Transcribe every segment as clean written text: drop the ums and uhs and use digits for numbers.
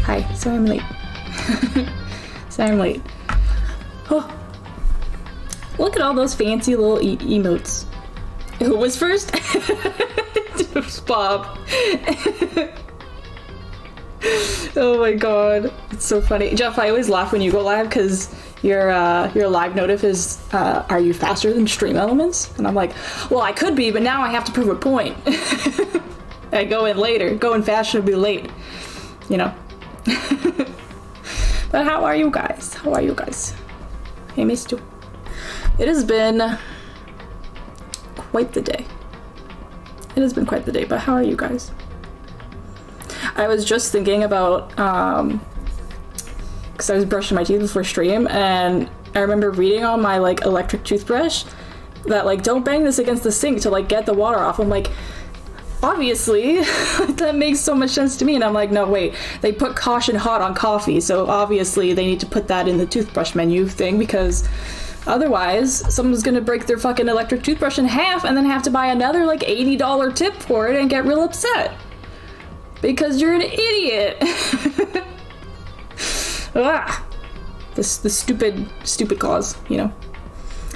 Hi. Sorry I'm late. Sorry I'm late. Oh. Look at all those fancy little emotes. Who was first? It was Bob. Oh my god. It's so funny. Jeff, I always laugh when you go live because your live notif is, are you faster than Stream Elements? And I'm like, well, I could be, but now I have to prove a point. I go in later. Going fashionably late. You know. But how are you guys? How are you guys? Hey, missed you. It has been quite the day. It has been quite the day, but how are you guys? I was just thinking about, because I was brushing my teeth before stream, and I remember reading on my, like, electric toothbrush that, like, don't bang this against the sink to, like, get the water off. I'm like, obviously, that makes so much sense to me. And I'm like, no, wait, they put caution hot on coffee, so obviously they need to put that in the toothbrush menu thing, because otherwise someone's gonna break their fucking electric toothbrush in half and then have to buy another, like, $80 tip for it and get real upset. Because you're an idiot. Ah, the stupid cause, you know.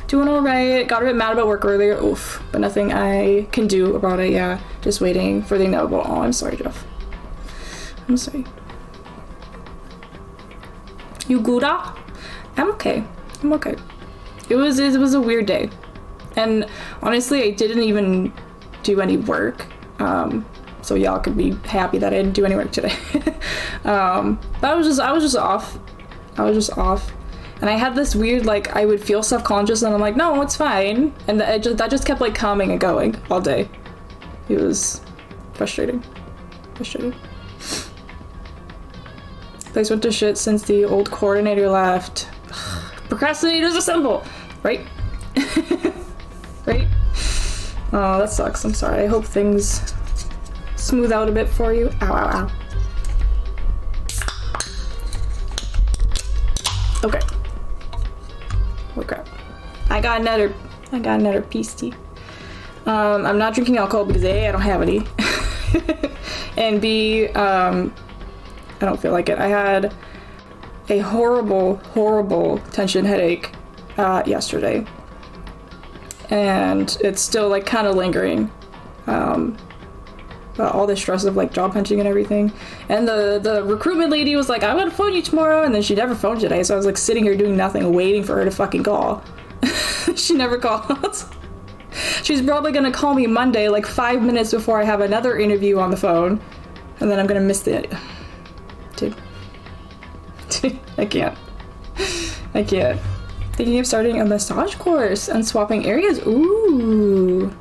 Doing all right. Got a bit mad about work earlier. Oof, but nothing I can do about it. Yeah, just waiting for the inevitable. Oh, I'm sorry, Jeff. I'm sorry. You good? I'm okay. I'm okay. It was a weird day, and honestly, I didn't even do any work. So y'all could be happy that I didn't do any work today. But I was just off. I was just off. And I had this weird, like, I would feel self-conscious and I'm like, no, it's fine. And that just kept, like, coming and going all day. It was frustrating. Frustrating. Place went to shit since the old coordinator left. Procrastinators assemble! Right? Right? Oh, that sucks. I'm sorry. I hope things smooth out a bit for you. Ow, ow, ow. Okay. Oh crap. I got another piece tea. I'm not drinking alcohol because A, I don't have any. And B, I don't feel like it. I had a horrible tension headache yesterday. And it's still, like, kind of lingering. All the stress of, like, job hunting and everything. And the recruitment lady was like, I'm gonna phone you tomorrow, and then she never phoned today, so I was, like, sitting here doing nothing, waiting for her to fucking call. She never called. She's probably gonna call me Monday, like, 5 minutes before I have another interview on the phone, and then I'm gonna miss the... Dude. I can't. I can't. Thinking of starting a massage course and swapping areas. Ooh.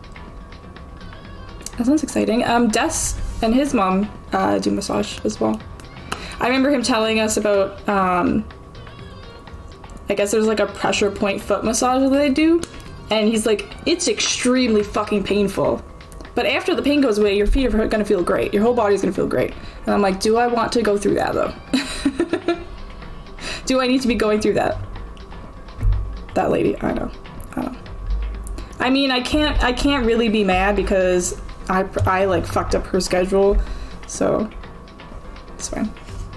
That sounds exciting. Des and his mom do massage as well. I remember him telling us about, I guess there's like a pressure point foot massage that they do. And he's like, it's extremely fucking painful. But after the pain goes away, your feet are gonna feel great. Your whole body's gonna feel great. And I'm like, do I want to go through that though? Do I need to be going through that? That lady, I know. I mean, I can't really be mad because I like fucked up her schedule, so it's fine.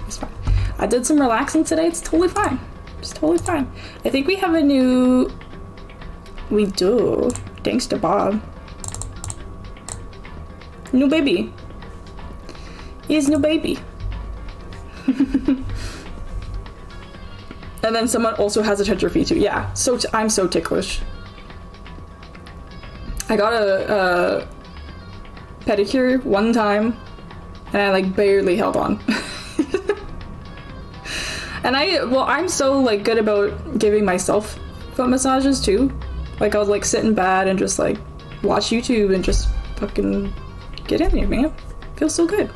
It's fine. I did some relaxing today. It's totally fine. It's totally fine. I think we have a new... We do. Thanks to Bob. New baby. He's new baby. And then someone also has a toucher fee too. Yeah, so I'm so ticklish. I got a pedicure one time, and I like barely held on. And I'm so like good about giving myself foot massages too. Like I'll like sit in bed and just like watch YouTube and just fucking get in there, man. Feels so good.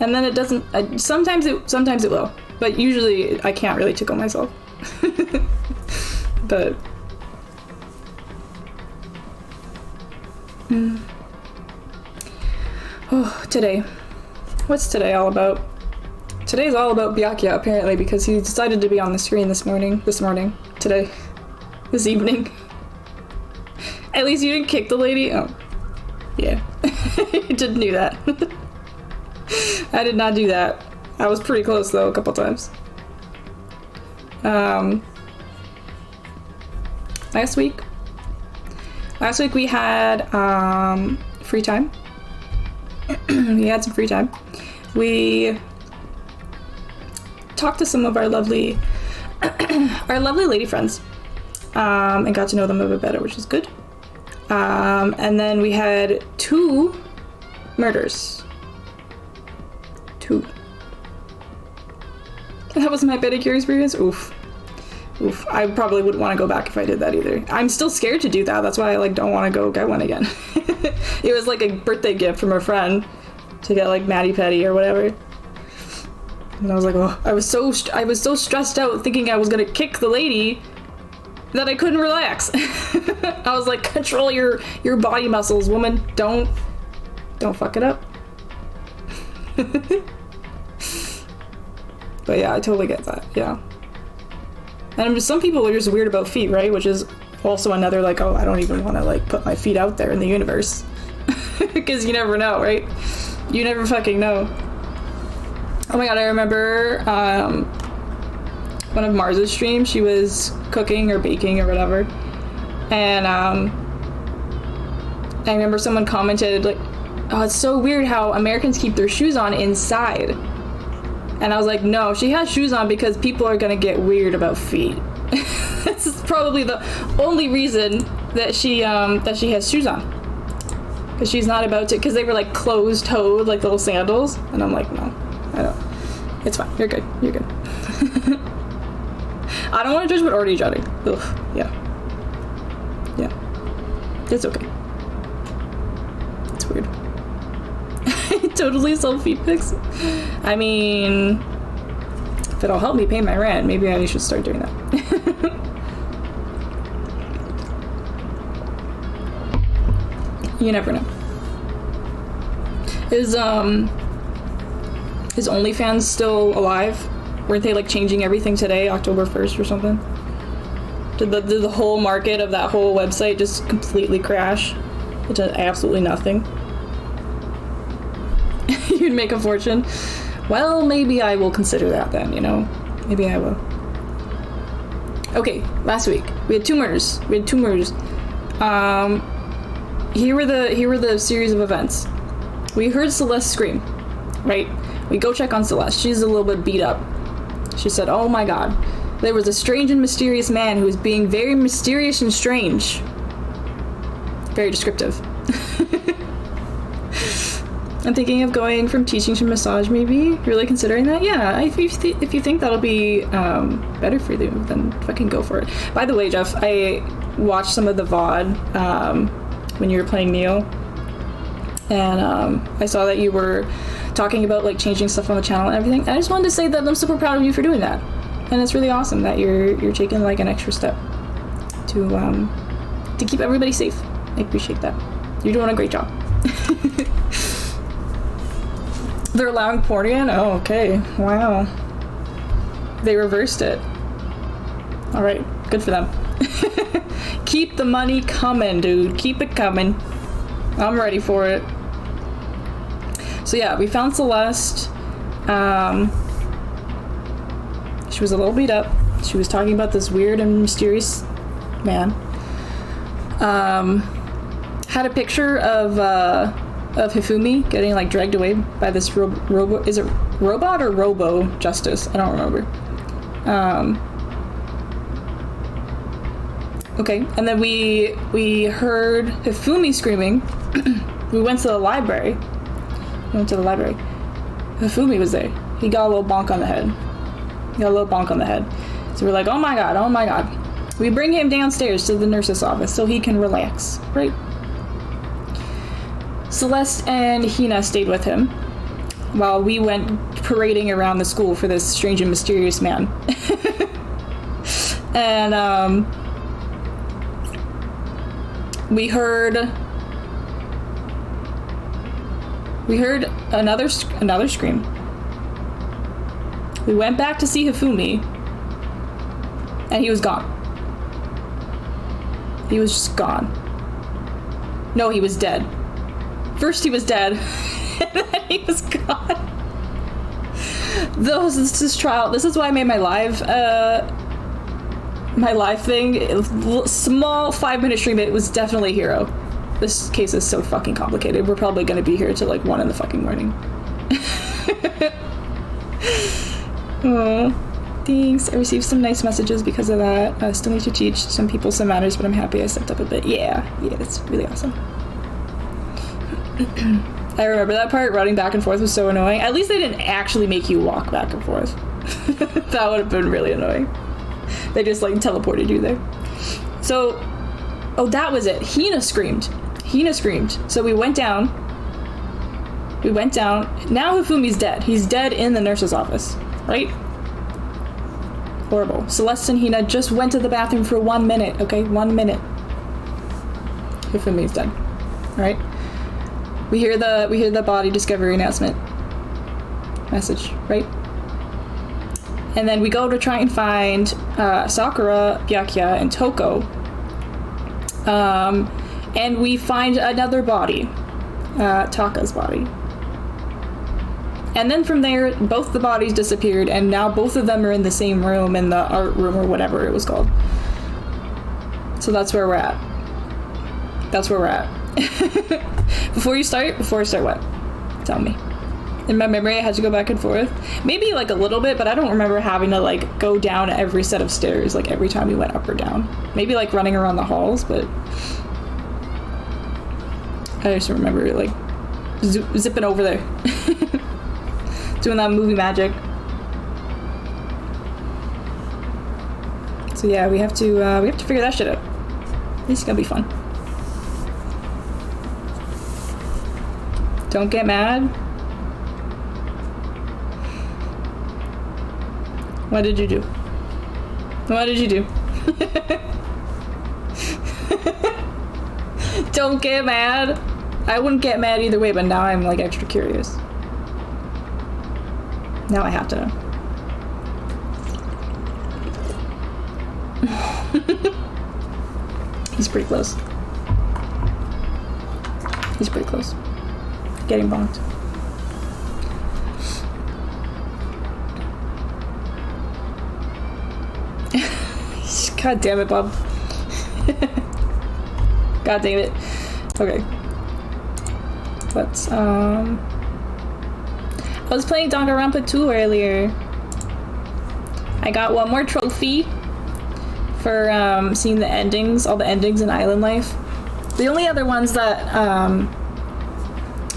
And then it doesn't. Sometimes it will, but usually I can't really tickle myself. But. Oh, today. What's today all about? Today's all about Byakuya, apparently, because he decided to be on the screen this evening. At least you didn't kick the lady? Oh. Yeah. You didn't do that. I did not do that. I was pretty close though a couple times. Last week we had free time. We had some free time. We talked to some of our lovely lady friends, and got to know them a bit better, which is good. And then we had 2 murders. 2. That was my pedicure experience. Oof. I probably wouldn't want to go back if I did that either. I'm still scared to do that. That's why I like don't want to go get one again. It was like a birthday gift from a friend to get like Matty Petty or whatever. And I was like, oh, I was so stressed out thinking I was gonna kick the lady that I couldn't relax. I was like, control your body muscles, woman. Don't fuck it up. But yeah, I totally get that. Yeah. And some people are just weird about feet, right? Which is also another like, oh, I don't even want to like put my feet out there in the universe. Because you never know, right? You never fucking know. Oh my god, I remember one of Mars's streams, she was cooking or baking or whatever. And I remember someone commented like, oh, it's so weird how Americans keep their shoes on inside. And I was like, no, she has shoes on because people are gonna get weird about feet. This is probably the only reason that she has shoes on. Because she's not about to, because they were like closed-toed, like little sandals. And I'm like, no, I don't. It's fine, you're good, you're good. I don't want to judge, but already judging. Ugh, yeah. Yeah. It's okay. It's weird. Totally sell feet pics. I mean, if it'll help me pay my rent, maybe I should start doing that. You never know. Is OnlyFans still alive? Weren't they like changing everything today, October 1st or something? Did the whole market of that whole website just completely crash into absolutely nothing? You'd make a fortune. Well, maybe I will consider that then, you know? Maybe I will. Okay, last week we had 2 murders. Here were the series of events. We heard Celeste scream, right? We go check on Celeste. She's a little bit beat up. She said, oh my god, there was a strange and mysterious man who was being very mysterious and strange. Very descriptive. I'm thinking of going from teaching to massage, maybe. Really considering that? Yeah, if you think that'll be better for you, then fucking go for it. By the way, Jeff, I watched some of the VOD when you were playing Neo, and I saw that you were talking about like changing stuff on the channel and everything. And I just wanted to say that I'm super proud of you for doing that, and it's really awesome that you're taking like an extra step to keep everybody safe. I appreciate that. You're doing a great job. They're allowing porn again? Oh, okay. Wow. They reversed it. Alright, good for them. Keep the money coming, dude. Keep it coming. I'm ready for it. So yeah, we found Celeste. She was a little beat up. She was talking about this weird and mysterious man. Had a picture of Hifumi getting like dragged away by this is it robot or robo justice? I don't remember. Okay, and then we heard Hifumi screaming. We went to the library. Hifumi was there. He got a little bonk on the head. So we're like, oh my god. We bring him downstairs to the nurse's office so he can relax, right? Celeste and Hina stayed with him while we went parading around the school for this strange and mysterious man. And we heard another scream. We went back to see Hifumi, and he was gone. He was just gone. No, he was dead. First he was dead, and then he was gone. this trial. This is why I made my live thing. Small 5-minute stream. It was definitely Hero. This case is so fucking complicated. We're probably gonna be here till like 1 in the fucking morning. Oh, thanks. I received some nice messages because of that. I still need to teach some people some manners, but I'm happy I stepped up a bit. Yeah, that's really awesome. I remember that part. Running back and forth was so annoying. At least they didn't actually make you walk back and forth. That would have been really annoying. They just like teleported you there. So, oh, that was it. Hina screamed. So we went down. Now Hifumi's dead. He's dead in the nurse's office, right? Horrible. Celeste and Hina just went to the bathroom for 1 minute, okay? 1 minute. Hifumi's dead. All right. We hear the body discovery announcement message, right? And then we go to try and find Sakura, Byakuya, and Toko. And we find another body, Taka's body. And then from there, both the bodies disappeared, and now both of them are in the same room, in the art room or whatever it was called. So that's where we're at. Before I start what? Tell me. In my memory, I had to go back and forth. Maybe like a little bit, but I don't remember having to like go down every set of stairs, like every time we went up or down. Maybe like running around the halls, but I just remember like zipping over there. Doing that movie magic. So yeah, we have to figure that shit out. This is gonna be fun. Don't get mad. What did you do? Don't get mad. I wouldn't get mad either way, but now I'm like extra curious. Now I have to know. He's pretty close. Getting bonked. God damn it, Bob. God damn it. Okay. Let's, I was playing Danganronpa 2 earlier. I got one more trophy for seeing the endings, all the endings in Island Life. The only other ones that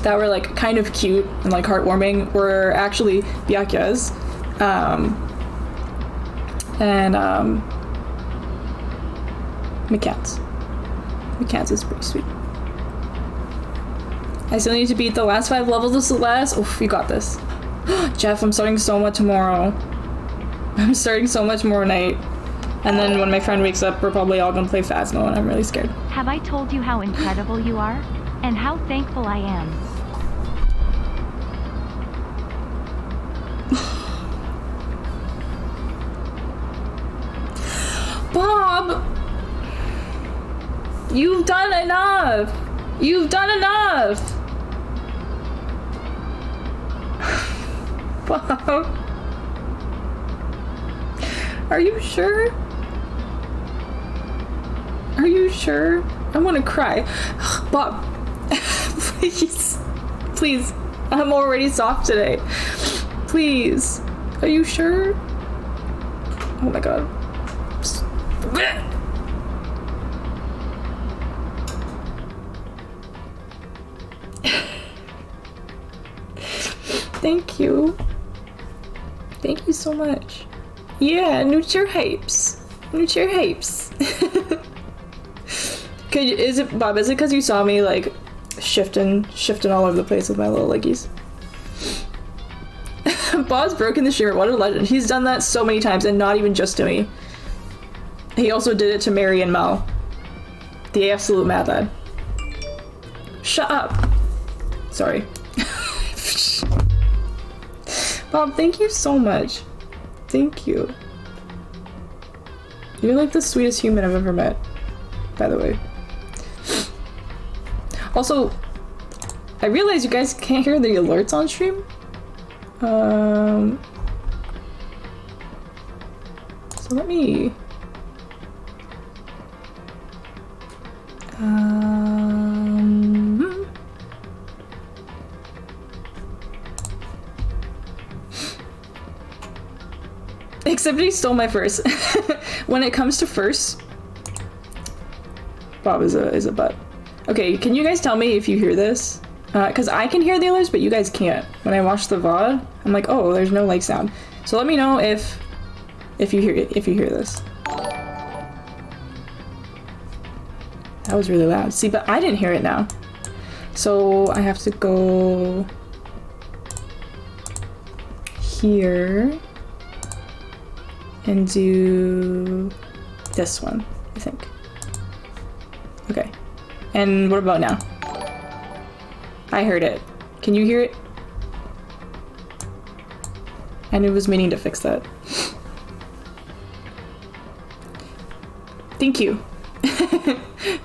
that were like kind of cute and like heartwarming were actually Byakuya's. And McCann's. McCann's is pretty sweet. I still need to beat the last 5 levels of Celeste. Oof, you got this. Jeff, I'm starting so much tomorrow. I'm starting so much more night. And then when my friend wakes up, we're probably all gonna play Phasmo, and I'm really scared. Have I told you how incredible you are? And how thankful I am? Bob! You've done enough! You've done enough! Bob? Are you sure? Are you sure? I want to cry. Bob, please. Please. I'm already soft today. Please. Are you sure? Oh my god. Thank you. Thank you so much. Yeah, new cheer hypes. New cheer hypes. Is it, Bob, is it because you saw me like shifting all over the place with my little leggies? Bob's broken the shirt. What a legend. He's done that so many times, and not even just to me. He also did it to Mary and Mel. The absolute mad lad. Shut up. Sorry. Bob, thank you so much. Thank you. You're like the sweetest human I've ever met, by the way. Also, I realize you guys can't hear the alerts on stream. So let me... Except he stole my first. When it comes to first, Bob is a butt. Okay, can you guys tell me if you hear this? Because I can hear the others, but you guys can't. When I watch the VOD, I'm like, oh, there's no like sound. So let me know if you hear this. That was really loud. See, but I didn't hear it now. So I have to go here and do this one, I think. Okay. And what about now? I heard it. Can you hear it? I was meaning to fix that. Thank you.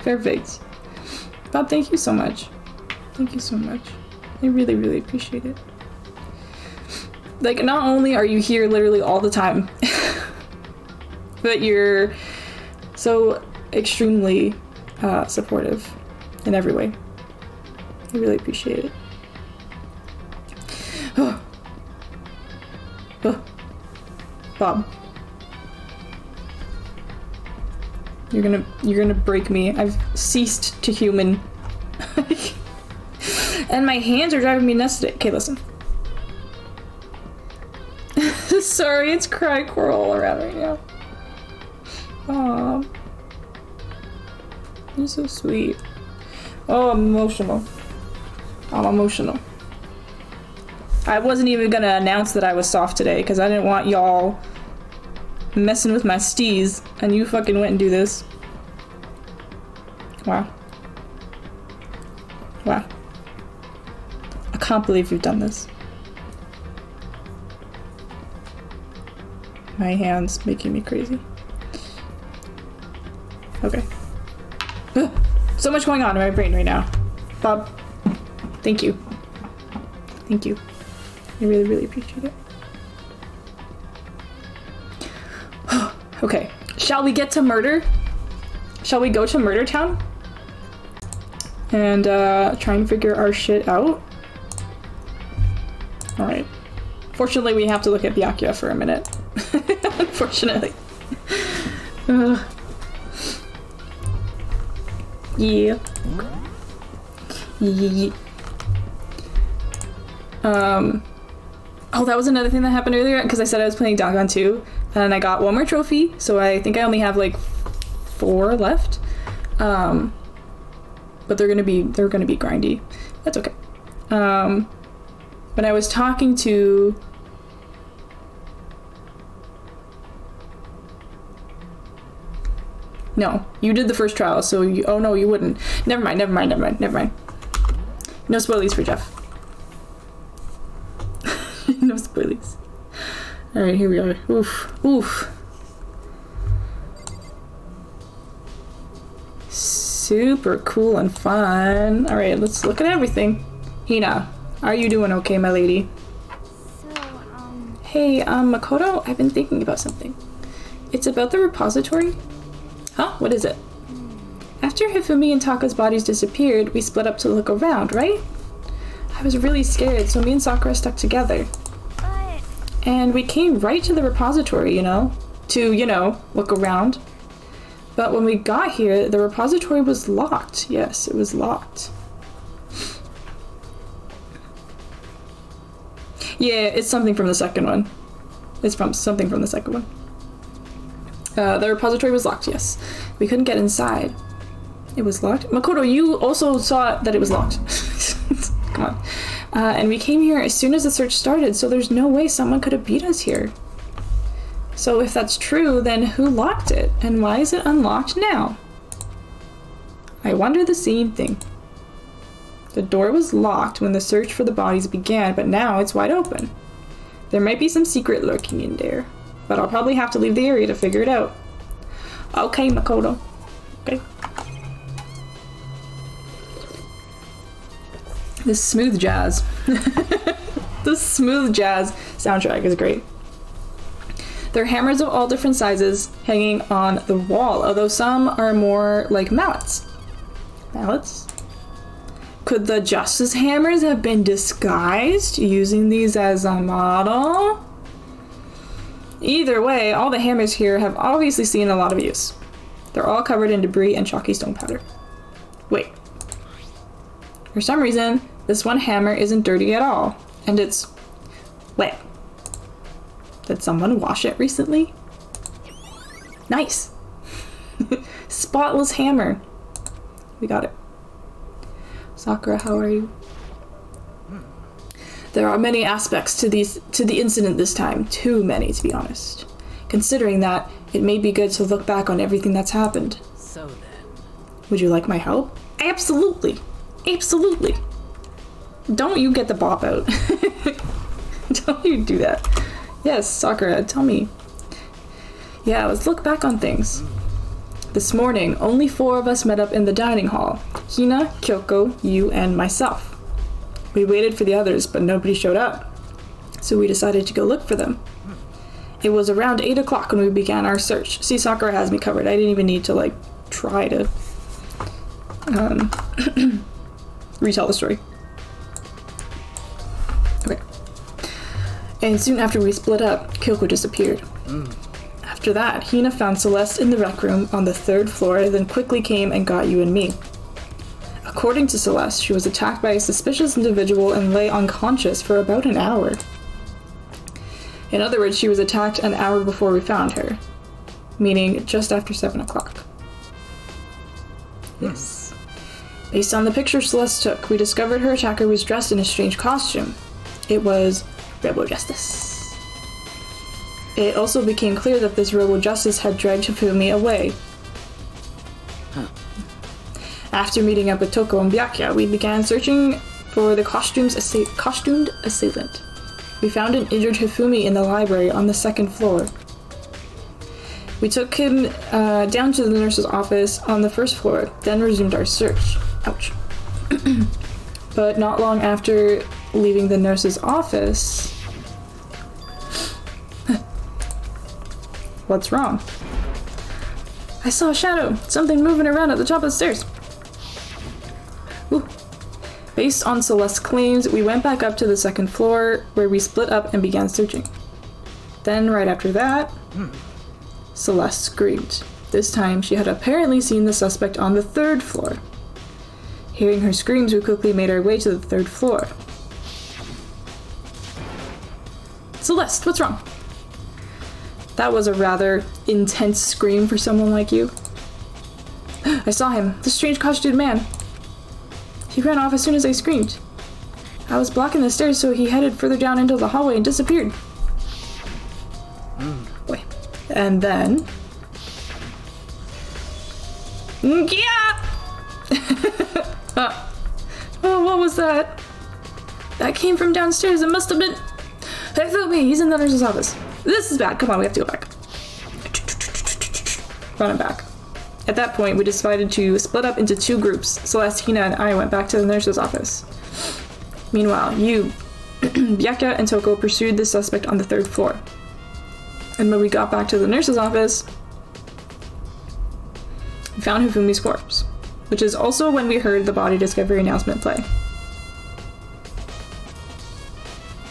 Perfect. Bob, thank you so much. Thank you so much. I really, really appreciate it. Like, not only are you here literally all the time, but you're so extremely supportive in every way. I really appreciate it. Oh. Oh. Bob. You're gonna break me. I've ceased to human. And my hands are driving me nuts today. Okay, listen. Sorry, it's cry coral all around right now. Aw. You're so sweet. Oh, I'm emotional. I'm emotional. I wasn't even gonna announce that I was soft today because I didn't want y'all messing with my steez, and you fucking went and do this. Wow. Wow. I can't believe you've done this. My hand's making me crazy. Okay. Ugh. So much going on in my brain right now. Bob, thank you. Thank you. I really, really appreciate it. Okay, shall we get to murder? Shall we go to Murder Town? And try and figure our shit out? Alright. Fortunately, we have to look at Byakuya for a minute. Unfortunately. Yeah. Yeah. Oh, that was another thing that happened earlier, because I said I was playing Dangan 2, and I got one more trophy, so I think I only have like 4 left. But they're gonna be grindy. That's okay. When I was talking to No, you did the first trial, so you... Oh, no, you wouldn't. Never mind. No spoilies for Jeff. No spoilies. Alright, here we are. Oof. Super cool and fun. Alright, let's look at everything. Hina, are you doing okay, my lady? Hey, Makoto, I've been thinking about something. It's about the repository. Huh? What is it? After Hifumi and Taka's bodies disappeared, we split up to look around, right? I was really scared, so me and Sakura stuck together. But... And we came right to the repository, to, look around. But when we got here, the repository was locked. Yes, it was locked. Yeah, it's something from the second one. Something from the second one. The repository was locked, yes. We couldn't get inside. It was locked? Makoto, you also saw that it was locked. Come on. And we came here as soon as the search started, so there's no way someone could have beat us here. So if that's true, then who locked it? And why is it unlocked now? I wonder the same thing. The door was locked when the search for the bodies began, but now it's wide open. There might be some secret lurking in there. But I'll probably have to leave the area to figure it out. Okay, Makoto. Okay. This smooth jazz. This smooth jazz soundtrack is great. There are hammers of all different sizes hanging on the wall, although some are more like mallets. Mallets? Could the justice hammers have been disguised, using these as a model? Either way, all the hammers here have obviously seen a lot of use. They're all covered in debris and chalky stone powder. Wait. For some reason, this one hammer isn't dirty at all, and it's wet. Did someone wash it recently? Nice. Spotless hammer. We got it. Sakura, how are you? There are many aspects to the incident this time. Too many, to be honest. Considering that, it may be good to look back on everything that's happened. So then... Would you like my help? Absolutely. Absolutely. Don't you get the bop out. Don't you do that. Yes, Sakura, tell me. Yeah, let's look back on things. This morning, only 4 of us met up in the dining hall. Hina, Kyoko, you, and myself. We waited for the others, but nobody showed up. So we decided to go look for them. It was around 8 o'clock when we began our search. See, Sakura has me covered. I didn't even need to, like, try to retell the story. Okay. And soon after we split up, Kyoko disappeared. After that, Hina found Celeste in the rec room on the 3rd floor, then quickly came and got you and me. According to Celeste, she was attacked by a suspicious individual and lay unconscious for about an hour. In other words, she was attacked an hour before we found her, meaning just after 7 o'clock. Yes. Based on the picture Celeste took, we discovered her attacker was dressed in a strange costume. It was Rebel Justice. It also became clear that this Rebel Justice had dragged Hifumi away. After meeting up with Toko and Byakuya, we began searching for the costumed assailant. We found an injured Hifumi in the library on the 2nd floor. We took him down to the nurse's office on the 1st floor, then resumed our search. Ouch. But not long after leaving the nurse's office... What's wrong? I saw a shadow. Something moving around at the top of the stairs. Ooh. Based on Celeste's claims, we went back up to the 2nd floor, where we split up and began searching. Then, right after that, Celeste screamed. This time, she had apparently seen the suspect on the 3rd floor. Hearing her screams, we quickly made our way to the 3rd floor. Celeste, what's wrong? That was a rather intense scream for someone like you. I saw him, the strange costumed man. He ran off as soon as I screamed. I was blocking the stairs, so he headed further down into the hallway and disappeared. Wait. And then... Yeah! Oh, what was that? That came from downstairs. It must have been... Hey, feel me. He's in the nurse's office. This is bad. Come on, we have to go back. Running back. At that point, we decided to split up into 2 groups. Celeste, Hina, and I went back to the nurse's office. Meanwhile, you, Byakuya, and Toko pursued the suspect on the 3rd floor. And when we got back to the nurse's office, we found Hifumi's corpse, which is also when we heard the body discovery announcement play.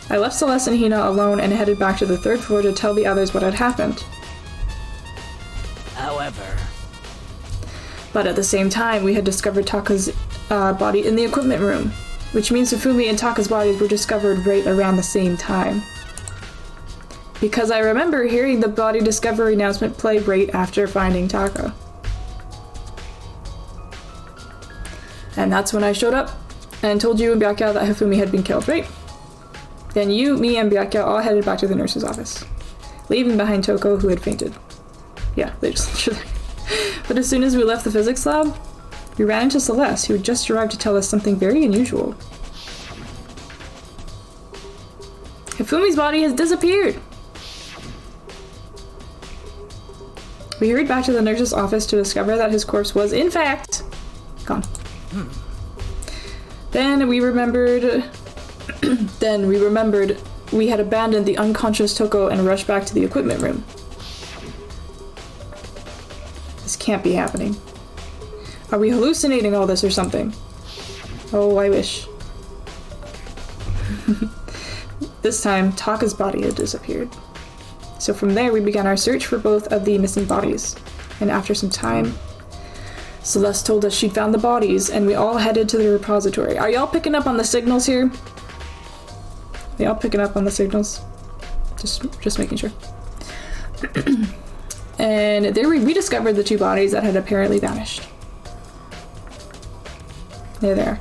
I left Celeste and Hina alone and headed back to the 3rd floor to tell the others what had happened. However... But at the same time, we had discovered Taka's body in the equipment room, which means Hifumi and Taka's bodies were discovered right around the same time. Because I remember hearing the body discovery announcement play right after finding Taka. And that's when I showed up and told you and Byakuya that Hifumi had been killed, right? Then you, me, and Byakuya all headed back to the nurse's office, leaving behind Toko, who had fainted. Yeah, they just left her there. But as soon as we left the physics lab, we ran into Celeste, who had just arrived to tell us something very unusual. Hifumi's body has disappeared! We hurried back to the nurse's office to discover that his corpse was, in fact, gone. Then we remembered we had abandoned the unconscious Toko and rushed back to the equipment room. This can't be happening. Are we hallucinating all this or something? Oh, I wish. This time, Taka's body had disappeared. So from there, we began our search for both of the missing bodies. And after some time, Celeste told us she'd found the bodies, and we all headed to the repository. Are y'all picking up on the signals here? Are y'all picking up on the signals? Just making sure. And there we discovered the 2 bodies that had apparently vanished. They're there.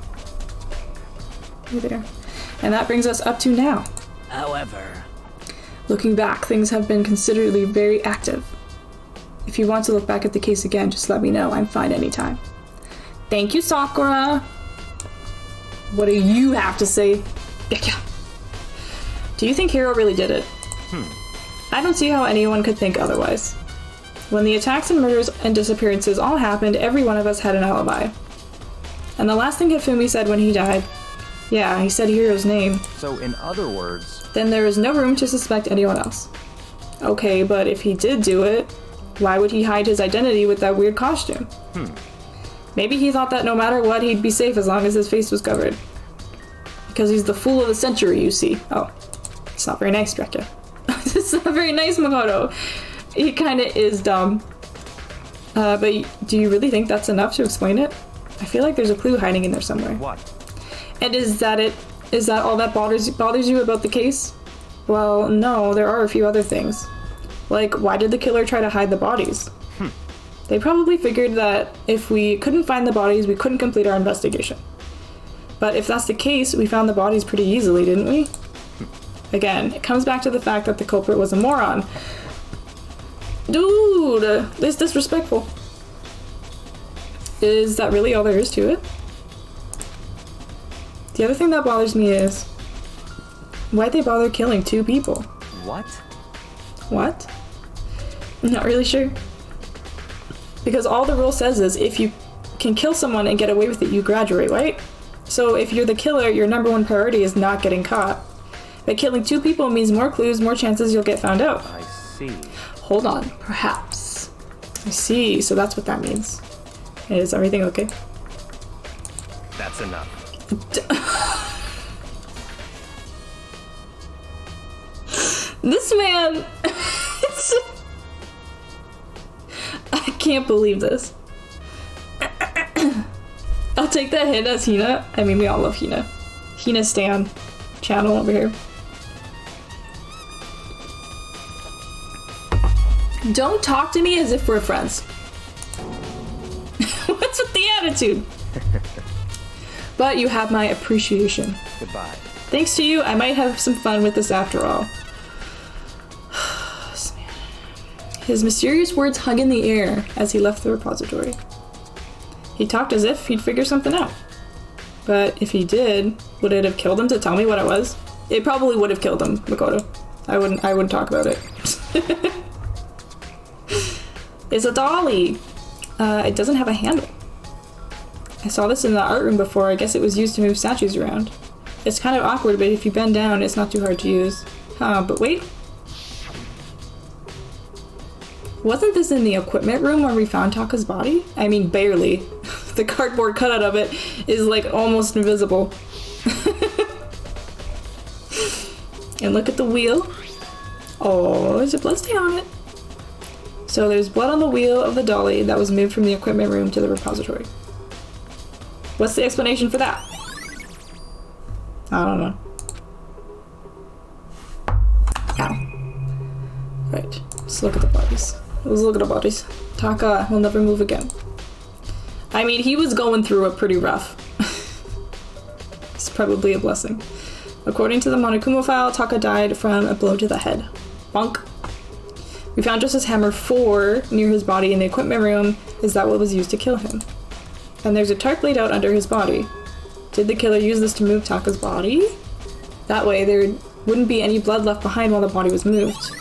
They're there. And that brings us up to now. However, looking back, things have been considerably very active. If you want to look back at the case again, just let me know. I'm fine anytime. Thank you, Sakura. What do you have to say? Do you think Hiro really did it? I don't see how anyone could think otherwise. When the attacks and murders and disappearances all happened, every one of us had an alibi. And the last thing Hifumi said when he died, yeah, he said Hiro's name. So in other words... Then there is no room to suspect anyone else. Okay, but if he did do it, why would he hide his identity with that weird costume? Maybe he thought that no matter what, he'd be safe as long as his face was covered. Because he's the fool of the century, you see. Oh, it's not very nice, Drekka. It's not very nice, Makoto. He kinda is dumb. But do you really think that's enough to explain it? I feel like there's a clue hiding in there somewhere. What? And is that all that bothers you about the case? Well, no, there are a few other things. Like, why did the killer try to hide the bodies? They probably figured that if we couldn't find the bodies, we couldn't complete our investigation. But if that's the case, we found the bodies pretty easily, didn't we? Again, it comes back to the fact that the culprit was a moron. Dude, this disrespectful. Is that really all there is to it? The other thing that bothers me is, why'd they bother killing 2 people? What? What? I'm not really sure. Because all the rule says is if you can kill someone and get away with it, you graduate, right? So if you're the killer, your #1 priority is not getting caught. But killing 2 people means more clues, more chances you'll get found out. I see. Hold on, perhaps. I see, so that's what that means. Is everything okay? That's enough. This man... I can't believe this. I'll take that hit as Hina. I mean, we all love Hina. Hina Stan channel over here. Don't talk to me as if we're friends. What's with the attitude? But you have my appreciation. Goodbye. Thanks to you, I might have some fun with this after all. His mysterious words hung in the air as he left the repository. He talked as if he'd figure something out. But if he did, would it have killed him to tell me what it was? It probably would have killed him, Makoto. I wouldn't talk about it. It's a dolly. It doesn't have a handle. I saw this in the art room before. I guess it was used to move statues around. It's kind of awkward, but if you bend down, it's not too hard to use. But wait. Wasn't this in the equipment room where we found Taka's body? I mean, barely. The cardboard cutout of it is like almost invisible. And look at the wheel. Oh, there's a bloodstain on it. So there's blood on the wheel of the dolly that was moved from the equipment room to the repository. What's the explanation for that? I don't know. Ow. Right, let's look at the bodies. Let's look at the bodies. Taka will never move again. I mean, he was going through it pretty rough. It's probably a blessing. According to the Monokuma file, Taka died from a blow to the head. Bonk. We found Justice Hammer 4 near his body in the equipment room. Is that what was used to kill him? And there's a tarp laid out under his body. Did the killer use this to move Taka's body? That way there wouldn't be any blood left behind while the body was moved.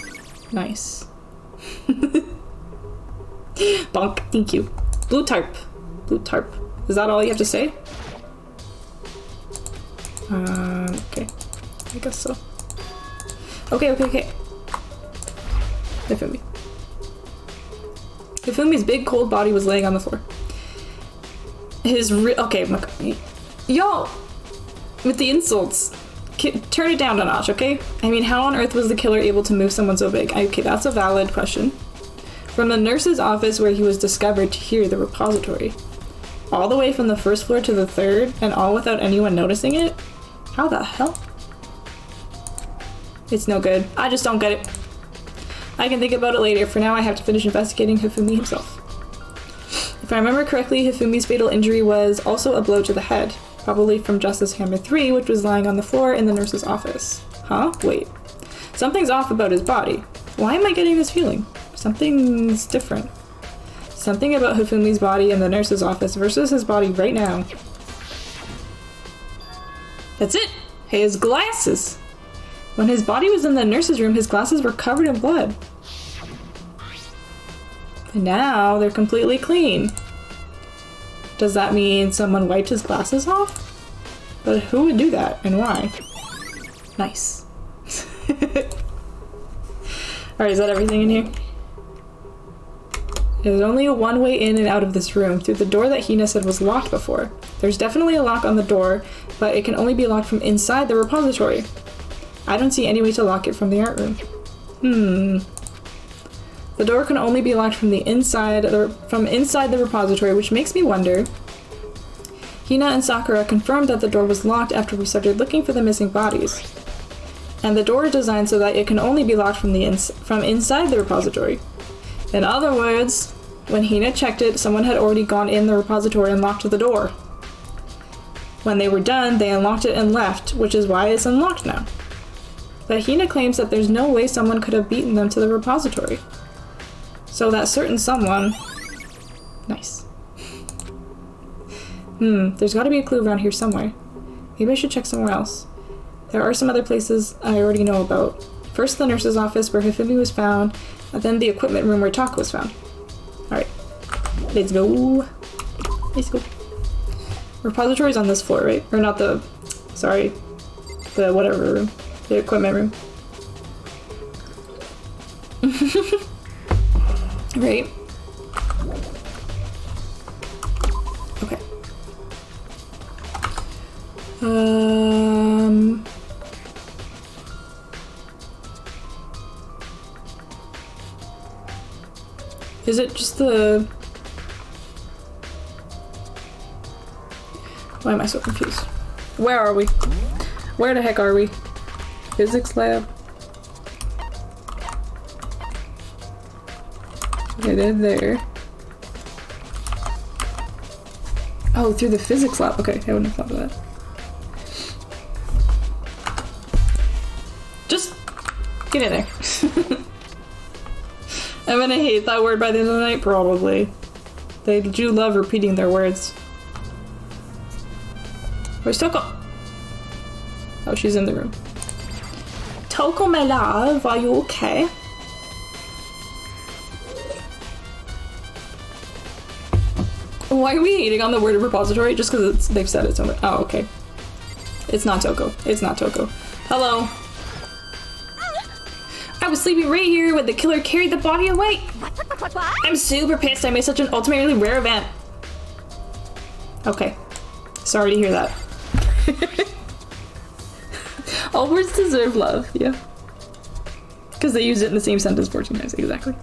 Nice. Bonk, thank you. Blue tarp. Blue tarp. Is that all you have to say? Okay. I guess so. Okay. Hifumi. Hifumi's big cold body was laying on the floor. Okay, y'all, with the insults, turn it down a notch, okay? I mean, how on earth was the killer able to move someone so big? Okay, that's a valid question. From the nurse's office where he was discovered to here, the repository. All the way from the first floor to the third, and all without anyone noticing it? How the hell? It's no good. I just don't get it. I can think about it later. For now, I have to finish investigating Hifumi himself. If I remember correctly, Hifumi's fatal injury was also a blow to the head. Probably from Justice Hammer 3, which was lying on the floor in the nurse's office. Huh? Wait. Something's off about his body. Why am I getting this feeling? Something's different. Something about Hifumi's body in the nurse's office versus his body right now. That's it! His glasses! When his body was in the nurse's room, his glasses were covered in blood. And now they're completely clean. Does that mean someone wiped his glasses off? But who would do that and why? Nice. Alright, is that everything in here? There's only a one way in and out of this room, through the door that Hina said was locked before. There's definitely a lock on the door, but it can only be locked from inside the repository. I don't see any way to lock it from the art room. The door can only be locked from the inside the repository, which makes me wonder. Hina and Sakura confirmed that the door was locked after we started looking for the missing bodies. And the door is designed so that it can only be locked from inside the repository. In other words, when Hina checked it, someone had already gone in the repository and locked the door. When they were done, they unlocked it and left, which is why it's unlocked now. But Hina claims that there's no way someone could have beaten them to the repository. So that certain someone... Nice. There's gotta be a clue around here somewhere. Maybe I should check somewhere else. There are some other places I already know about. First the nurse's office where Hifumi was found, and then the equipment room where Taka was found. Alright. Let's go. Let's go. Repository's on this floor, right? Or not the... Sorry. The whatever room. The equipment room. Right? Okay. Is it just the... Why am I so confused? Where are we? Where the heck are we? Physics lab? Okay, they're there. Oh, through the physics lab. Okay, I wouldn't have thought of that. Just get in there. I'm gonna hate that word by the end of the night, probably. They do love repeating their words. Where's Toko? Oh, she's in the room. Toko, my love, are you okay? Why are we hating on the word repository? Just because they've said it so much. Oh, okay. It's not Toko. It's not Toko. Hello. I was sleeping right here when the killer carried the body away. I'm super pissed I missed such an ultimately rare event. Okay. Sorry to hear that. All words deserve love, yeah. Because they used it in the same sentence 14 times, exactly.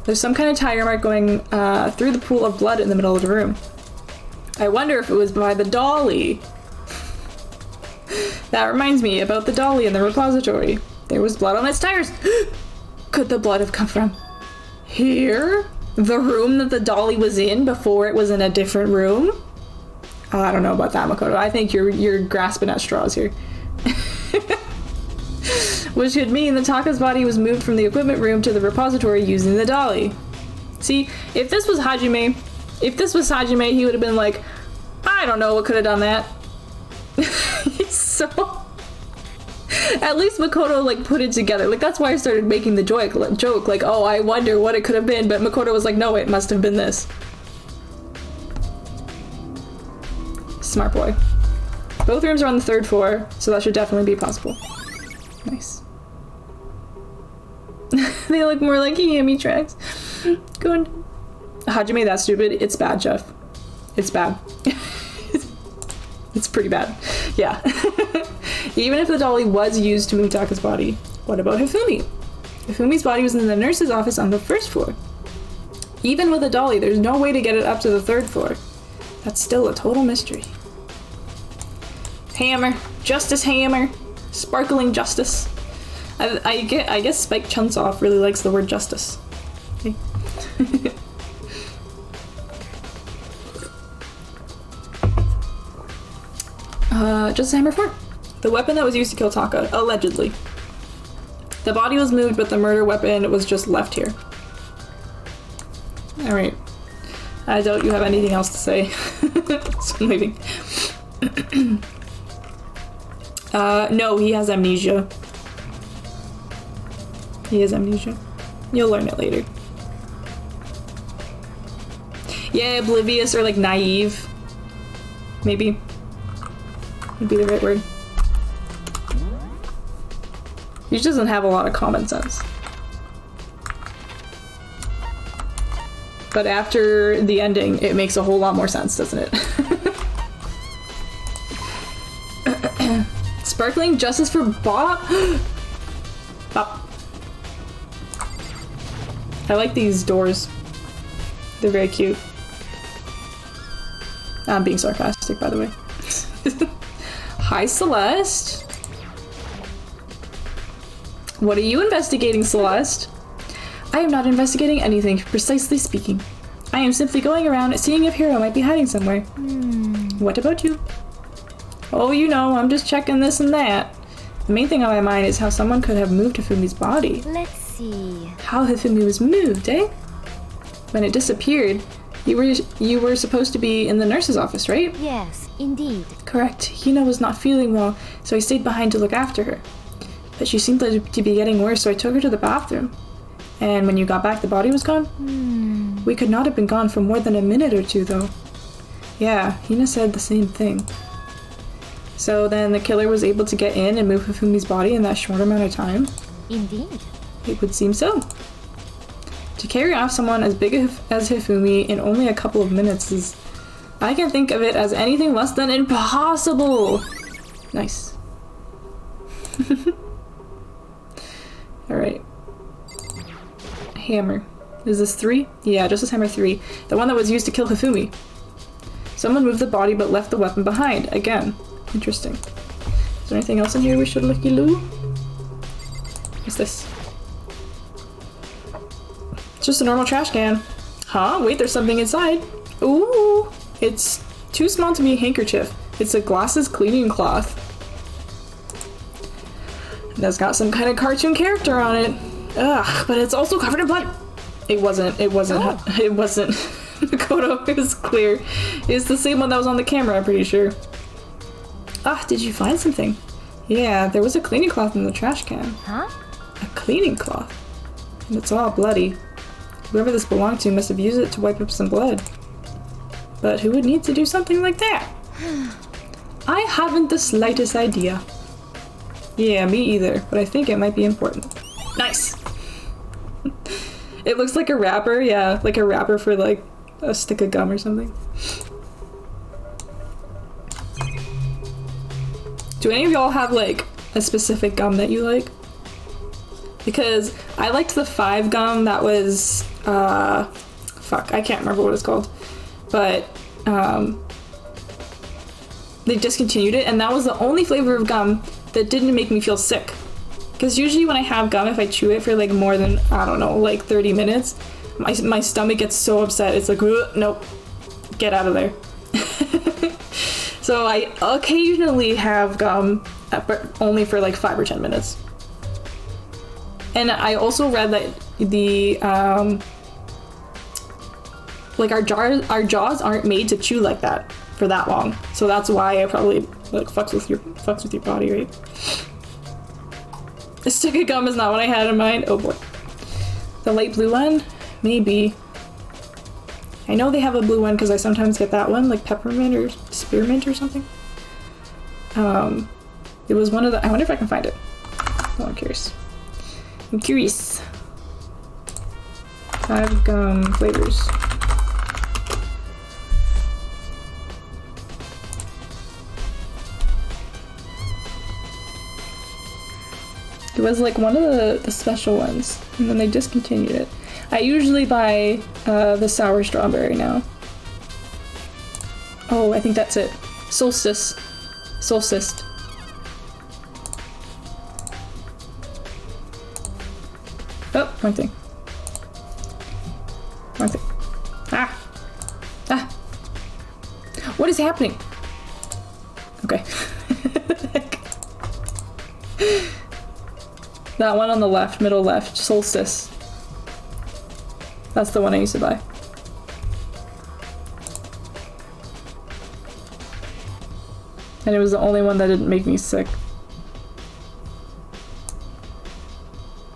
There's some kind of tire mark going through the pool of blood in the middle of the room. I wonder if it was by the dolly. That reminds me about the dolly in the repository. There was blood on its tires. Could the blood have come from here? The room that the dolly was in before it was in a different room? Oh, I don't know about that, Makoto. I think you're grasping at straws here. Which could mean that Taka's body was moved from the equipment room to the repository using the dolly. See, if this was Hajime, he would have been like, I don't know what could have done that. So, at least Makoto like put it together. Like that's why I started making the joke like, oh, I wonder what it could have been, but Makoto was like, no, it must have been this. Smart boy. Both rooms are on the 3rd floor, so that should definitely be possible. Nice. They look more like Yami tracks. Good. Hajime, that's stupid. It's bad, Jeff. It's bad. It's pretty bad. Yeah. Even if the dolly was used to move Taka's body, what about Hifumi? Hifumi's body was in the nurse's office on the first floor. Even with a dolly, there's no way to get it up to the third floor. That's still a total mystery. Hammer. Justice Hammer. Sparkling justice. I guess Spike Chunsoft really likes the word justice. Okay. Justice Hammer 4. The weapon that was used to kill Taka, allegedly. The body was moved, but the murder weapon was just left here. Alright. I doubt you have anything else to say. So I'm leaving. No, he has amnesia. He has amnesia. You'll learn it later. Yeah, oblivious or like naive. Maybe. Would be the right word. He just doesn't have a lot of common sense. But after the ending, it makes a whole lot more sense, doesn't it? Sparkling justice for Bob? Bop. I like these doors. They're very cute. I'm being sarcastic, by the way. Hi, Celeste. What are you investigating, Celeste? I am not investigating anything, precisely speaking. I am simply going around seeing if Hiro might be hiding somewhere. What about you? Oh, you know, I'm just checking this and that. The main thing on my mind is how someone could have moved Hifumi's body. Let's see. How Hifumi was moved, eh? When it disappeared, you were supposed to be in the nurse's office, right? Yes, indeed. Correct. Hina was not feeling well, so I stayed behind to look after her. But she seemed to be getting worse, so I took her to the bathroom. And when you got back, the body was gone? We could not have been gone for more than a minute or two, though. Yeah, Hina said the same thing. So then the killer was able to get in and move Hifumi's body in that short amount of time? Indeed. It would seem so. To carry off someone as big as Hifumi in only a couple of minutes is... I can think of it as anything less than impossible! Nice. Alright. Hammer. Is this 3? Yeah, Justice Hammer 3. The one that was used to kill Hifumi. Someone moved the body but left the weapon behind. Again. Interesting. Is there anything else in here we should looky-loo? What's this? It's just a normal trash can. Huh? Wait, there's something inside. Ooh! It's too small to be a handkerchief. It's a glasses cleaning cloth. That's got some kind of cartoon character on it. Ugh, but it's also covered in blood. It wasn't. It wasn't. Makoto, it was clear. It's the same one that was on the camera, I'm pretty sure. Ah, did you find something? Yeah, there was a cleaning cloth in the trash can. Huh? A cleaning cloth? And it's all bloody. Whoever this belonged to must have used it to wipe up some blood. But who would need to do something like that? I haven't the slightest idea. Yeah, me either, but I think it might be important. Nice! It looks like a wrapper, yeah, like a wrapper for like a stick of gum or something. Do any of y'all have like a specific gum that you like? Because I liked the 5 gum that was, fuck, I can't remember what it's called. But, they discontinued it, and that was the only flavor of gum that didn't make me feel sick. Because usually when I have gum, if I chew it for like more than, I don't know, like 30 minutes, my stomach gets so upset. It's like, nope, get out of there. So I occasionally have gum, but only for like 5 or 10 minutes. And I also read that the, like our jaws aren't made to chew like that for that long. So that's why I probably like fucks with your body, right? A stick of gum is not what I had in mind. Oh boy. The light blue one? Maybe. I know they have a blue one because I sometimes get that one, like peppermint or spearmint or something. It was one of the... I wonder if I can find it. Oh, I'm curious. I'm curious. 5 gum flavors. It was like one of the special ones, and then they discontinued it. I usually buy the sour strawberry now. Oh, I think that's it. Solstice. Solstice. Oh, wrong thing. Wrong thing. Ah! Ah! What is happening? Okay. That one on the left, middle left, Solstice. That's the one I used to buy. And it was the only one that didn't make me sick.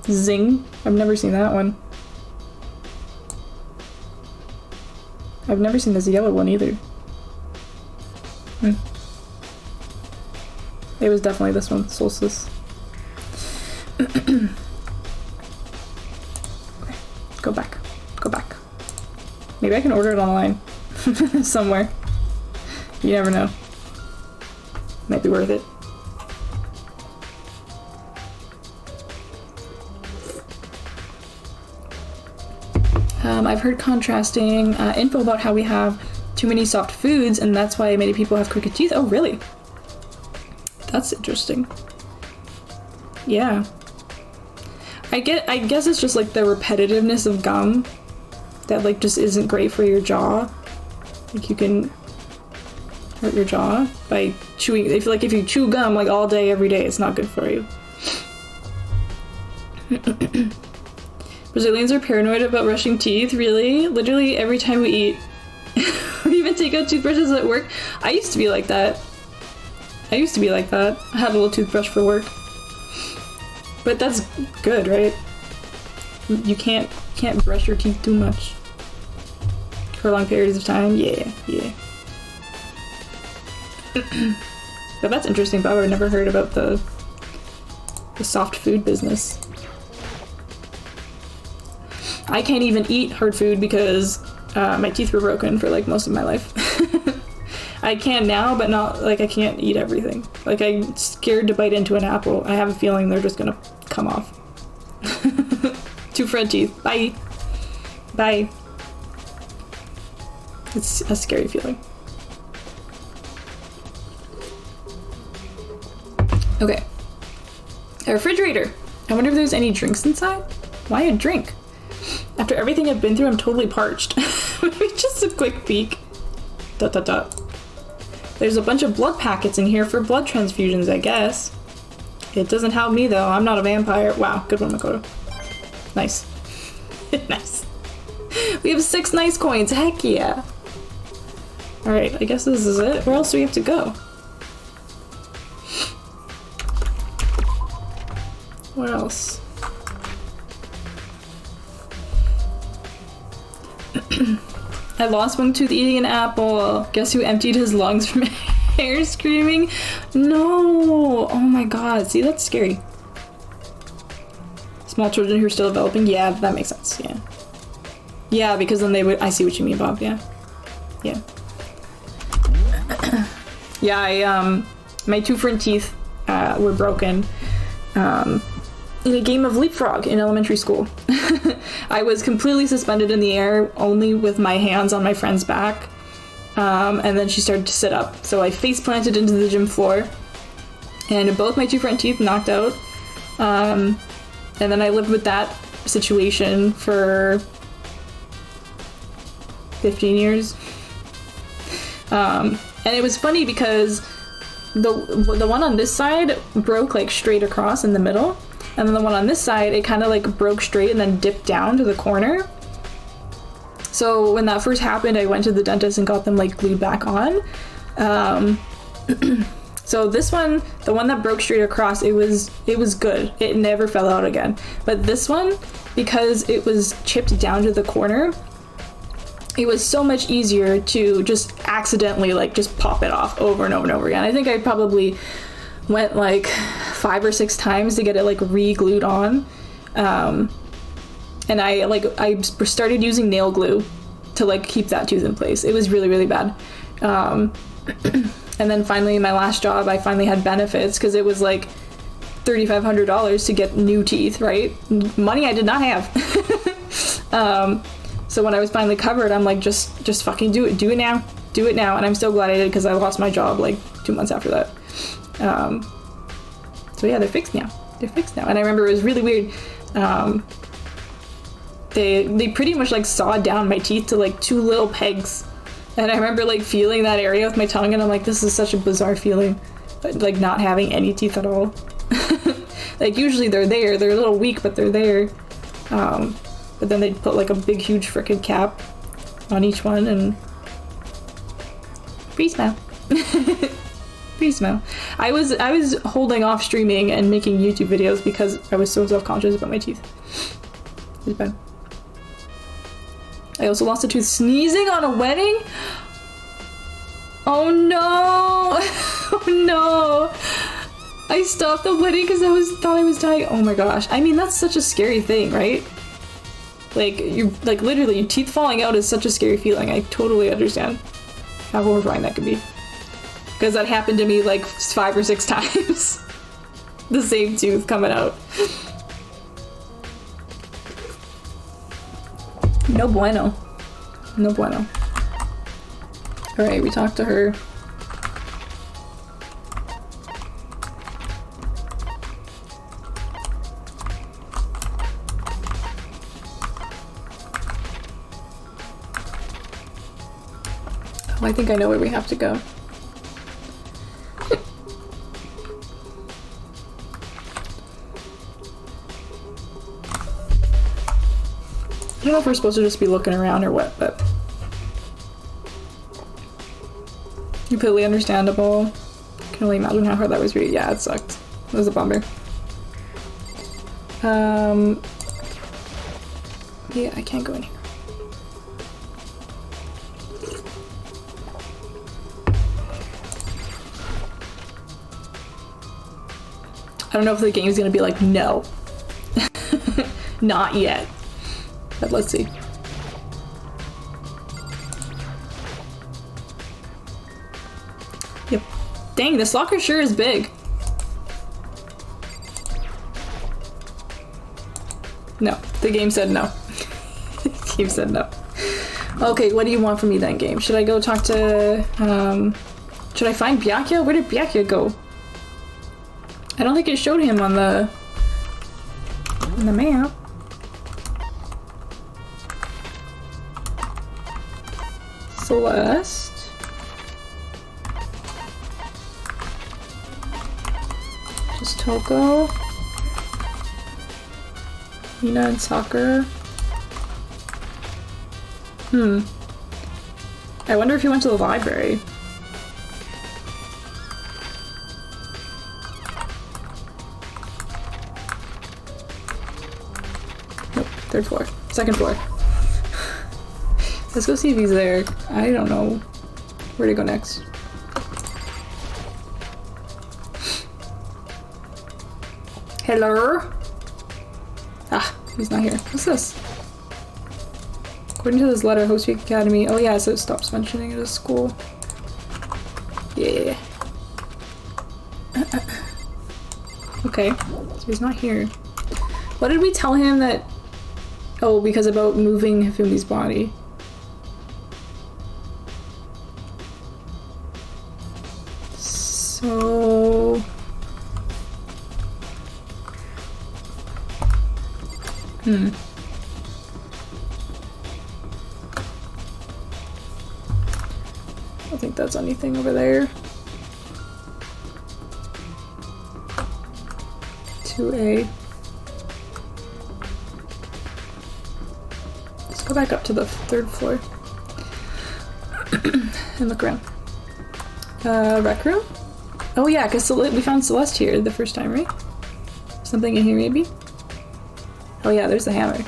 Zing. I've never seen that one. I've never seen this yellow one either. It was definitely this one, Solstice. Okay. Go back. Go back. Maybe I can order it online. Somewhere. You never know. Might be worth it. I've heard contrasting info about how we have too many soft foods and that's why many people have crooked teeth. Oh, really? That's interesting. Yeah. I guess it's just like the repetitiveness of gum that like just isn't great for your jaw. Like you can hurt your jaw by chewing. If you chew gum like all day every day, it's not good for you. Brazilians are paranoid about brushing teeth, really? Literally every time we eat. We even take out toothbrushes at work. I used to be like that. I had a little toothbrush for work. But that's good, right? You can't brush your teeth too much. For long periods of time. Yeah. But that's interesting, Bob. I've never heard about the soft food business. I can't even eat hard food because my teeth were broken for like most of my life. I can now, but not like I can't eat everything. Like I'm scared to bite into an apple. I have a feeling they're just gonna come off. 2 front teeth. Bye. Bye. It's a scary feeling. Okay. A refrigerator. I wonder if there's any drinks inside? Why a drink? After everything I've been through, I'm totally parched. Maybe just a quick peek. ... There's a bunch of blood packets in here for blood transfusions, I guess. It doesn't help me, though. I'm not a vampire. Wow, good one, Makoto. Nice. Nice. We have 6 nice coins. Heck yeah. Alright, I guess this is it. Where else do we have to go? Where else? I lost one tooth eating an apple. Guess who emptied his lungs from hair screaming? No! Oh my god. See, that's scary. Small children who are still developing? Yeah, that makes sense. Yeah. Yeah, because then they would... I see what you mean, Bob. Yeah. Yeah. Yeah, my 2 front teeth were broken in a game of leapfrog in elementary school. I was completely suspended in the air, only with my hands on my friend's back, and then she started to sit up. So I face planted into the gym floor, and both my 2 front teeth knocked out, and then I lived with that situation for 15 years. And it was funny because the one on this side broke like straight across in the middle, and then the one on this side, it kind of like broke straight and then dipped down to the corner. So when that first happened, I went to the dentist and got them like glued back on. So this one, the one that broke straight across, it was good. It never fell out again. But this one, because it was chipped down to the corner, it was so much easier to just accidentally like just pop it off over and over and over again. I think I probably went like 5 or 6 times to get it like re-glued on. And and I started using nail glue to like keep that tooth in place. It was really, really bad. And then finally, my last job, I finally had benefits because it was like $3,500 to get new teeth, right? Money I did not have. So when I was finally covered, I'm like, just fucking do it now. Do it now. And I'm so glad I did because I lost my job like 2 months after that. So yeah, they're fixed now. They're fixed now. And I remember it was really weird. They pretty much like sawed down my teeth to like 2 little pegs. And I remember like feeling that area with my tongue, and I'm like, this is such a bizarre feeling. Like not having any teeth at all. Like usually they're there. They're a little weak, but they're there. But then they'd put like a big huge frickin' cap on each one, and pretty smell. Pretty smell. I was holding off streaming and making YouTube videos because I was so self-conscious about my teeth. It was bad. I also lost a tooth sneezing on a wedding. Oh no! Oh no! I stopped the wedding because I thought I was dying. Oh my gosh. I mean, that's such a scary thing, right? Like, you're like literally your teeth falling out is such a scary feeling. I totally understand how horrifying that could be. Because that happened to me like 5 or 6 times. The same tooth coming out. No bueno. No bueno. Alright, we talked to her. Oh, I think I know where we have to go. I don't know if we're supposed to just be looking around or what, but completely understandable. I can only imagine how hard that was for you. Yeah, it sucked. It was a bummer. Yeah, I can't go in here. I don't know if the game's gonna be like, no. Not yet. But let's see. Yep. Dang, this locker sure is big. No, the game said no. The game said no. Okay, what do you want from me then, game? Should I go talk to, should I find Byakuya? Where did Byakuya go? I don't think it showed him on the map. Celeste. Just Toko. Nina and Sakura. I wonder if he went to the library. Nope, 3rd floor. 2nd floor. Let's go see if he's there. I don't know where to go next. Hello? Ah, he's not here. What's this? According to this letter, Host Week Academy. Oh yeah, so it stops mentioning it as school. Yeah. Okay, so he's not here. What did we tell him that... Oh, because about moving Hifumi's body. So... I don't think that's anything over there. 2A. Let's go back up to the 3rd floor. And look around. Rec room? Oh yeah, because we found Celeste here the first time, right? Something in here maybe? Oh yeah, there's the hammer.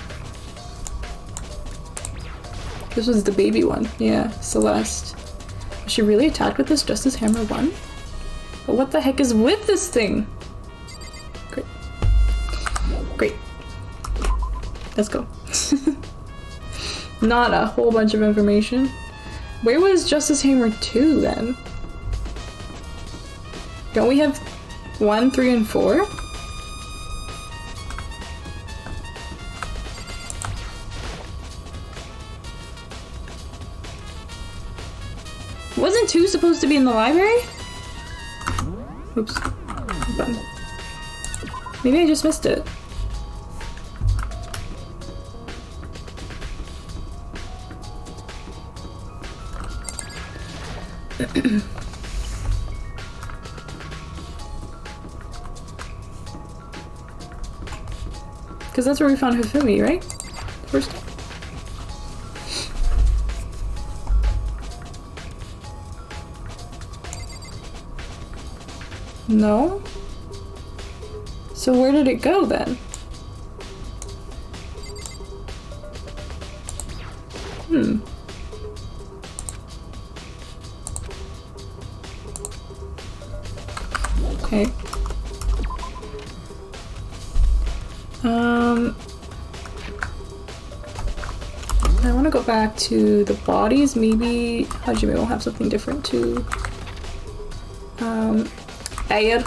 This was the baby one. Yeah, Celeste. Was she really attacked with this just as hammer 1? But what the heck is with this thing? Great. Great. Let's go. Not a whole bunch of information. Where was Justice Hammer 2 then? Don't we have 1, 3, and 4? Wasn't 2 supposed to be in the library? Oops. Button. Maybe I just missed it. Because that's where we found Hifumi, right? First. No? So where did it go then? Okay. I want to go back to the bodies. Maybe Hajime will have something different to add.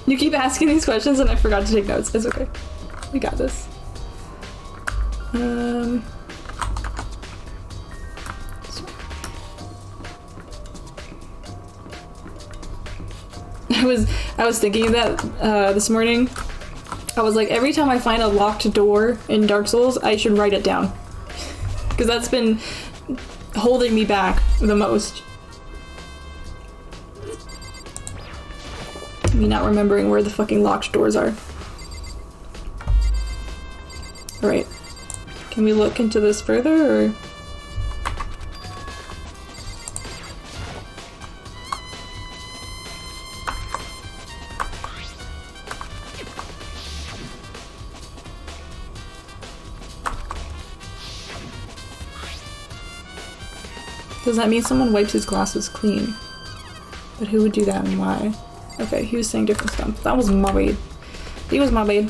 You keep asking these questions and I forgot to take notes. It's okay. We got this. I was thinking that this morning. I was like, every time I find a locked door in Dark Souls, I should write it down. Because that's been holding me back the most. Me not remembering where the fucking locked doors are. Alright. Can we look into this further, or...? Does that mean someone wipes his glasses clean? But who would do that and why? Okay, he was saying different stuff. That was my babe. He was my babe.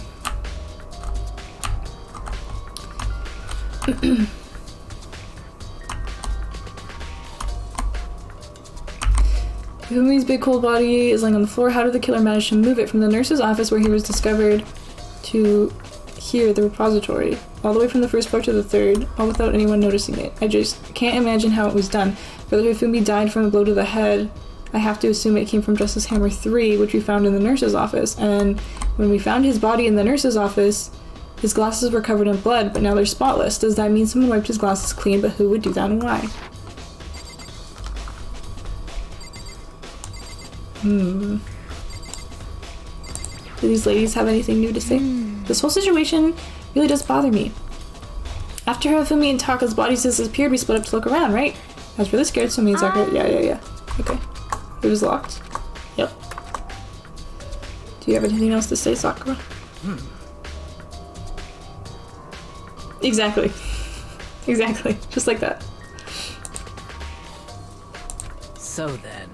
Hifumi's big cold body is lying on the floor. How did the killer manage to move it from the nurse's office where he was discovered to here, the repository? All the way from the first floor to the third, all without anyone noticing it. I just can't imagine how it was done. Whether Hifumi died from a blow to the head, I have to assume it came from Justice Hammer 3, which we found in the nurse's office. And when we found his body in the nurse's office, his glasses were covered in blood, but now they're spotless. Does that mean someone wiped his glasses clean, but who would do that and why? Do these ladies have anything new to say? This whole situation really does bother me. After Hifumi and Taka's bodies disappeared, we split up to look around, right? I was really scared, so me and Sakura— Yeah. Okay. It was locked. Yep. Do you have anything else to say, Sakura? Exactly. Exactly. Just like that. So then.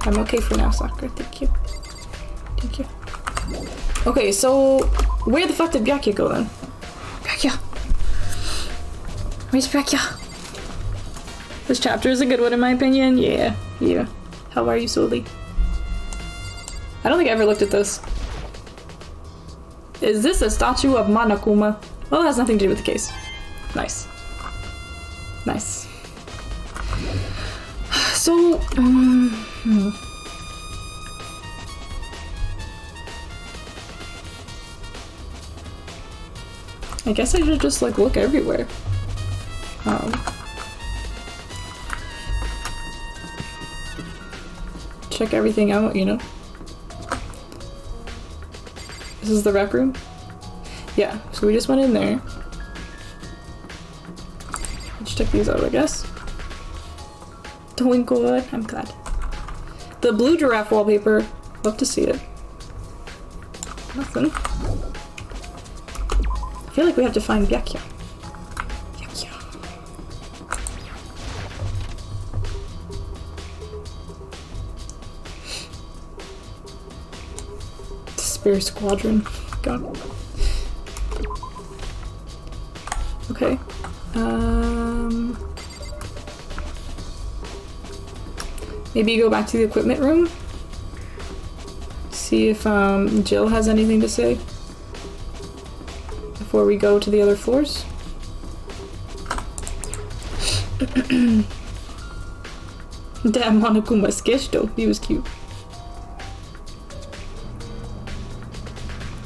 I'm okay for now, Sakura. Thank you. Thank you. Okay, so where the fuck did Byakuya go then? Byakuya! Where's Byakuya? This chapter is a good one in my opinion. Yeah. How are you, Soli? I don't think I ever looked at this. Is this a statue of Monokuma? Well, it has nothing to do with the case. Nice. Nice. So, I guess I should just like look everywhere. Check everything out, you know? This is the rec room? Yeah, so we just went in there. Let's check these out, I guess. Doing good, I'm glad. The blue giraffe wallpaper, love to see it. Nothing. I feel like we have to find Byakuya. Spare squadron. God. Okay. Maybe go back to the equipment room. See if Jill has anything to say before we go to the other floors. Damn, Monokuma sketch though. He was cute.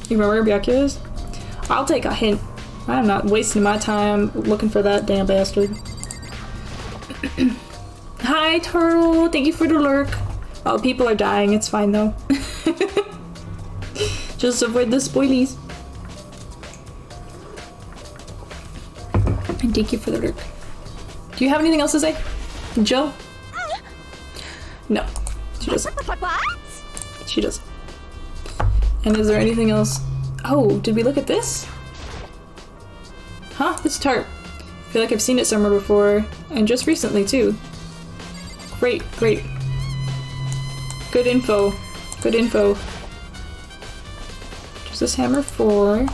You remember where Byakuya is? I'll take a hint. I'm not wasting my time looking for that damn bastard. Hi, Turtle. Thank you for the lurk. Oh, people are dying. It's fine though. Just avoid the spoilies. And thank you for the lurk. Do you have anything else to say, Jill? No, she doesn't. She doesn't. And is there anything else? Oh, did we look at this? Huh? This tarp. I feel like I've seen it somewhere before, and just recently too. Great, great. Good info. Good info. What's this hammer for?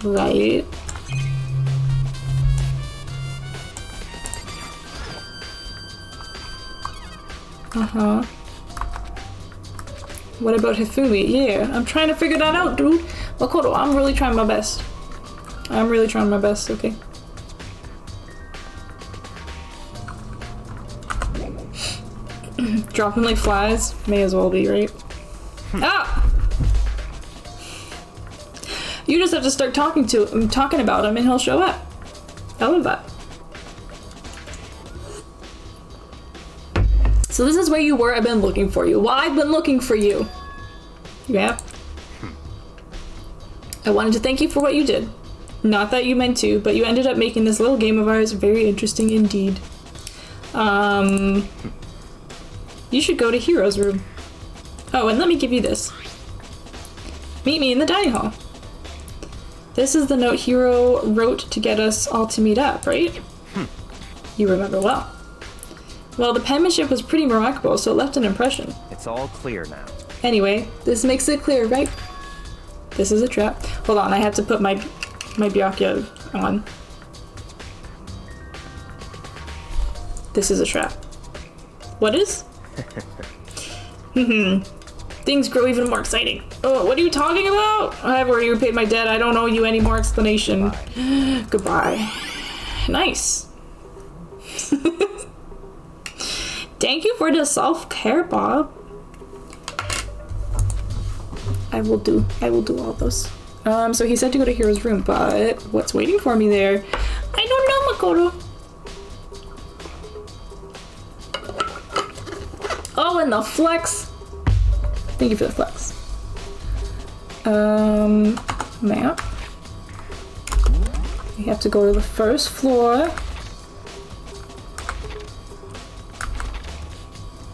Right. Uh-huh. What about Hifumi? Yeah, I'm trying to figure that out, dude. Makoto, I'm really trying my best. I'm really trying my best, okay? Dropping like flies? May as well be, right? Ah! You just have to start talking about him and he'll show up. I love that. So this is where you were. I've been looking for you. Well, I've been looking for you. Yeah. I wanted to thank you for what you did. Not that you meant to, but you ended up making this little game of ours very interesting indeed. You should go to Hero's room. Oh, and let me give you this. Meet me in the dining hall. This is the note Hero wrote to get us all to meet up, right? You remember well. Well, the penmanship was pretty remarkable, so it left an impression. It's all clear now. Anyway, this makes it clear, right? This is a trap. Hold on, I have to put my Byakuya on. This is a trap. What is? Things grow even more exciting. Oh, what are you talking about? I've already repaid my debt. I don't owe you any more explanation. Goodbye. Nice. Thank you for the self-care, Bob. I will do all those. So he said to go to Hero's room, but what's waiting for me there? I don't know, Makoto. Oh, and the flex. Thank you for the flex. Map. We have to go to the first floor.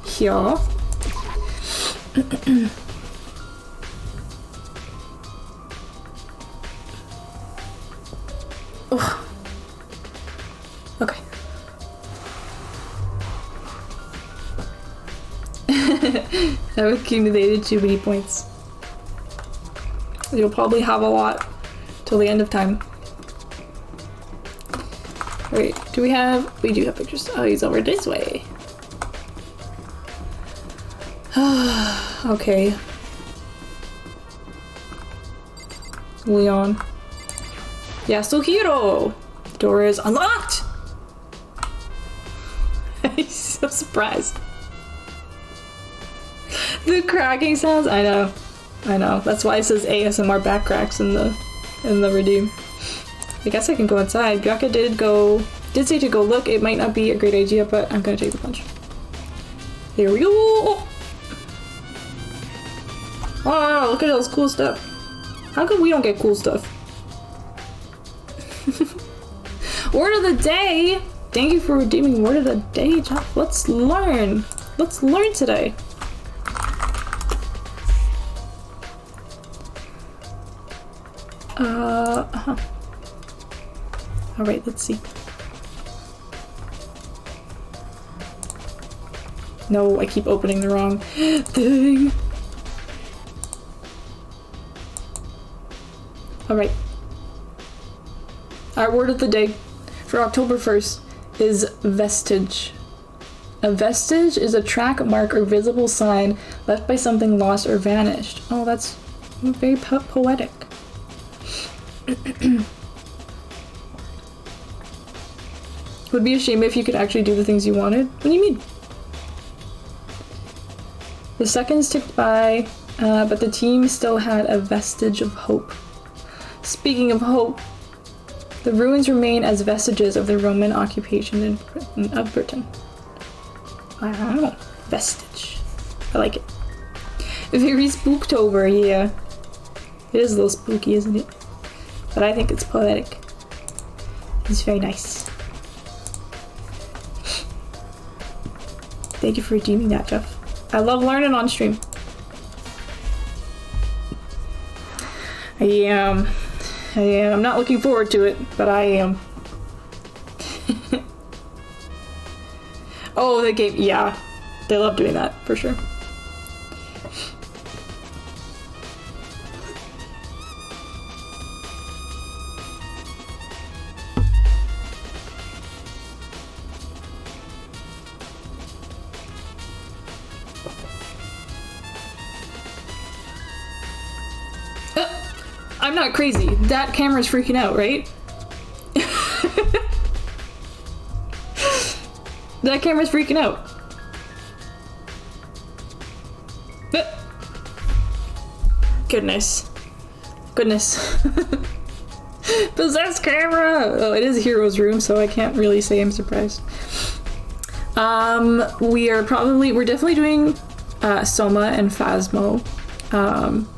Here. Oh. Okay. I've accumulated too many points. You'll probably have a lot till the end of time. Wait, do we have... We do have pictures. Oh, he's over this way. Okay. Leon. Yasuhiro! Door is unlocked! He's so surprised. The cracking sounds? I know. That's why it says ASMR back cracks in the redeem. I guess I can go inside. Byakuya did say to go look. It might not be a great idea, but I'm gonna take the plunge. Here we go! Wow, look at all this cool stuff. How come we don't get cool stuff? Word of the day! Thank you for redeeming word of the day, Jeff. Let's learn. Let's learn today. Alright, let's see. No, I keep opening the wrong thing. Alright. Our word of the day for October 1st is vestige. A vestige is a track, mark, or visible sign left by something lost or vanished. Oh, that's very poetic. Would be a shame if you could actually do the things you wanted. What do you mean? The seconds ticked by, but the team still had a vestige of hope. Speaking of hope, the ruins remain as vestiges of the Roman occupation of Britain. Wow, vestige. I like it. Very spooktober, yeah. It is a little spooky, isn't it? But I think it's poetic. It's very nice. Thank you for redeeming that, Jeff. I love learning on stream. I am not looking forward to it, but I am. Oh, the game, yeah. They love doing that, for sure. I'm not crazy. That camera's freaking out, right? That camera's freaking out. Goodness. Goodness. Possessed camera! Oh, it is a hero's room, so I can't really say I'm surprised. We're definitely doing Soma and Phasmo.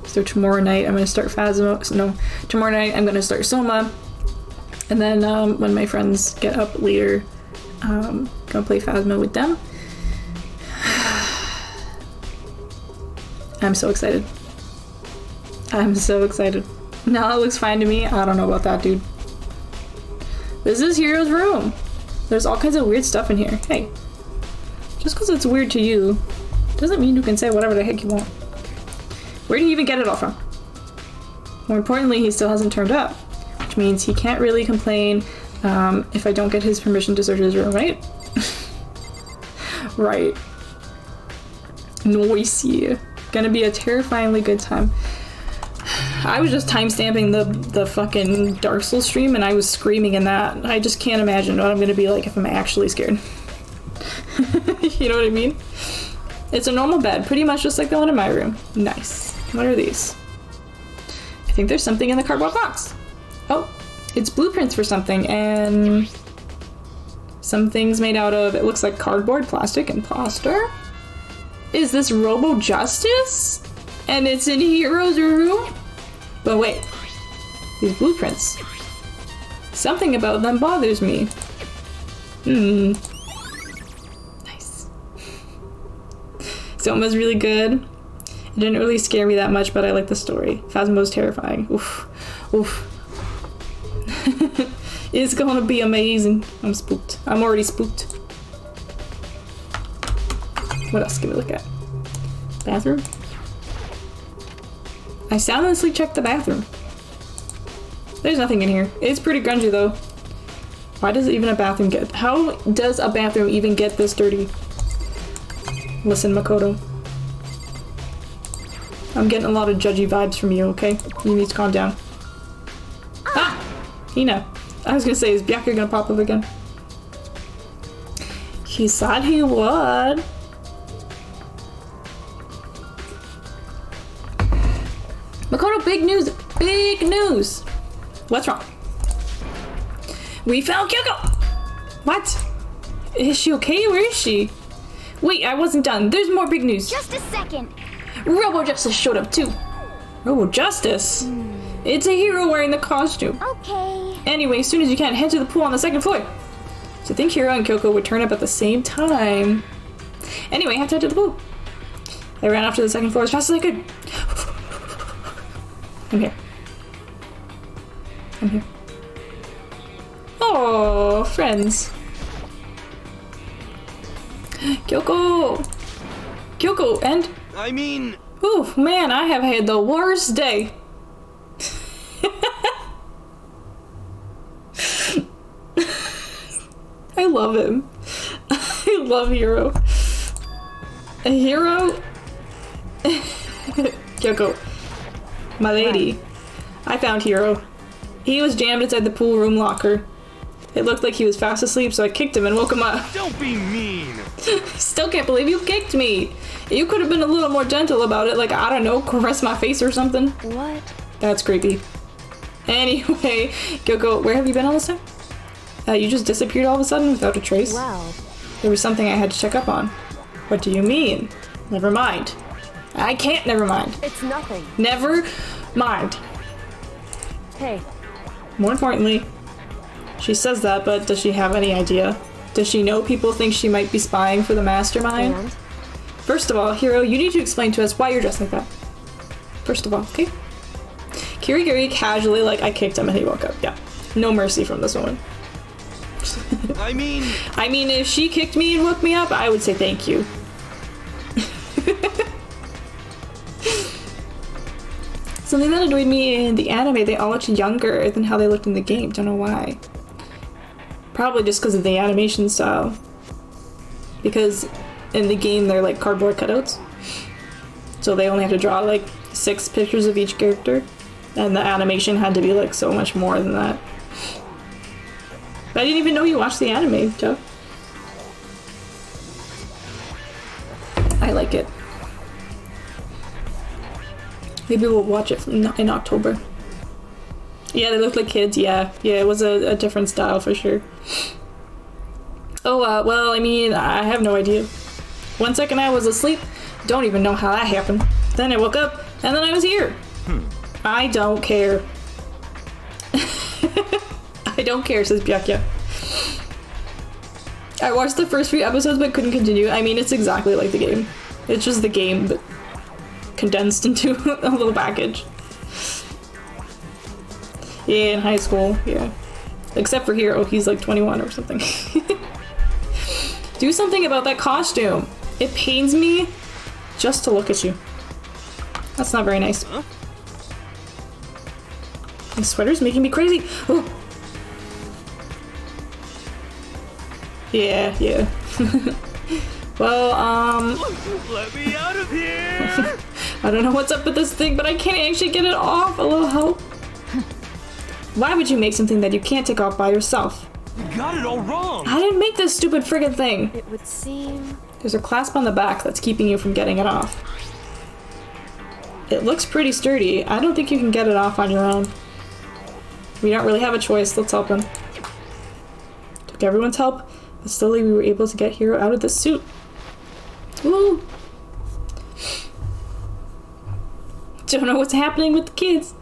So tomorrow night I'm gonna start Phasmo. No, tomorrow night I'm gonna start Soma, and then when my friends get up later, gonna play Phasmo with them. I'm so excited. I'm so excited. Now it looks fine to me. I don't know about that, dude. This is Hero's room. There's all kinds of weird stuff in here. Hey, just because it's weird to you doesn't mean you can say whatever the heck you want. Where do you even get it all from? More importantly, he still hasn't turned up, which means he can't really complain if I don't get his permission to search his room, right? Right. Noisy. Gonna be a terrifyingly good time. I was just timestamping the fucking Dark Souls stream and I was screaming in that. I just can't imagine what I'm gonna be like if I'm actually scared. You know what I mean? It's a normal bed, pretty much just like the one in my room. Nice. What are these? I think there's something in the cardboard box. Oh, it's blueprints for something and some things made out of, it looks like cardboard, plastic, and plaster. Is this Robo Justice? And it's in Hero's room? But wait, these blueprints. Something about them bothers me. Nice. Soma's really good. It didn't really scare me that much, but I like the story. Phasmo's terrifying. Oof. Oof. It's gonna be amazing. I'm spooked. I'm already spooked. What else can we look at? Bathroom? I soundlessly checked the bathroom. There's nothing in here. It's pretty grungy though. Why does even a bathroom get... How does a bathroom even get this dirty? Listen, Makoto. I'm getting a lot of judgy vibes from you, okay? You need to calm down. Ah! Hina. I was gonna say, is Byakuya gonna pop up again? He said he would. Makoto, big news! Big news! What's wrong? We found Kyoko! What? Is she okay? Where is she? Wait, I wasn't done. There's more big news. Just a second. Robo Justice showed up too. Robo Justice? It's a hero wearing the costume. Okay. Anyway, as soon as you can, head to the pool on the second floor. So think Hiro and Kyoko would turn up at the same time. Anyway, I have to head to the pool. I ran off to the second floor as fast as I could. I'm here. I'm here. Oh, friends. Kyoko! Kyoko, and... I mean... Oof, man, I have had the worst day. love him. I love Hero. A Hero? Kyoko. My lady. I found Hero. He was jammed inside the pool room locker. It looked like he was fast asleep, so I kicked him and woke him up. Don't be mean! Still can't believe you kicked me! You could have been a little more gentle about it, like, I don't know, caress my face or something. What? That's creepy. Anyway, Kyoko, where have you been all this time? You just disappeared all of a sudden without a trace? Well, There was something I had to check up on. What do you mean? Never mind. I can't never mind. It's nothing. Never mind. Hey, More importantly, she says that, but does she have any idea? Does she know people think she might be spying for the mastermind? and? First of all, Hiro, you need to explain to us why you're dressed like that. First of all, okay? Kirigiri casually, like, I kicked him and he woke up. Yeah. No mercy from this woman. I mean, if she kicked me and woke me up, I would say thank you. Something that annoyed me in the anime, they all looked younger than how they looked in the game. Don't know why. Probably just because of the animation style. Because in the game they're like cardboard cutouts. So they only have to draw like 6 pictures of each character. And the animation had to be like so much more than that. But I didn't even know you watched the anime, Joe. I like it. Maybe we'll watch it in October. Yeah, they look like kids, yeah. Yeah, it was a different style for sure. Oh, well, I mean, I have no idea. 1 second I was asleep, don't even know how that happened. Then I woke up, and then I was here. I don't care. I don't care, says Byakuya. I watched the first few episodes but couldn't continue. I mean, it's exactly like the game. It's just the game, but condensed into a little package. Yeah, in high school, yeah. Except for Hiro, he's like 21 or something. Do something about that costume. It pains me just to look at you. That's not very nice. Huh? My sweater's making me crazy. Oh. Yeah, yeah. Well, let me out of here! I don't know what's up with this thing, but I can't actually get it off. A little help. Why would you make something that you can't take off by yourself? You got it all wrong! I didn't make this stupid friggin' thing. It would seem... There's a clasp on the back that's keeping you from getting it off. It looks pretty sturdy. I don't think you can get it off on your own. We don't really have a choice. Let's help him. Took everyone's help, but slowly we were able to get Hiro out of the suit. Woo! Don't know what's happening with the kids.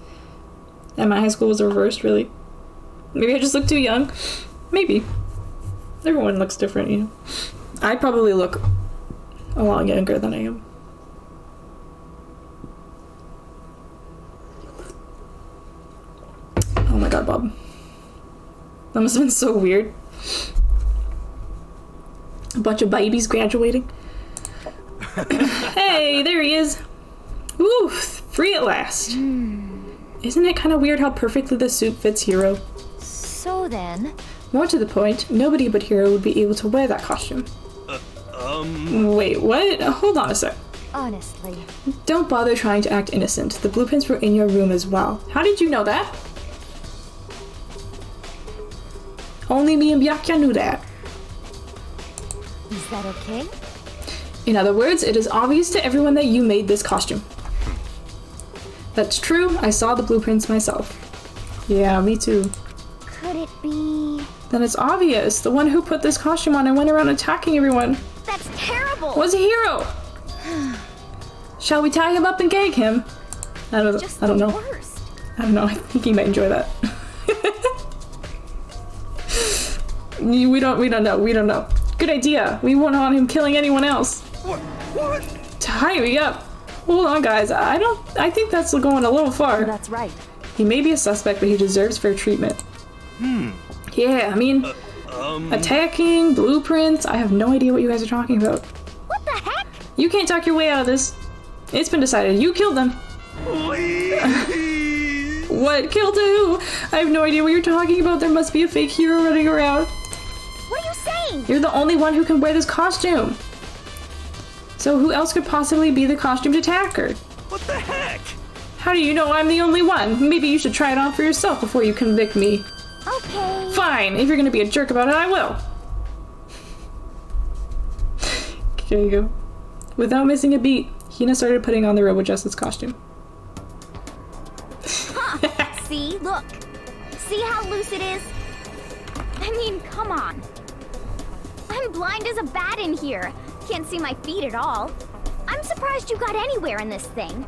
At my high school was reversed, really. Maybe I just look too young. Maybe. Everyone looks different, you know. I probably look a lot younger than I am. Oh my god, Bob. That must have been so weird. A bunch of babies graduating. Hey, there he is. Woo, free at last. Isn't it kind of weird how perfectly the suit fits Hiro? So then, More to the point, nobody but Hiro would be able to wear that costume. Wait, what? Hold on a sec. honestly, Don't bother trying to act innocent. The blueprints were in your room as well. How did you know that? Only me and Byakuya knew that. is that okay? In other words, it is obvious to everyone that you made this costume. That's true, I saw the blueprints myself. Yeah, me too. Could it be... Then it's obvious. The one who put this costume on and went around attacking everyone That's terrible! was a hero! Shall we tie him up and gag him? I don't know. Worst. I don't know, I think he might enjoy that. We don't know. Good idea. We won't want him killing anyone else. What? Tie me up. Hold on, guys. I think that's going a little far. That's right. He may be a suspect, but he deserves fair treatment. Yeah, I mean, attacking, blueprints. I have no idea what you guys are talking about. What the heck? You can't talk your way out of this. It's been decided. You killed them. Please! What? Killed who? I have no idea what you're talking about. There must be a fake hero running around. What are you saying? doing? You're the only one who can wear this costume. So who else could possibly be the costumed attacker? What the heck? How do you know I'm the only one? Maybe you should try it on for yourself before you convict me. Okay. Fine, if you're gonna be a jerk about it, I will. There you go. Without missing a beat, Hina started putting on the Robo Justice costume. Huh. See? Look. See how loose it is? I mean, come on. I'm blind as a bat in here. Can't see my feet at all. I'm surprised you got anywhere in this thing.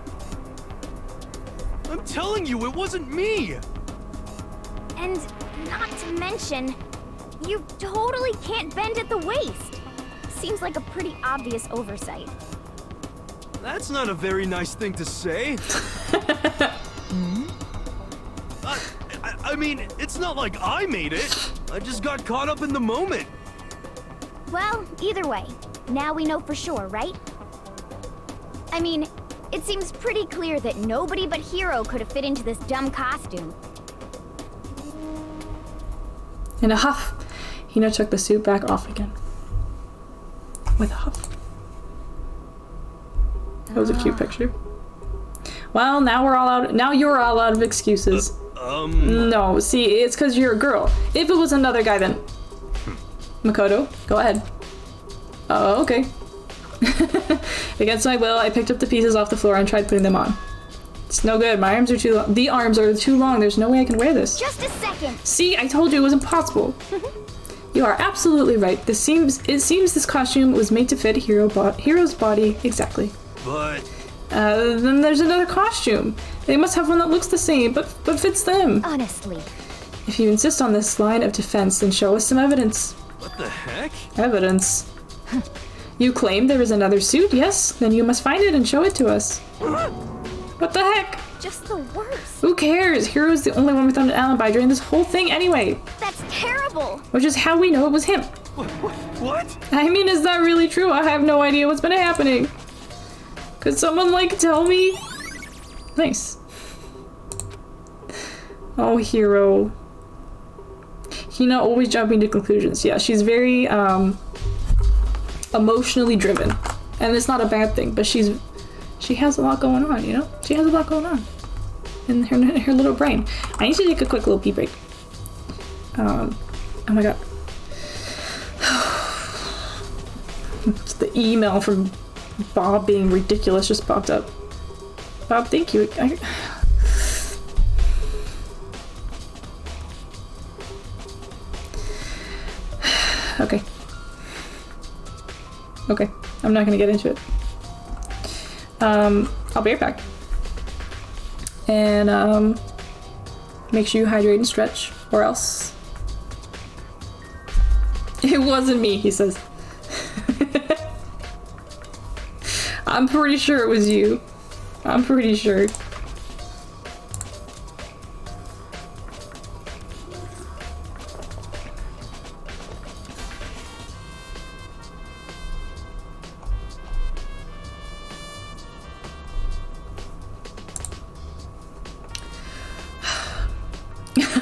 I'm telling you, it wasn't me! And not to mention, you totally can't bend at the waist. Seems like a pretty obvious oversight. That's not a very nice thing to say. I mean, it's not like I made it. I just got caught up in the moment. Well, either way, now we know for sure, right? I mean, it seems pretty clear that nobody but Hero could have fit into this dumb costume. In a huff, Hina took the suit back off again. With a huff. That was a cute picture. Well, now we're all out. Now you're all out of excuses. No, see, it's because you're a girl. If it was another guy, then Makoto, go ahead. Oh, okay. Against my will, I picked up the pieces off the floor and tried putting them on. It's no good. My arms are too long. The arms are too long. There's no way I can wear this. Just a second. See, I told you it was impossible. You are absolutely right. It seems this costume was made to fit Hero's body exactly. But Then there's another costume. They must have one that looks the same, but fits them. Honestly. If you insist on this line of defense, then show us some evidence. what the heck? Evidence? You claim there is another suit, yes? Then you must find it and show it to us. What the heck? Just the worst. Who cares? Hero's the only one without an alibi during this whole thing anyway. That's terrible. Which is how we know it was him. What? I mean, is that really true? I have no idea what's been happening. Could someone, like, tell me? Nice. Oh, Hero. Hina always jumping to conclusions. Yeah, she's very, emotionally driven. And it's not a bad thing, but she has a lot going on, you know? She has a lot going on in her little brain. I need to take a quick little pee break. Oh my god. The email from Bob being ridiculous just popped up. Bob, thank you. Okay. Okay. I'm not gonna get into it. I'll be right back. And, make sure you hydrate and stretch, or else. It wasn't me, he says. I'm pretty sure it was you. I'm pretty sure.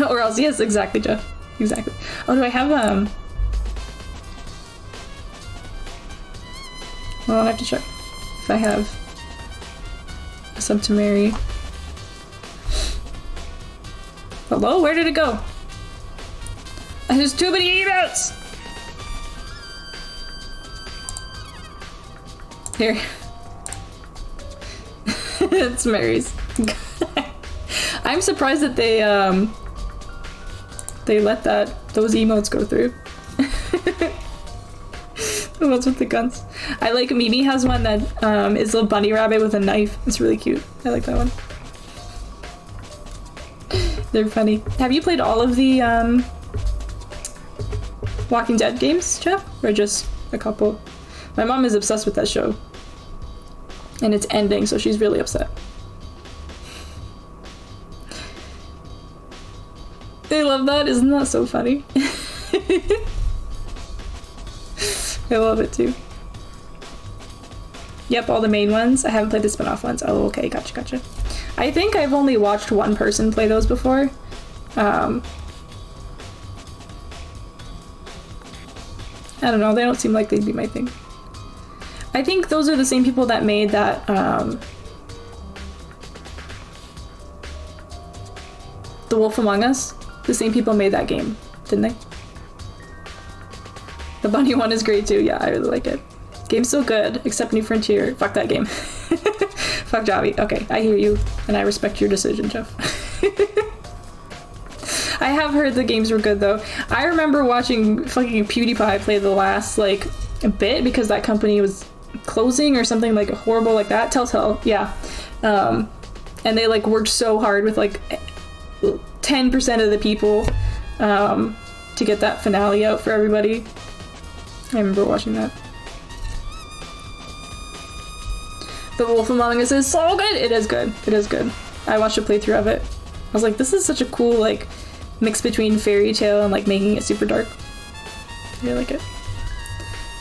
Or else, yes, exactly, Jeff. Exactly. Oh, do I have, well, I'll have to check if I have a sub to Mary. Hello? Where did it go? There's too many emails! Here. It's Mary's. I'm surprised that they let those emotes go through. The ones with the guns. I like Mimi has one that is a bunny rabbit with a knife. It's really cute. I like that one. They're funny. Have you played all of the Walking Dead games, Jeff? Or just a couple? My mom is obsessed with that show. And it's ending, so she's really upset. I love that. Isn't that so funny? I love it too. Yep, all the main ones. I haven't played the spin-off ones. Oh, okay, gotcha. I think I've only watched one person play those before. I don't know, they don't seem like they'd be my thing. I think those are the same people that made that, The Wolf Among Us. The same people made that game, didn't they? The bunny one is great too. Yeah, I really like it. Game's so good, except New Frontier. Fuck that game. Fuck Javi. Okay, I hear you, and I respect your decision, Jeff. I have heard the games were good though. I remember watching fucking PewDiePie play the last like bit because that company was closing or something like horrible like that. Telltale, yeah. And they like worked so hard with like 10% of the people to get that finale out for everybody. I remember watching that. The Wolf Among Us is so good! It is good. It is good. I watched a playthrough of it. I was like, this is such a cool, like, mix between fairy tale and, like, making it super dark. I really like it.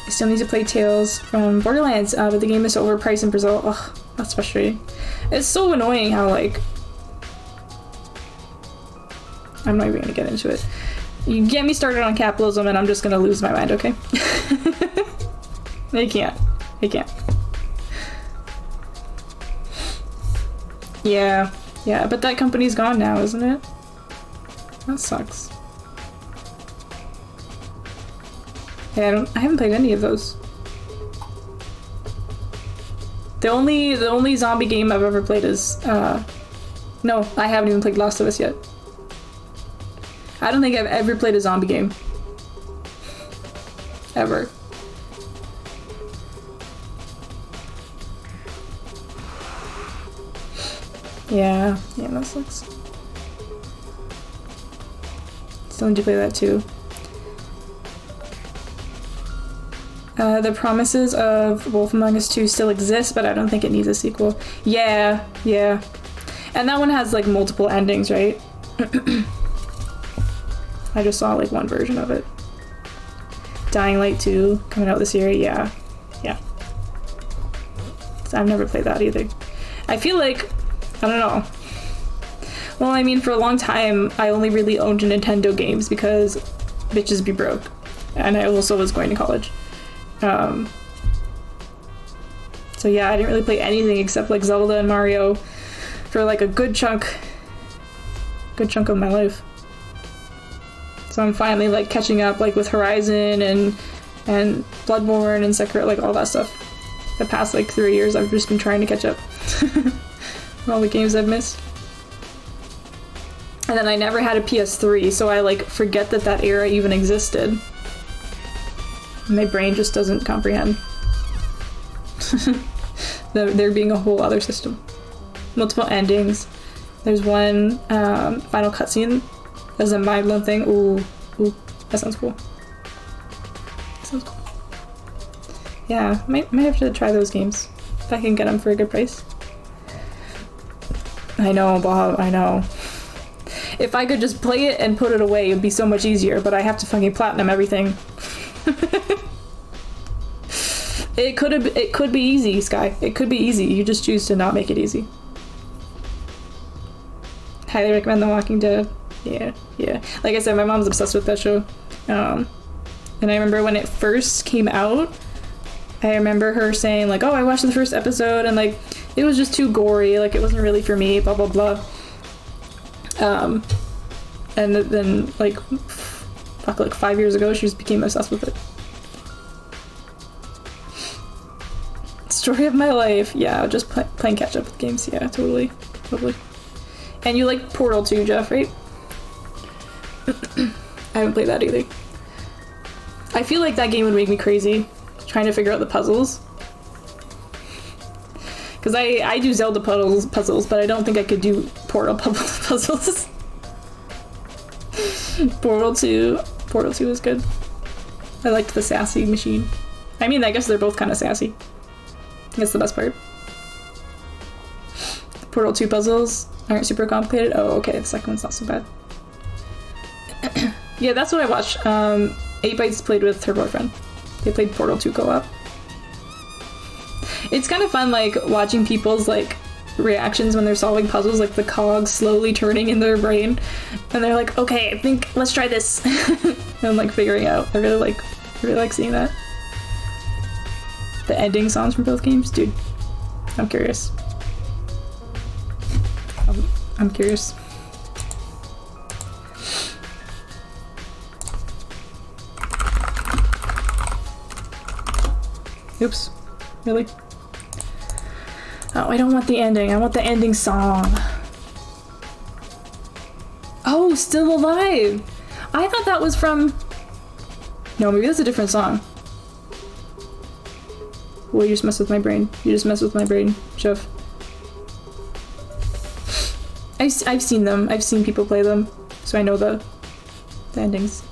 I still need to play Tales from Borderlands, but the game is so overpriced in Brazil. Ugh, that's frustrating. It's so annoying how, like... I'm not even gonna get into it. You get me started on capitalism and I'm just gonna lose my mind, okay? I can't. I can't. Yeah, but that company's gone now, isn't it? That sucks. Yeah, I haven't played any of those. The only zombie game I've ever played is no, I haven't even played Last of Us yet. I don't think I've ever played a zombie game. Ever. Yeah, that sucks. Still need to play that too. The promises of Wolf Among Us 2 still exist, but I don't think it needs a sequel. Yeah. And that one has like multiple endings, right? I just saw like one version of it. Dying Light 2 coming out this year, yeah. So I've never played that either. I feel like, I don't know. Well, I mean, for a long time, I only really owned Nintendo games because bitches be broke. And I also was going to college. So yeah, I didn't really play anything except like Zelda and Mario for like a good chunk of my life. So I'm finally like catching up like with Horizon and Bloodborne and Sekiro, like all that stuff. The past like 3 years I've just been trying to catch up. All the games I've missed. And then I never had a PS3, so I like forget that era even existed. My brain just doesn't comprehend. There being a whole other system. Multiple endings. There's one final cutscene. There's a mind-blowing thing. Ooh, that sounds cool. Yeah, might have to try those games if I can get them for a good price. I know, Bob, I know. If I could just play it and put it away, it would be so much easier, but I have to fucking platinum everything. It could be easy, Sky. It could be easy. You just choose to not make it easy. Highly recommend The Walking Dead. Yeah. Like I said, my mom's obsessed with that show. And I remember when it first came out, I remember her saying like, oh, I watched the first episode and like, it was just too gory, like it wasn't really for me, blah, blah, blah. And then like 5 years ago, she just became obsessed with it. Story of my life. Yeah, just playing catch up with games. Yeah, totally. And you like Portal 2, Jeff, right? I haven't played that either. I feel like that game would make me crazy, trying to figure out the puzzles. Because I do Zelda puzzles, but I don't think I could do Portal puzzles. Portal 2 is good. I liked the sassy machine. I mean, I guess they're both kind of sassy. That's the best part. Portal 2 puzzles aren't super complicated. Oh, okay, the second one's not so bad. Yeah, that's what I watched. 8bytes played with her boyfriend. They played Portal 2 co-op. It's kind of fun, like, watching people's, like, reactions when they're solving puzzles, like the cogs slowly turning in their brain. And they're like, okay, I think, let's try this. And, like, figuring out. I really like really like seeing that. The ending songs from both games, dude. I'm curious. I'm curious. Oops. Really? Oh, I don't want the ending. I want the ending song. Oh, Still Alive! I thought that was from... No, maybe that's a different song. Well, you just mess with my brain. You just mess with my brain, Chef. I've seen them. I've seen people play them, so I know the endings.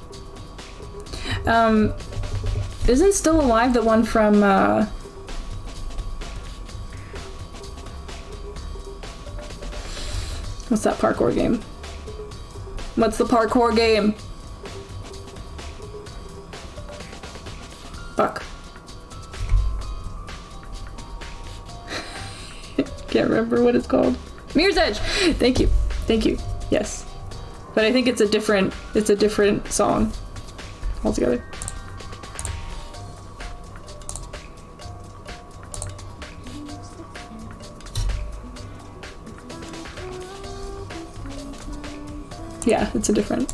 Isn't Still Alive the one from, what's that parkour game? What's the parkour game? Fuck. Can't remember what it's called. Mirror's Edge! Thank you. Thank you. Yes. But I think it's a different song altogether. Yeah, it's a different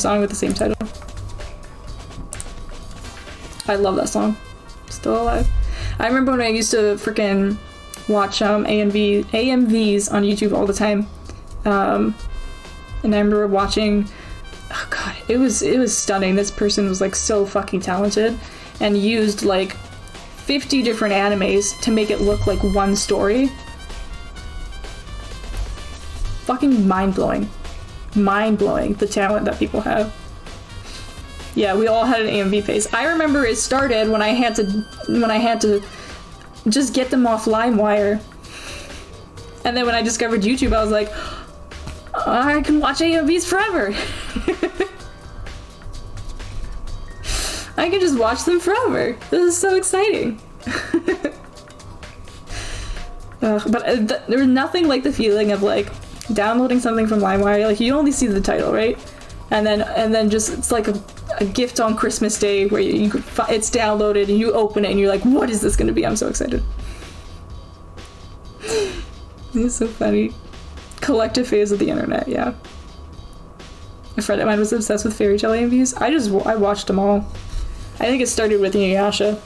song with the same title. I love that song. Still Alive. I remember when I used to freaking watch AMVs on YouTube all the time. And I remember watching, oh god, it was stunning. This person was like so fucking talented and used like 50 different animes to make it look like one story. Fucking mind-blowing. Mind-blowing, the talent that people have. Yeah, we all had an AMV phase. I remember it started when I had to just get them off LimeWire. And then when I discovered YouTube, I was like, I can watch AMVs forever. I can just watch them forever. This is so exciting. But there's nothing like the feeling of like downloading something from LimeWire. Like you only see the title, right? And then just it's like a gift on Christmas Day where it's downloaded and you open it and you're like, what is this gonna be? I'm so excited. This is so funny. Collective phase of the internet, yeah. A friend of mine was obsessed with fairy tale AMVs. I watched them all. I think it started with Inuyasha.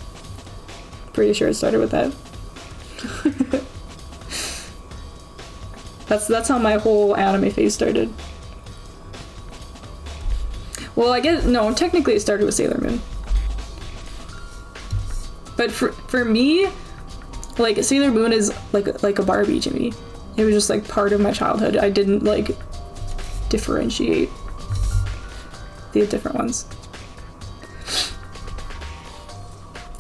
Pretty sure it started with that. That's how my whole anime phase started. Well, I guess, no, technically it started with Sailor Moon. But for me, like, Sailor Moon is like a Barbie to me. It was just like part of my childhood. I didn't like differentiate the different ones.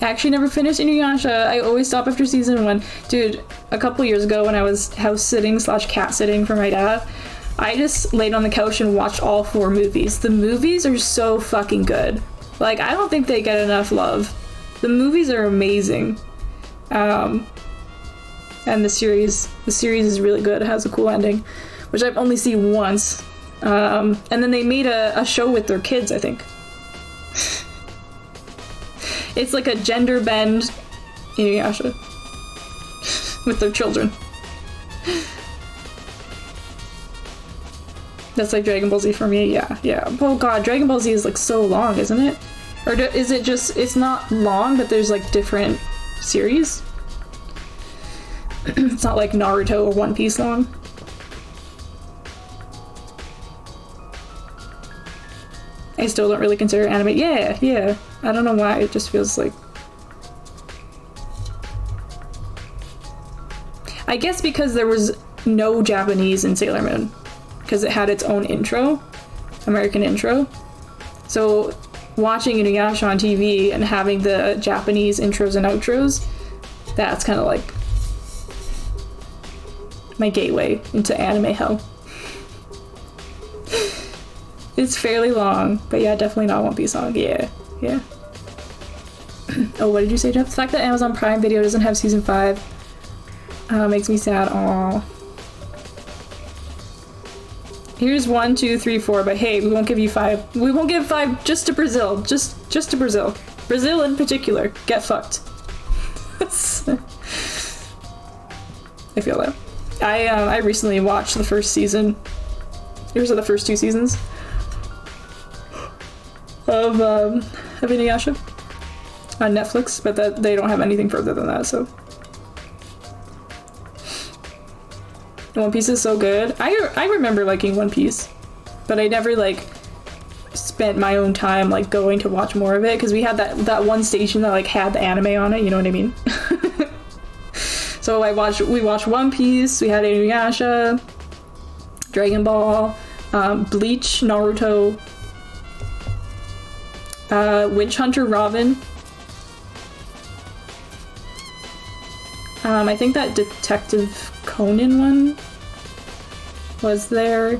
I actually never finished Inuyasha. I always stop after season 1. Dude, a couple years ago when I was house sitting / cat sitting for my dad, I just laid on the couch and watched all 4 movies. The movies are so fucking good. Like, I don't think they get enough love. The movies are amazing. And the series is really good. It has a cool ending, which I've only seen once. And then they made a show with their kids, I think. It's like a gender bend Inuyasha with their children. That's like Dragon Ball Z for me, yeah. Oh god, Dragon Ball Z is like so long, isn't it? Or is it just, it's not long, but there's like different series? It's not like Naruto or One Piece long. I still don't really consider anime. Yeah. I don't know why, it just feels like... I guess because there was no Japanese in Sailor Moon. Because it had its own intro. American intro. So watching Inuyasha on TV and having the Japanese intros and outros, that's kind of like my gateway into anime hell. It's fairly long, but yeah, definitely not One Piece long. Yeah. Oh, what did you say, Jeff? The fact that Amazon Prime Video doesn't have season 5 makes me sad. Aww. Here's 1, 2, 3, 4, but hey, we won't give you 5. We won't give 5 just to Brazil. Just to Brazil. Brazil in particular, get fucked. I feel that. I recently watched the first season. These are the first 2 seasons of Inuyasha on Netflix, but that they don't have anything further than that. So One Piece is so good. I remember liking One Piece, but I never like spent my own time like going to watch more of it because we had that one station that like had the anime on it. You know what I mean? So we watched One Piece. We had Inuyasha, Dragon Ball, Bleach, Naruto, Witch Hunter, Robin. I think that Detective Conan one was there,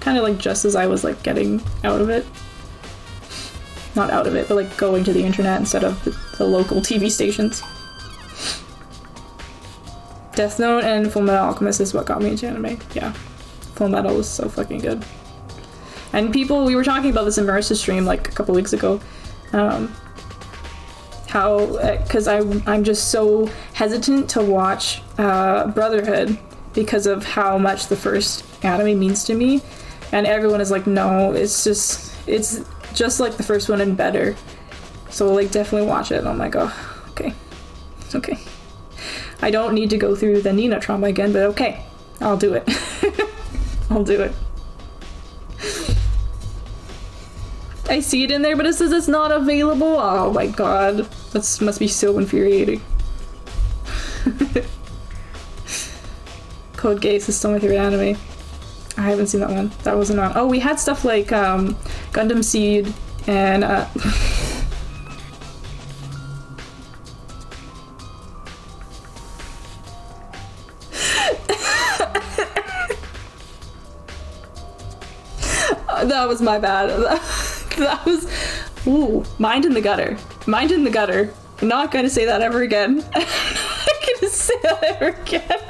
kind of like just as I was like getting out of it. Not out of it, but like going to the internet instead of the local TV stations. Death Note and Fullmetal Alchemist is what got me into anime. Yeah, Fullmetal is so fucking good. And we were talking about this in Marissa's stream like a couple weeks ago. Because I'm just so hesitant to watch Brotherhood because of how much the first anime means to me, and everyone is like, no, it's just like the first one and better. So like definitely watch it. And I'm like, oh, okay. I don't need to go through the Nina trauma again, but okay, I'll do it. I'll do it. I see it in there, but it says it's not available. Oh my god. That must be so infuriating. Code Geass is still my favorite anime. I haven't seen that one. That wasn't on. Oh, we had stuff like Gundam Seed and that was my bad. That was, ooh, mind in the gutter. Mind in the gutter. I'm not gonna say that ever again. I'm not gonna say that ever again.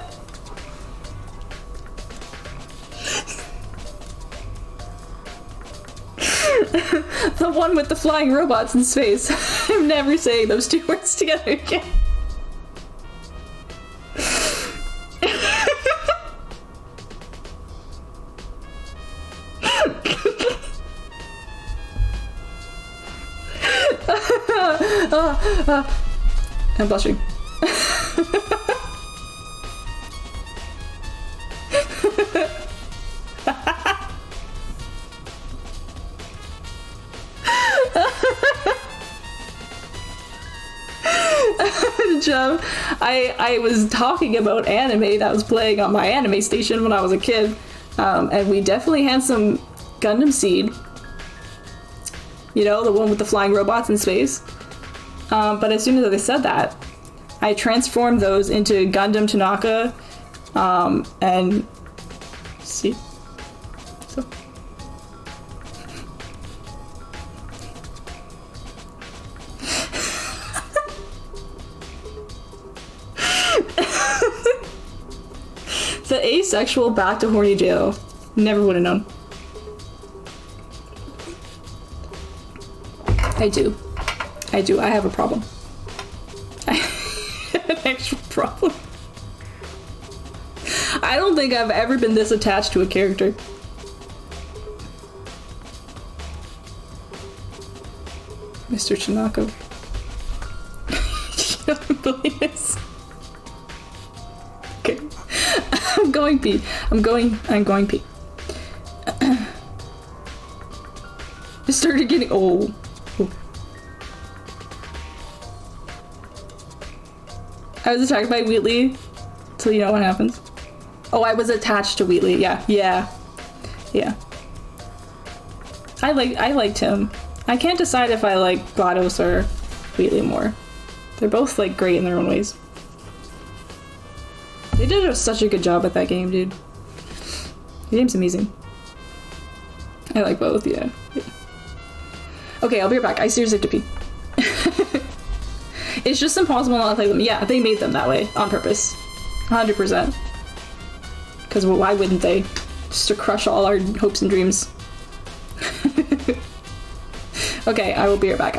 The one with the flying robots in space. I'm never saying those 2 words together again. I'm blushing. Joe, I was talking about anime that was playing on my anime station when I was a kid, and we definitely had some Gundam Seed. You know, the one with the flying robots in space. But as soon as I said that, I transformed those into Gundam Tanaka, and see, so. The asexual back to horny jail. Never would have known. I do. I have a problem. I have an actual problem. I don't think I've ever been this attached to a character. Mr. Chinako. You don't believe this? Okay. I'm going pee. I'm going pee. I started getting oh. I was attacked by Wheatley, so you know what happens. Oh, I was attached to Wheatley. Yeah. I liked him. I can't decide if I like GLaDOS or Wheatley more. They're both like great in their own ways. They did such a good job at that game, dude. The game's amazing. I like both, yeah. Okay, I'll be right back. I seriously have to pee. It's just impossible not to play them. Yeah, they made them that way on purpose. 100%. Because why wouldn't they? Just to crush all our hopes and dreams. Okay, I will be right back.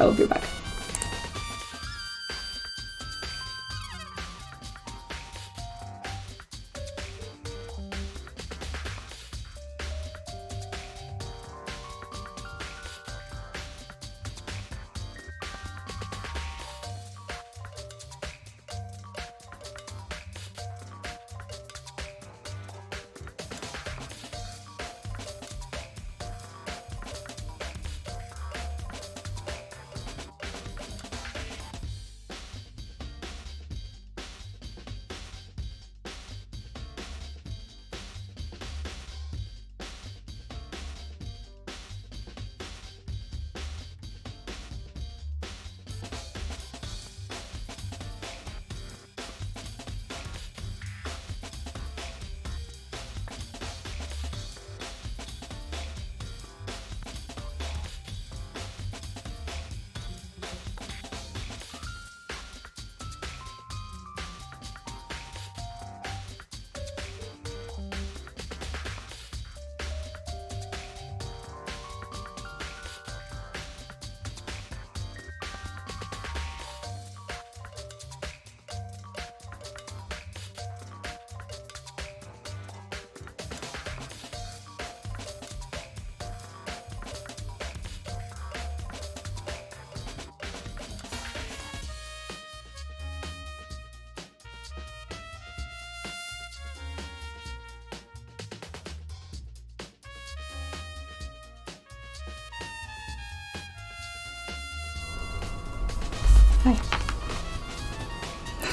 Hi.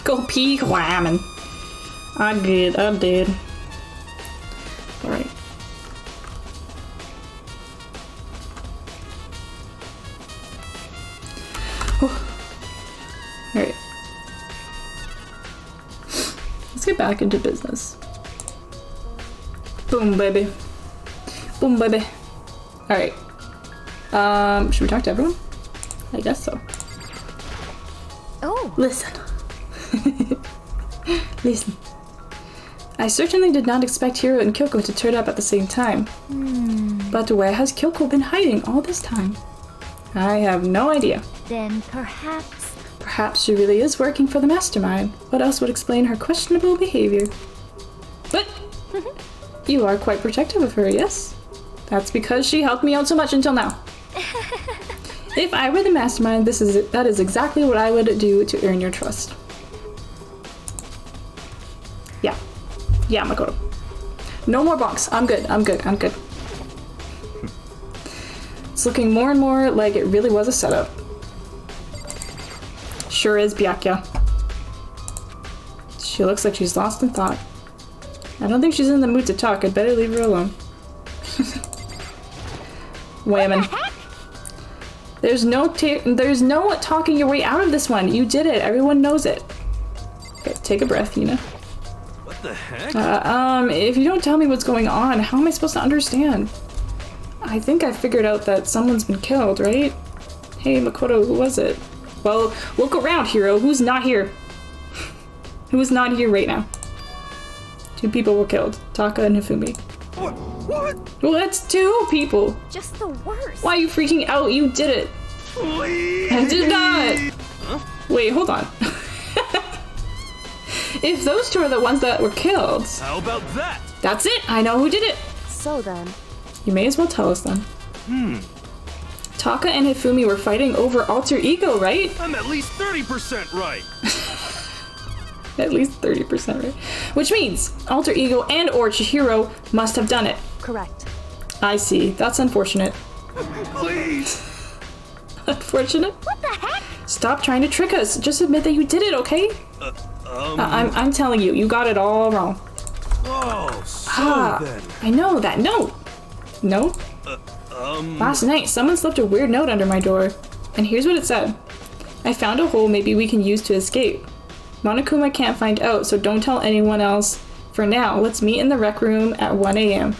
Go pee whamming. I did. Alright. Alright. Let's get back into business. Boom, baby. Boom, baby. Alright. Should we talk to everyone? I guess so. Oh. Listen. Listen. I certainly did not expect Hiro and Kyoko to turn up at the same time. But where has Kyoko been hiding all this time? I have no idea. Then perhaps... Perhaps she really is working for the mastermind. What else would explain her questionable behavior? But you are quite protective of her, yes? That's because she helped me out so much until now. If I were the mastermind, that is exactly what I would do to earn your trust. Yeah, Makoto. No more bonks. I'm good. It's looking more and more like it really was a setup. Sure is, Byakuya. She looks like she's lost in thought. I don't think she's in the mood to talk. I'd better leave her alone. Whammon. There's no talking your way out of this one. You did it. Everyone knows it. Okay, take a breath, Yuna. What the heck? If you don't tell me what's going on, how am I supposed to understand? I think I figured out that someone's been killed, right? Hey, Makoto, who was it? Well, look around, Hiro. Who's not here? Who is not here right now? 2 people were killed. Taka and Hifumi. What? Well, that's 2 people. Just the worst. Why are you freaking out? You did it. Please. I did not. Huh? Wait, hold on. If those 2 are the ones that were killed, How about that? that's it. I know who did it. So then... You may as well tell us then. Taka and Hifumi were fighting over alter ego, right? I'm at least 30% right. At least 30% right. Which means alter ego and or Chihiro must have done it. Correct. I see. That's unfortunate. Please. Unfortunate? What the heck? Stop trying to trick us. Just admit that you did it, okay? I'm telling you, you got it all wrong. Oh, so then. I know that note. No? Last night, someone slipped a weird note under my door. And here's what it said. I found a hole maybe we can use to escape. Monokuma can't find out, so don't tell anyone else. For now, let's meet in the rec room at 1 a.m.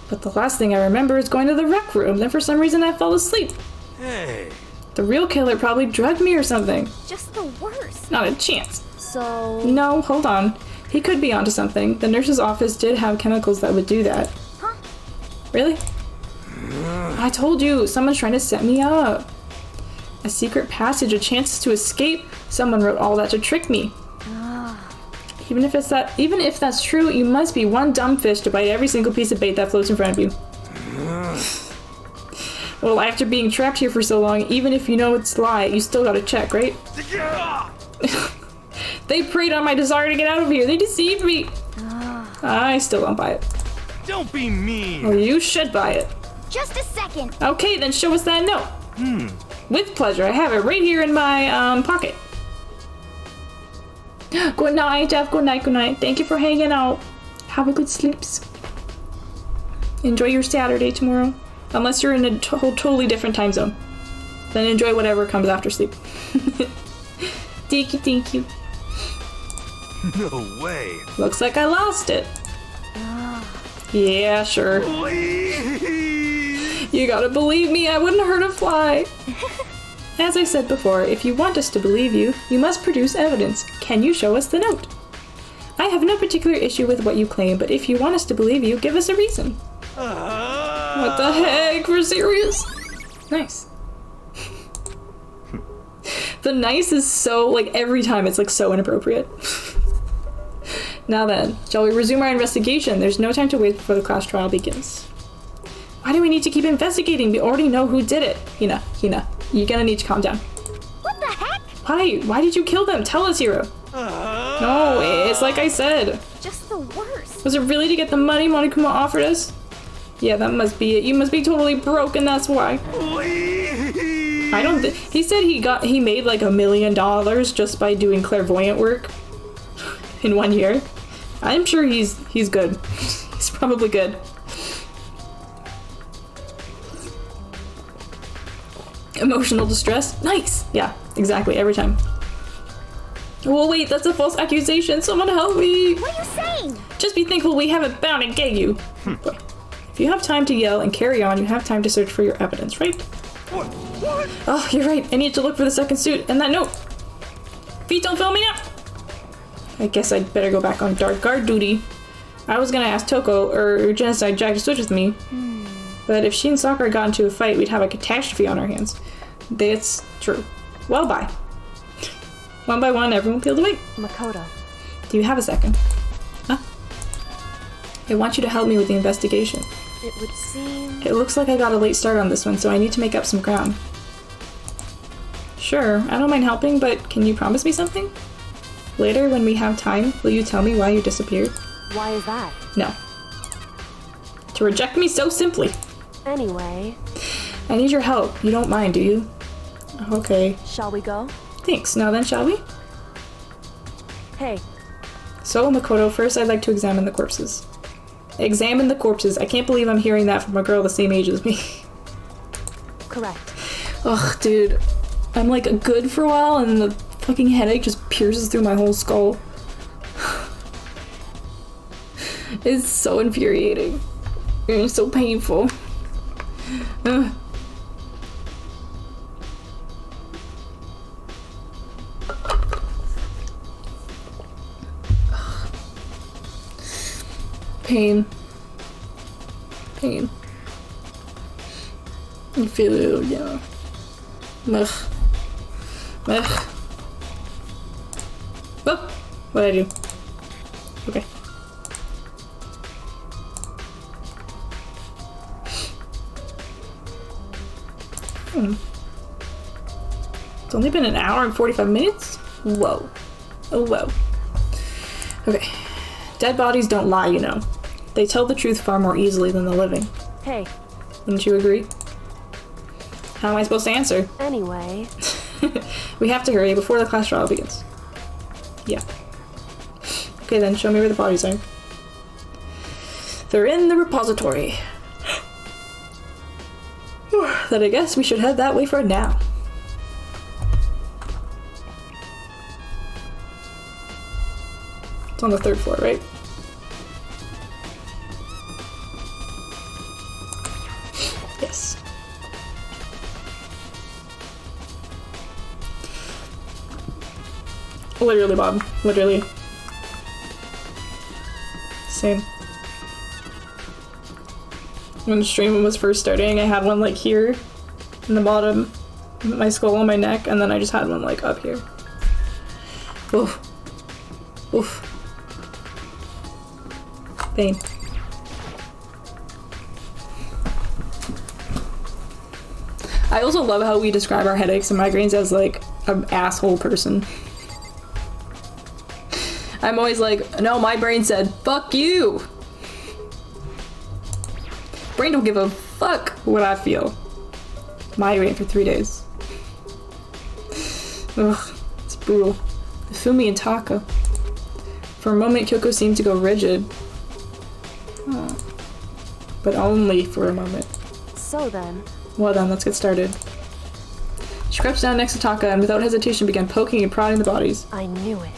But the last thing I remember is going to the rec room, then for some reason I fell asleep. Hey. The real killer probably drugged me or something. Just the worst. Not a chance. So... No, hold on. He could be onto something. The nurse's office did have chemicals that would do that. Huh? Really? I told you, someone's trying to set me up. A secret passage, a chance to escape. Someone wrote all that to trick me. Even if that's true, you must be one dumb fish to bite every single piece of bait that floats in front of you. Well, after being trapped here for so long, even if you know it's a lie, you still gotta check, right? They preyed on my desire to get out of here. They deceived me. I still don't buy it. Don't be mean. Well, you should buy it. Just a second. Okay, then show us that note. With pleasure. I have it right here in my pocket. Good night, Jeff. Good night, good night. Thank you for hanging out. Have a good sleeps. Enjoy your Saturday tomorrow. Unless you're in a totally different time zone. Then enjoy whatever comes after sleep. Thank you. No way. Looks like I lost it. Yeah, sure. Please. You gotta believe me, I wouldn't hurt a fly. As I said before, if you want us to believe you, you must produce evidence. Can you show us the note? I have no particular issue with what you claim, but if you want us to believe you, give us a reason. What the heck? We're serious? Nice. The nice is so, like, every time it's, like, so inappropriate. Now then, shall we resume our investigation? There's no time to wait before the class trial begins. Why do we need to keep investigating? We already know who did it. Hina, you're gonna need to calm down. What the heck? Why? Why did you kill them? Tell us, Hiro. No, it's like I said. Just the worst. Was it really to get the money Monokuma offered us? Yeah, that must be it. You must be totally broke and that's why. Please. I don't he said he made like $1 million just by doing clairvoyant work in 1 year. I'm sure he's good. He's probably good. Emotional distress. Nice. Yeah, exactly. Every time. Well, wait, that's a false accusation. Someone help me. What are you saying? Just be thankful we haven't bound and gagged you. Boy. If you have time to yell and carry on, you have time to search for your evidence, right? What? Oh, you're right. I need to look for the second suit and that note. Feet don't fail me now. I guess I'd better go back on dark guard duty. I was gonna ask Toko or Genocide Jack to switch with me. But if she and Sakura got into a fight, we'd have a catastrophe on our hands. That's true. Well, bye. One by one, everyone peeled away. Makoto. Do you have a second? Huh? I want you to help me with the investigation. It would seem... It looks like I got a late start on this one, so I need to make up some ground. Sure, I don't mind helping, but can you promise me something? Later, when we have time, will you tell me why you disappeared? Why is that? No. To reject me so simply. Anyway... I need your help. You don't mind, do you? Okay. Shall we go? Thanks. Now then, shall we? Hey. So, Makoto, first I'd like to examine the corpses. Examine the corpses. I can't believe I'm hearing that from a girl the same age as me. Correct. Ugh, dude. I'm like good for a while and the fucking headache just pierces through my whole skull. It's so infuriating. It's so painful. Ugh. Pain. Pain. You feel it, yeah. Ugh. Ugh. Oh, what'd I do? Okay. It's only been an hour and 45 minutes? Whoa. Oh, whoa. Okay. Dead bodies don't lie, you know. They tell the truth far more easily than the living. Hey. Wouldn't you agree? How am I supposed to answer? Anyway... We have to hurry before the class trial begins. Yeah. Okay then, show me where the bodies are. They're in the repository. Then I guess we should head that way for now. It's on the 3rd floor, right? Yes. Literally, Bob. Literally. Same. When the stream was first starting, I had one like here in the bottom, my skull on my neck, and then I just had one like up here. Oof. Oof. Pain. I also love how we describe our headaches and migraines as like an asshole person. I'm always like, no, my brain said, fuck you. Brain don't give a fuck what I feel. Migraine for 3 days. Ugh, it's brutal. Fumi and Taka. For a moment, Kyoko seemed to go rigid. Oh. But only for a moment. So then... Well then, let's get started. She crept down next to Taka and without hesitation began poking and prodding the bodies. I knew it.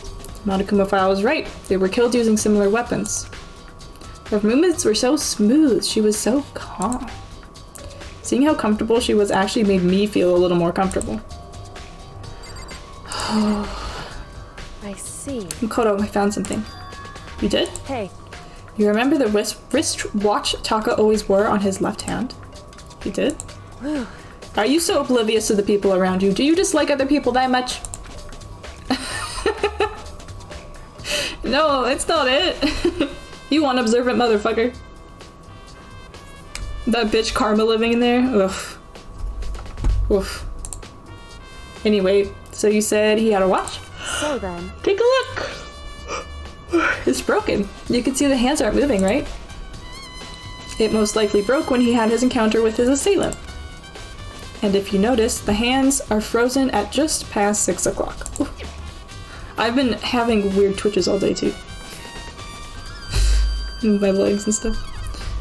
Monokuma File was right. They were killed using similar weapons. Her movements were so smooth. She was so calm. Seeing how comfortable she was actually made me feel a little more comfortable. I see. Makoto, I found something. You did? Hey. You remember the wrist watch Taka always wore on his left hand? You did? Whew. Are you so oblivious to the people around you? Do you dislike other people that much? No, it's not it. You unobservant motherfucker. That bitch Karma living in there? Ugh. Oof. Anyway, so you said he had a watch? So then... Take a look! It's broken. You can see the hands aren't moving, right? It most likely broke when he had his encounter with his assailant. And if you notice, the hands are frozen at just past 6 o'clock. Ooh. I've been having weird twitches all day too. My legs and stuff.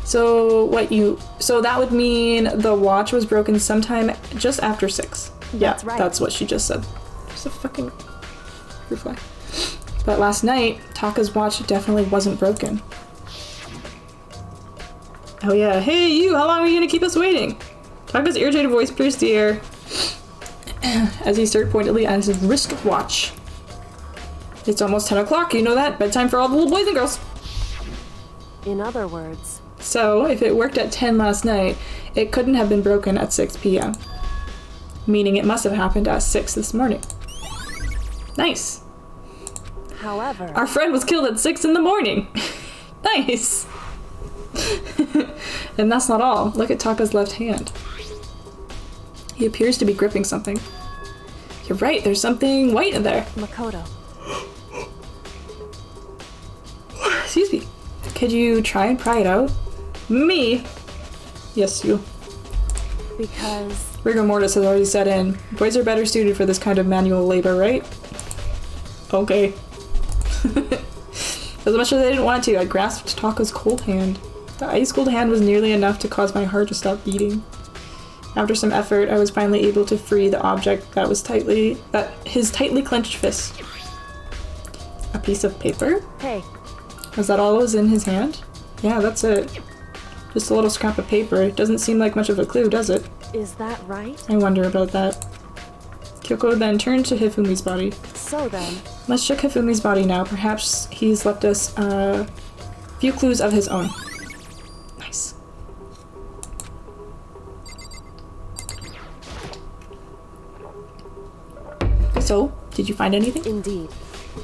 So that would mean the watch was broken sometime just after 6. Yeah, That's right. That's what she just said. Just a fucking fly. But last night, Taka's watch definitely wasn't broken. Oh yeah, hey you, how long are you gonna keep us waiting? Taka's irritated voice pierced the air as he stared pointedly at his wristwatch. It's almost 10 o'clock, you know that? Bedtime for all the little boys and girls. In other words, So, if it worked at 10 last night, it couldn't have been broken at 6 p.m. Meaning it must have happened at 6 this morning. Nice. however, Our friend was killed at 6 in the morning. Nice. And that's not all. Look at Taka's left hand. He appears to be gripping something. You're right, there's something white in there. Makoto, Excuse me. Could you try and pry it out? Me? Yes, you. because Rigor mortis has already set in. Boys are better suited for this kind of manual labor, right? Okay. As much as I didn't want to, I grasped Taka's cold hand. The ice-cold hand was nearly enough to cause my heart to stop beating. After some effort, I was finally able to free the object that his tightly clenched fist. A piece of paper? hey, Was that all that was in his hand? Yeah, that's it. Just a little scrap of paper. It doesn't seem like much of a clue, does it? is that right? I wonder about that. Kyoko then turned to Hifumi's body. So then, Let's check Hifumi's body now. Perhaps he's left us a few clues of his own. Nice. So, did you find anything? indeed,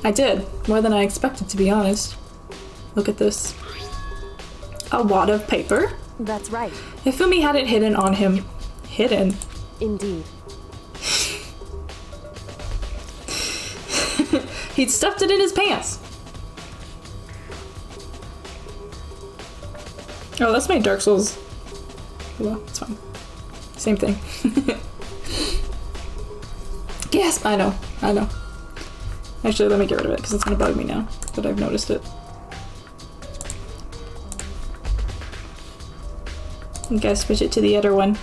I did. More than I expected, to be honest. Look at this. A wad of paper? that's right, Hifumi had it hidden on him. Hidden? indeed. He'd stuffed it in his pants. Oh, that's my Dark Souls. Well, it's fine. Same thing. Yes, I know. Actually, let me get rid of it because it's gonna bug me now that I've noticed it. You guys switch it to the other one.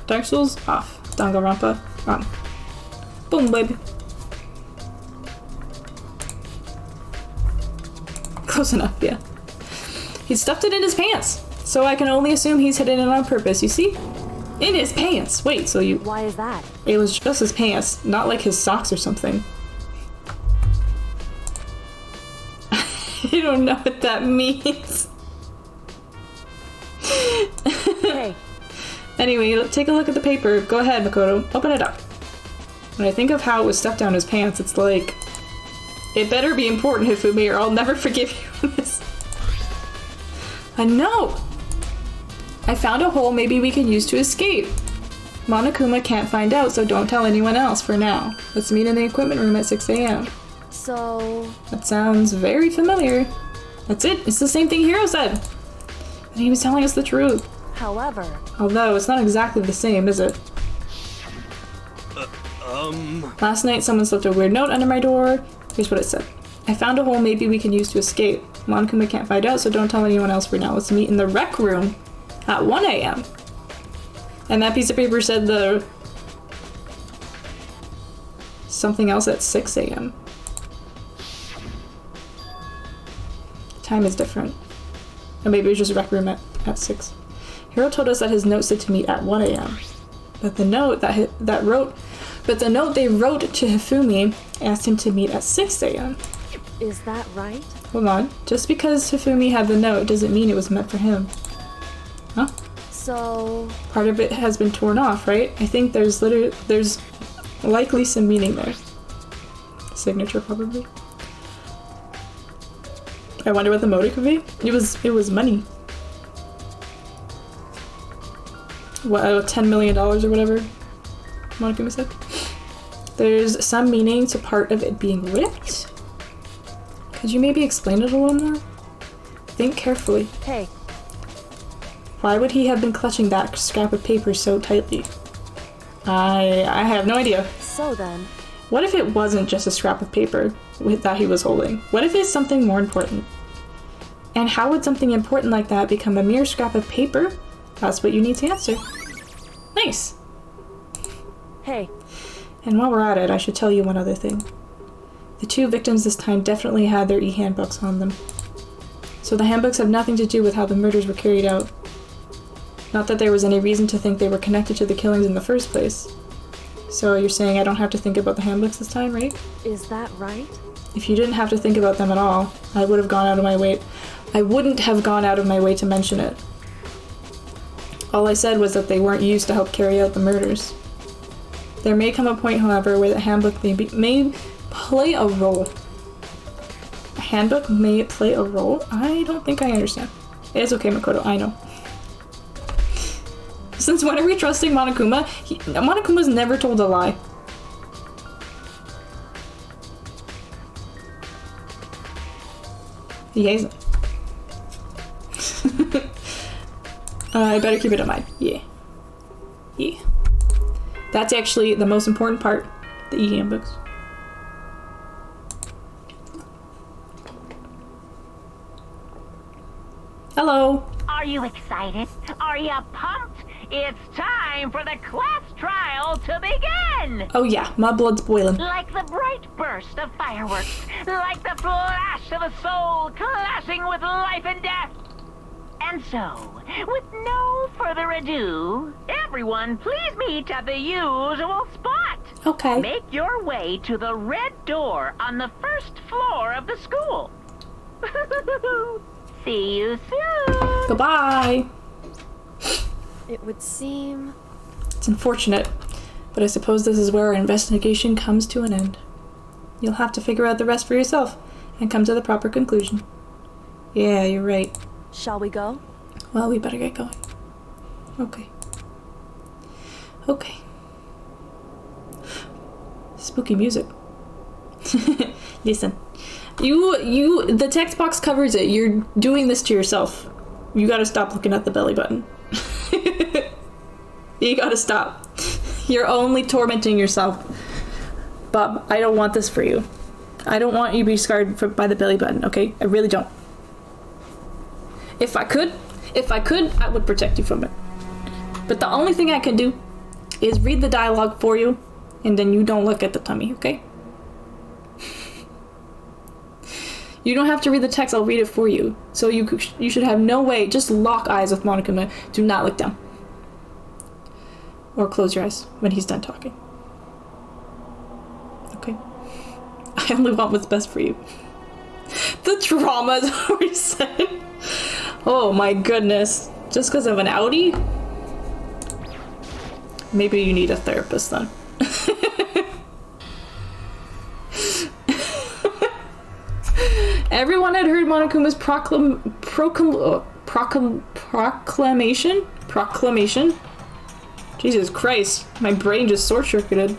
Dark Souls off. Danganronpa on. Boom, baby. Close enough, yeah. He stuffed it in his pants, so I can only assume he's hidden it on purpose, you see? In his pants! Wait, so you... Why is that? It was just his pants, not like his socks or something. I don't know what that means. Hey, Anyway, take a look at the paper. Go ahead, Makoto. Open it up. When I think of how it was stuffed down his pants, it's like... It better be important, Hifumi, or I'll never forgive you for this. A note! I found a hole maybe we can use to escape. Monokuma can't find out, so don't tell anyone else for now. Let's meet in the equipment room at 6 a.m. so That sounds very familiar. That's it. It's the same thing Hiro said. And he was telling us the truth. however, Although, it's not exactly the same, is it? Last night, someone slipped a weird note under my door. Here's what it said. I found a hole maybe we can use to escape. Monokuma can't find out, so don't tell anyone else for now. Let's meet in the rec room at 1 a.m. And that piece of paper said the... something else at 6 a.m. Time is different. Or maybe it was just rec room at 6. Hiro told us that his note said to meet at 1 a.m. But the note the note they wrote to Hifumi asked him to meet at 6 a.m. is that right? Hold on. Just because Hifumi had the note doesn't mean it was meant for him. Huh? So, Part of it has been torn off, right? I think there's likely some meaning there. Signature, probably. I wonder what the motive could be. It was money. What, $10 million or whatever Monokuma said? There's some meaning to part of it being ripped? Could you maybe explain it a little more? Think carefully. hey, Why would he have been clutching that scrap of paper so tightly? I have no idea. So then, What if it wasn't just a scrap of paper that he was holding? What if it's something more important? And how would something important like that become a mere scrap of paper? That's what you need to answer. Nice. hey, And while we're at it, I should tell you one other thing. The two victims this time definitely had their e-handbooks on them. So the handbooks have nothing to do with how the murders were carried out. Not that there was any reason to think they were connected to the killings in the first place. So you're saying I don't have to think about the handbooks this time, right? is that right? If you didn't have to think about them at all, I would have gone out of my way. I wouldn't have gone out of my way to mention it. All I said was that they weren't used to help carry out the murders. There may come a point, however, where the handbook may play a role. A handbook may play a role? I don't think I understand. It's okay, Makoto, I know. Since when are we trusting Monokuma? Monokuma's never told a lie. He hasn't. I better keep it in mind. Yeah. Yeah. That's actually the most important part. The e-handbooks. Hello. Are you excited? Are you pumped? It's time for the class trial to begin! Oh yeah, my blood's boiling. Like the bright burst of fireworks, like the flash of a soul clashing with life and death. And so, with no further ado, everyone please meet at the usual spot. Okay. Make your way to the red door on the first floor of the school. See you soon. Goodbye. It would seem... It's unfortunate, but I suppose this is where our investigation comes to an end. You'll have to figure out the rest for yourself and come to the proper conclusion. Yeah, you're right. Shall we go? Well, we better get going. Okay. Okay. Spooky music. Listen. The text box covers it. You're doing this to yourself. You gotta stop looking at the belly button. You gotta stop. You're only tormenting yourself. Bob, I don't want this for you. I don't want you to be scarred by the belly button, okay? I really don't. If I could, I would protect you from it. But the only thing I can do is read the dialogue for you, and then you don't look at the tummy, okay? You don't have to read the text, I'll read it for you. So you should have no way, just lock eyes with Monokuma. Do not look down. Or close your eyes when he's done talking. Okay? I only want what's best for you. The trauma is already said. Oh my goodness. Just because of an outie? Maybe you need a therapist then. Everyone had heard Monokuma's proclamation. Jesus Christ, my brain just short-circuited.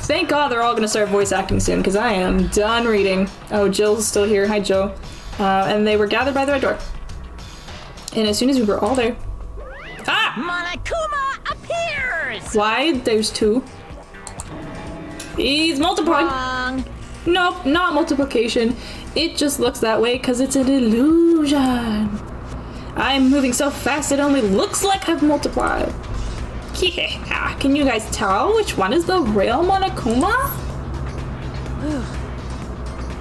Thank God they're all gonna start voice acting soon, because I am done reading. Oh, Jill's still here. Hi, Jill. And they were gathered by the red door. And as soon as we were all there... Ah! Monokuma appears! Why? There's two. He's multiplying. Wrong. Nope, not multiplication. It just looks that way because it's an illusion. I'm moving so fast it only looks like I've multiplied. Yeah, can you guys tell which one is the real Monokuma?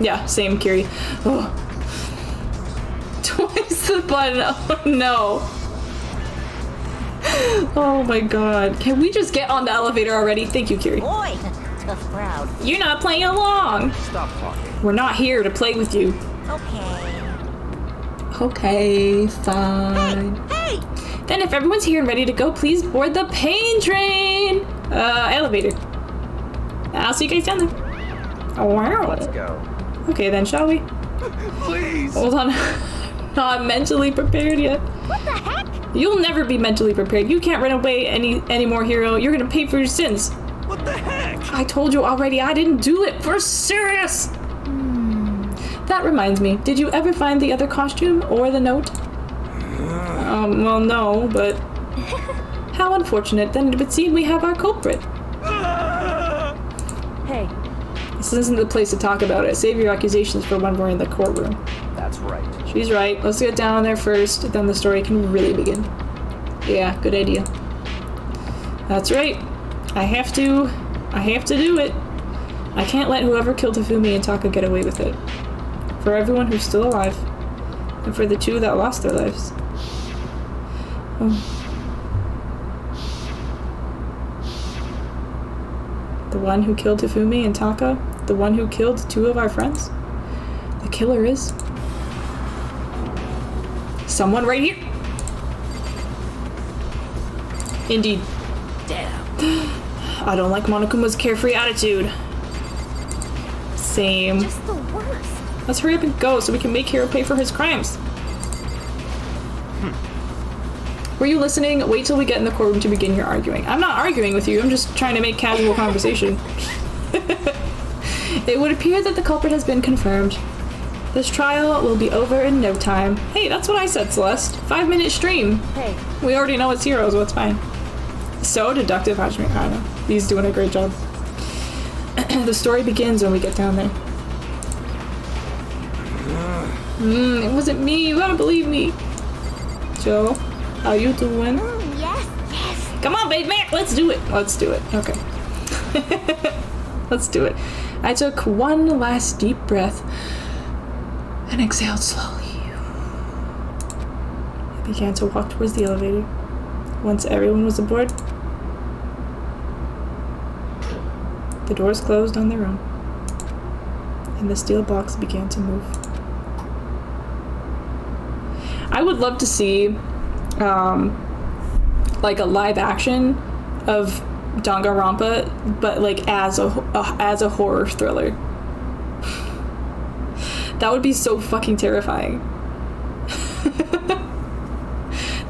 Yeah, same, Kiri. Oh. Twice the button. Oh no. Oh my god. Can we just get on the elevator already? Thank you, Kiri. Boy, tough crowd. You're not playing along. Stop talking. We're not here to play with you. Okay. Okay, fine. Hey! Then if everyone's here and ready to go, please board the pain train! Elevator. I'll see you guys down there. Oh, wow. Let's go. Okay then, shall we? Please. Hold on. Not mentally prepared yet. What the heck? You'll never be mentally prepared. You can't run away anymore, hero. You're gonna pay for your sins. What the heck? I told you already, I didn't do it. We're serious. That reminds me, did you ever find the other costume or the note? Well, no, but how unfortunate. Then it would seem we have our culprit. Hey, This isn't the place to talk about it. Save your accusations for when we're in the courtroom. That's right. She's right. Let's get down there first, then the story can really begin. Yeah, good idea. That's right. I have to do it. I can't let whoever killed Tafumi and Taka get away with it. For everyone who's still alive. And for the two that lost their lives. Oh. The one who killed Tafumi and Taka? The one who killed two of our friends? The killer is... someone right here! Indeed. Damn. I don't like Monokuma's carefree attitude. Same. Just the worst. Let's hurry up and go so we can make Hiro pay for his crimes. Were you listening? Wait till we get in the courtroom to begin your arguing. I'm not arguing with you, I'm just trying to make casual conversation. It would appear that the culprit has been confirmed. This trial will be over in no time. Hey, that's what I said, Celeste. 5-minute stream. hey, We already know it's Hiro, so it's fine. So deductive, Hajime Kano. He's doing a great job. The story begins when we get down there. It wasn't me. You gotta believe me. Joe, how you doing? Yes, yes. Come on, babe, Mac. Let's do it. Let's do it. Okay. Let's do it. I took one last deep breath and exhaled slowly. I began to walk towards the elevator. Once everyone was aboard, the doors closed on their own, and the steel box began to move. I would love to see, like a live action of Danganronpa, but like as a horror thriller. That would be so fucking terrifying.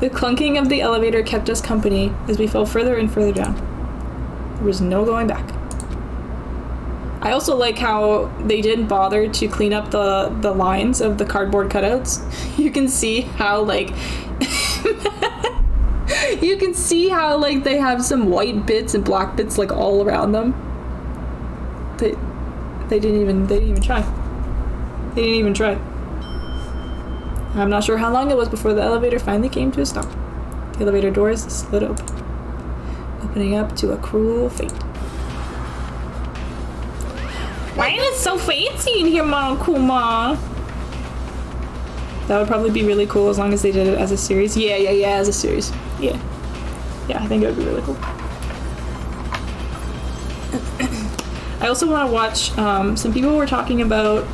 The clunking of the elevator kept us company as we fell further and further down. There was no going back. I also like how they didn't bother to clean up the lines of the cardboard cutouts. You can see how like you can see how like they have some white bits and black bits like all around them. They didn't even try. They didn't even try. I'm not sure how long it was before the elevator finally came to a stop. The elevator doors slid open, opening up to a cruel fate. Why is it so fancy in here, Monokuma? That would probably be really cool as long as they did it as a series. Yeah, as a series. Yeah, I think it would be really cool. I also want to watch, some people were talking about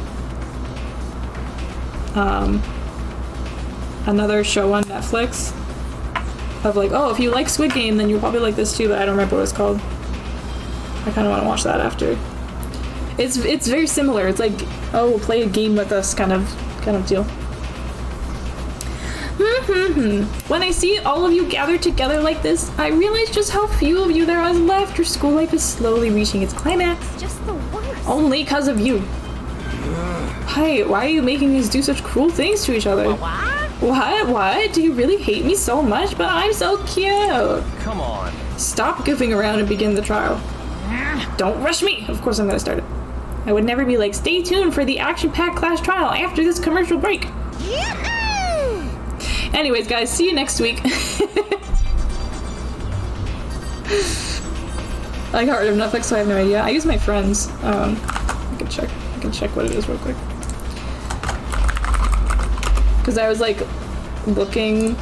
another show on Netflix of like, oh, if you like Squid Game, then you'll probably like this too, but I don't remember what it's called. I kind of want to watch that after. It's very similar. It's like, oh, play a game with us kind of deal. When I see all of you gathered together like this, I realize just how few of you there are left. Your school life is slowly reaching its climax. It's just the worst. Only because of you. Hey, why are you making us do such cruel things to each other? What? Do you really hate me so much? But I'm so cute. Come on. Stop goofing around and begin the trial. Don't rush me. Of course I'm gonna start it. I would never be like, stay tuned for the action-packed class trial after this commercial break. Anyways, guys, see you next week. I got rid of Netflix, so I have no idea. I use my friends. I can check what it is real quick. Because I was like looking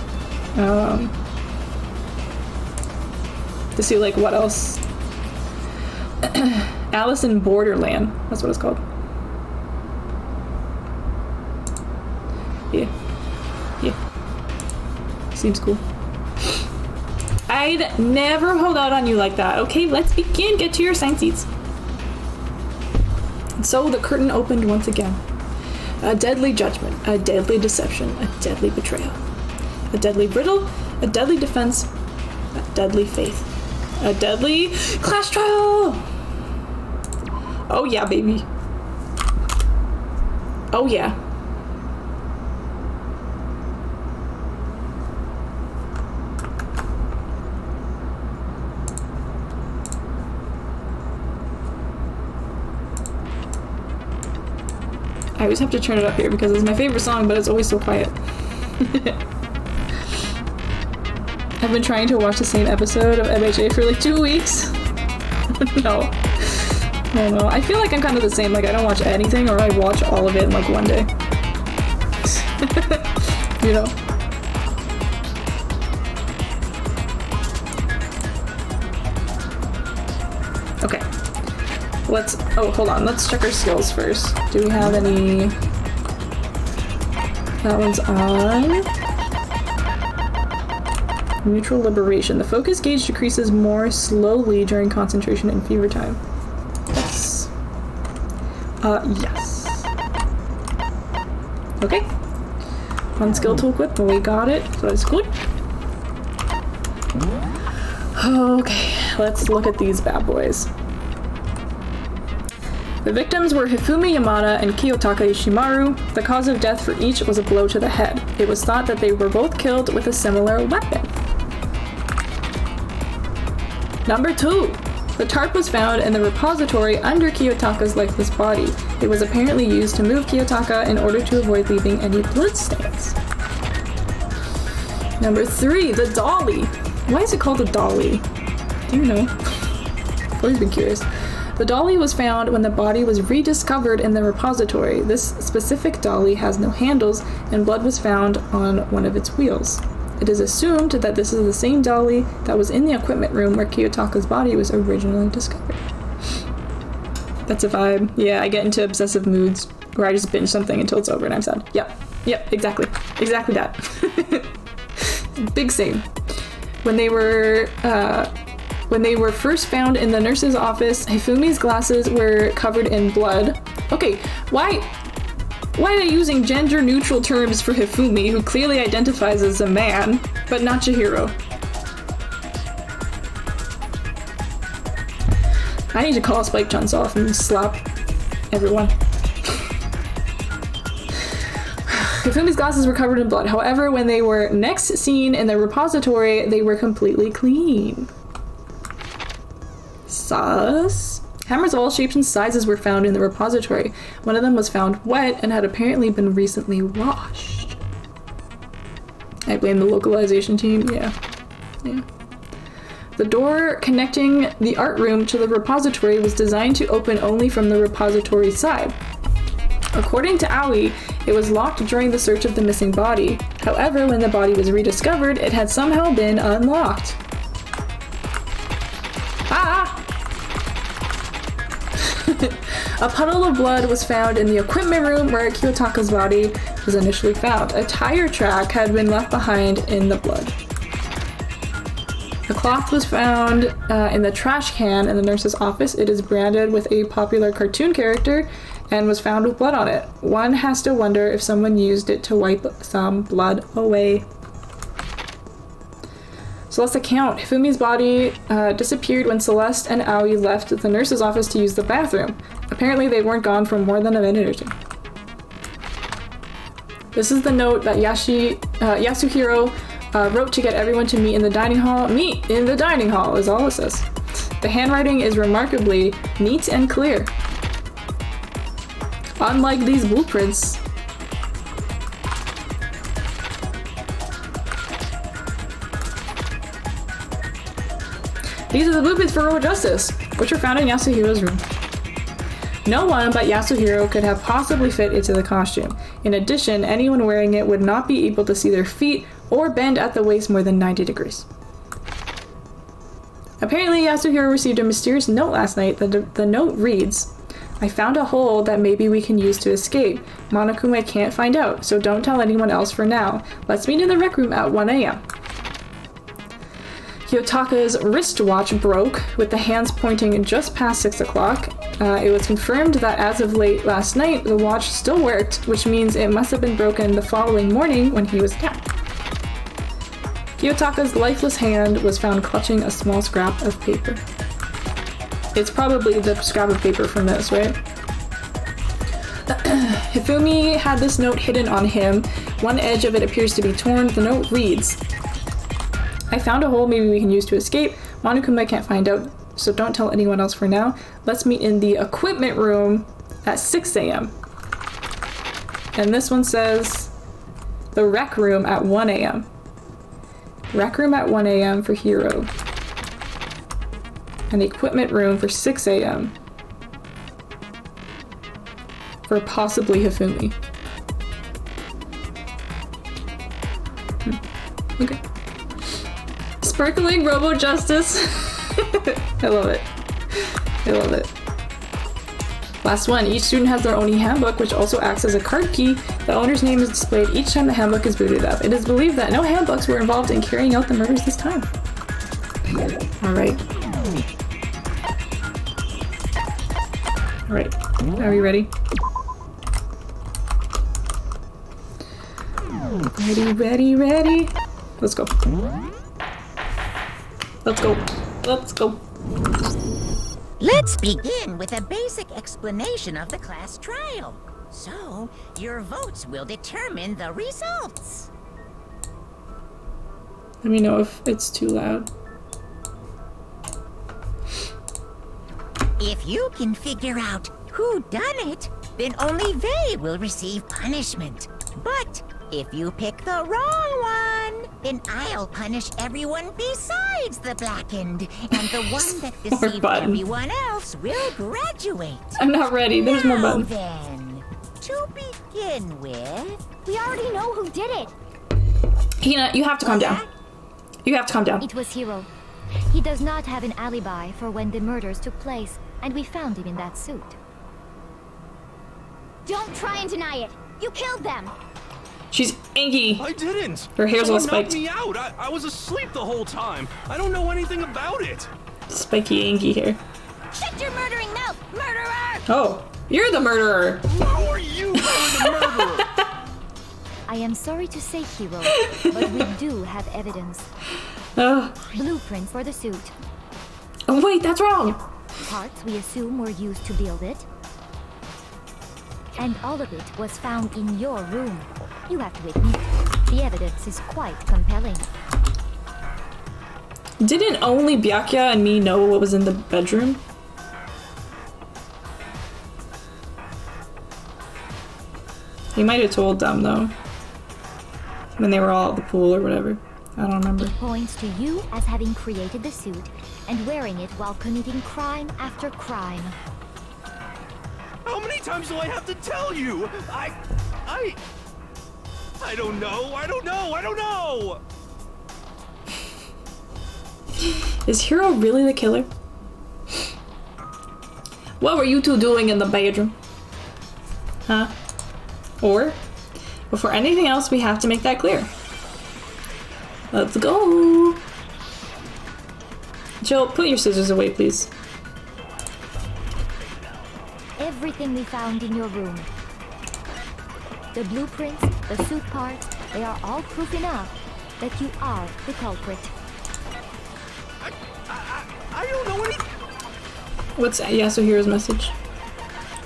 to see like what else. Alice in Borderland. That's what it's called. Yeah. Seems cool. I'd never hold out on you like that. Okay, let's begin. Get to your assigned seats. And so the curtain opened once again. A deadly judgment, a deadly deception, a deadly betrayal. A deadly riddle, a deadly defense, a deadly faith. A deadly class trial! Oh yeah, baby. Oh yeah. I always have to turn it up here because it's my favorite song, but it's always so quiet. I've been trying to watch the same episode of MHA for like 2 weeks. No. I don't know. I feel like I'm kind of the same. Like, I don't watch anything, or I watch all of it in like one day. You know? Okay. Oh, hold on. Let's check our skills first. Do we have any... That one's on. Neutral liberation. The focus gauge decreases more slowly during concentration and fever time. Yes. Yes. Okay. One skill to equip, but we got it, so that's good. Okay, let's look at these bad boys. The victims were Hifumi Yamada and Kiyotaka Ishimaru. The cause of death for each was a blow to the head. It was thought that they were both killed with a similar weapon. Number 2. The tarp was found in the repository under Kiyotaka's lifeless body. It was apparently used to move Kiyotaka in order to avoid leaving any bloodstains. Number 3. The dolly. Why is it called a dolly? Do you know? I've always been curious. The dolly was found when the body was rediscovered in the repository. This specific dolly has no handles, and blood was found on one of its wheels. It is assumed that this is the same dolly that was in the equipment room where Kiyotaka's body was originally discovered. That's a vibe. Yeah, I get into obsessive moods where I just binge something until it's over and I'm sad. Yep, exactly. Exactly that. Big same. When they were first found in the nurse's office, Hifumi's glasses were covered in blood. Okay, why are they using gender-neutral terms for Hifumi, who clearly identifies as a man, but not Chihiro? I need to call Spike Chunks off and slap everyone. Hifumi's glasses were covered in blood. However, when they were next seen in the repository, they were completely clean. Sus. Hammers of all shapes and sizes were found in the repository. One of them was found wet and had apparently been recently washed. I blame the localization team. Yeah. The door connecting the art room to the repository was designed to open only from the repository side. According to Aoi, it was locked during the search of the missing body. However, when the body was rediscovered, it had somehow been unlocked. A puddle of blood was found in the equipment room where Kiyotaka's body was initially found. A tire track had been left behind in the blood. A cloth was found in the trash can in the nurse's office. It is branded with a popular cartoon character and was found with blood on it. One has to wonder if someone used it to wipe some blood away. So let's account. Hifumi's body disappeared when Celeste and Aoi left the nurse's office to use the bathroom. Apparently they weren't gone for more than a minute or two. This is the note that Yasuhiro wrote to get everyone to meet in the dining hall. Meet in the dining hall is all it says. The handwriting is remarkably neat and clear. Unlike these blueprints, these are the blueprints for Road Justice, which were found in Yasuhiro's room. No one but Yasuhiro could have possibly fit into the costume. In addition, anyone wearing it would not be able to see their feet or bend at the waist more than 90 degrees. Apparently, Yasuhiro received a mysterious note last night. The note reads, "I found a hole that maybe we can use to escape. Monokuma can't find out, so don't tell anyone else for now. Let's meet in the rec room at 1 a.m. Kiyotaka's wristwatch broke, with the hands pointing just past 6 o'clock. It was confirmed that as of late last night, the watch still worked, which means it must have been broken the following morning when he was attacked. Kiyotaka's lifeless hand was found clutching a small scrap of paper. It's probably the scrap of paper from this, right? Hifumi had this note hidden on him. One edge of it appears to be torn. The note reads, "I found a hole maybe we can use to escape. Monokuma can't find out, so don't tell anyone else for now. Let's meet in the equipment room at 6 a.m. And this one says the rec room at 1 a.m. Rec room at 1 a.m. for Hiro. And the equipment room for 6 a.m. for possibly Hifumi. Okay. Sparkling Robo Justice. I love it. I love it. Last one. Each student has their own handbook, which also acts as a card key. The owner's name is displayed each time the handbook is booted up. It is believed that no handbooks were involved in carrying out the murders this time. Alright. Alright. Are we ready? Ready, ready, ready. Let's go. Let's go. Let's go. Let's begin with a basic explanation of the class trial. So, your votes will determine the results. Let me know if it's too loud. If you can figure out who done it, then only they will receive punishment. But if you pick the wrong one, then I'll punish everyone besides the blackened, and the one that deceived everyone else will graduate. I'm not ready. There's more buttons. Then, to begin with, We already know who did it. Hina, you have to calm down. You have to calm down. It was Hiro. He does not have an alibi for when the murders took place, and we found him in that suit. Don't try and deny it. You killed them. She's angry. I didn't. Her hair's all Someone knocked spiked. me out. I was asleep the whole time. I don't know anything about it. Spiky angry hair. Shut your murdering mouth, murderer! Oh, you're the murderer. Who are you? You're the murderer. I am sorry to say, Hiro, but we do have evidence. Blueprints for the suit. Oh wait, that's wrong. Parts we assume were used to build it. And all of it was found in your room. You have to admit, the evidence is quite compelling. Didn't only Byakuya and me know what was in the bedroom? He might have told them though. When they were all at the pool or whatever. I don't remember. It points to you as having created the suit and wearing it while committing crime after crime. How many times do I have to tell you? I don't know. I don't know. I don't know. Is Hiro really the killer? What were you two doing in the bedroom? Huh? Or, before anything else, we have to make that clear. Let's go! Jill, put your scissors away, please. Everything we found in your room. The blueprints, the suit parts, they are all proof enough that you are the culprit. I don't know anything. What's Yasuhiro's message?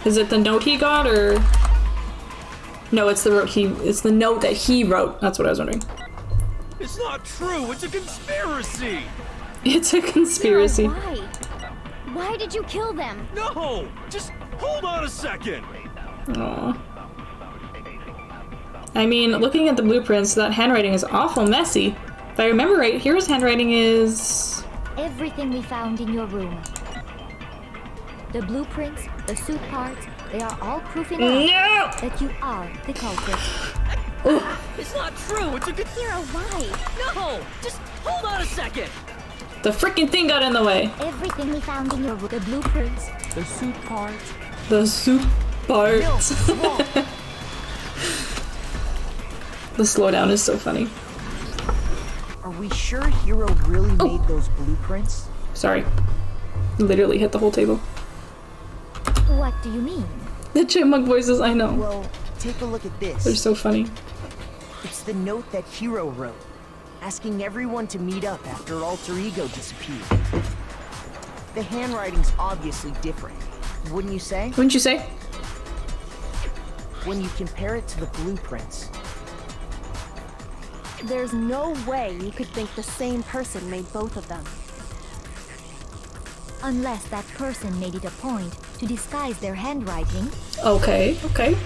Is it the note he got, or no? It's the note that he wrote. That's what I was wondering. It's not true. It's a conspiracy. It's a conspiracy. Why? Why did you kill them? No, just hold on a second. Aww. I mean, looking at the blueprints, that handwriting is awful messy. If I remember right, Hiro's handwriting is... Everything we found in your room. The blueprints, the suit parts, they are all proof enough that you are the culprit. It's not true. It's a good. Hiro, why? No, just hold on a second. The freaking thing got in the way. Everything we found in your room. The blueprints. The suit parts. The soup parts. The slowdown is so funny. Are we sure Hiro really made those blueprints? Sorry. Literally hit the whole table. What do you mean? The chipmunk voices, I know. Well, take a look at this. They're so funny. It's the note that Hiro wrote, asking everyone to meet up after Alter Ego disappeared. The handwriting's obviously different, wouldn't you say? Wouldn't you say? When you compare it to the blueprints. There's no way you could think the same person made both of them. Unless that person made it a point to disguise their handwriting. Okay, okay.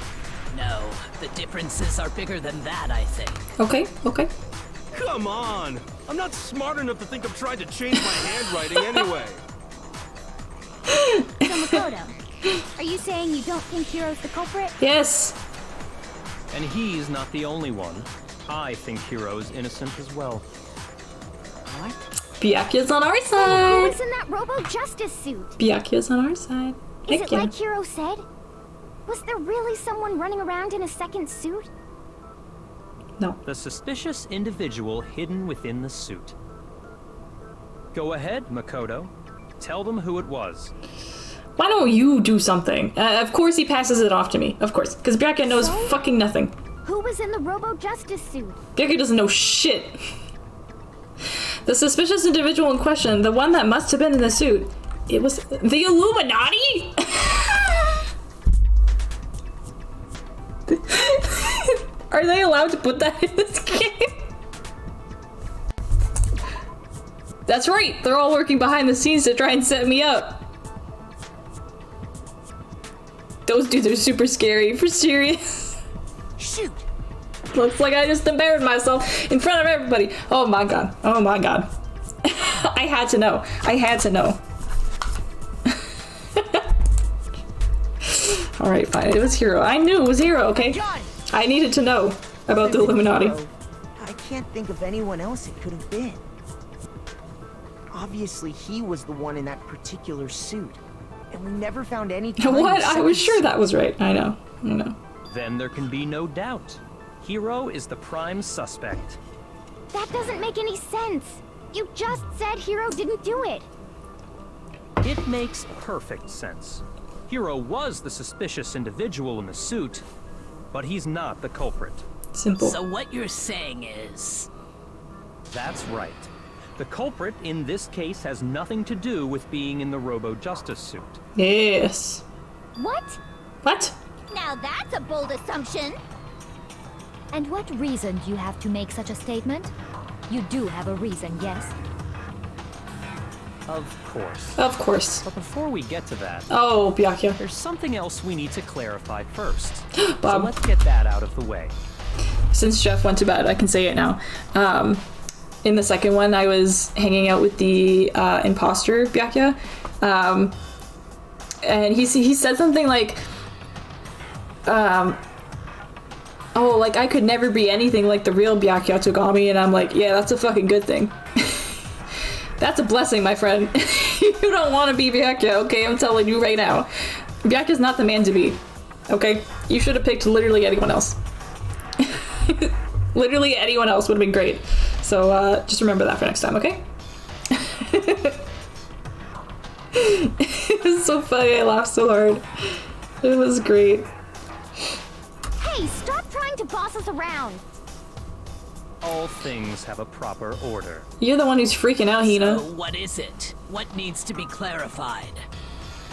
No, the differences are bigger than that, I think. Okay, okay. Come on! I'm not smart enough to think of trying to change my handwriting anyway. So Makoto, are you saying you don't think Hiro's the culprit? Yes. And he's not the only one. I think Hiro's innocent as well. What? Byakuya's on our Who side. was in that Robo-Justice suit? Byakuya's on our side. Is Heck it yeah. like Hiro said? Was there really someone running around in a second suit? No. The suspicious individual hidden within the suit. Go ahead, Makoto. Tell them who it was. Why don't you do something? Of course he passes it off to me. Of course. Because Byakuya knows So? fucking nothing. Who was in the Robo-Justice suit? Byakuya doesn't know shit. The suspicious individual in question, the one that must have been in the suit, it was the Illuminati? Are they allowed to put that in this game? That's right, they're all working behind the scenes to try and set me up. Those dudes are super scary, for serious. Shoot! Looks like I just embarrassed myself in front of everybody. Oh my god, oh my god. I had to know, I had to know. Alright, fine, it was Hiro. I knew it was Hiro, okay? I needed to know about the Illuminati. I can't think of anyone else it could have been. Obviously, he was the one in that particular suit. And we never found any kind What? of I was sense. sure that was right. I know. I know. Then there can be no doubt. Hiro is the prime suspect. That doesn't make any sense. You just said Hiro didn't do it. It makes perfect sense. Hiro was the suspicious individual in the suit, but he's not the culprit. Simple. So what you're saying is... That's right. The culprit in this case has nothing to do with being in the Robo-Justice suit. Yes. What? What? Now that's a bold assumption. And what reason do you have to make such a statement? You do have a reason, yes? Of course. Of course. But before we get to that, Oh, Byakuya. there's something else we need to clarify first. So Bob. let's get that out of the way. Since Jeff went to bed, I can say it now. In the second one, I was hanging out with the imposter Byakuya, and he said something like, "Oh, like I could never be anything like the real Byakuya Togami," and I'm like, "Yeah, that's a fucking good thing. That's a blessing, my friend. You don't want to be Byakuya, okay? I'm telling you right now, Byakuya's not the man to be. Okay, you should have picked literally anyone else." Literally anyone else would have been great. So just remember that for next time, okay? It was so funny. I laughed so hard. It was great. Hey, stop trying to boss us around. All things have a proper order. You're the one who's freaking out, Hina. So what is it? What needs to be clarified?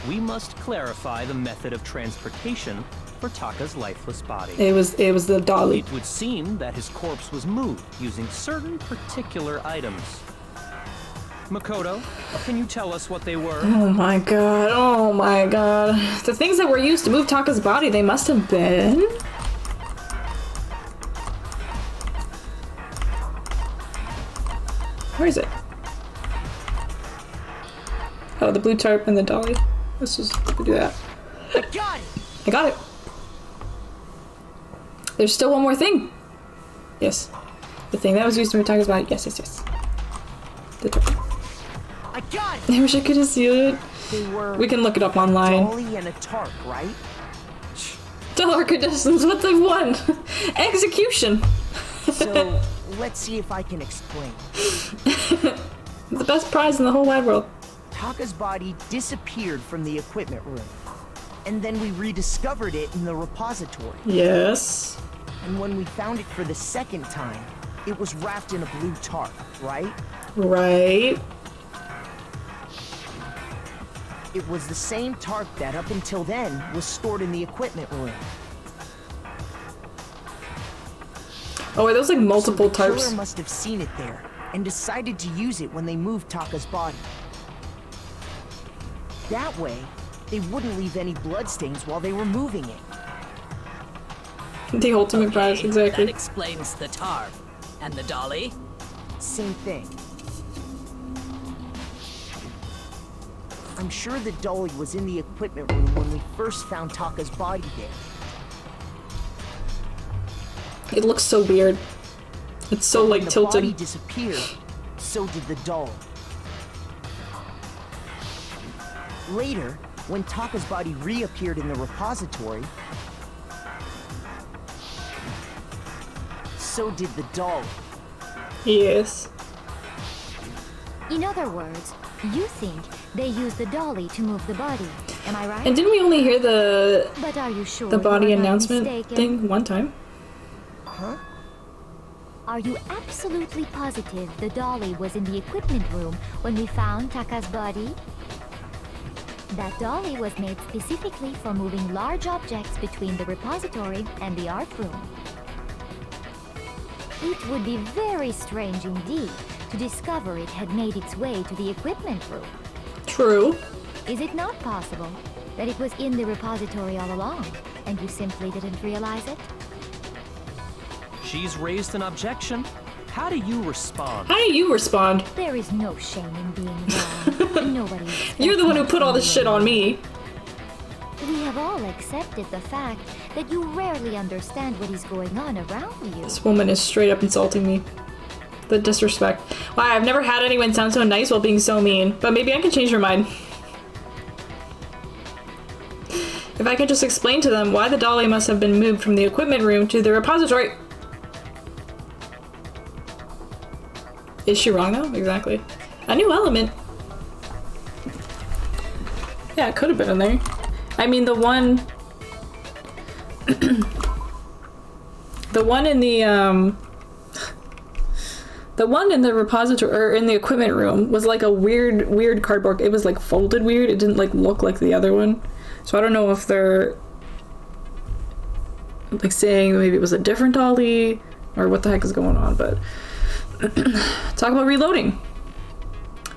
We must clarify the method of transportation for Taka's lifeless body. It was the dolly. It would seem that his corpse was moved using certain particular items. Makoto, can you tell us what they were? Oh my god. Oh my god. The things that were used to move Taka's body, they must have been. Where is it? Oh, the blue tarp and the dolly. Let's just do that. I got it! I got it. There's still one more thing. Yes. The thing that was used to move Taka's body. Yes, yes, yes. The tarp. I got it! I wish I could have seen it. They were We can look it up online. dolly and a tarp, right? Dollar contestants, what they won? Execution. So, let's see if I can explain. The best prize in the whole wide world. Taka's body disappeared from the equipment room. And then we rediscovered it in the repository. Yes. And when we found it for the second time, it was wrapped in a blue tarp, right? Right. It was the same tarp that, up until then, was stored in the equipment room. Oh, are those like multiple So the killer tarps? must have seen it there and decided to use it when they moved Taka's body. That way, they wouldn't leave any bloodstains while they were moving it. The ultimate prize, exactly. That explains the tarp. And the dolly? Same thing. I'm sure the dolly was in the equipment room when we first found Taka's body there. It looks so weird. It's so like When the tilted. body disappeared, so did the doll. Later, when Taka's body reappeared in the repository, so did the doll. Yes. In other words, you think they used the dolly to move the body. Am I right? And didn't we only hear the But are you sure body you're not announcement mistaken? thing one time? Huh? Are you absolutely positive the dolly was in the equipment room when we found Taka's body? That dolly was made specifically for moving large objects between the repository and the art room. It would be very strange indeed to discover it had made its way to the equipment room. True. Is it not possible that it was in the repository all along, and you simply didn't realize it? She's raised an objection. How do you respond? How do you respond? There is no shame in being wrong. Nobody You're the one who expects put all much this from shit on me. We have all accepted the fact that you rarely understand what is going on around you. This woman is straight up insulting me. The disrespect. Wow, I've never had anyone sound so nice while being so mean, but maybe I can change her mind. If I could just explain to them why the dolly must have been moved from the equipment room to the repository. Is she wrong though? Exactly. A new element. Yeah, it could have been in there. I mean, the one in the repository or in the equipment room was like a weird cardboard. It was like folded weird. It didn't like look like the other one. So I don't know if they're like saying maybe it was a different dolly or what the heck is going on, but talk about reloading.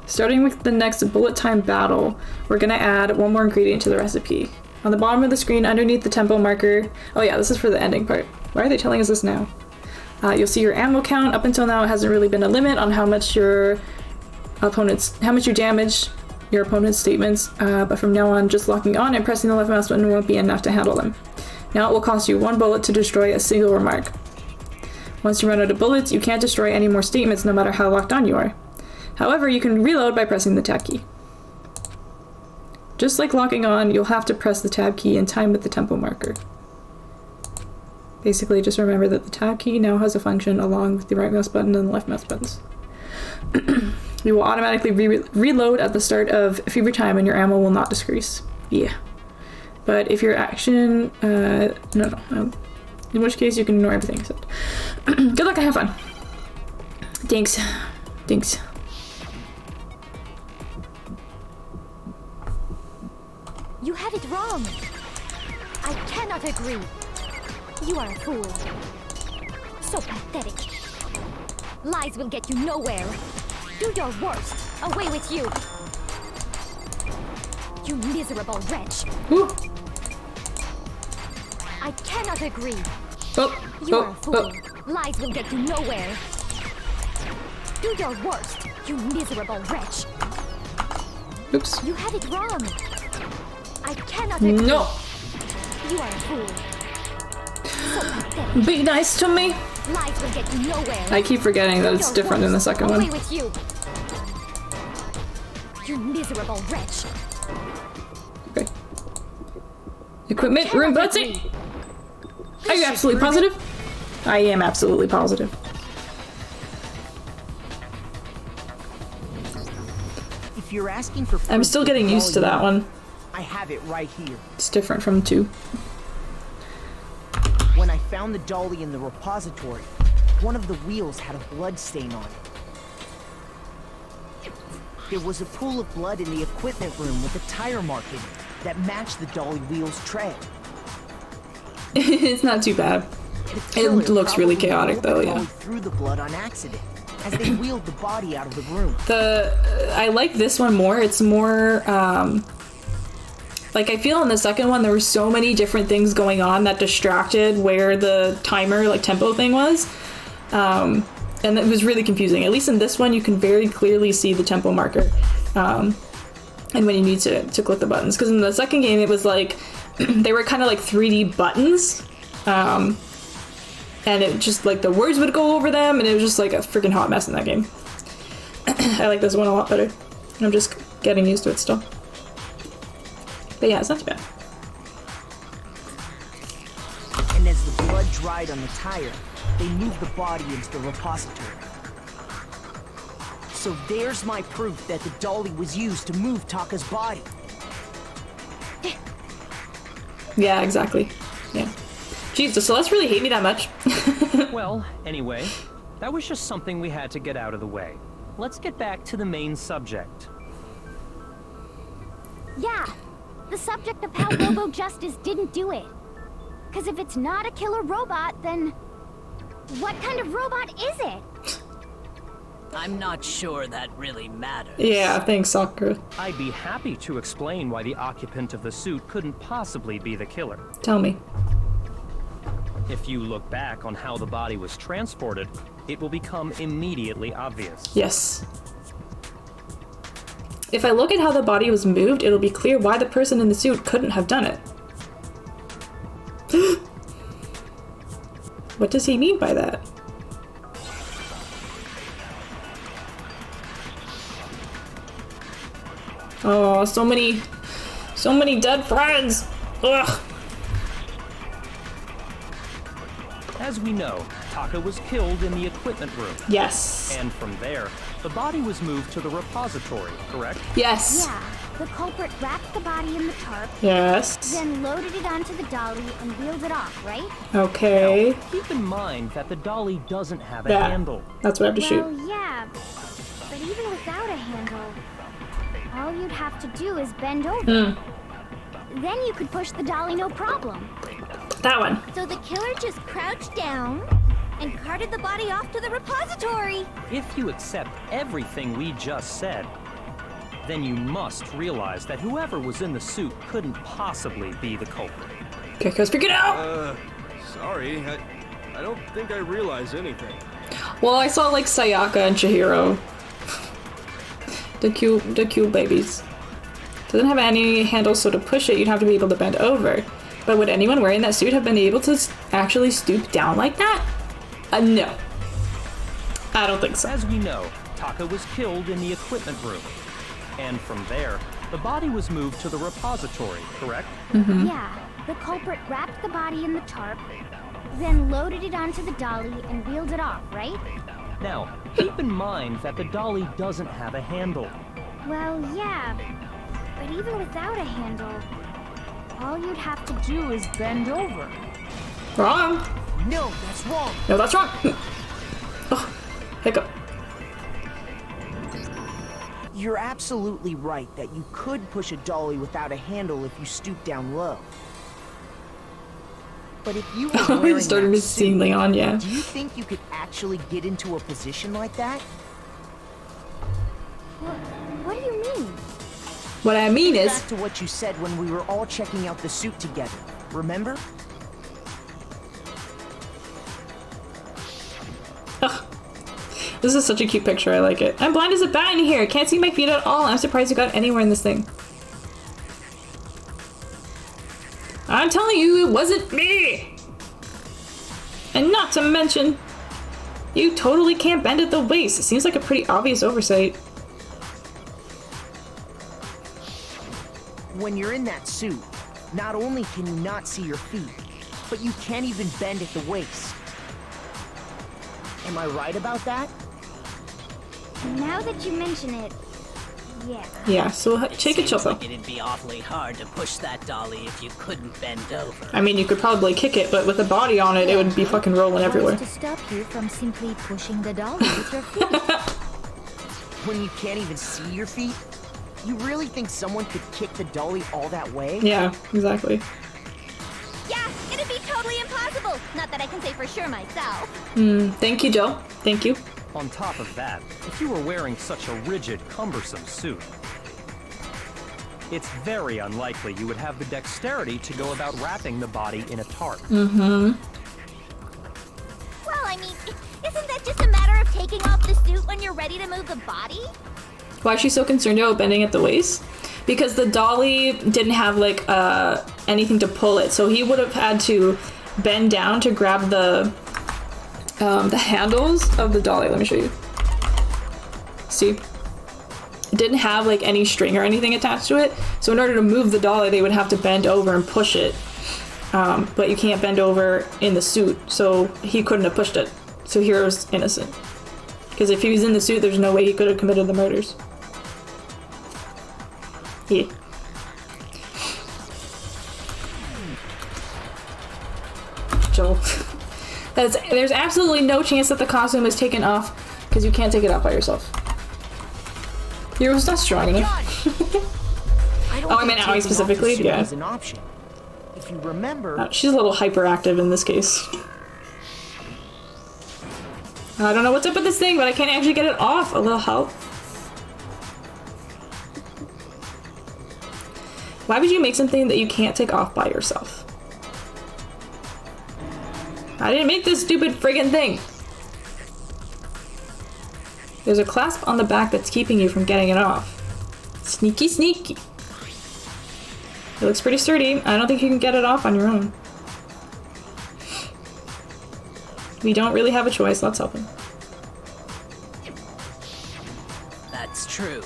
Starting with the next bullet time battle, we're gonna add one more ingredient to the recipe. On the bottom of the screen, underneath the tempo marker, oh yeah, this is for the ending part. Why are they telling us this now? You'll see your ammo count. Up until now, it hasn't really been a limit on how much you damage your opponent's statements, but from now on, just locking on and pressing the left mouse button won't be enough to handle them. Now it will cost you 1 bullet to destroy a single remark. Once you run out of bullets, you can't destroy any more statements no matter how locked on you are. However, you can reload by pressing the tab key. Just like locking on, you'll have to press the tab key in time with the tempo marker. Basically, just remember that the tab key now has a function along with the right mouse button and the left mouse buttons. You will automatically reload at the start of fever time and your ammo will not decrease. Yeah. But if your action... no. In which case, you can ignore everything I said. Good luck and have fun. Thanks. Thanks. You have it wrong. I cannot agree. You are a fool. So pathetic. Lies will get you nowhere. Do your worst. Away with you. You miserable wretch. Ooh. I cannot agree. Oh, You are a fool. Lies will get you nowhere. Do your worst, you miserable wretch. Oops. You have it wrong. I cannot agree. No. You are a fool. So pathetic. Be nice to me. Lies will get you nowhere. I keep forgetting that it's different in the second Away one. with you. You miserable wretch. Okay. Equipment room button. Are you absolutely positive? I am absolutely positive. If you're asking for I'm still getting used to that one. I have it right here. It's different from 2. When I found the dolly in the repository, one of the wheels had a blood stain on it. There was a pool of blood in the equipment room with a tire mark in it that matched the dolly wheel's tread. It's not too bad. It looks really chaotic though, yeah. Threw the blood on accident as they wheeled the body out of the room. I like this one more. It's more Like, I feel in the second one there were so many different things going on that distracted where the timer, like, tempo thing was. And it was really confusing. At least in this one, you can very clearly see the tempo marker. And when you need to click the buttons. Because in the second game, it was like, they were kind of like 3D buttons. And it just, like, the words would go over them, and it was just like a freaking hot mess in that game. I like this one a lot better. I'm just getting used to it still. But yeah, it's not too bad. And as the blood dried on the tire, they moved the body into the repository. So there's my proof that the dolly was used to move Taka's body. Yeah, exactly. Yeah. Jeez, does Celeste really hate me that much? Well, anyway, that was just something we had to get out of the way. Let's get back to the main subject. Yeah, the subject of how Robo Justice didn't do it. Because if it's not a killer robot, then what kind of robot is it? I'm not sure that really matters. Yeah, thanks, Sakura. I'd be happy to explain why the occupant of the suit couldn't possibly be the killer. Tell me. If you look back on how the body was transported, it will become immediately obvious. Yes. If I look at how the body was moved, it'll be clear why the person in the suit couldn't have done it. What does he mean by that? Oh, so many dead friends. Ugh. As we know, Taka was killed in the equipment room. Yes. And from there, the body was moved to the repository, correct? Yes. Yeah, the culprit wrapped the body in the tarp. Yes. Then loaded it onto the dolly and wheeled it off, right? Okay. Now, keep in mind that the dolly doesn't have a handle. That's what I have to shoot. Well, yeah, but even without a handle, all you'd have to do is bend over. Then you could push the dolly no problem. That one. So the killer just crouched down and carted the body off to the repository. If you accept everything we just said, then you must realize that whoever was in the suit couldn't possibly be the culprit. Okay, guys, figure it out! Sorry, I don't think I realize anything. Well, I saw like Sayaka and Chihiro. The cute babies. Doesn't have any handles, so to push it, you'd have to be able to bend over. But would anyone wearing that suit have been able to actually stoop down like that? No. I don't think so. As we know, Taka was killed in the equipment room. And from there, the body was moved to the repository, correct? Yeah, the culprit wrapped the body in the tarp, then loaded it onto the dolly and wheeled it off, right? Now, keep in mind that the dolly doesn't have a handle. Well, yeah, but even without a handle, all you'd have to do is bend over. Wrong. No, that's wrong. No, that's wrong. Oh, hiccup. You're absolutely right that you could push a dolly without a handle if you stoop down low. But if you were wearing We started that seeing suit, Leon, yeah. do you think you could actually get into a position like that? What do you mean? What I mean is... Back to what you said when we were all checking out the suit together, remember? Ugh. This is such a cute picture, I like it. I'm blind as a bat in here, can't see my feet at all. I'm surprised you got anywhere in this thing. I'm telling you, it wasn't me! And not to mention, you totally can't bend at the waist. It seems like a pretty obvious oversight. When you're in that suit, not only can you not see your feet, but you can't even bend at the waist. Am I right about that? Now that you mention it, yeah. Yeah, so take a chill pill. Like it'd be awfully hard to push that dolly if you couldn't bend over. I mean, you could probably kick it, but with a body on it, it would be fucking rolling everywhere. To stop you from simply pushing the dolly with your feet. When you can't even see your feet? You really think someone could kick the dolly all that way? Yeah, exactly. Yeah, it'd be totally impossible. Not that I can say for sure myself. Thank you, Jill. Thank you. On top of that, if you were wearing such a rigid, cumbersome suit, it's very unlikely you would have the dexterity to go about wrapping the body in a tarp. Well, I mean, isn't that just a matter of taking off the suit when you're ready to move the body? Why is she so concerned about bending at the waist? Because the dolly didn't have like anything to pull it, so he would have had to bend down to grab the handles of the dolly. Let me show you. See? It didn't have like any string or anything attached to it, so in order to move the dolly, they would have to bend over and push it. But you can't bend over in the suit, so he couldn't have pushed it. So Hiro's innocent. Because if he was in the suit, there's no way he could have committed the murders. Yeah. Joel. There's absolutely no chance that the costume is taken off because you can't take it off by yourself. Hero's not strong enough. I meant Aoi specifically. Yeah. An option. If you remember, she's a little hyperactive in this case. I don't know what's up with this thing, but I can't actually get it off. A little help. Why would you make something that you can't take off by yourself? I didn't make this stupid friggin' thing. There's a clasp on the back that's keeping you from getting it off. Sneaky, sneaky. It looks pretty sturdy. I don't think you can get it off on your own. We don't really have a choice. Let's help him. That's true.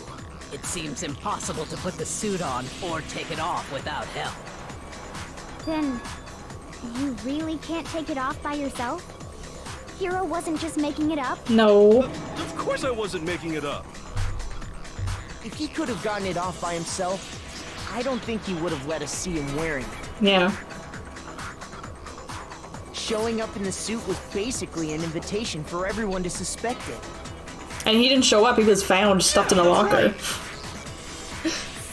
It seems impossible to put the suit on or take it off without help. Then, you really can't take it off by yourself? Hiro wasn't just making it up? No. Of course I wasn't making it up. if he could have gotten it off by himself, I don't think he would have let us see him wearing it. Yeah. Showing up in the suit was basically an invitation for everyone to suspect it. And he didn't show up, he was found stuffed in a locker.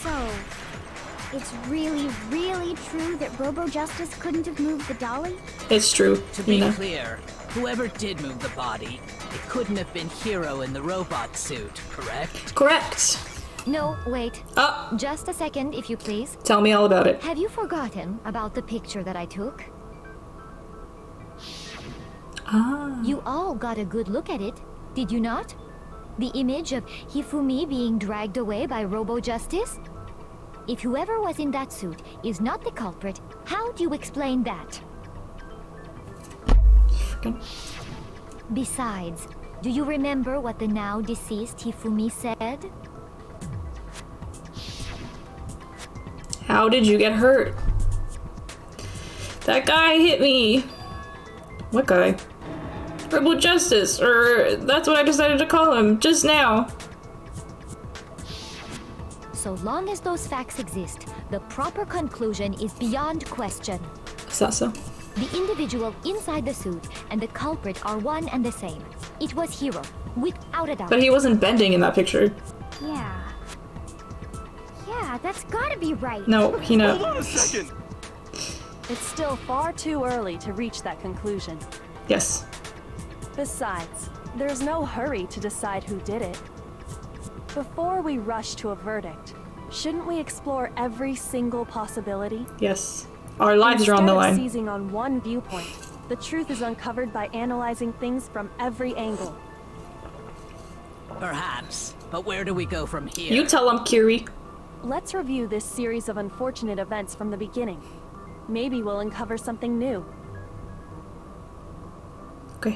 So, it's really, really true that Robo-Justice couldn't have moved the dolly? It's true. To be clear, whoever did move the body, it couldn't have been Hiro in the robot suit, correct? Correct. No, wait. Oh. Just a second, if you please. Tell me all about it. Have you forgotten about the picture that I took? Ah. You all got a good look at it, did you not? The image of Hifumi being dragged away by Robo-Justice? If whoever was in that suit is not the culprit, how do you explain that? Besides, do you remember what the now deceased Hifumi said? How did you get hurt? That guy hit me. What guy? Robo-Justice, or that's what I decided to call him just now. So long as those facts exist, the proper conclusion is beyond question. Is that so? The individual inside the suit and the culprit are one and the same. It was Hiro, without a doubt. But he wasn't bending in that picture. Yeah. Yeah, that's gotta be right. No, he not. Hold on a second. It's still far too early to reach that conclusion. Yes. Besides, there's no hurry to decide who did it. Before we rush to a verdict, shouldn't we explore every single possibility? Yes. Our lives are on the line. Instead of seizing on one viewpoint, the truth is uncovered by analyzing things from every angle. Perhaps, but where do we go from here? You tell him, Kiri. Let's review this series of unfortunate events from the beginning. Maybe we'll uncover something new. Okay.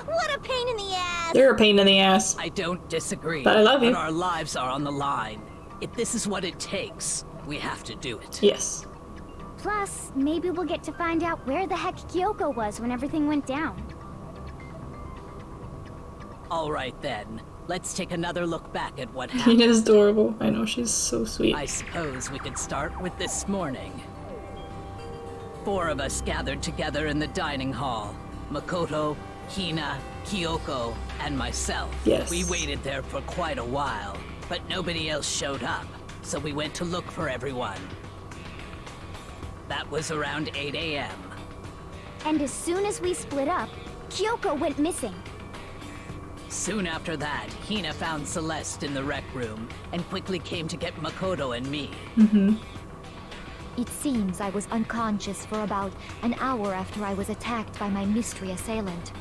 What a pain in the ass! You're a pain in the ass. I don't disagree. But I love you. But our lives are on the line. If this is what it takes, we have to do it. Yes. Plus, maybe we'll get to find out where the heck Kyoko was when everything went down. All right then. Let's take another look back at what happened. He is adorable. I know, she's so sweet. I suppose we could start with this morning. 4 of us gathered together in the dining hall. Makoto, Hina, Kyoko, and myself. Yes. We waited there for quite a while, but nobody else showed up, so we went to look for everyone. That was around 8 a.m. And as soon as we split up, Kyoko went missing. Soon after that, Hina found Celeste in the rec room and quickly came to get Makoto and me. It seems I was unconscious for about an hour after I was attacked by my mystery assailant.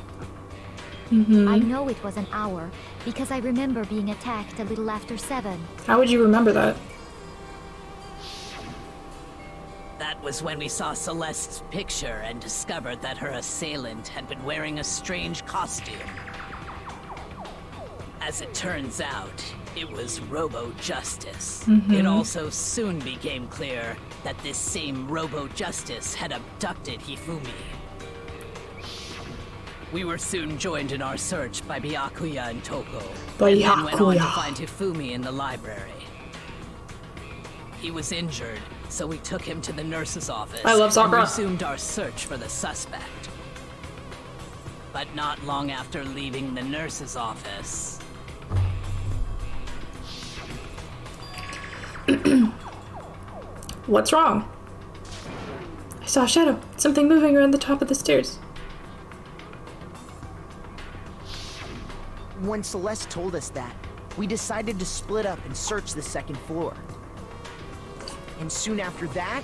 I know it was an hour because I remember being attacked a little after 7. How would you remember that? That was when we saw Celeste's picture and discovered that her assailant had been wearing a strange costume. As it turns out, it was Robo-Justice. It also soon became clear that this same Robo-Justice had abducted Hifumi. We were soon joined in our search by Byakuya and Toko, and then went on to find Hifumi in the library. He was injured, so we took him to the nurse's office and resumed our search for the suspect. But not long after leaving the nurse's office... What's wrong? I saw a shadow. Something moving around the top of the stairs. When Celeste told us that, we decided to split up and search the second floor. And soon after that...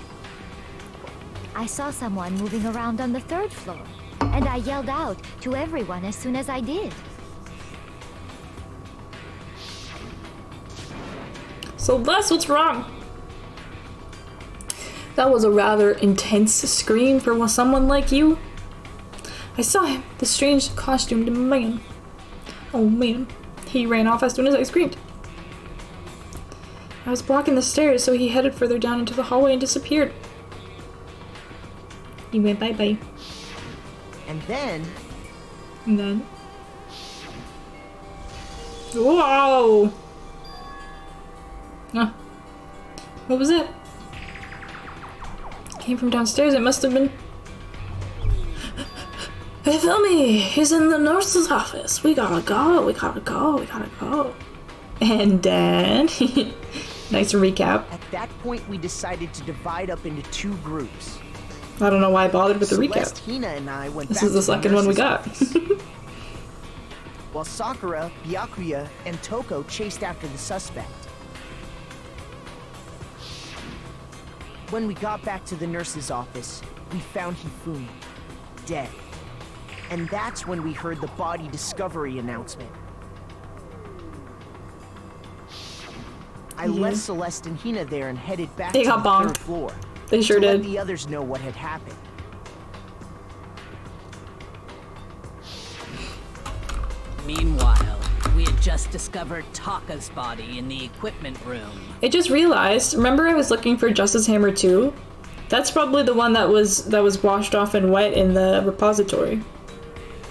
I saw someone moving around on the 3rd floor, and I yelled out to everyone as soon as I did. So that's what's wrong. That was a rather intense scream for someone like you. I saw him, the strange costumed man. Oh man, he ran off as soon as I screamed. I was blocking the stairs, so he headed further down into the hallway and disappeared. He went bye-bye. And then... Whoa! What was it? Came from downstairs, it must have been... Hey, Filmy! He's in the nurse's office. We gotta go. And then... Nice recap. At that point, we decided to divide up into 2 groups. I don't know why I bothered with the Celeste, recap. Hina, and I went This back is the to second one we got. While Sakura, Byakuya, and Toko chased after the suspect. When we got back to the nurse's office, we found Hifumi, dead. And that's when we heard the body discovery announcement. I left Celeste and Hina there and headed back to the 3rd floor. They sure to did. Let the others know what had happened. Meanwhile, we had just discovered Taka's body in the equipment room. I just realized, remember I was looking for Justice Hammer 2? That's probably the one that was washed off and wet in the repository.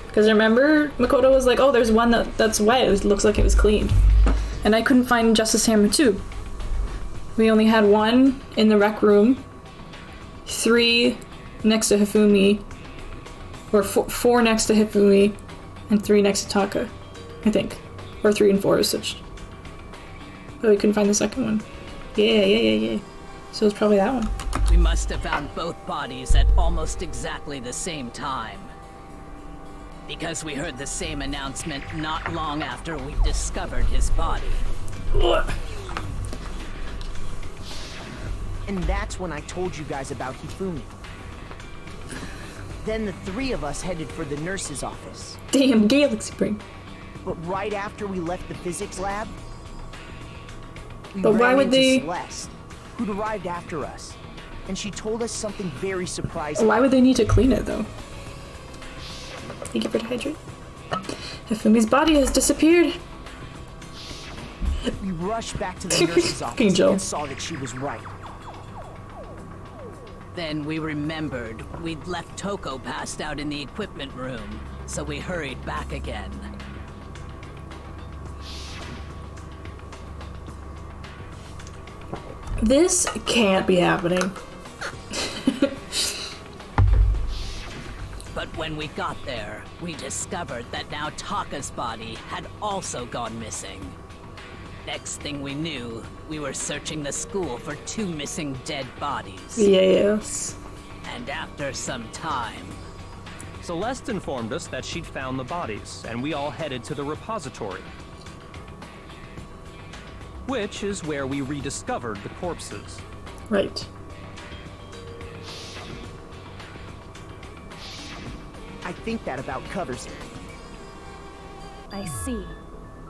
Because remember, Makoto was like, oh, there's one that's wet, it looks like it was cleaned. And I couldn't find Justice Hammer 2. We only had 1 in the rec room, 3 next to Hifumi, or 4 next to Hifumi, and 3 next to Taka, I think. Or 3 and 4 is switched. But we couldn't find the second one. Yeah. So it's probably that one. We must have found both bodies at almost exactly the same time. Because we heard the same announcement not long after we discovered his body. And that's when I told you guys about Hifumi. Then the 3 of us headed for the nurse's office. Damn, Galaxy Brain. But right after we left the physics lab, we but why ran would into they... Celeste, who'd arrived after us. And she told us something very surprising. Why would they need to clean it, though? Thank you for the hydrate. Hifumi's body has disappeared. We rushed back to the nurse's office and saw that she was right. Then we remembered we'd left Toko passed out in the equipment room, so we hurried back again. This can't be happening. But when we got there, we discovered that now Taka's body had also gone missing. Next thing we knew, we were searching the school for 2 missing dead bodies. Yes. And after some time... Celeste informed us that she'd found the bodies, and we all headed to the repository. Which is where we rediscovered the corpses. Right. I think that about covers it. I see.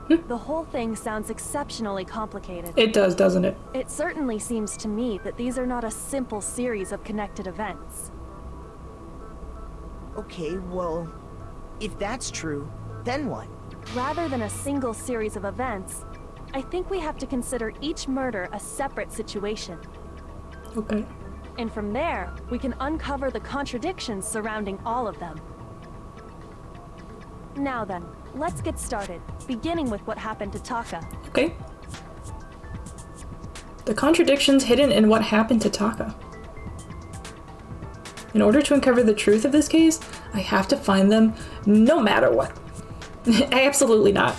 The whole thing sounds exceptionally complicated. It does, doesn't it? It certainly seems to me that these are not a simple series of connected events. Okay, well, if that's true, then what? Rather than a single series of events, I think we have to consider each murder a separate situation. Okay. And from there, we can uncover the contradictions surrounding all of them. Now then, let's get started, beginning with what happened to Taka. Okay. The contradictions hidden in what happened to Taka. In order to uncover the truth of this case, I have to find them no matter what. Absolutely not.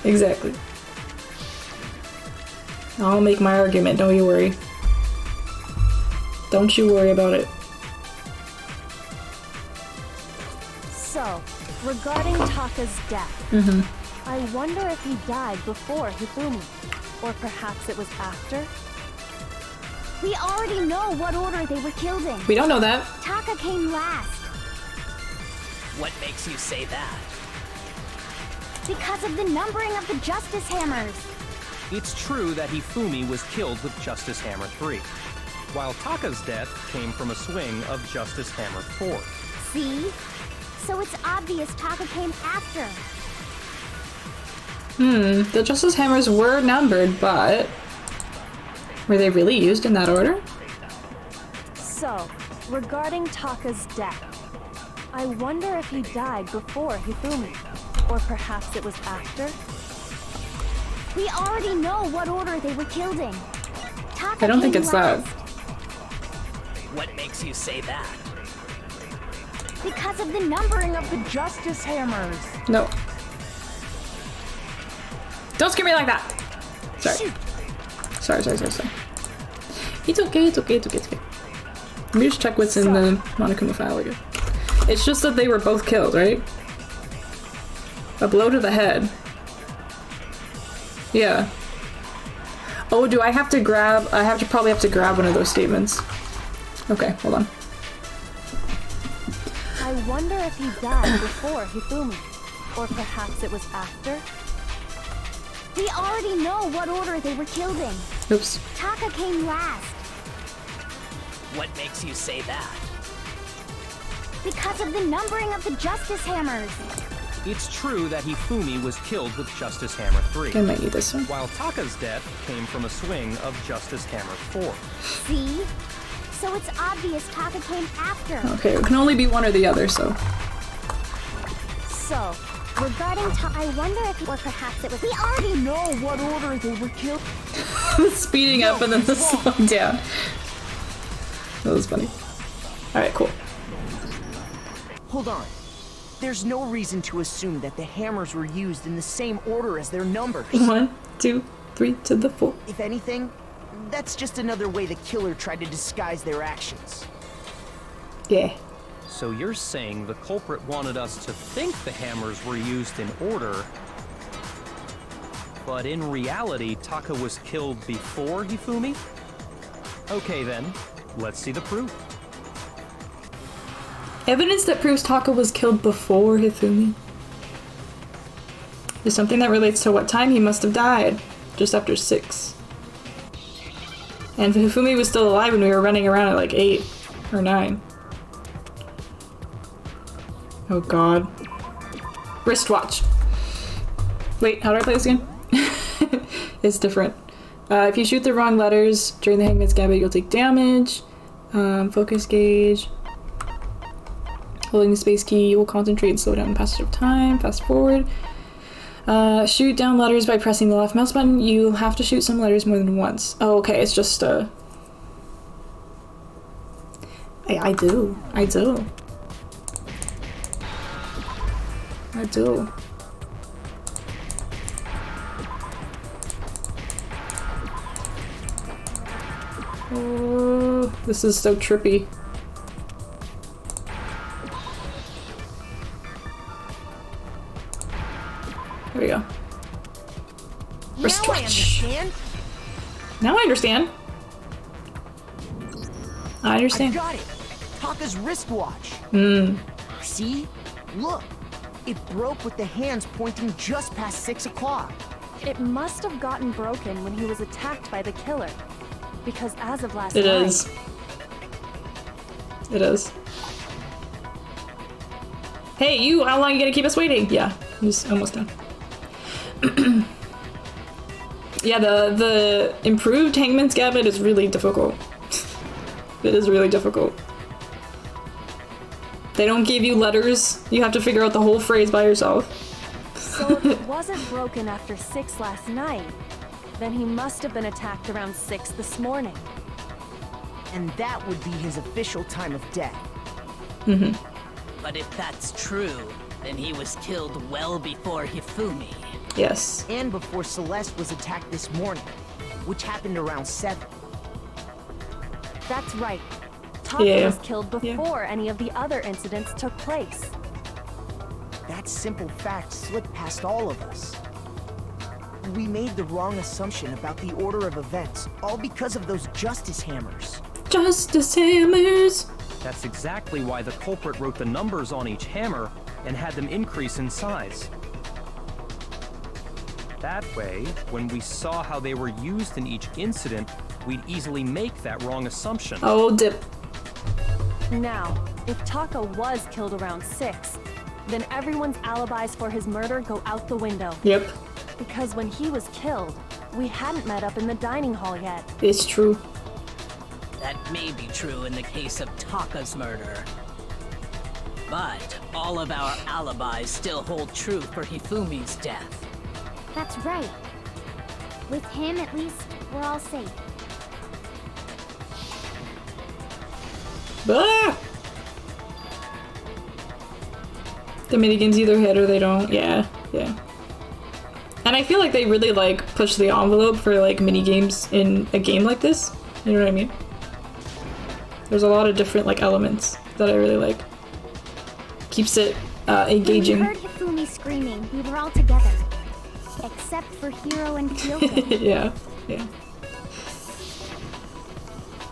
Exactly. I'll make my argument, don't you worry. Don't you worry about it. So, regarding Taka's death, I wonder if he died before Hifumi, or perhaps it was after? We already know what order they were killed in. We don't know that. Taka came last. What makes you say that? Because of the numbering of the Justice Hammers. It's true that Hifumi was killed with Justice Hammer 3, while Taka's death came from a swing of Justice Hammer 4. See? So it's obvious Taka came after. The Justice Hammers were numbered, but were they really used in that order? So, regarding Taka's death, I wonder if he died before Hifumi, or perhaps it was after? We already know what order they were killed in. Taka I don't think came it's last. that. What makes you say that? Because of the numbering of the Justice Hammers. No. Don't scare me like that! Sorry. Sorry. It's okay. Let me just check what's in the Monokuma file again. It's just that they were both killed, right? A blow to the head. Yeah. Oh, do I have to grab... probably have to grab one of those statements. Okay, hold on. I wonder if he died before Hifumi, or perhaps it was after? We already know what order they were killed in. Oops. Taka came last. What makes you say that? Because of the numbering of the Justice Hammers. It's true that Hifumi was killed with Justice Hammer 3, I might need this one. while Taka's death came from a swing of Justice Hammer 4. See? So it's obvious Taka came after. Okay, it can only be one or the other, so... So, regarding Taka, I wonder if, or perhaps it was. We already know what order they were killed. Speeding up and then the slowing down. That was funny. Alright, cool. Hold on. There's no reason to assume that the hammers were used in the same order as their numbers. 1, 2, 3 to the 4. If anything, that's just another way the killer tried to disguise their actions. Yeah. So you're saying the culprit wanted us to think the hammers were used in order, but in reality, Taka was killed before Hifumi? Okay then, let's see the proof. Evidence that proves Taka was killed before Hifumi. There's something that relates to what time he must have died. Just after 6. And Hifumi was still alive when we were running around at like 8 or 9. Oh god. Wristwatch. Wait, how do I play this again? It's different. If you shoot the wrong letters during the Hangman's Gambit, you'll take damage. Focus gauge. Holding the space key, you will concentrate and slow down the passage of time. Fast forward. Shoot down letters by pressing the left mouse button. You'll have to shoot some letters more than once. Oh, okay, it's just, I do. Oh, this is so trippy. There we go. Now I understand. Now I understand. I understand. I got it. Taka's wristwatch. See? Look. It broke with the hands pointing just past 6 o'clock. It must have gotten broken when he was attacked by the killer. Because as of last night... It is. It is. Hey, you! How long are you gonna keep us waiting? Yeah, he's almost done. Yeah, the improved Hangman's Gambit is really difficult. It is really difficult. They don't give you letters. You have to figure out the whole phrase by yourself. So if it wasn't broken after 6 last night, then he must have been attacked around 6 this morning. And that would be his official time of death. But if that's true, then he was killed well before Hifumi. Yes. And before Celeste was attacked this morning, which happened around 7. That's right. Taka was killed before any of the other incidents took place. That simple fact slipped past all of us. We made the wrong assumption about the order of events, all because of those justice hammers. Justice hammers! That's exactly why the culprit wrote the numbers on each hammer and had them increase in size. That way, when we saw how they were used in each incident, we'd easily make that wrong assumption. Oh, dip. Now, if Taka was killed around 6, then everyone's alibis for his murder go out the window. Yep. Because when he was killed, we hadn't met up in the dining hall yet. It's true. That may be true in the case of Taka's murder. But all of our alibis still hold true for Hifumi's death. That's right. With him, at least, we're all safe. Ah! The minigans either hit or they don't. Yeah, yeah. And I feel like they really like push the envelope for like minigames in a game like this. You know what I mean? There's a lot of different like elements that I really like. Keeps it engaging. When we heard Hifumi screaming, we were all together. Except for Hiro and Kyoko. Yeah, yeah.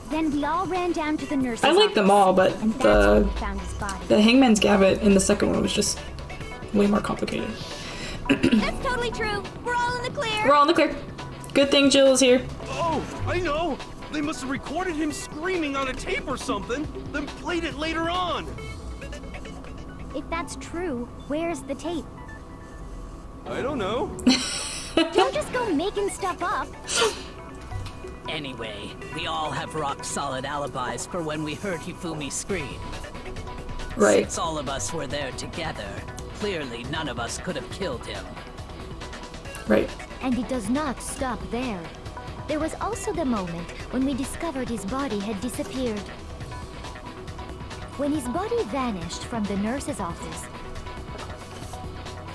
Then we all ran down to the nurse's I like them all, but the Hangman's Gambit in the second one was just way more complicated. That's totally true. We're all in the clear. We're all in the clear. Good thing Jill is here. Oh, I know. They must have recorded him screaming on a tape or something, then played it later on. If that's true, where's the tape? I don't know. Don't just go making stuff up. Anyway, we all have rock-solid alibis for when we heard Hifumi scream. Right. Since all of us were there together, clearly none of us could have killed him. Right. And it does not stop there. There was also the moment when we discovered his body had disappeared. When his body vanished from the nurse's office,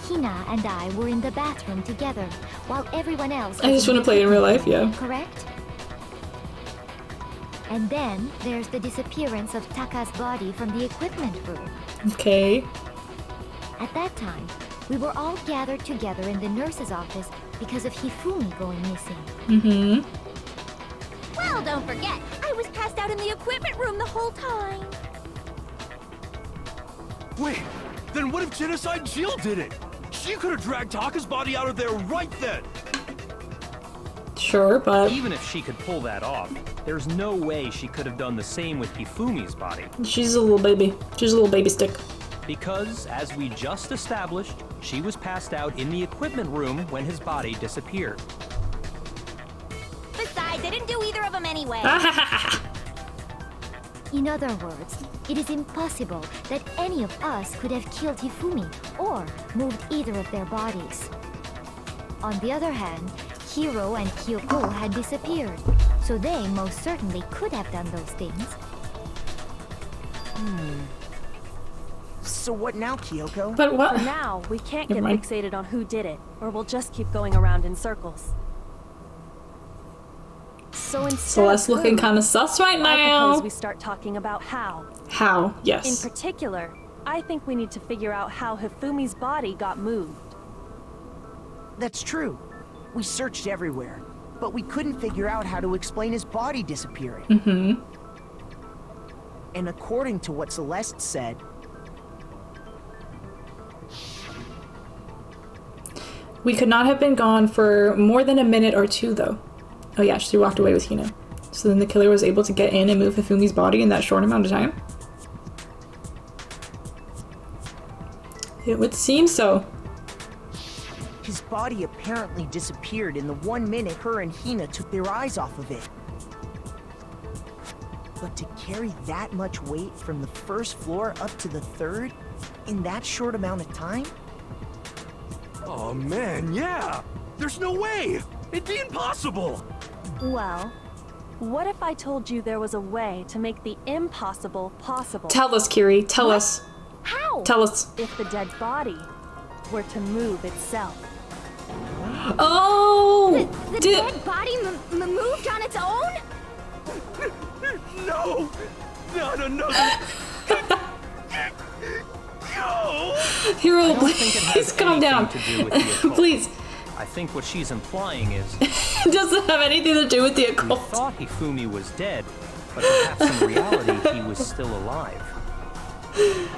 Hina and I were in the bathroom together, while everyone else... I just want to play in real life, yeah. Correct? And then there's the disappearance of Taka's body from the equipment room. Okay. At that time, we were all gathered together in the nurse's office because of Hifumi going missing. Mm-hmm. Well, don't forget, I was passed out in the equipment room the whole time. Wait, then what if Genocide Jill did it? She could have dragged Taka's body out of there right then. Sure, but... Even if she could pull that off, there's no way she could have done the same with Hifumi's body. She's a little baby. She's a little baby stick. Because, as we just established, she was passed out in the equipment room when his body disappeared. Besides, I didn't do either of them anyway. In other words, it is impossible that any of us could have killed Hifumi or moved either of their bodies. On the other hand, Hiro and Kyoko had disappeared, so they most certainly could have done those things. So what now, Kyoko? But what? For now, we can't Never get mind. fixated on who did it, or we'll just keep going around in circles. So instead Celeste of looking who, kind of sus right I now. propose we start talking about how. How? In Yes. particular, I think we need to figure out how Hifumi's body got moved. That's true. We searched everywhere, but we couldn't figure out how to explain his body disappearing. Mm-hmm. And according to what Celeste said... We could not have been gone for more than a minute or two, though. Oh yeah, she walked away with Hina. So then the killer was able to get in and move Hifumi's body in that short amount of time? It would seem so. His body apparently disappeared in the 1 minute her and Hina took their eyes off of it. But to carry that much weight from the first floor up to the 3rd in that short amount of time? Oh man, yeah! There's no way! It'd be impossible! Well, what if I told you there was a way to make the impossible possible? Tell us, Kiri. Tell us. How? Tell us. If the dead body were to move itself. Oh! The dead body moved on its own? No! Not another! No! Hero, please calm down. Please. I think what she's implying is... It doesn't have anything to do with the We occult. thought Hifumi was dead, but perhaps in reality he was still alive.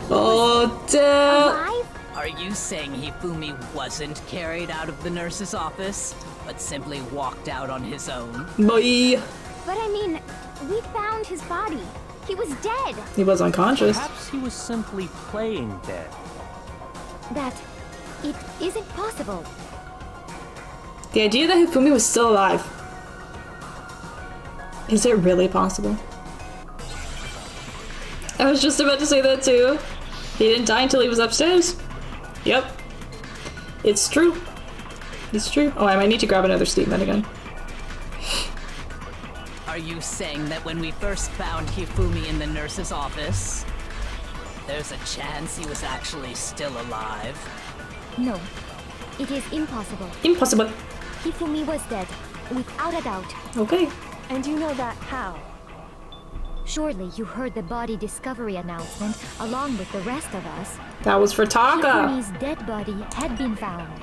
Oh, damn. Alive? Are you saying Hifumi wasn't carried out of the nurse's office, but simply walked out on his own? Boy. But I mean, we found his body. He was dead. He was unconscious. Perhaps he was simply playing dead. That it isn't possible. The idea that Hifumi was still alive. Is it really possible? I was just about to say that too. He didn't die until he was upstairs. Yep. It's true. It's true. Oh, I might need to grab another Steam then again. Are you saying that when we first found Hifumi in the nurse's office, there's a chance he was actually still alive? No, it is impossible. Impossible. Hifumi was dead, without a doubt. Okay. And you know that how? Surely you heard the body discovery announcement along with the rest of us. That was for Taka. Hifumi's dead body had been found.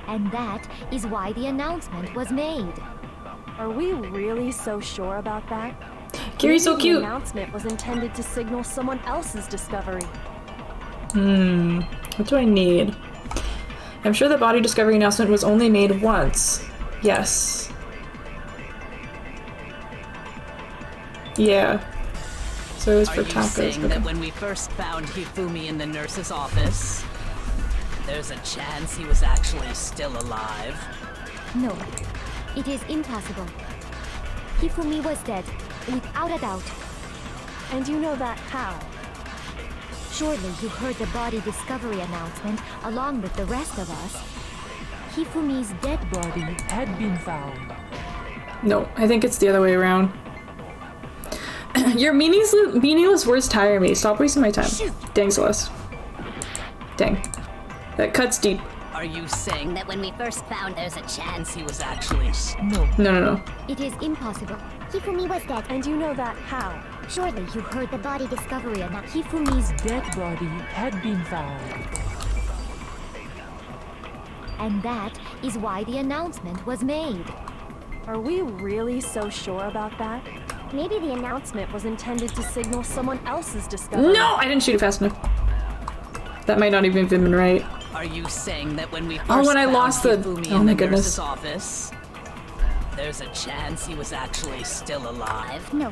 And that is why the announcement was made. Are we really so sure about that? Kiri's so Maybe cute. The announcement was intended to signal someone else's discovery. What do I need? I'm sure the body discovery announcement was only made once. Yes. Yeah. So it was for Are you tacos. saying Okay. that when we first found Hifumi in the nurse's office, there's a chance he was actually still alive? No, it is impossible. Hifumi was dead, without a doubt. And you know that how? Surely you heard the body discovery announcement along with the rest of us. Hifumi's dead body had been found. No, I think it's the other way around. Your meaningless words tire me. Stop wasting my time. Dang, Celeste. Dang. That cuts deep. Are you saying that when we first found there's a chance he was actually... No. It is impossible. Hifumi was dead. And you know that how? Surely you heard the body discovery announcement. Hifumi's dead body had been found. And that is why the announcement was made. Are we really so sure about that? Maybe the announcement was intended to signal someone else's discovery. No! I didn't shoot it fast enough. That might not even have been right. Are you saying that when we first when I found lost the... Hifumi Oh in my the goodness. nurse's office, there's a chance he was actually still alive? No,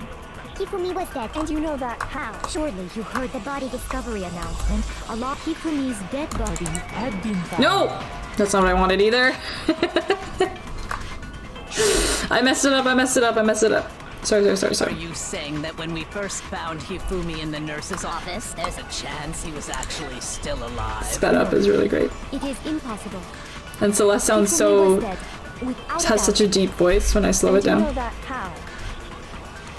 Hifumi was dead. And you know that how? Surely you heard the body discovery announcement along Hifumi's dead body Had been found. No! That's not what I wanted either. I messed it up. Sorry. Are you saying that when we first found Hifumi in the nurse's office, there's a chance he was actually still alive? Sped up is really great. It is impossible. And Celeste sounds Hifumi so... was dead, without a has such a doubt. deep voice when I slow it And you know down. that how?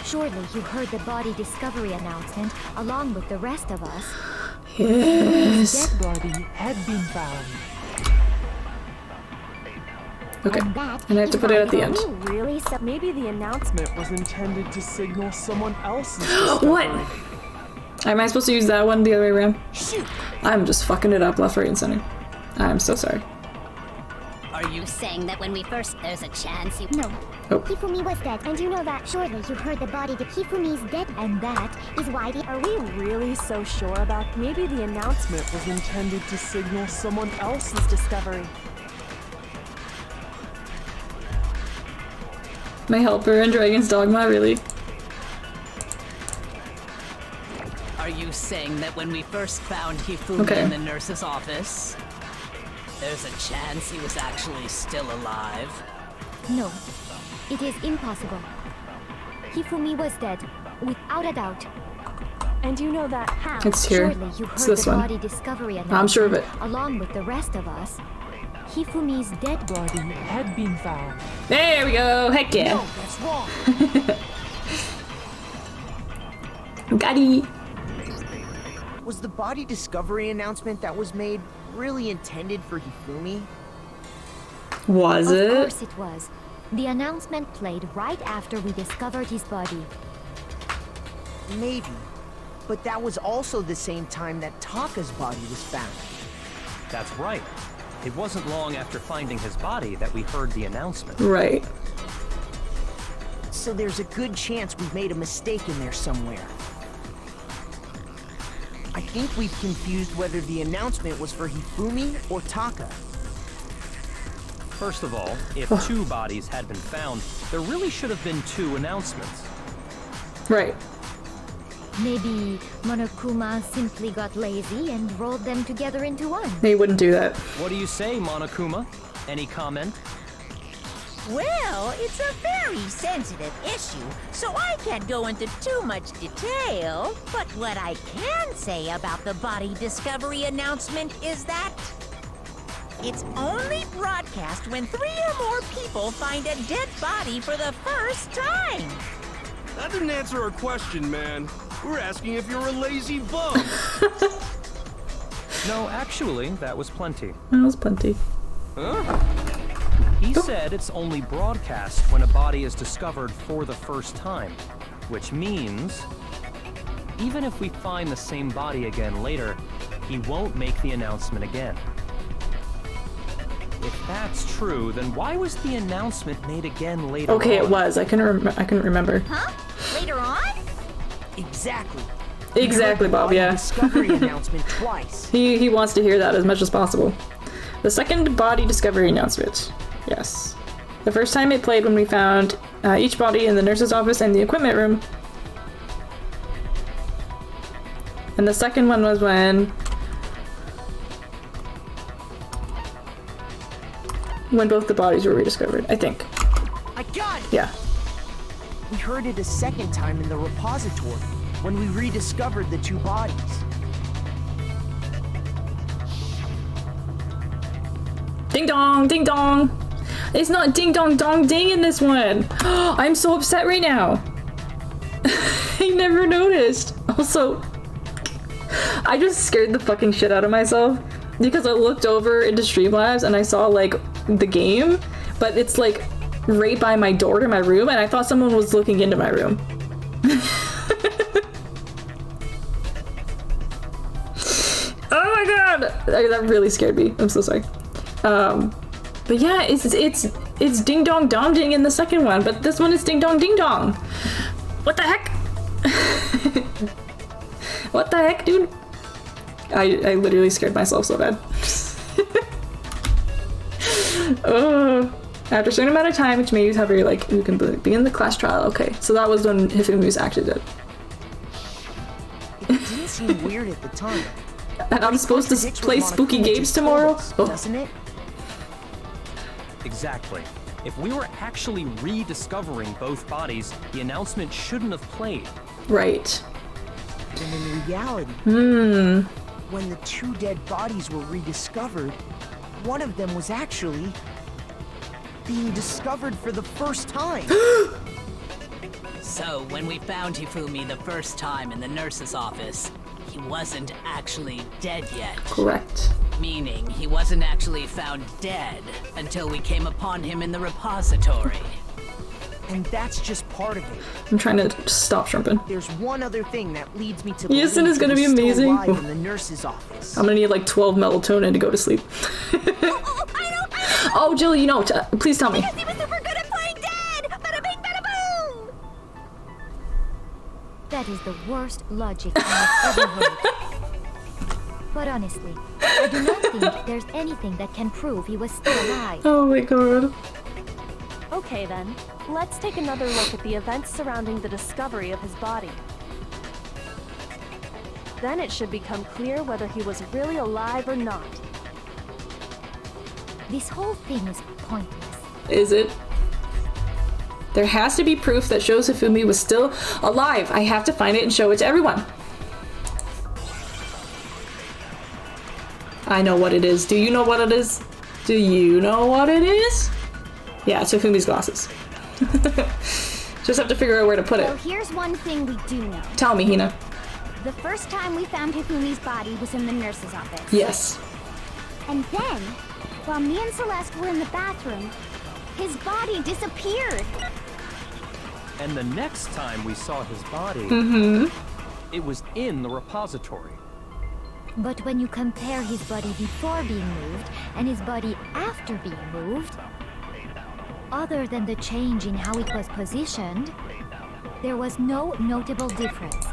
Surely you heard the body discovery announcement along with the rest of us. Yes. Dead body had been found. Okay. And that And I have to is put it why at the we end. Really? Maybe the announcement Was intended to signal someone else's What? Am I supposed to use that one the other way around? I'm just fucking it up left, right, and center. I'm so sorry. Are you saying that when we first... There's a chance you... No. Oh. Hifumi was dead, and you know that. Surely you heard the body that Hifumi's dead, and that is why the... Are we really so sure about... Maybe the announcement was intended to signal someone else's discovery. My helper in Dragon's Dogma, really? Are you saying that when we first found Hifumi in the nurse's office, there's a chance he was actually still alive? No, it is impossible. Hifumi was dead, without a doubt. And you know that how? It's here. Surely you heard It's this the one. body discovery I'm sure of it. along with the rest of us. Hifumi's dead body had been found. There we go. Heck yeah. No, that's wrong. Gotti. Was the body discovery announcement that was made really intended for Hifumi? Was it? Of course it was. The announcement played right after we discovered his body. Maybe. But that was also the same time that Taka's body was found. That's right. It wasn't long after finding his body that we heard the announcement. Right. So there's a good chance we've made a mistake in there somewhere. I think we've confused whether the announcement was for Hifumi or Taka. First of all, if two bodies had been found, there really should have been two announcements. Right. Maybe Monokuma simply got lazy and rolled them together into one. They wouldn't do that. What do you say, Monokuma? Any comment? Well, it's a very sensitive issue, so I can't go into too much detail. But what I can say about the body discovery announcement is that it's only broadcast when 3 or more people find a dead body for the first time. That didn't answer our question, man. We're asking if you're a lazy bum. No, actually, that was plenty. That was plenty. Huh? He said it's only broadcast when a body is discovered for the first time, which means even if we find the same body again later, he won't make the announcement again. If that's true, then why was the announcement made again later on? Okay, it was. I couldn't remember. Huh? Later on? Exactly. Exactly, Bob, yeah. Discovery announcement twice. He wants to hear that as much as possible. The second body discovery announcement. Yes. The first time it played when we found each body in the nurse's office and the equipment room. And the second one was when both the bodies were rediscovered, I think. I got it! Yeah. We heard it a second time in the repository, when we rediscovered the two bodies. Ding dong, ding dong! It's not ding dong dong ding in this one! I'm so upset right now! I never noticed! Also, I just scared the fucking shit out of myself because I looked over into Streamlabs and I saw like the game, but it's like right by my door to my room and I thought someone was looking into my room. Oh my god! That really scared me. I'm so sorry. But yeah, it's ding dong dong ding in the second one, but this one is ding dong ding dong. What the heck? What the heck, dude? I literally scared myself so bad. Oh. After a certain amount of time, which may use however, like, you can begin the class trial. Okay, so that was when Hifumi was actually dead. It didn't seem weird at the time. And I'm supposed to play spooky games tomorrow? Doesn't it? Exactly. If we were actually rediscovering both bodies, the announcement shouldn't have played. Right. And in reality, when the two dead bodies were rediscovered, one of them was actually being discovered for the first time. So, when we found Hifumi the first time in the nurse's office, he wasn't actually dead yet. Correct. Meaning, he wasn't actually found dead until we came upon him in the repository. And that's just part of it. I'm trying to stop shrimping. There's one other thing that leads me to Yes, and it's gonna be he was still amazing. alive in the nurse's office. I'm gonna need like 12 melatonin to go to sleep. I know! Oh, Jill, you know, please tell me. Because he was super good at playing dead! Bada bing, bada boom! That is the worst logic I have ever heard. But honestly, I do not think there's anything that can prove he was still alive. Oh my god. Okay then, let's take another look at the events surrounding the discovery of his body. Then it should become clear whether he was really alive or not. This whole thing is pointless. Is it? There has to be proof that shows Hifumi was still alive. I have to find it and show it to everyone. I know what it is. Do you know what it is? Do you know what it is? Yeah, it's Hifumi's glasses. Just have to figure out where to put Well, it. here's one thing we do know. Tell me, Hina. The first time we found Hifumi's body was in the nurse's office. Yes. And then, while me and Celeste were in the bathroom, his body disappeared. And the next time we saw his body, it was in the repository. But when you compare his body before being moved and his body after being moved, other than the change in how it was positioned, there was no notable difference.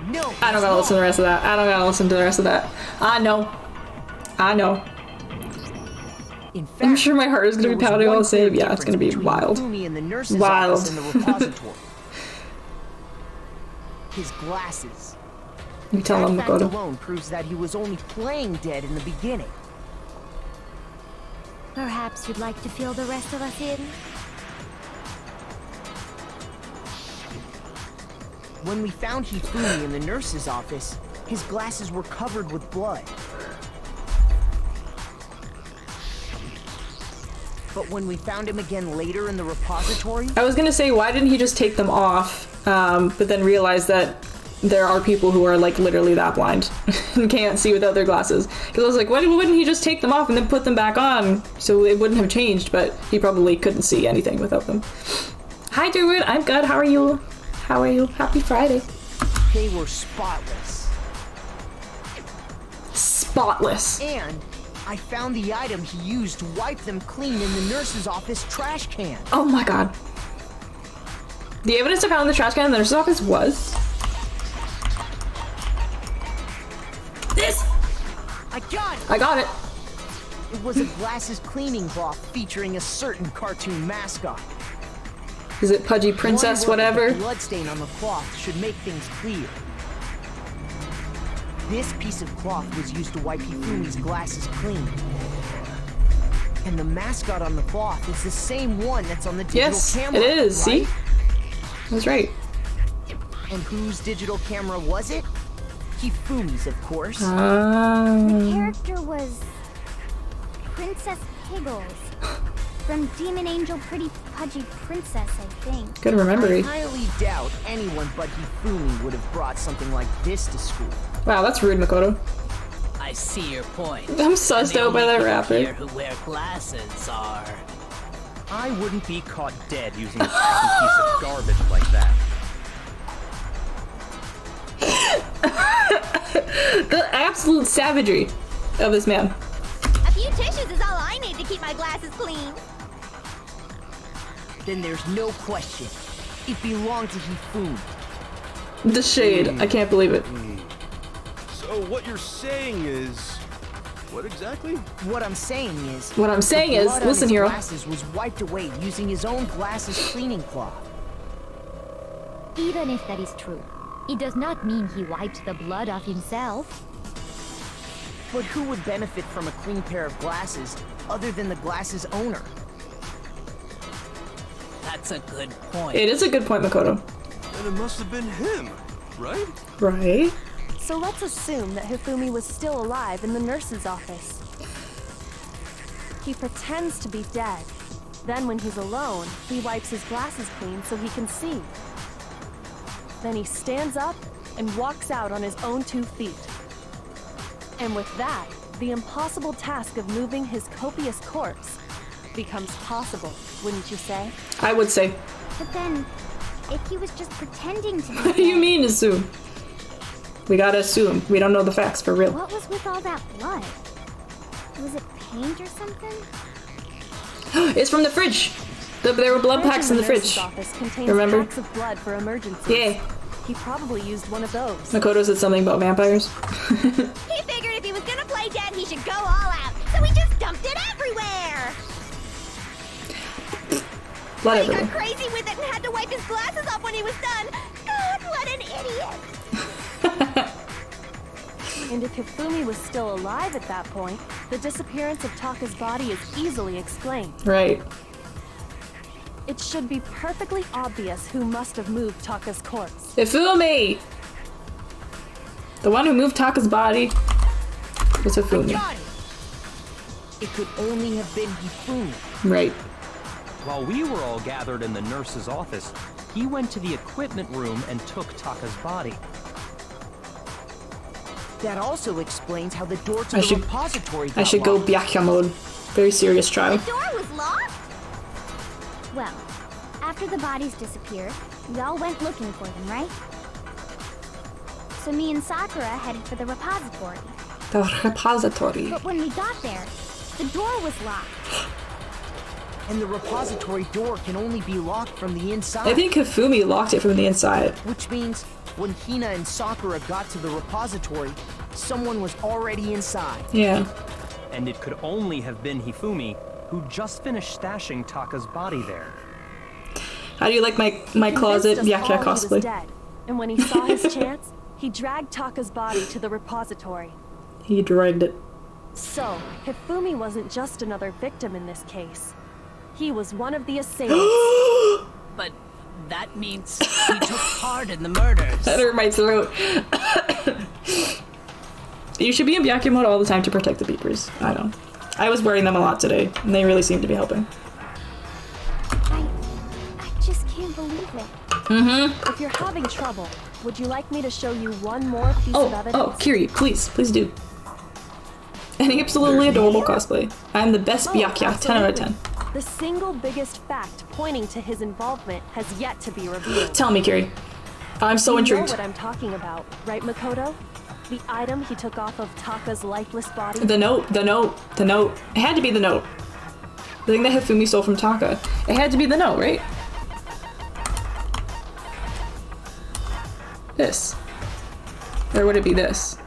No, I don't gotta listen to the rest of that. I don't gotta listen to the rest of that. I know. I know. In fact, I'm sure my heart is gonna be there was pounding all one the same. clear Yeah, it's gonna be difference wild. between Hifumi and the nurse's Wild. office in the repository. His glasses. You tell him, That fact Makoto. alone proves that he was only playing dead in the beginning. Perhaps you'd like to fill the rest of us in? When we found Hifumi in the nurse's office, his glasses were covered with blood. But when we found him again later in the repository... I was gonna say, why didn't he just take them off, but then realize that there are people who are like literally that blind and can't see without their glasses. Because I was like, why wouldn't he just take them off and then put them back on so it wouldn't have changed, but he probably couldn't see anything without them. Hi Druid, I'm good, how are you? How are you? Happy Friday. They were spotless. Spotless. And I found the item he used to wipe them clean in the nurse's office trash can. Oh my god. The evidence I found in the trash can in the nurse's office was... this! I got it! I got it. It was a glasses cleaning cloth featuring a certain cartoon mascot. Is it Pudgy Princess, One word whatever? with a bloodstain on the cloth should make things clear. This piece of cloth was used to wipe Hifumi's glasses clean. And the mascot on the cloth is the same one that's on the digital camera. Yes, it is. Right? See? That's right. And whose digital camera was it? Hifumi's, of course. The character was Princess Piggles from Demon Angel Pretty Pudgy Princess, I think. Good memory. I highly doubt anyone but Hifumi would have brought something like this to school. Wow, that's rude, Makoto. I see your point. I'm sussed out by that rapper. Here who wear glasses are... I wouldn't be caught dead using a tacky piece of garbage like that. The absolute savagery of this man. A few tissues is all I need to keep my glasses clean. Then there's no question. It belonged to Hifumi. The shade. I can't believe it. So what you're saying is... what exactly? What I'm saying is... What I'm saying the is, blood on listen, his hero. glasses was wiped away using his own glasses cleaning cloth. Even if that is true, it does not mean he wiped the blood off himself. But who would benefit from a clean pair of glasses other than the glasses owner? That's a good point. It is a good point, Makoto. Then it must have been him, right? Right? So let's assume that Hifumi was still alive in the nurse's office. He pretends to be dead. Then when he's alone, he wipes his glasses clean so he can see. Then he stands up and walks out on his own 2 feet. And with that, the impossible task of moving his copious corpse becomes possible, wouldn't you say? I would say. But then, if he was just pretending to be What do you dead, mean, assume? We gotta assume. We don't know the facts for real. what was with all that blood? Was it paint or something? It's from the fridge. There were blood packs in the fridge. Remember? Packs of blood for emergencies. Yeah. He probably used one of those. Makoto said something about vampires. He figured if he was gonna play dead, he should go all out. So he just dumped it everywhere. Blood He got everywhere. crazy with it and had to wipe his glasses off when he was done. God, what an idiot. And if Hifumi was still alive at that point, the disappearance of Taka's body is easily explained. Right. It should be perfectly obvious who must have moved Taka's corpse. Hifumi! The one who moved Taka's body was Hifumi. It could only have been Hifumi. Right. While we were all gathered in the nurse's office, he went to the equipment room and took Taka's body. That also explains how the door to the repository got I should go locked. Byakuya mode. Very serious trial. The door was locked? Well, after the bodies disappeared, we all went looking for them, right? So me and Sakura headed for the repository. The repository. But when we got there, the door was locked. And the repository door can only be locked from the inside. I think Hifumi locked it from the inside. Which means when Hina and Sakura got to the repository, someone was already inside. Yeah. And it could only have been Hifumi, who just finished stashing Taka's body there. How do you like my closet Byakuya He was cosplay? dead, and when he saw his chance, he dragged Taka's body to the repository. He dragged it. So, Hifumi wasn't just another victim in this case. He was one of the assailants. But that means he took part in the murders. That hurt my throat. You should be in Byakuya mode all the time to protect the beepers. I know. I was wearing them a lot today, and they really seem to be helping. I just can't believe it. Mm-hmm. If you're having trouble, would you like me to show you one more piece of evidence? Oh, Kiri, please do. An absolutely adorable cosplay. I'm the best Byakuya, 10 out of 10. The single biggest fact pointing to his involvement has yet to be revealed. Tell me, Kiri. I'm so intrigued. You know what I'm talking about, right, Makoto? The item he took off of Taka's lifeless body? The note. It had to be the note. The thing that Hifumi stole from Taka. It had to be the note, right? This. Or would it be this?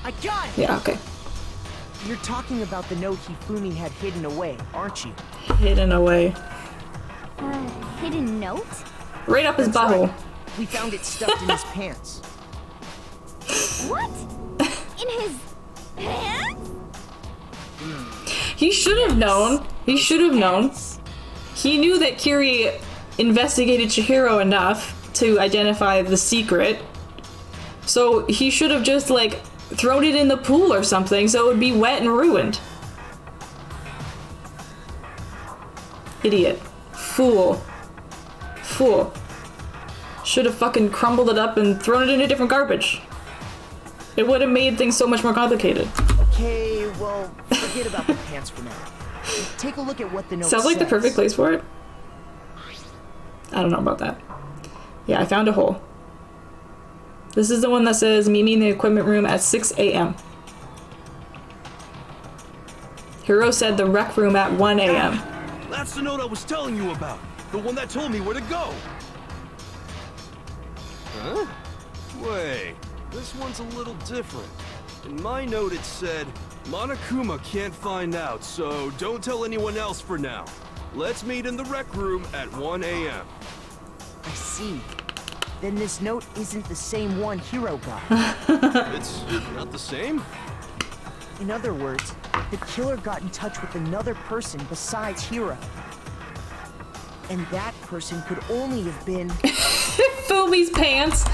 I got it! Yeah, okay. You're talking about the note Hifumi had hidden away, aren't you? Hidden away. Hidden note? Right up his That's butthole. right. We found it stuffed in his pants. What? In his pants? He should have known. He should have known. He knew that Kiri investigated Chihiro enough to identify the secret. So he should have just, like, thrown it in the pool or something so it would be wet and ruined. Idiot. Fool. Should have fucking crumbled it up and thrown it into different garbage. It would have made things so much more complicated. Okay, well, forget about the pants for now. Take a look at what the note Sounds like the says. perfect place for it. I don't know about that. Yeah, I found a hole. This is the one that says, meet me in the equipment room at 6 a.m. Hiro said the rec room at 1 a.m. That's the note I was telling you about. The one that told me where to go. Huh? Wait, this one's a little different. In my note it said, Monokuma can't find out, so don't tell anyone else for now. Let's meet in the rec room at 1 a.m. I see. Then this note isn't the same one Hiro got. It's not the same? In other words, the killer got in touch with another person besides Hiro. And that person could only have been... Fumi's pants!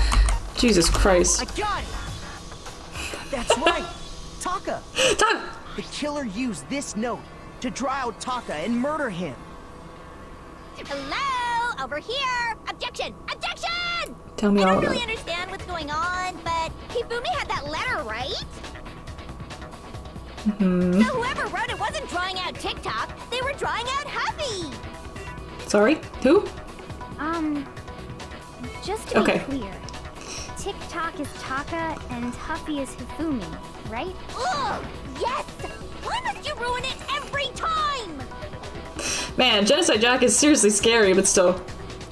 Jesus Christ. I got it! That's right! Taka! Taka! The killer used this note to draw out Taka and murder him. Hello? Over here! Objection! Objection! Tell me I all don't about really it. understand what's going on, but Hifumi had that letter, right? Mm-hmm. So whoever wrote it wasn't drawing out TikTok, they were drawing out Huffy! Sorry? Who? Just to be Okay. clear, Tick-Tock is Taka and Huffy is Hifumi, right? Ugh! Yes! Why must you ruin it every time? Man, Genocide Jack is seriously scary, but still.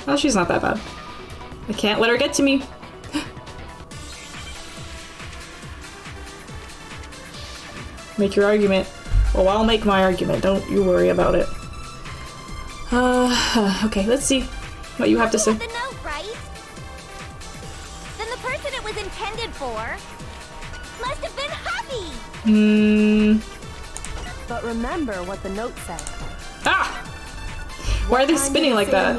Oh, she's not that bad. I can't let her get to me. Make your argument. Well, I'll make my argument. Don't you worry about it. Okay, let's see what you have to say. The note, right? Then the person it was intended for must have been Huffy! But remember what the note said. Ah! Why are they spinning like that?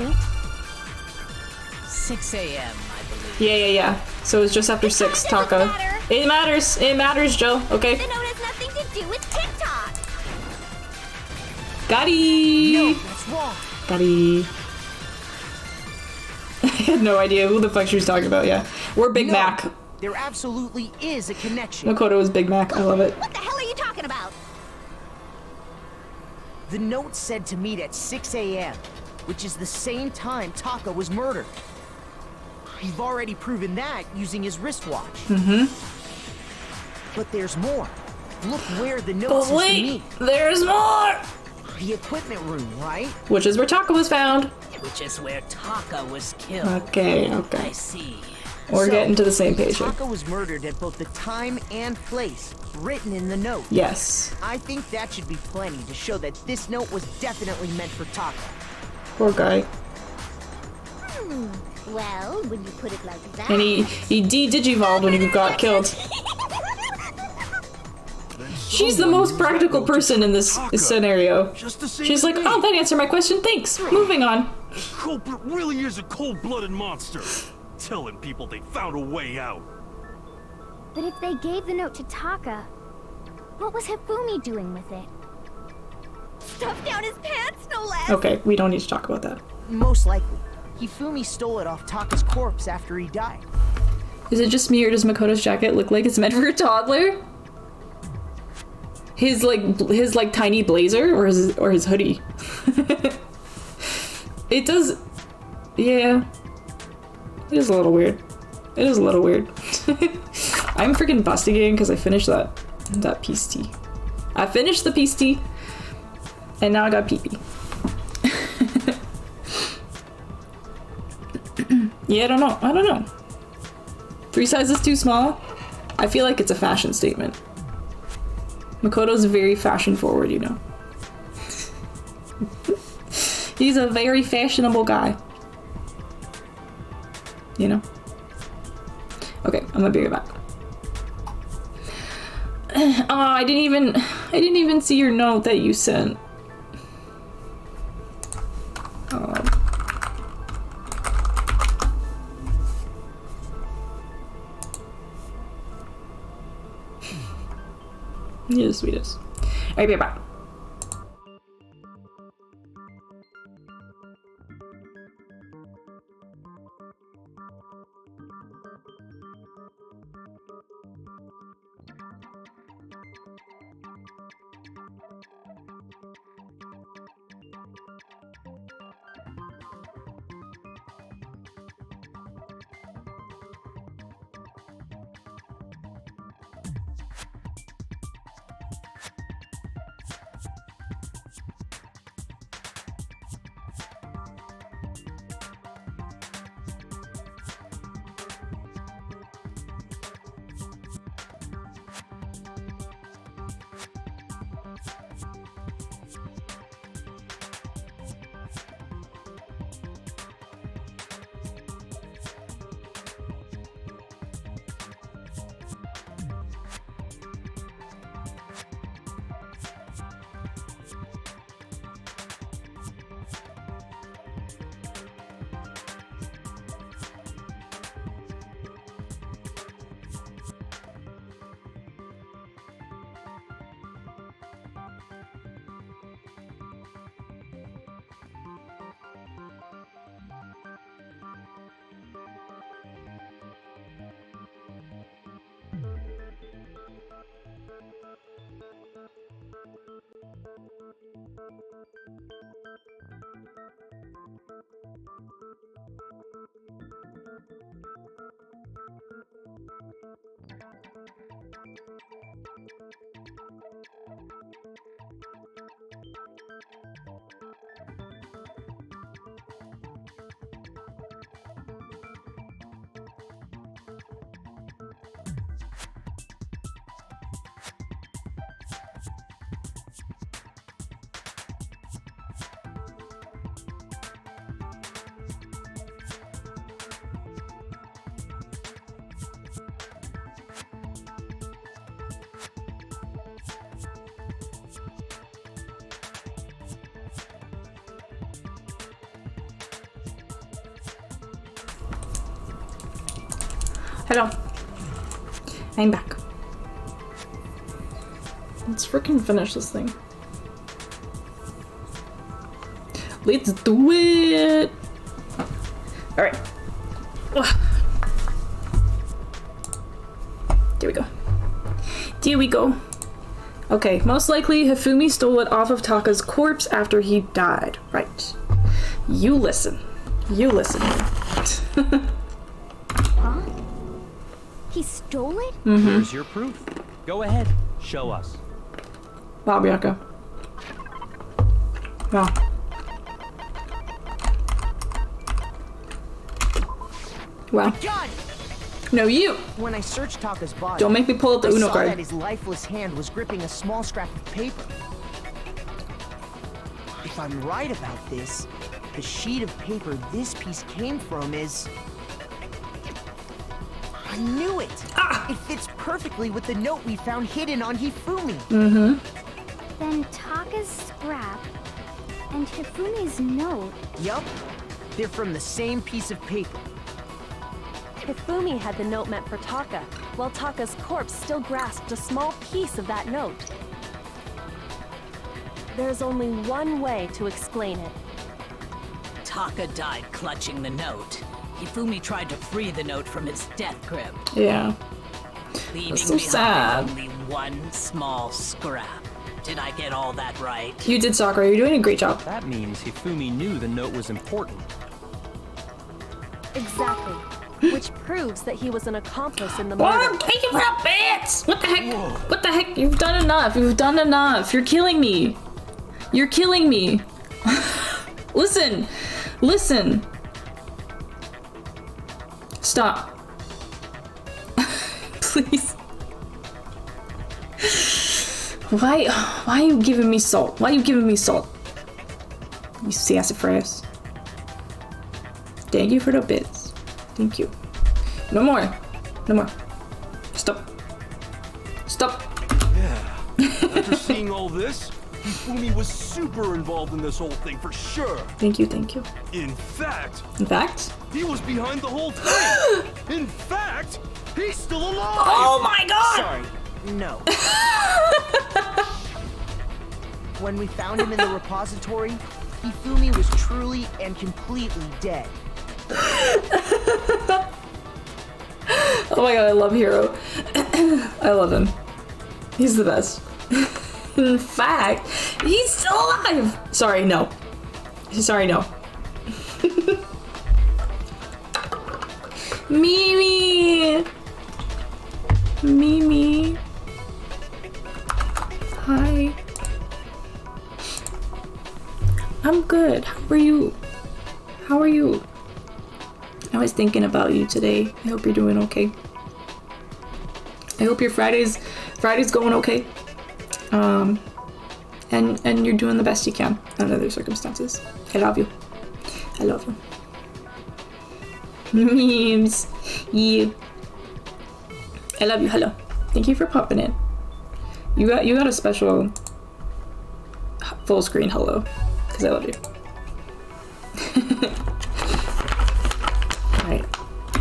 6 a.m., I believe. Yeah. So it's just after 6, Taka. It matters. It matters, Joe. Okay. The note has nothing to do with TikTok. Gotti! No, that's wrong. Gotti. I had no idea who the fuck she was talking about, yeah. We're Big Mac. There absolutely is a connection. Makoto is Big Mac. I love it. What the hell are you talking about? The note said to meet at 6 a.m., which is the same time Taka was murdered. We've already proven that using his wristwatch. Mm-hmm. But there's more. Look where the note says to meet. There's more! The equipment room, right? Which is where Taka was found. Which is where Taka was killed. Okay. I see. We're getting to the same page here. Taka was murdered at both the time and place written in the note. Yes. I think that should be plenty to show that this note was definitely meant for Taka. Poor guy. Well, when you put it like that... And he de-digivolved when he got killed. She's the most practical person in this scenario. She's like, oh, that answered my question, thanks. Moving on. Culprit really is a cold-blooded monster. Telling people they found a way out. But if they gave the note to Taka, what was Hifumi doing with it? Stuffed down his pants, no less! Okay, we don't need to talk about that. Most likely. Hifumi stole it off Taka's corpse after he died. Is it just me or does Makoto's jacket look like it's meant for a toddler? His tiny blazer or his hoodie? It does. Yeah. It is a little weird. It is a little weird. I'm freaking busting again because I finished that peace tea. I finished the peace tea, and now I got pee-pee. Yeah, I don't know. 3 sizes too small? I feel like it's a fashion statement. Makoto's very fashion forward, you know. He's a very fashionable guy. You know? Okay, I'm gonna be right back. Oh, I didn't even see your note that you sent. Oh. You're the sweetest. Alright, be right back. Hello. I'm back. Let's freaking finish this thing. Let's do it! Alright. There we go. There we go. Okay, most likely Hifumi stole it off of Taka's corpse after he died. Right. You listen. You listen. Huh? He stole it? Here's your proof. Go ahead. Show us. Wow, Bianca. Wow. Wow. God! No, you! When I searched Taka's body, Don't make me pull up the I Uno saw card. that his lifeless hand was gripping a small scrap of paper. If I'm right about this, the sheet of paper this piece came from is... I knew it! Ah! It fits perfectly with the note we found hidden on Hifumi. Mm-hmm. Then Taka's scrap and Hifumi's note. Yup. They're from the same piece of paper. Hifumi had the note meant for Taka, while Taka's corpse still grasped a small piece of that note. There's only one way to explain it. Taka died clutching the note. Hifumi tried to free the note from its death grip, Yeah. leaving so behind sad. only one small scrap. Did I get all that right? You did, Sakura. You're doing a great job. That means Hifumi knew the note was important. Exactly. Which proves that he was an accomplice in the Oh, murder. I'm taking for a bit! What the heck? Whoa. What the heck? You've done enough. You've done enough. You're killing me. You're killing me. Listen. Listen. Stop. Please. Why are you giving me salt? Why are you giving me salt? You sassafras. Thank you for the bits. Thank you. No more. No more. Stop. Stop. Yeah. After seeing all this, Hifumi was super involved in this whole thing for sure. Thank you, thank you. In fact, he was behind the whole thing. In fact, he's still alive. Oh my god! Sorry, no. When we found him in the repository, Hifumi was truly and completely dead. Oh my god, I love Hiro. I love him. He's the best. In fact, he's still alive! Sorry, no. Sorry, no. Mimi! Mimi! Hi. I'm good. How are you? How are you? I was thinking about you today. I hope you're doing okay. I hope your Friday's going okay. And you're doing the best you can under the circumstances. I love you. I love you. Memes. Yeah. I love you. Hello. Thank you for popping in. You got a special full screen hello. Because I love you. Right.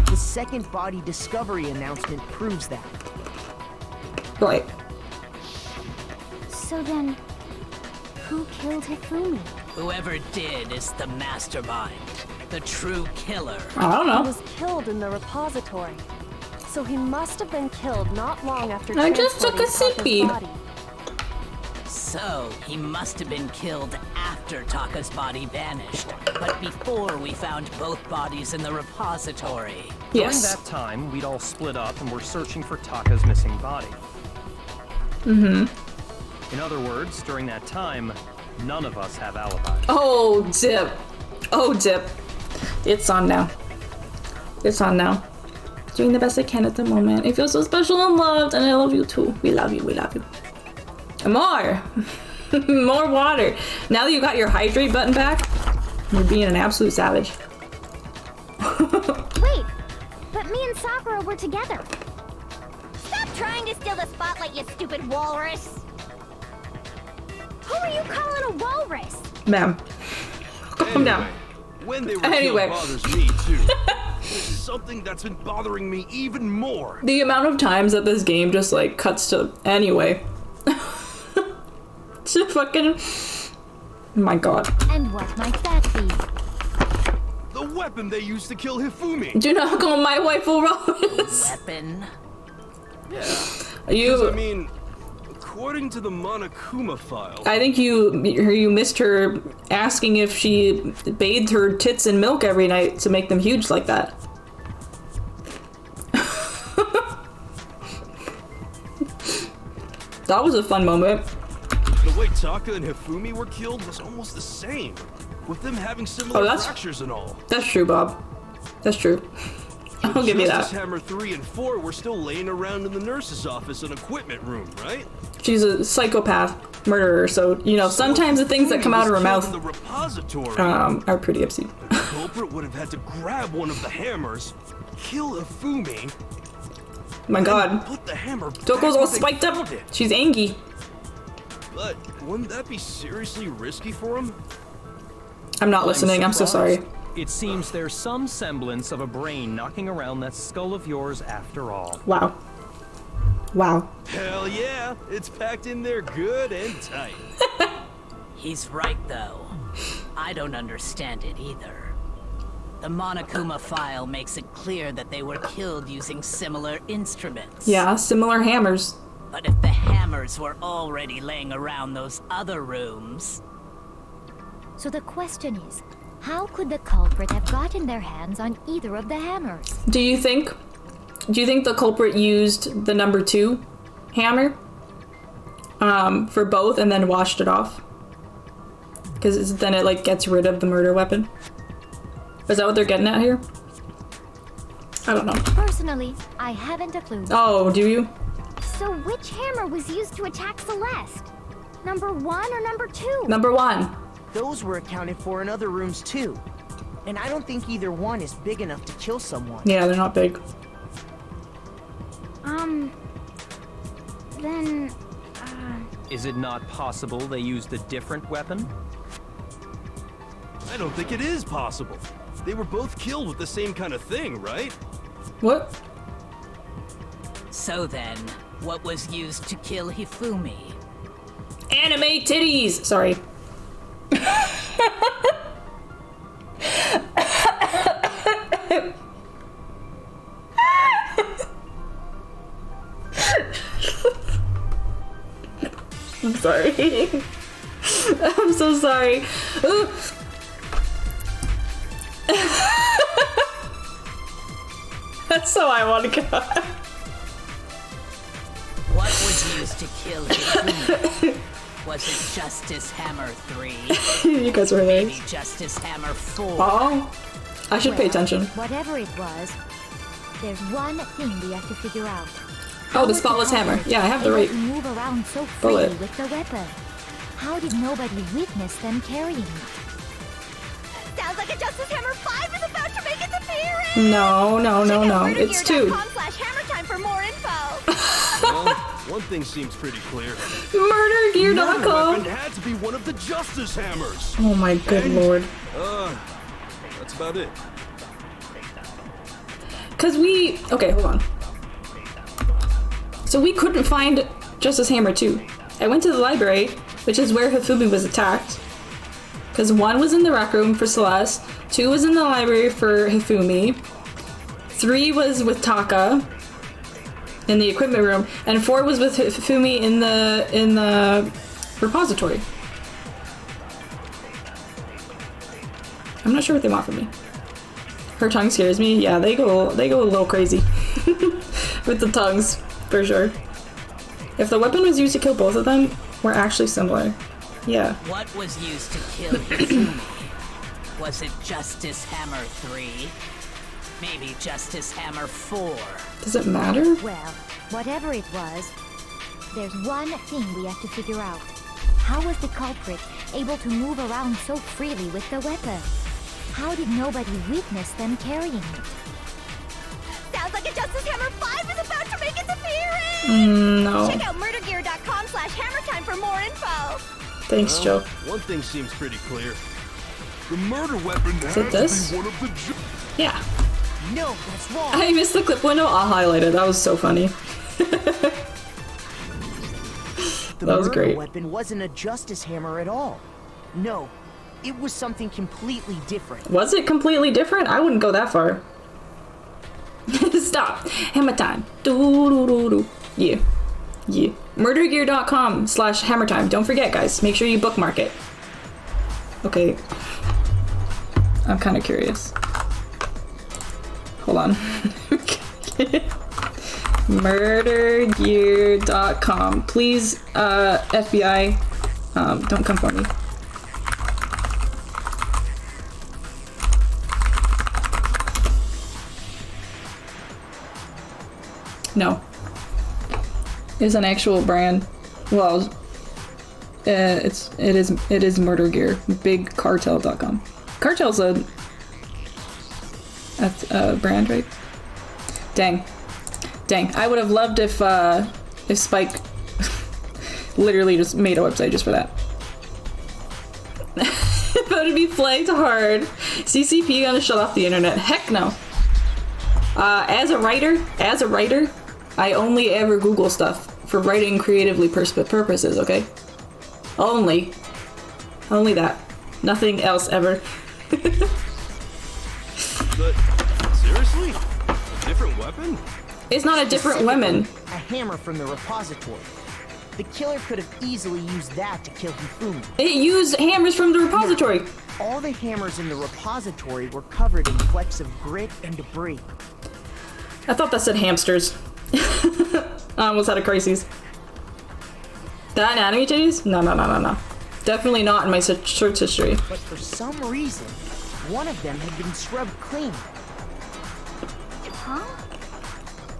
The second body discovery announcement proves that. Right. So then, who killed Hifumi? Whoever did is the mastermind, the true killer. I don't know. He was killed in the repository. So he must have been killed not long after I just took a transporting Taka's sippy. body. So, he must have been killed after Taka's body vanished, but before we found both bodies in the repository. During that time, we'd all split up and were searching for Taka's missing body. Mm-hmm. In other words, during that time, none of us have alibis. Oh, dip. Oh, dip. It's on now. It's on now. Doing the best I can at the moment. I feel so special and loved, and I love you too. We love you, we love you. And more! More water. Now that you got your hydrate button back, you're being an absolute savage. Wait, but me and Sakura were together. Stop trying to steal the spotlight, you stupid walrus! Who are you calling a walrus? Ma'am. Calm down. When they were killed bothers me too. This is something that's been bothering me even more. The amount of times that this game just like cuts to anyway. To fucking... My god. And what might that be? The weapon they used to kill Hifumi. Do not call my wife a walrus. Weapon? Yeah. You... I mean, according to the Monokuma file... I think you missed her asking if she bathed her tits in milk every night to make them huge like that. That was a fun moment. The way Taka and Hifumi were killed was almost the same, with them having similar fractures and all. That's true, Bob. That's true. I'll give you that. Justice Hammer 3 and 4 were still laying around in the nurse's office and equipment room, right? She's a psychopath murderer, so, you know, sometimes the things that come out of her mouth are pretty obscene. The culprit would have had to grab one of the hammers, kill Hifumi. My god. Put the hammer Toko's all spiked up. She's angry. But wouldn't that be seriously risky for him? I'm not listening, I'm so sorry. It seems there's some semblance of a brain knocking around that skull of yours after all. Wow. Wow. Hell yeah, it's packed in there good and tight. He's right, though. I don't understand it either. The Monokuma file makes it clear that they were killed using similar instruments. Yeah, similar hammers. But if the hammers were already laying around those other rooms... So the question is, how could the culprit have gotten their hands on either of the hammers? Do you think the culprit used the number 2 hammer for both and then washed it off? Because then it like gets rid of the murder weapon. Is that what they're getting at here? I don't know. Personally, I haven't a clue. Oh, do you? So which hammer was used to attack Celeste? Number 1 or number 2? Number 1. Those were accounted for in other rooms too. And I don't think either one is big enough to kill someone. Yeah, they're not big. Then... Is it not possible they used a different weapon? I don't think it is possible. They were both killed with the same kind of thing, right? What? So then, what was used to kill Hifumi? Anime titties! Sorry. I'm sorry. I'm so sorry. That's how I want to go. What was used to kill Hifumi? Was it Justice Hammer 3? You guys were there. Maybe Justice Hammer 4? Oh, I should pay attention. Whatever it was, there's one thing we have to figure out. Oh, the spotless hammer. Yeah, I have the right move around so freely bullet. with the weapon. How did nobody witness them carrying it? Sounds like a Justice Hammer 5 is about to make its appearance! No. It's 2. /hammertime for more info! Well, one thing seems pretty clear. Murdergear.com. It had to be one of the Justice Hammers. Oh my good lord. That's about it. Cause we... Okay, hold on. So we couldn't find Justice Hammer 2. I went to the library, which is where Hifumi was attacked. Because 1 was in the rec room for Celeste, 2 was in the library for Hifumi, 3 was with Taka in the equipment room, and 4 was with Hifumi in the repository. I'm not sure what they want from me. Her tongue scares me. Yeah, they go a little crazy with the tongues, for sure. If the weapon was used to kill both of them, we're actually similar. Yeah. What was used to kill Izumi? Was it Justice Hammer 3? Maybe Justice Hammer 4? Does it matter? Well, whatever it was, there's one thing we have to figure out. How was the culprit able to move around so freely with the weapon? How did nobody witness them carrying it? Sounds like a Justice Hammer 5 is about to make its appearance! No. Check out murdergear.com/hammertime for more info! Thanks, Joe. One thing seems pretty clear. The murder weapon Is it this? one of the Yeah. No, that's wrong. I missed the clip window. I'll highlight it. That was so funny. That was great. The weapon wasn't a Justice Hammer at all. No, it was something completely different. Was it completely different? I wouldn't go that far. Stop. Hammer time. Doo-doo-doo-doo. Yeah. Yeah. Murdergear.com/hammertime. Don't forget, guys. Make sure you bookmark it. Okay. I'm kind of curious. Hold on. Murdergear.com. Please, FBI, don't come for me. No. It's an actual brand. Well, it is Murder Gear. BigCartel.com. Cartel's a brand, right? Dang. I would have loved if Spike literally just made a website just for that. But it'd be flagged hard. CCP gonna shut off the internet. Heck no. As a writer, I only ever Google stuff for writing creatively purposes, okay? Only that. Nothing else ever. But seriously? A different weapon? It's not a different weapon. A hammer from the repository. The killer could have easily used that to kill Hifumi. It used hammers from the repository. No, all the hammers in the repository were covered in flecks of grit and debris. I thought that said hamsters. I almost had a crisis. That anatomy titties? No. Definitely not in my search history. But for some reason, one of them had been scrubbed clean. Huh?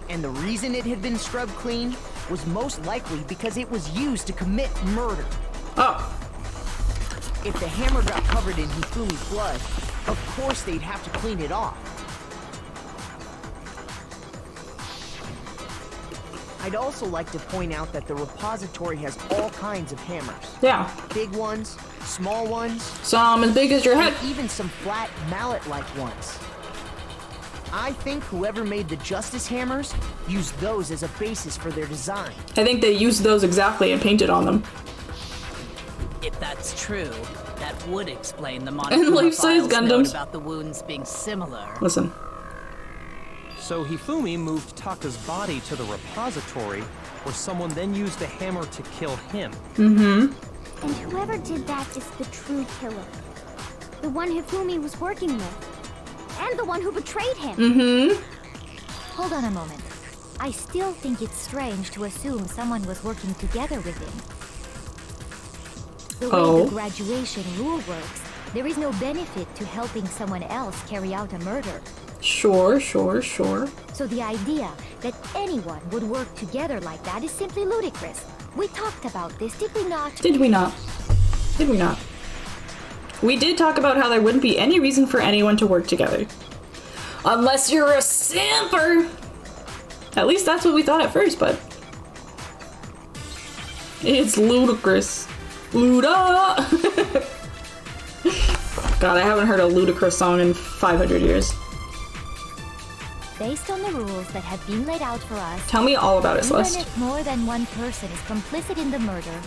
And the reason it had been scrubbed clean was most likely because it was used to commit murder. Oh. If the hammer got covered in Hifumi's blood, of course they'd have to clean it off. I'd also like to point out that the repository has all kinds of hammers. Yeah. Big ones, small ones. Some as big as your head. And even some flat mallet-like ones. I think whoever made the Justice Hammers used those as a basis for their design. I think they used those exactly and painted on them. If that's true, that would explain the And Monokuma life-size files note Gundams. about the wounds being similar. Listen. So Hifumi moved Taka's body to the repository, where someone then used the hammer to kill him. And whoever did that is the true killer. The one Hifumi was working with. And the one who betrayed him. Hold on a moment. I still think it's strange to assume someone was working together with him. The way the graduation rule works, there is no benefit to helping someone else carry out a murder. Sure. So the idea that anyone would work together like that is simply ludicrous. We talked about this, did we not? Did we not? We did talk about how there wouldn't be any reason for anyone to work together. Unless you're a simper! At least that's what we thought at first, but... it's ludicrous. Luda! God, I haven't heard a ludicrous song in 500 years. Based on the rules that have been laid out for us... Tell me all about it, even Celeste. if more than one person is complicit in the murder,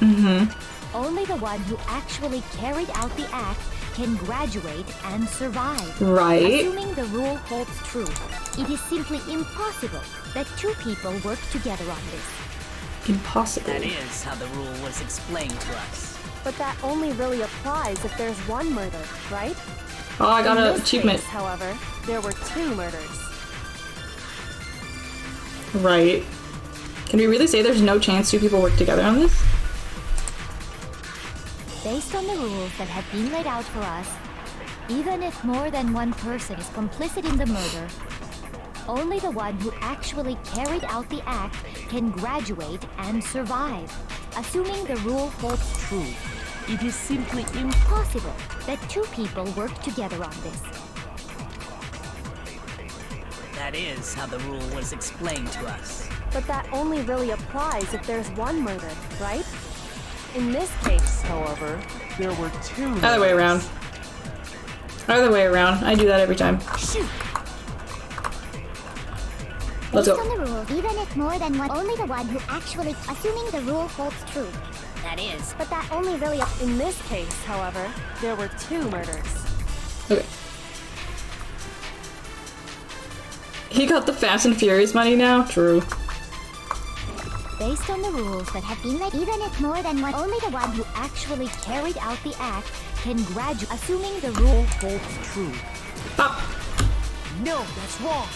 only the one who actually carried out the act can graduate and survive. Right. Assuming the rule holds true, it is simply impossible that two people work together on this. Impossible. That is how the rule was explained to us. But that only really applies if there's one murder, right? Oh, I got In an this achievement. case, however, there were 2 murders. Right. Can we really say there's no chance 2 people work together on this? Based on the rules that have been laid out for us, even if more than one person is complicit in the murder, only the one who actually carried out the act can graduate and survive, assuming the rule holds true. It is simply impossible that 2 people work together on this. That is how the rule was explained to us. But that only really applies if there's one murder, right? In this case, however, there were 2 murders. Other way around. Other way around. I do that every time. Shoot! Let's Based go. on the rules, even if more than one, only the one who actually, assuming the rule holds true. That is. But that only really... In this case, however, there were 2 murders. Okay. He got the Fast and Furious money now? True. Based on the rules that have been laid, even if more than one, only the one who actually carried out the act can graduate, assuming the rule holds true. Pop! No, that's wrong.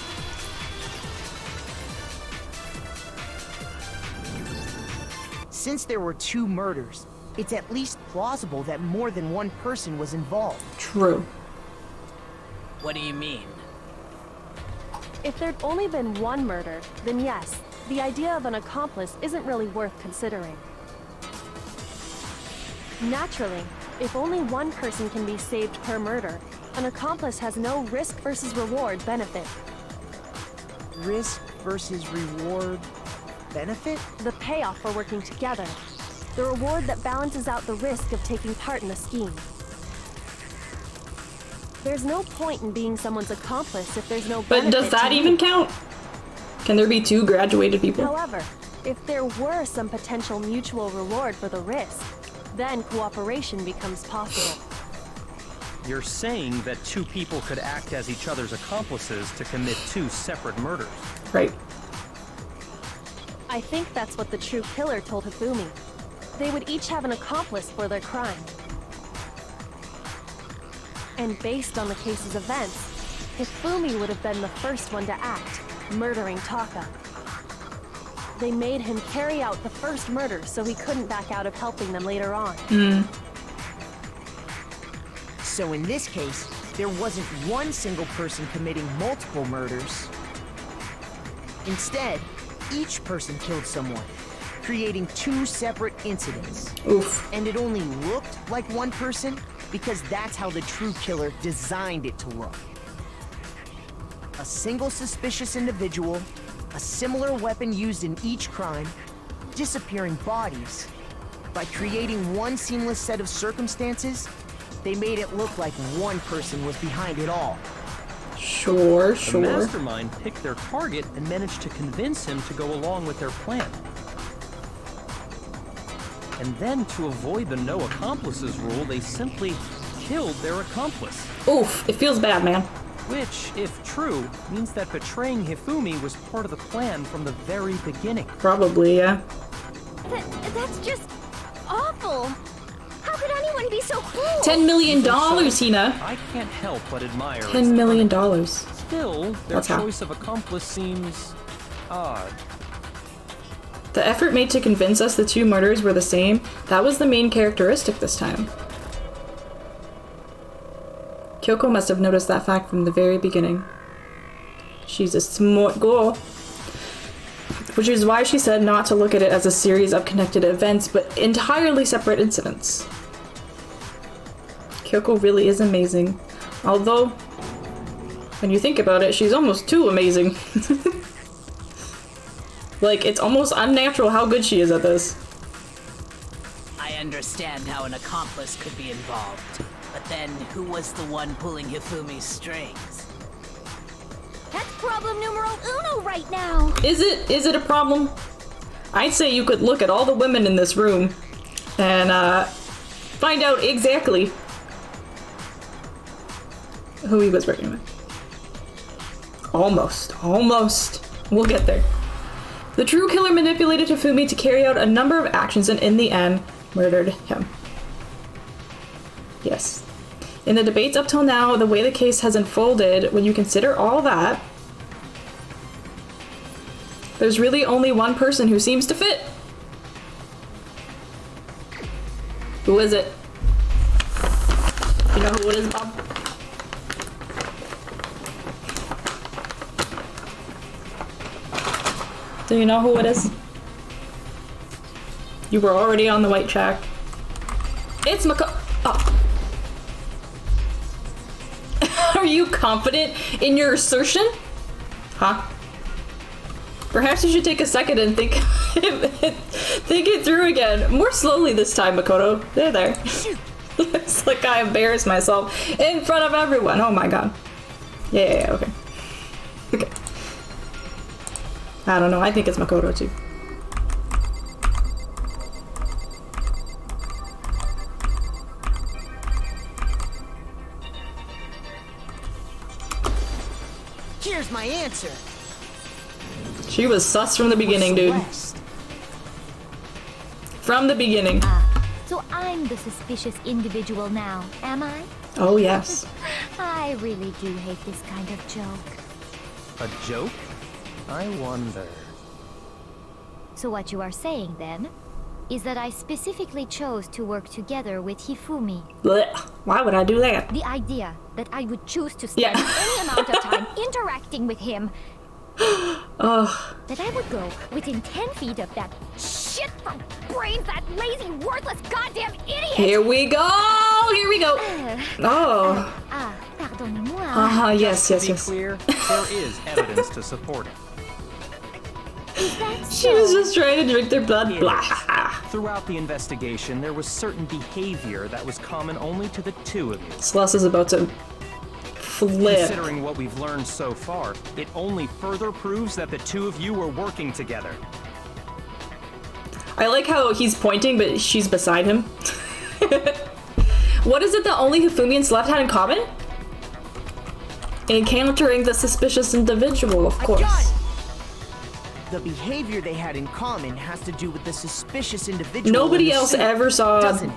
Since there were 2 murders, it's at least plausible that more than one person was involved. True. What do you mean? If there'd only been one murder, then yes, the idea of an accomplice isn't really worth considering. Naturally, if only one person can be saved per murder, an accomplice has no risk versus reward benefit. Risk versus reward benefit? The payoff for working together. The reward that balances out the risk of taking part in a scheme. There's no point in being someone's accomplice if there's no benefit. But does that even count? Can there be 2 graduated people? However, if there were some potential mutual reward for the risk, then cooperation becomes possible. You're saying that 2 people could act as each other's accomplices to commit 2 separate murders. Right. I think that's what the true killer told Hifumi. They would each have an accomplice for their crime. And based on the case's events, Hifumi would have been the first one to act, murdering Taka. They made him carry out the first murder so he couldn't back out of helping them later on. So in this case, there wasn't one single person committing multiple murders. Instead, each person killed someone, creating 2 separate incidents. Oof. And it only looked like one person because that's how the true killer designed it to look. A single suspicious individual, a similar weapon used in each crime, disappearing bodies. By creating one seamless set of circumstances, they made it look like one person was behind it all. Sure, The sure. mastermind picked their target and managed to convince him to go along with their plan. And then, to avoid the no accomplices rule, they simply killed their accomplice. Oof, it feels bad, man. Which, if true, means that betraying Hifumi was part of the plan from the very beginning. Probably, yeah. That's just awful. How could anyone be so cruel? $10 million, Hina. I can't help but admire its $10 million. Still, their That's how. choice of accomplice seems odd. The effort made to convince us the 2 murders were the same, that was the main characteristic this time. Kyoko must have noticed that fact from the very beginning. She's a smart girl. Which is why she said not to look at it as a series of connected events, but entirely separate incidents. Kyoko really is amazing. Although, when you think about it, she's almost too amazing. Like, it's almost unnatural how good she is at this. I understand how an accomplice could be involved. But then, who was the one pulling Hifumi's strings? That's problem numero uno right now. Is it a problem? I'd say you could look at all the women in this room and find out exactly who he was working with. Almost. We'll get there. The true killer manipulated Hifumi to carry out a number of actions and in the end, murdered him. Yes. In the debates up till now, the way the case has unfolded, when you consider all that, there's really only one person who seems to fit. Who is it? You know who it is, Bob? Do you know who it is? You were already on the white track. It's Mako- Oh. Are you confident in your assertion? Huh? Perhaps you should take a second and think think it through again. More slowly this time, Makoto. There. It's like I embarrassed myself in front of everyone. Oh my god. Yeah, okay. Okay. I don't know, I think it's Makoto too. Here's my answer. She was sus from the beginning, dude. From the beginning. So I'm the suspicious individual now, am I? Oh, yes. I really do hate this kind of joke. A joke? I wonder. So what you are saying, then, is that I specifically chose to work together with Hifumi. Blech. Why would I do that? The idea that I would choose to spend any amount of time interacting with him. That I would go within 10 feet of that shit from brains, that lazy, worthless, goddamn idiot! Here we go! Here we go! Pardonnez-moi. Yes. To be clear, there is evidence to support it. Is that so? She was just trying to drink their blood. Blah. Throughout the investigation, there was certain behavior that was common only to the two of you. Celeste is about to flip. Considering what we've learned so far, it only further proves that the two of you were working together. I like how he's pointing, but she's beside him. What is it that only Hifumi and Celeste had in common? Encountering the suspicious individual, of course. The behavior they had in common has to do with the suspicious individual. Nobody else ever saw doesn't it?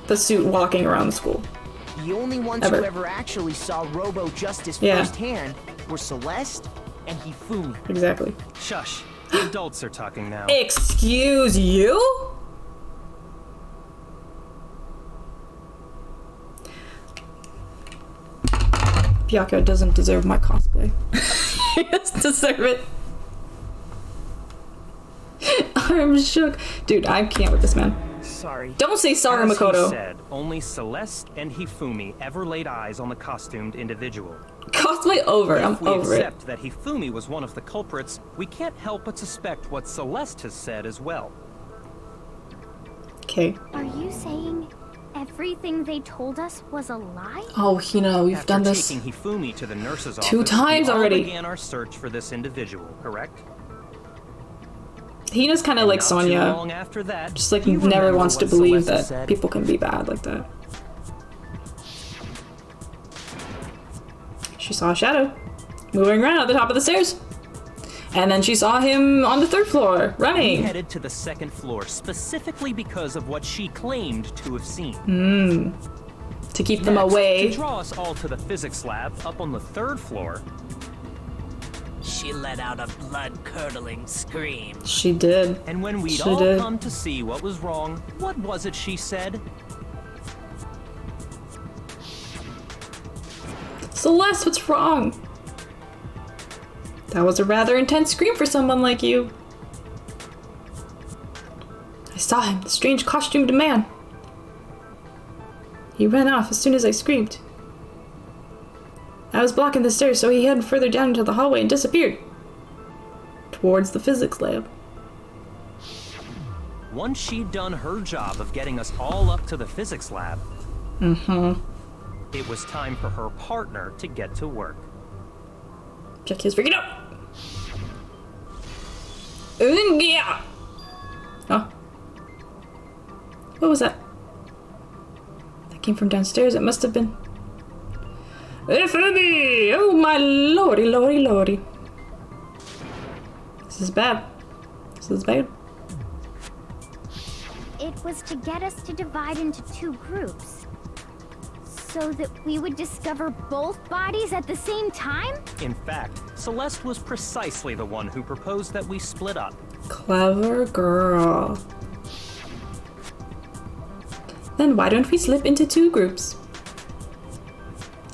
the suit walking around the school. The only ones who ever actually saw Robo Justice firsthand were Celeste and Hifumi. Exactly. Shush. The adults are talking now. Excuse you? Byakko doesn't deserve my cosplay. He doesn't deserve it. I'm shook. Dude, I can't with this man. Sorry. Don't say sorry, As Makoto. he said, only Celeste and Hifumi ever laid eyes on the costumed individual. Cosplay over. I'm over it. If we accept that Hifumi was one of the culprits, we can't help but suspect what Celeste has said as well. Okay. Are you saying everything they told us was a lie? Oh, you know, we've After done this taking Hifumi to the nurse's office, 2 times we all already. began our search for this individual, correct? Hina's kind of like Not Sonya. too long after that, Just like you never remember wants to what believe Celeste that said? people can be bad like that. She saw a shadow moving around at the top of the stairs. And then she saw him on the 3rd floor, We running. headed to the 2nd floor specifically because of what she claimed to have seen. To keep them Next, away. To draw us all to the physics lab up on the 3rd floor, She let out a blood-curdling scream. She did. and when we'd She all did. come to see what was wrong, what was it she said? Celeste, what's wrong? That was a rather intense scream for someone like you. I saw him, the strange costumed man. He ran off as soon as I screamed. I was blocking the stairs, so he headed further down into the hallway and disappeared. Towards the physics lab. Once she'd done her job of getting us all up to the physics lab, it was time for her partner to get to work. Check his freaking out! Yeah! Huh? What was that? That came from downstairs. It must have been... Hifumi! Oh my lordy, lordy, lordy. This is bad. This is bad. It was to get us to divide into 2 groups. So that we would discover both bodies at the same time? In fact, Celeste was precisely the one who proposed that we split up. Clever girl. Then why don't we slip into 2 groups?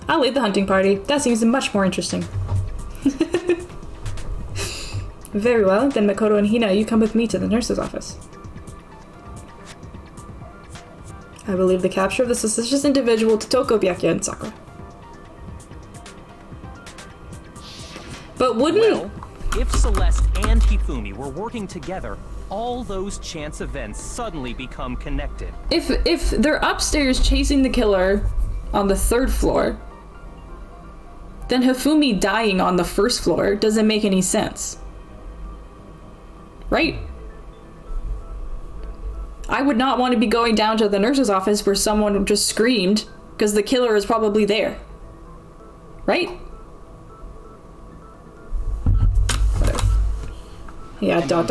I'll lead the hunting party. That seems much more interesting. Very well, then Makoto and Hina, you come with me to the nurse's office. I will leave the capture of the suspicious individual to Toko, Byakuya, and Sakura. But wouldn't... Well, if Celeste and Hifumi were working together, all those chance events suddenly become connected. If they're upstairs chasing the killer on the 3rd floor, then Hifumi dying on the 1st floor doesn't make any sense. Right? I would not want to be going down to the nurse's office where someone just screamed because the killer is probably there. Right? Whatever. Yeah, and dot.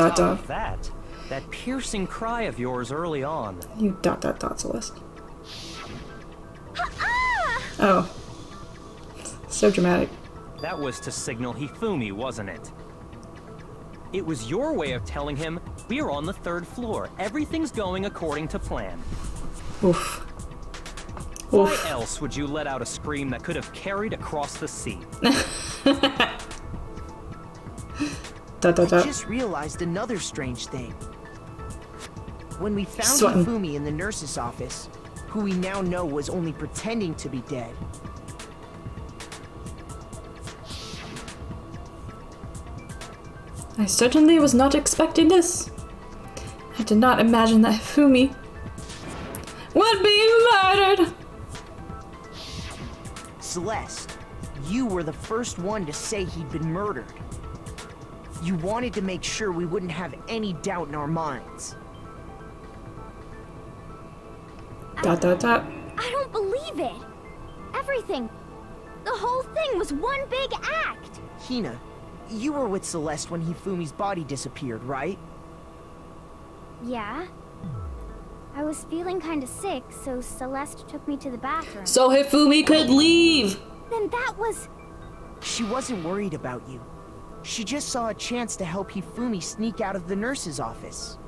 That piercing cry of yours early on. You ... Celeste. Oh. So dramatic. That was to signal Hifumi, wasn't it? It was your way of telling him, we're on the 3rd floor. Everything's going according to plan. Oof. Why else would you let out a scream that could have carried across the sea? I just realized another strange thing. When we found Hifumi in the nurse's office, who we now know was only pretending to be dead, I certainly was not expecting this. I did not imagine that Hifumi would be murdered. Celeste, you were the first one to say he'd been murdered. You wanted to make sure we wouldn't have any doubt in our minds. Dot. I don't believe it. Everything, the whole thing was one big act. Hina, you were with Celeste when Hifumi's body disappeared, right? Yeah. I was feeling kinda sick, so Celeste took me to the bathroom. So Hifumi could leave! Then that was... She wasn't worried about you. She just saw a chance to help Hifumi sneak out of the nurse's office.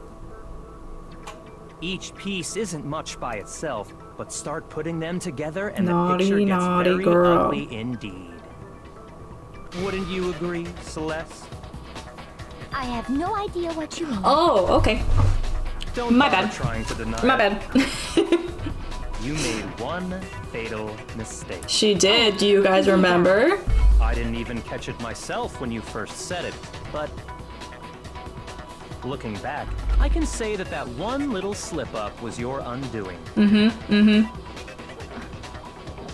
Each piece isn't much by itself, but start putting them together and Naughty, the picture gets naughty very girl. ugly indeed. Wouldn't you agree, Celeste? I have no idea what you mean. Oh, okay. Don't My bother bad. trying to deny My it. bad. You made one fatal mistake. She did, do you guys remember? I didn't even catch it myself when you first said it, but looking back, I can say that that one little slip-up was your undoing.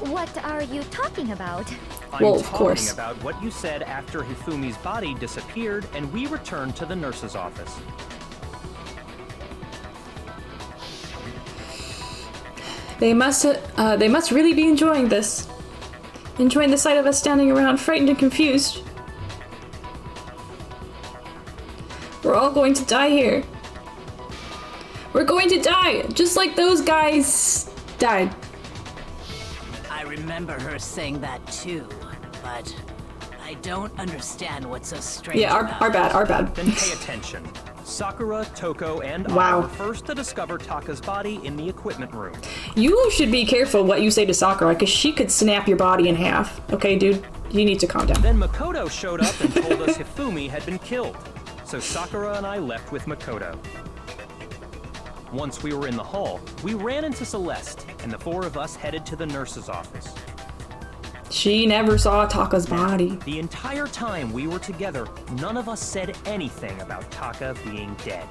What are you talking about? I'm Well, of talking course. about what you said after Hifumi's body disappeared and we returned to the nurse's office. They must really be enjoying this. Enjoying the sight of us standing around, frightened and confused. We're all going to die here. We're going to die, just like those guys died. I remember her saying that too, but I don't understand what's so strange Yeah, about our bad. Then pay attention. Sakura, Toko, and I Wow. were first to discover Taka's body in the equipment room. You should be careful what you say to Sakura, because she could snap your body in half. Okay, dude? You need to calm down. Then Makoto showed up and told us Hifumi had been killed. So Sakura and I left with Makoto. Once we were in the hall, we ran into Celeste, and the 4 of us headed to the nurse's office. She never saw Taka's body. The entire time we were together, none of us said anything about Taka being dead.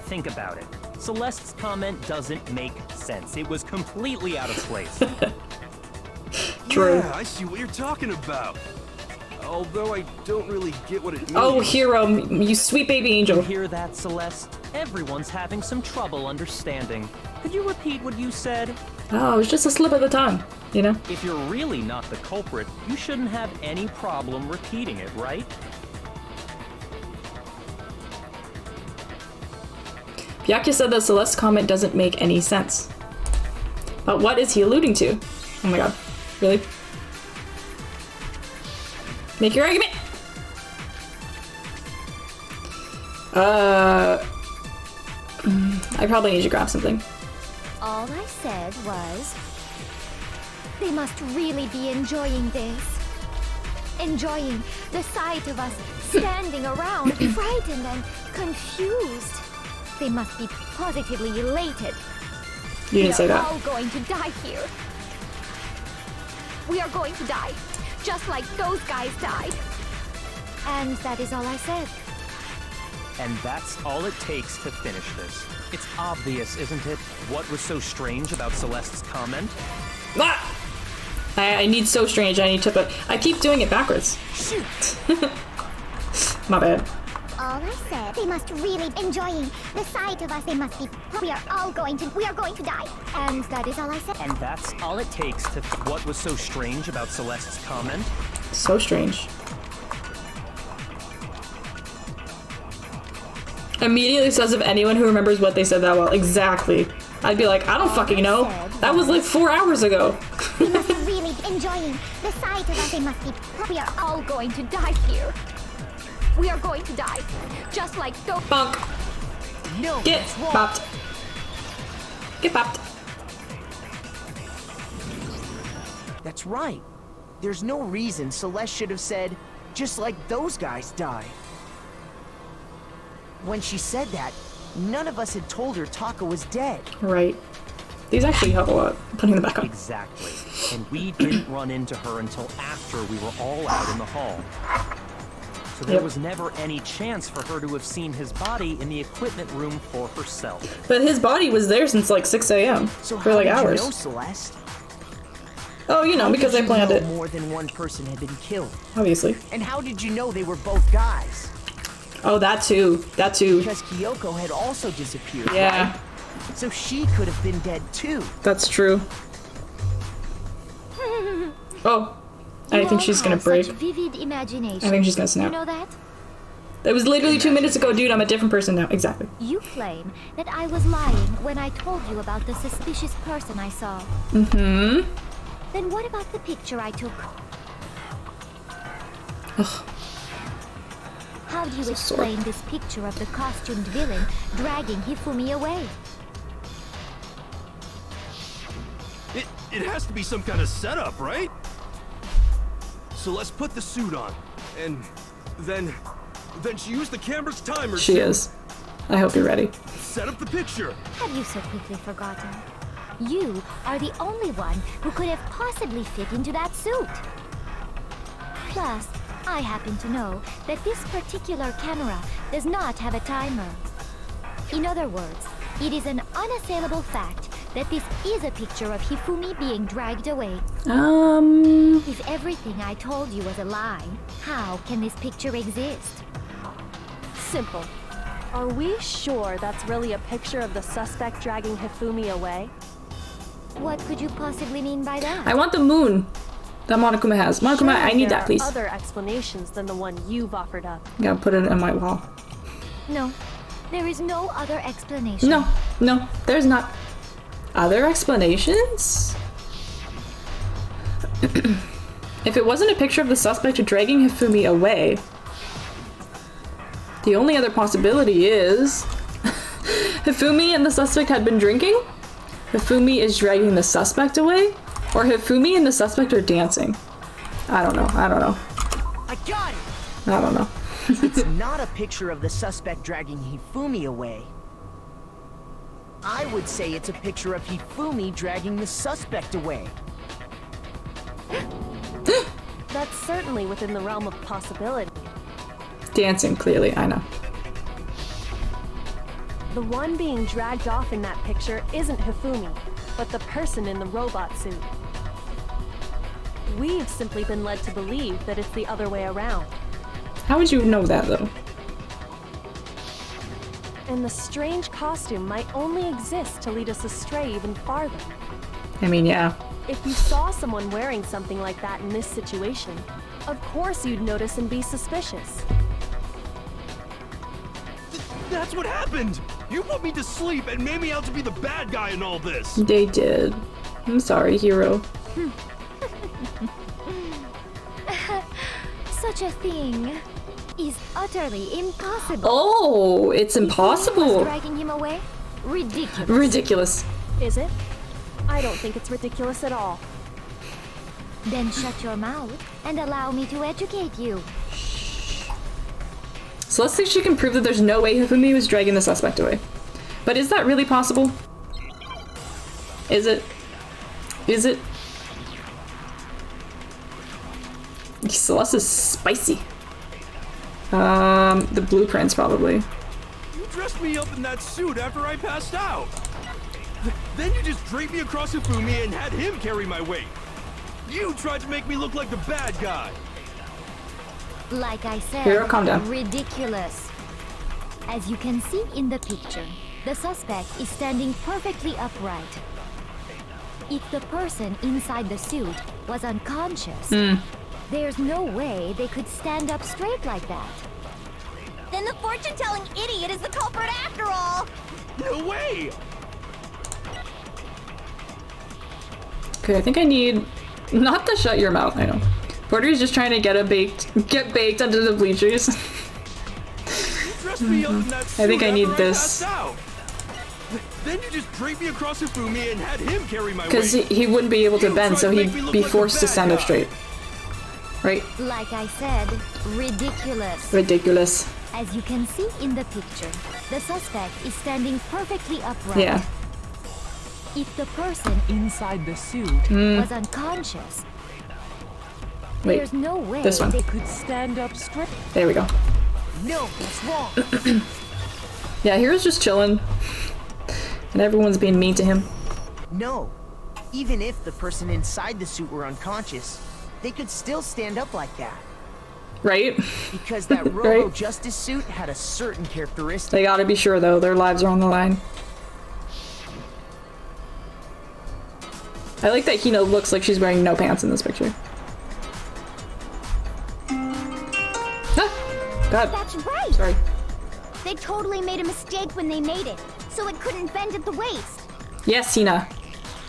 Think about it. Celeste's comment doesn't make sense. It was completely out of place. True. Yeah, I see what you're talking about. Although I don't really get what it means. Oh, hero, you sweet baby You angel. hear that, Celeste? Everyone's having some trouble understanding. Could you repeat what you said? Oh, it was just a slip of the tongue, you know? If you're really not the culprit, you shouldn't have any problem repeating it, right? Yakia said that Celeste's comment doesn't make any sense. But what is he alluding to? Oh my god. Really? Make your argument! I probably need to grab something. All I said was, they must really be enjoying this. Enjoying the sight of us standing around, frightened and confused. They must be positively elated. You didn't say that. We are all going to die here. We are going to die, just like those guys died. And that is all I said. And that's all it takes to finish this. It's obvious, isn't it? What was so strange about Celeste's comment? Ah! I need so strange. I need to put. I keep doing it backwards. Shoot. My bad. All I said, they must really enjoying the sight of us. They must be. We are going to die. And that is all I said. And that's all it takes to. What was so strange about Celeste's comment? So strange. Immediately says of anyone who remembers what they said that well. Exactly. I'd be like, I don't fucking know. That was like 4 hours ago. They must be really enjoying the sight of us. They must be. We are all going to die here. We are going to die, just like those. Bonk. No, Get bopped. Get bopped. That's right. There's no reason Celeste should have said, just like those guys died. When she said that, none of us had told her Taka was dead. Right. These actually help a lot. Putting them back on. Exactly. And we didn't run into her until after we were all out in the hall. So there was never any chance for her to have seen his body in the equipment room for herself. But his body was there since like 6 a.m. So for like how did hours. you know, Celeste? Oh, you know, How because did I you planned know it. more than one person had been killed? Obviously. And how did you know they were both guys? Oh, that too. That too. Because Kyoko had also disappeared, Yeah. right? So she could have been dead too. That's true. Oh. I think she's gonna break. Such vivid imagination. I think she's gonna snap. You know that? That was literally 2 minutes ago, dude. I'm a different person now. Exactly. You claim that I was lying when I told you about the suspicious person I saw. Mm-hmm. Then what about the picture I took? Ugh. How do you explain this picture of the costumed villain dragging Hifumi away? It has to be some kind of setup, right? So let's put the suit on, and then she used the camera's timer. She is. I hope you're ready. Set up the picture. Have you so quickly forgotten? You are the only one who could have possibly fit into that suit. Plus, I happen to know that this particular camera does not have a timer. In other words, it is an unassailable fact that this is a picture of Hifumi being dragged away. If everything I told you was a lie, how can this picture exist? Simple. Are we sure that's really a picture of the suspect dragging Hifumi away? What could you possibly mean by that? I want the moon that Monokuma has. Monokuma, I need that, please. There are other explanations than the one you've offered up. Gotta put it on my wall. No, there is no other explanation. No, there's not. Other explanations? If it wasn't a picture of the suspect dragging Hifumi away, the only other possibility is Hifumi and the suspect had been drinking, Hifumi is dragging the suspect away, or Hifumi and the suspect are dancing. I don't know. I got it! I don't know. It's not a picture of the suspect dragging Hifumi away. I would say it's a picture of Hifumi dragging the suspect away. That's certainly within the realm of possibility. Dancing, clearly, I know. The one being dragged off in that picture isn't Hifumi, but the person in the robot suit. We've simply been led to believe that it's the other way around. How would you know that, though? And the strange costume might only exist to lead us astray even farther. I mean, yeah. If you saw someone wearing something like that in this situation, of course you'd notice and be suspicious. That's what happened! You put me to sleep and made me out to be the bad guy in all this. They did. I'm sorry, hero. Such a thing is utterly impossible. Oh, it's impossible. Dragging him away? Ridiculous. Ridiculous. Is it? I don't think it's ridiculous at all. Then shut your mouth and allow me to educate you. So let's say she can prove that there's no way Hifumi was dragging the suspect away. But is that really possible? Is it? Is it? Celeste is spicy. The blueprints probably. You dressed me up in that suit after I passed out. Then you just draped me across Hifumi and had him carry my weight. You tried to make me look like the bad guy. Like I said, Hero, calm down. Ridiculous. As you can see in the picture, the suspect is standing perfectly upright. If the person inside the suit was unconscious, there's no way they could stand up straight like that. Then the fortune-telling idiot is the culprit after all. No way! Okay, I think I need not to shut your mouth. I know. Porter's just trying to get baked under the bleachers. I think I need this. Then you just draped me across Hifumi and had him carry my weight. Because he wouldn't be able to bend, so he'd be forced to stand up straight. Right? Like I said, ridiculous. Ridiculous. As you can see in the picture, the suspect is standing perfectly upright. Yeah. If the person Inside the suit was unconscious, Wait, there's no way this one. they could stand up straight. There we go. No, that's wrong. Yeah, Hero's just chilling. And everyone's being mean to him. No. Even if the person inside the suit were unconscious, they could still stand up like that. Right? Because that Robo Justice suit had a certain characteristic. They gotta be sure, though. Their lives are on the line. I like that Hina looks like she's wearing no pants in this picture. Ah! God. That's right. Sorry. They totally made a mistake when they made it, so it couldn't bend at the waist. Yes, Hina.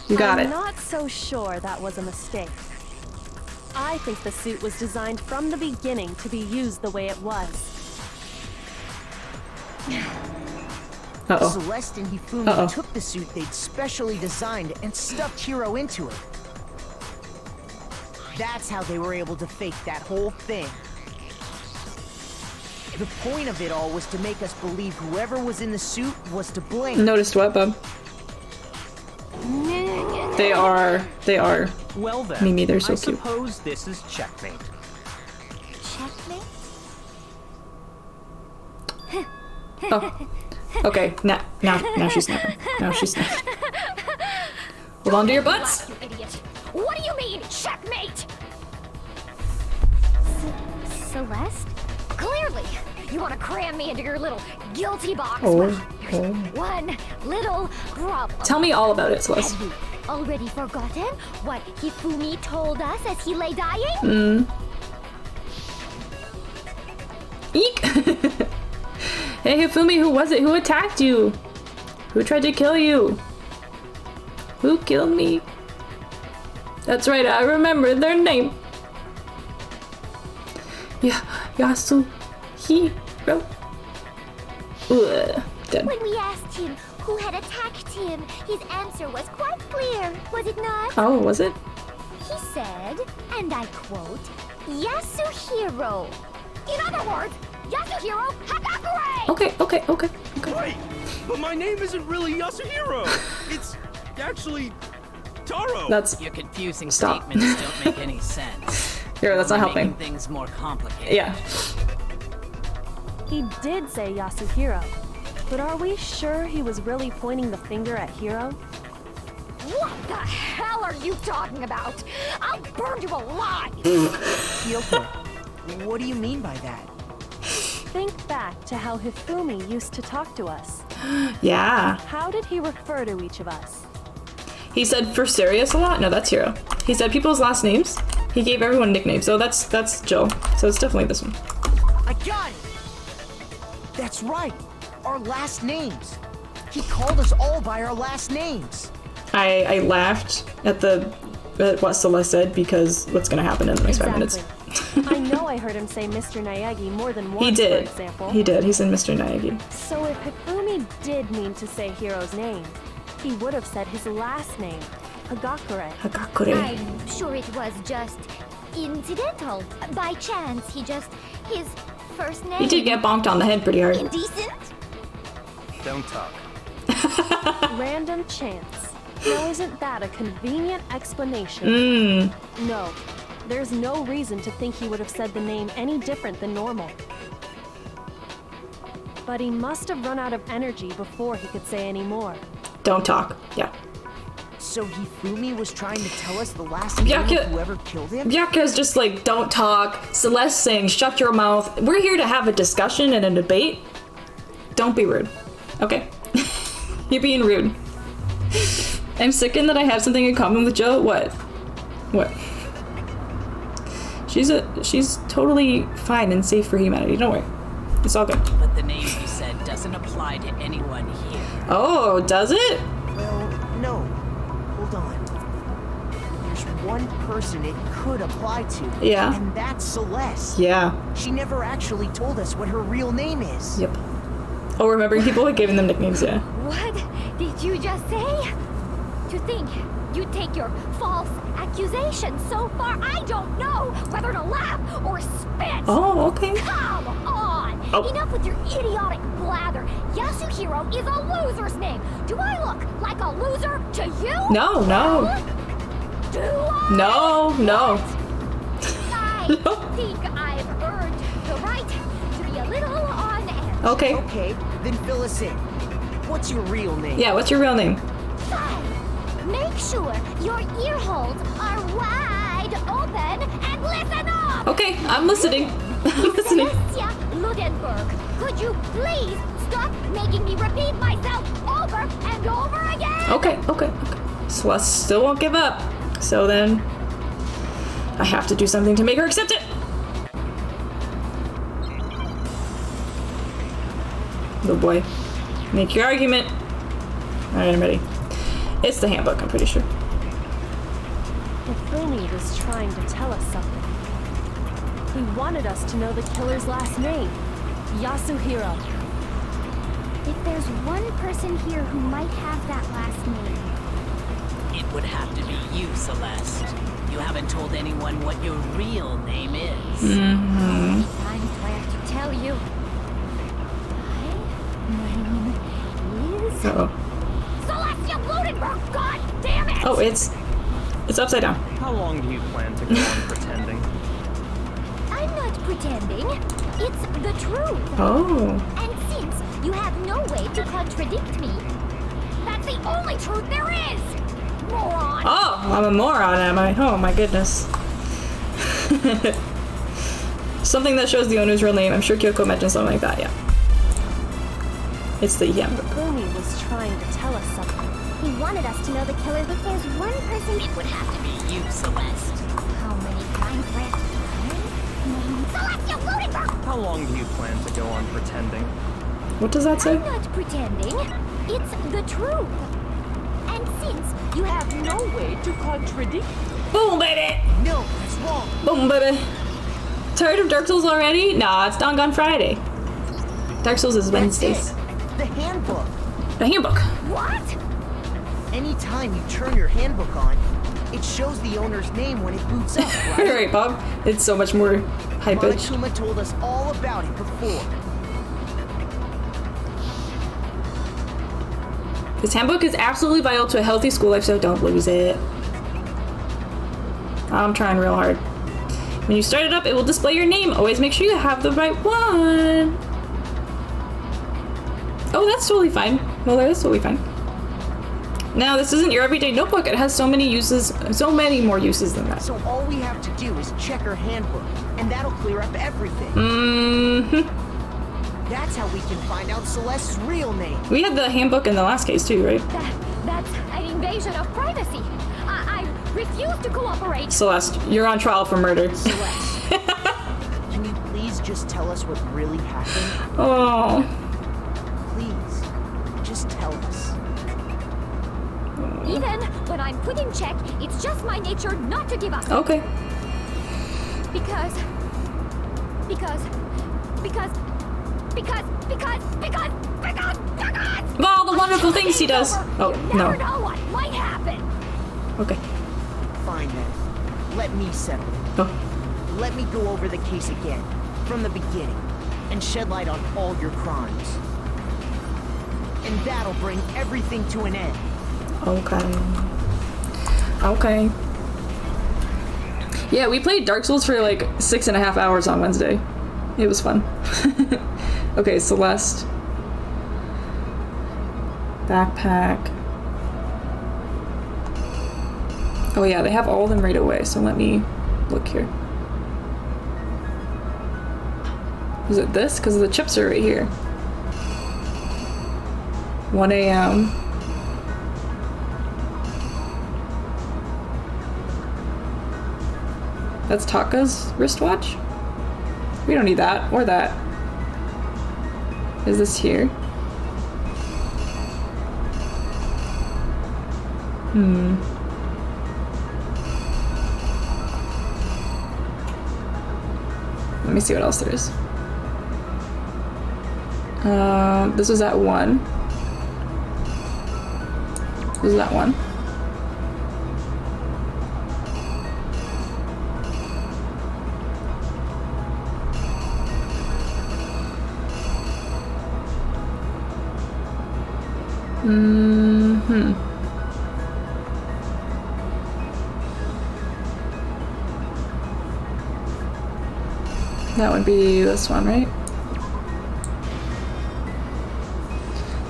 You got I'm it. not so sure that was a mistake. I think the suit was designed from the beginning to be used the way it was. Uh-oh. Celeste and Hifumi took the suit they'd specially designed and stuffed Hiro into it. That's how they were able to fake that whole thing. The point of it all was to make us believe whoever was in the suit was to blame. Noticed what, bub? They are. Well then, Mimi, they're so I cute. suppose this is checkmate. checkmate. Oh. Okay, now she's snapping. Now she's snapping. Hold on to your butts! You idiot. What do you mean, checkmate? Celeste? Clearly, you want to cram me into your little guilty box. Oh, Well, there's one little problem. Tell me all about it, Celeste. Have you already forgotten what Hifumi told us as he lay dying? Eek! Hey Hifumi, who was it? Who attacked you? Who tried to kill you? Who killed me? That's right, I remember their name. Yeah, Yasuhiro. Ugh, dead. When we asked him who had attacked him, his answer was quite clear, was it not? Oh, was it? He said, and I quote, Yasuhiro. In other words, Yasuhiro Hagakure! Okay. Wait, but my name isn't really Yasuhiro. It's actually Taro. That's Your confusing Stop. statements don't make any sense. here. That's not You're helping. making things more complicated. Yeah. He did say Yasuhiro, but are we sure he was really pointing the finger at Hiro? What the hell are you talking about? I'll burn you alive! Kyoko, what do you mean by that? Think back to how Hifumi used to talk to us. Yeah. How did he refer to each of us? He said for serious a lot? No, that's Hiro. He said people's last names. He gave everyone nicknames. So that's Jill. So it's definitely this one. I got it! That's right! Our last names! He called us all by our last names. I laughed at what Celeste said because what's gonna happen in the next 5 minutes. I know I heard him say Mr. Naegi more than once, He did. for example. He did. He said Mr. Naegi. So if Hifumi did mean to say Hiro's name, he would have said his last name, Hagakure. Hagakure. I'm sure it was just incidental. By chance, his first name. He did get bonked on the head pretty hard. Indecent? Don't talk. Random chance. Now isn't that a convenient explanation? No. There's no reason to think he would have said the name any different than normal. But he must have run out of energy before he could say any more. Don't talk. Yeah. So Hifumi was trying to tell us the last name of whoever killed him? Byakuya's just like, don't talk. Celeste saying, shut your mouth. We're here to have a discussion and a debate. Don't be rude. Okay? You're being rude. I'm sickened that I have something in common with Joe. What? What? She's totally fine and safe for humanity. Don't worry. It's all good. But the name you said doesn't apply to anyone here. Oh, does it? Well, no. Hold on. There's one person it could apply to. Yeah. And that's Celeste. Yeah. She never actually told us what her real name is. Yep. Oh, remembering people and giving them nicknames, yeah. What did you just say? To think you'd take your false accusations so far, I don't know whether to laugh or spit. Oh, okay. Come on! Oh. Enough with your idiotic blather. Yasuhiro is a loser's name. Do I look like a loser to you? No, no. Do I? No. I think I've earned the right to be a little on edge. Okay. Okay, then fill us in. What's your real name? Yeah, what's your real name? Fine. Make sure your ear holes are wide open and listen up. Okay, I'm listening. I'm listening. Celestia Ludenberg, could you please stop making me repeat myself over and over again? Okay. Celeste still won't give up. So then, I have to do something to make her accept it. Oh boy. Make your argument. Alright, I'm ready. It's the handbook, I'm pretty sure. Hifumi was trying to tell us something. He wanted us to know the killer's last name, Yasuhiro. If there's one person here who might have that last name, It would have to be you, Celeste. You haven't told anyone what your real name is. I'm glad to tell you. My name is Uh-oh. Celestia Bludenberg. God damn it! Oh, it's upside down. How long do you plan to go on pretending? I'm not pretending. It's the truth. Oh. And since you have no way to contradict me, that's the only truth there is. Moron. Oh, I'm a moron, am I? Oh my goodness. Something that shows the owner's real name. I'm sure Kyoko mentioned something like that, yeah. It's the handbook. Hifumi was trying to tell us something. He wanted us to know the killer. If there's one person, It would have to be you, Celeste. how many times left? Celestia Bludenberg. How long do you plan to go on pretending? What does that say? I'm not pretending. It's the truth. And since you have no way to contradict, Boom, baby! No, that's wrong. Boom, baby! Tired of Dark Souls already? Nah, it's Dawn Gone Friday. Dark Souls is Wednesdays. That's it. The handbook. The handbook. what? Anytime you turn your handbook on, it shows the owner's name when it boots up, right? Right, Bob? It's so much more high-pitched. Monokuma told us all about it before. This handbook is absolutely vital to a healthy school life, so don't lose it. I'm trying real hard. When you start it up, it will display your name. Always make sure you have the right one. Oh, that's totally fine. Well, that's totally fine. Now, this isn't your everyday notebook. It has so many uses, so many more uses than that. So all we have to do is check her handbook, and that'll clear up everything. Mm-hmm. That's how we can find out Celeste's real name. We had the handbook in the last case too, right? That's an invasion of privacy. I refuse to cooperate. Celeste, you're on trial for murder. Celeste, can you please just tell us what really happened? Oh. Please, just tell us. Even when I'm put in check, it's just my nature not to give up. Okay. Because... Of all the wonderful things he does. Oh, you no. never know what might happen. Okay. Fine then. Let me settle it. Oh. Let me go over the case again, from the beginning, and shed light on all your crimes. And that'll bring everything to an end. Okay. Okay. Yeah, we played Dark Souls for like 6.5 hours on Wednesday. It was fun. Okay, Celeste. Backpack. Oh yeah, they have all of them right away, so let me look here. Is it this? Because the chips are right here. 1 a.m. That's Taka's wristwatch? We don't need that, or that. Is this here? Let me see what else there is. This was at 1. This is that one. That would be this one, right?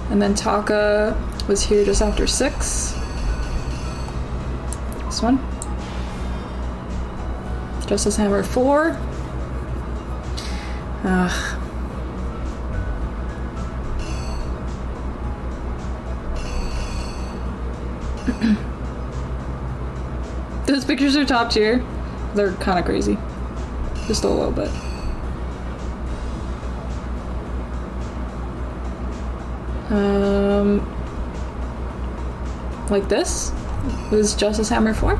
And then Taka was here just after 6. This one. Justice Hammer 4. Those pictures are top tier. They're kind of crazy. Just a little bit. Like this? Was Justice Hammer 4?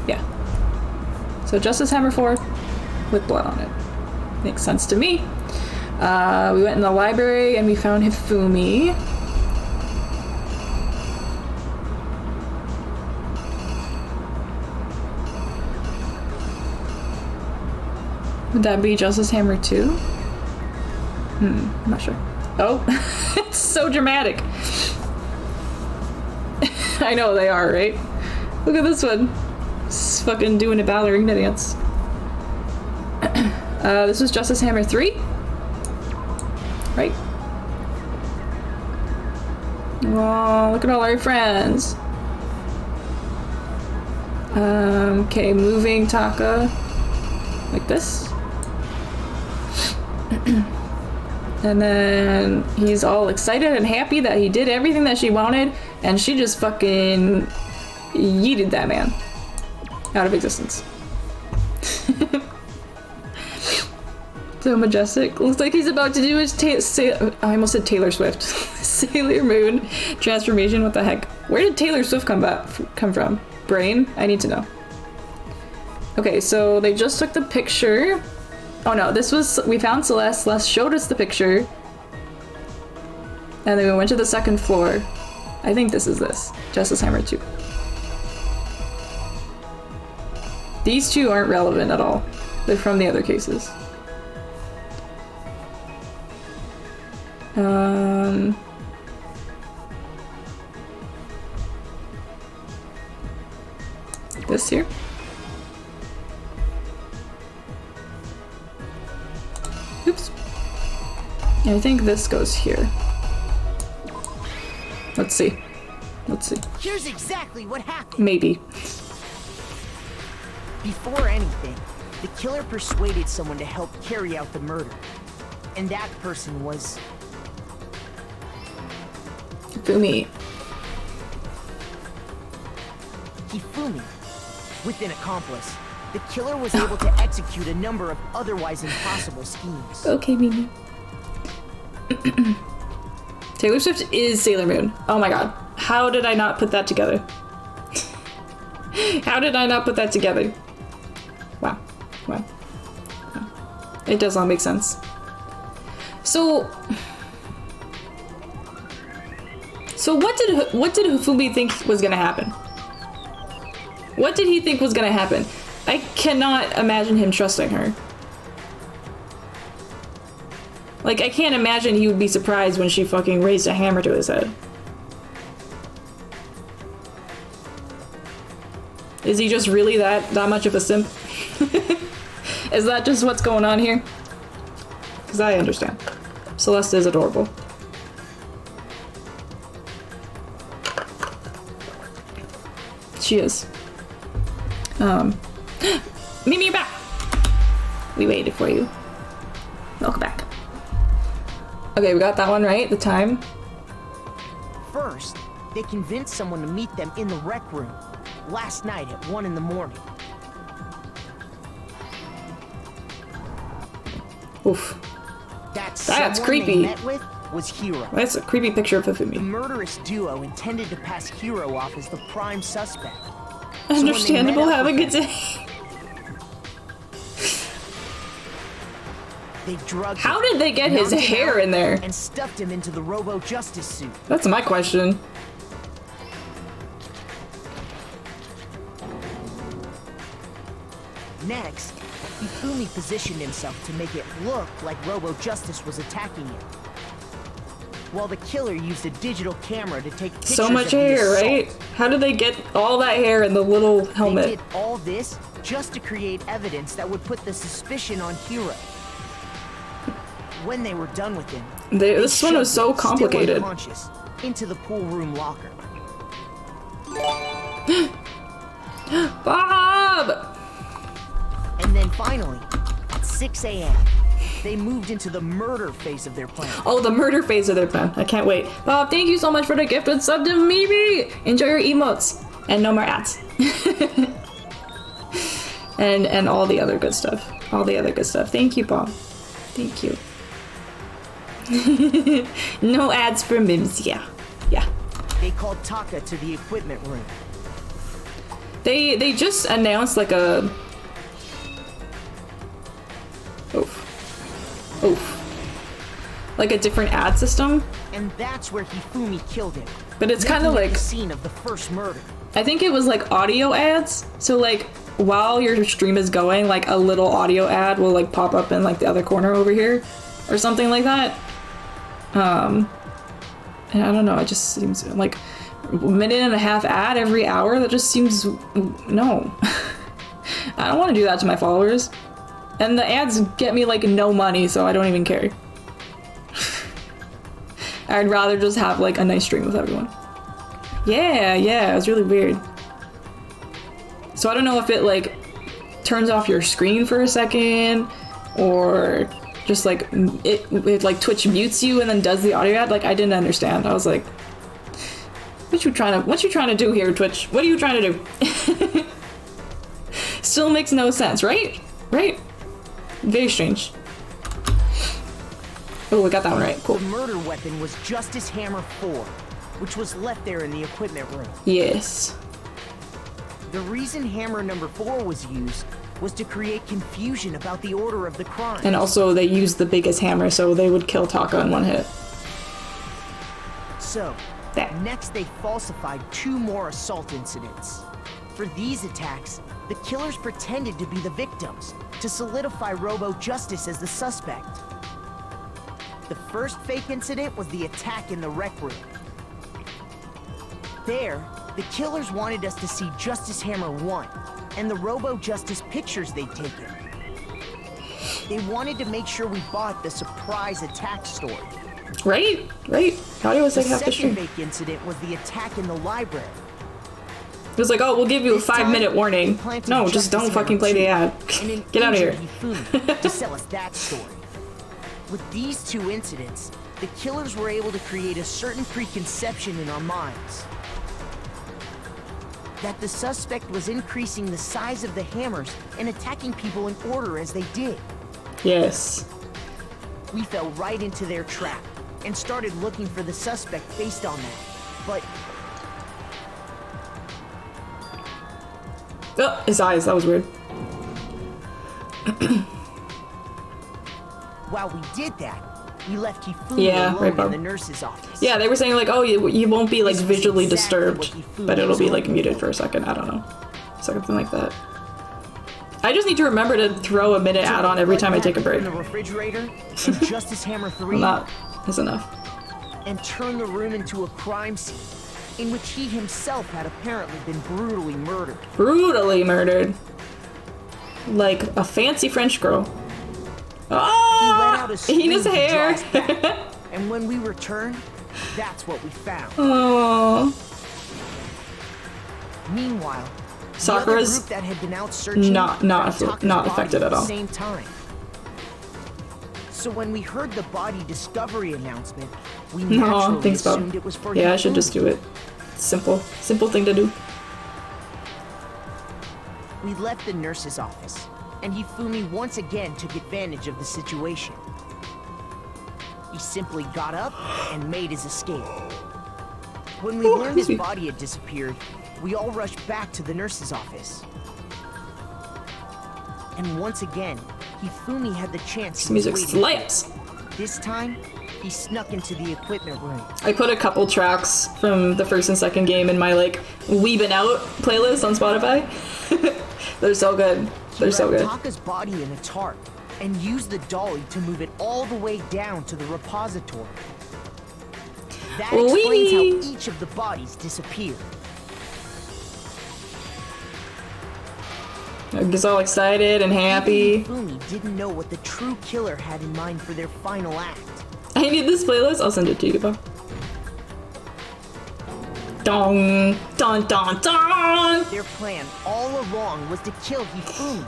Yeah. So Justice Hammer 4 with blood on it. Makes sense to me. We went in the library and we found Hifumi. Would that be Justice Hammer 2? I'm not sure. Oh, it's so dramatic. I know they are, right? Look at this one. It's fucking doing a ballerina dance. This was Justice Hammer 3? Right? Oh, look at all our friends. Okay, moving Taka like this. And then he's all excited and happy that he did everything that she wanted, and she just fucking yeeted that man out of existence. So majestic. Looks like he's about to do his I almost said Taylor Swift. Sailor Moon transformation. What the heck? Where did Taylor Swift come from? Brain? I need to know. Okay, so they just took the picture. Oh no, this was, we found Celeste. Celeste showed us the picture. And then we went to the second floor. I think this is this. Justice Hammer 2. These two aren't relevant at all. They're from the other cases. This here. Oops. And I think this goes here. Let's see. Let's see. Here's exactly what happened. Maybe. Before anything, the killer persuaded someone to help carry out the murder. And that person was... Hifumi. Hifumi. With an accomplice, the killer was able to execute a number of otherwise impossible schemes. Okay, Mimi. Taylor Swift is Sailor Moon. Oh my god. How did I not put that together? How did I not put that together? Wow. Wow. It does not make sense. So what did Hifumi think was gonna happen? What did he think was gonna happen? I cannot imagine him trusting her. Like, I can't imagine he would be surprised when she fucking raised a hammer to his head. Is he just really that much of a simp? Is that just what's going on here? Because I understand. Celeste is adorable. She is. Mimi, you're back! We waited for you. Welcome back. Okay, we got that one right, the time. First, they convinced someone to meet them in the rec room last night at 1 in the morning. Oof. That's creepy. They met with was Hiro. That's a creepy picture of Hifumi. The murderous duo intended to pass Hiro off as the prime suspect. Understandable, so have a good day. They drugged How him, did they get his numbed him hair out, in there? and stuffed him into the Robo Justice suit. That's my question. Next, Hifumi positioned himself to make it look like Robo Justice was attacking him, while the killer used a digital camera to take pictures So much of the hair, assault. right? How did they get all that hair in the little helmet? They did all this just to create evidence that would put the suspicion on Hiro. When they were done with him, This one was so complicated. still unconscious, into the pool room locker. Bob! And then finally, at 6 a.m., they moved into the murder phase of their plan. Oh, the murder phase of their plan. I can't wait. Bob, thank you so much for the gifted sub to Mimi! Enjoy your emotes. And no more ads. and all the other good stuff. All the other good stuff. Thank you, Bob. Thank you. No ads for Mims, yeah. Yeah. They called Taka to the equipment room. They just announced like a... Oof. Like a different ad system. And that's where Hifumi killed him. But it's kind of making it like... the scene of the first murder. I think it was like audio ads. So like while your stream is going, like a little audio ad will like pop up in like the other corner over here or something like that. And I don't know, it just seems like a minute and a half ad every hour. That just seems, no. I don't want to do that to my followers. And the ads get me like no money, so I don't even care. I'd rather just have like a nice stream with everyone. Yeah, it was really weird. So I don't know if it like turns off your screen for a second, or just like it like Twitch mutes you and then does the audio ad. Like I didn't understand. I was like, what you trying to do here, Twitch? What are you trying to do? Still makes no sense, right? Right? Very strange. Oh, we got that one right. Cool. The murder weapon was Justice Hammer 4, which was left there in the equipment room. Yes. The reason hammer number 4 was used was to create confusion about the order of the crime. And also they used the biggest hammer so they would kill Taka in one hit. So, next they falsified 2 more assault incidents. For these attacks, the killers pretended to be the victims to solidify Robo Justice as the suspect. The first fake incident was the attack in the rec room. There, the killers wanted us to see Justice Hammer 1 and the Robo Justice pictures they'd taken. They wanted to make sure we bought the surprise attack story. Right? How do you always like half the The stream? second fake incident was the attack in the library. It was like, oh, we'll give you a 5-minute warning. No, just don't fucking play the ad. Get out of here. To sell us that story. With these 2 incidents, the killers were able to create a certain preconception in our minds. That the suspect was increasing the size of the hammers and attacking people in order as they did. Yes. We fell right into their trap and started looking for the suspect based on that. But oh, his eyes, that was weird. while we did that, we left Hifumi alone in the nurse's office. Yeah, they were saying like, oh, you won't be like This was visually exactly disturbed, but it'll be like muted for a second. I don't know, something like that. I just need to remember to throw a minute add-on every time I take a break. In the refrigerator, and Justice Hammer 3 That is enough. And turn the room into a crime scene in which he himself had apparently been brutally murdered. Brutally murdered. Like a fancy French girl. Oh! Hina's hair! And when we returned, that's what we found. Oh. Meanwhile, Sakura's the other group that had been out searching not affected at all. At the same time. So when we heard the body discovery announcement, we naturally assumed it was for I should just do it. Simple thing to do. We left the nurse's office, and Hifumi once again took advantage of the situation. He simply got up and made his escape. When we learned his body had disappeared, we all rushed back to the nurse's office. And once again, Hifumi had the chance. This music slaps. This time, he snuck into the equipment room. I put a couple tracks from the first and second game in my like Weebin' Out playlist on Spotify. They're so good. They're so good. Taka's body in a tarp and used the dolly to move it all the way down to the repository. That explains how each of the bodies disappeared. I'm just all excited and happy. Hifumi didn't know what the true killer had in mind for their final act. I need this playlist. I'll send it to you, Bob. Dong, dun, dun, dun. Their plan all along was to kill Hifumi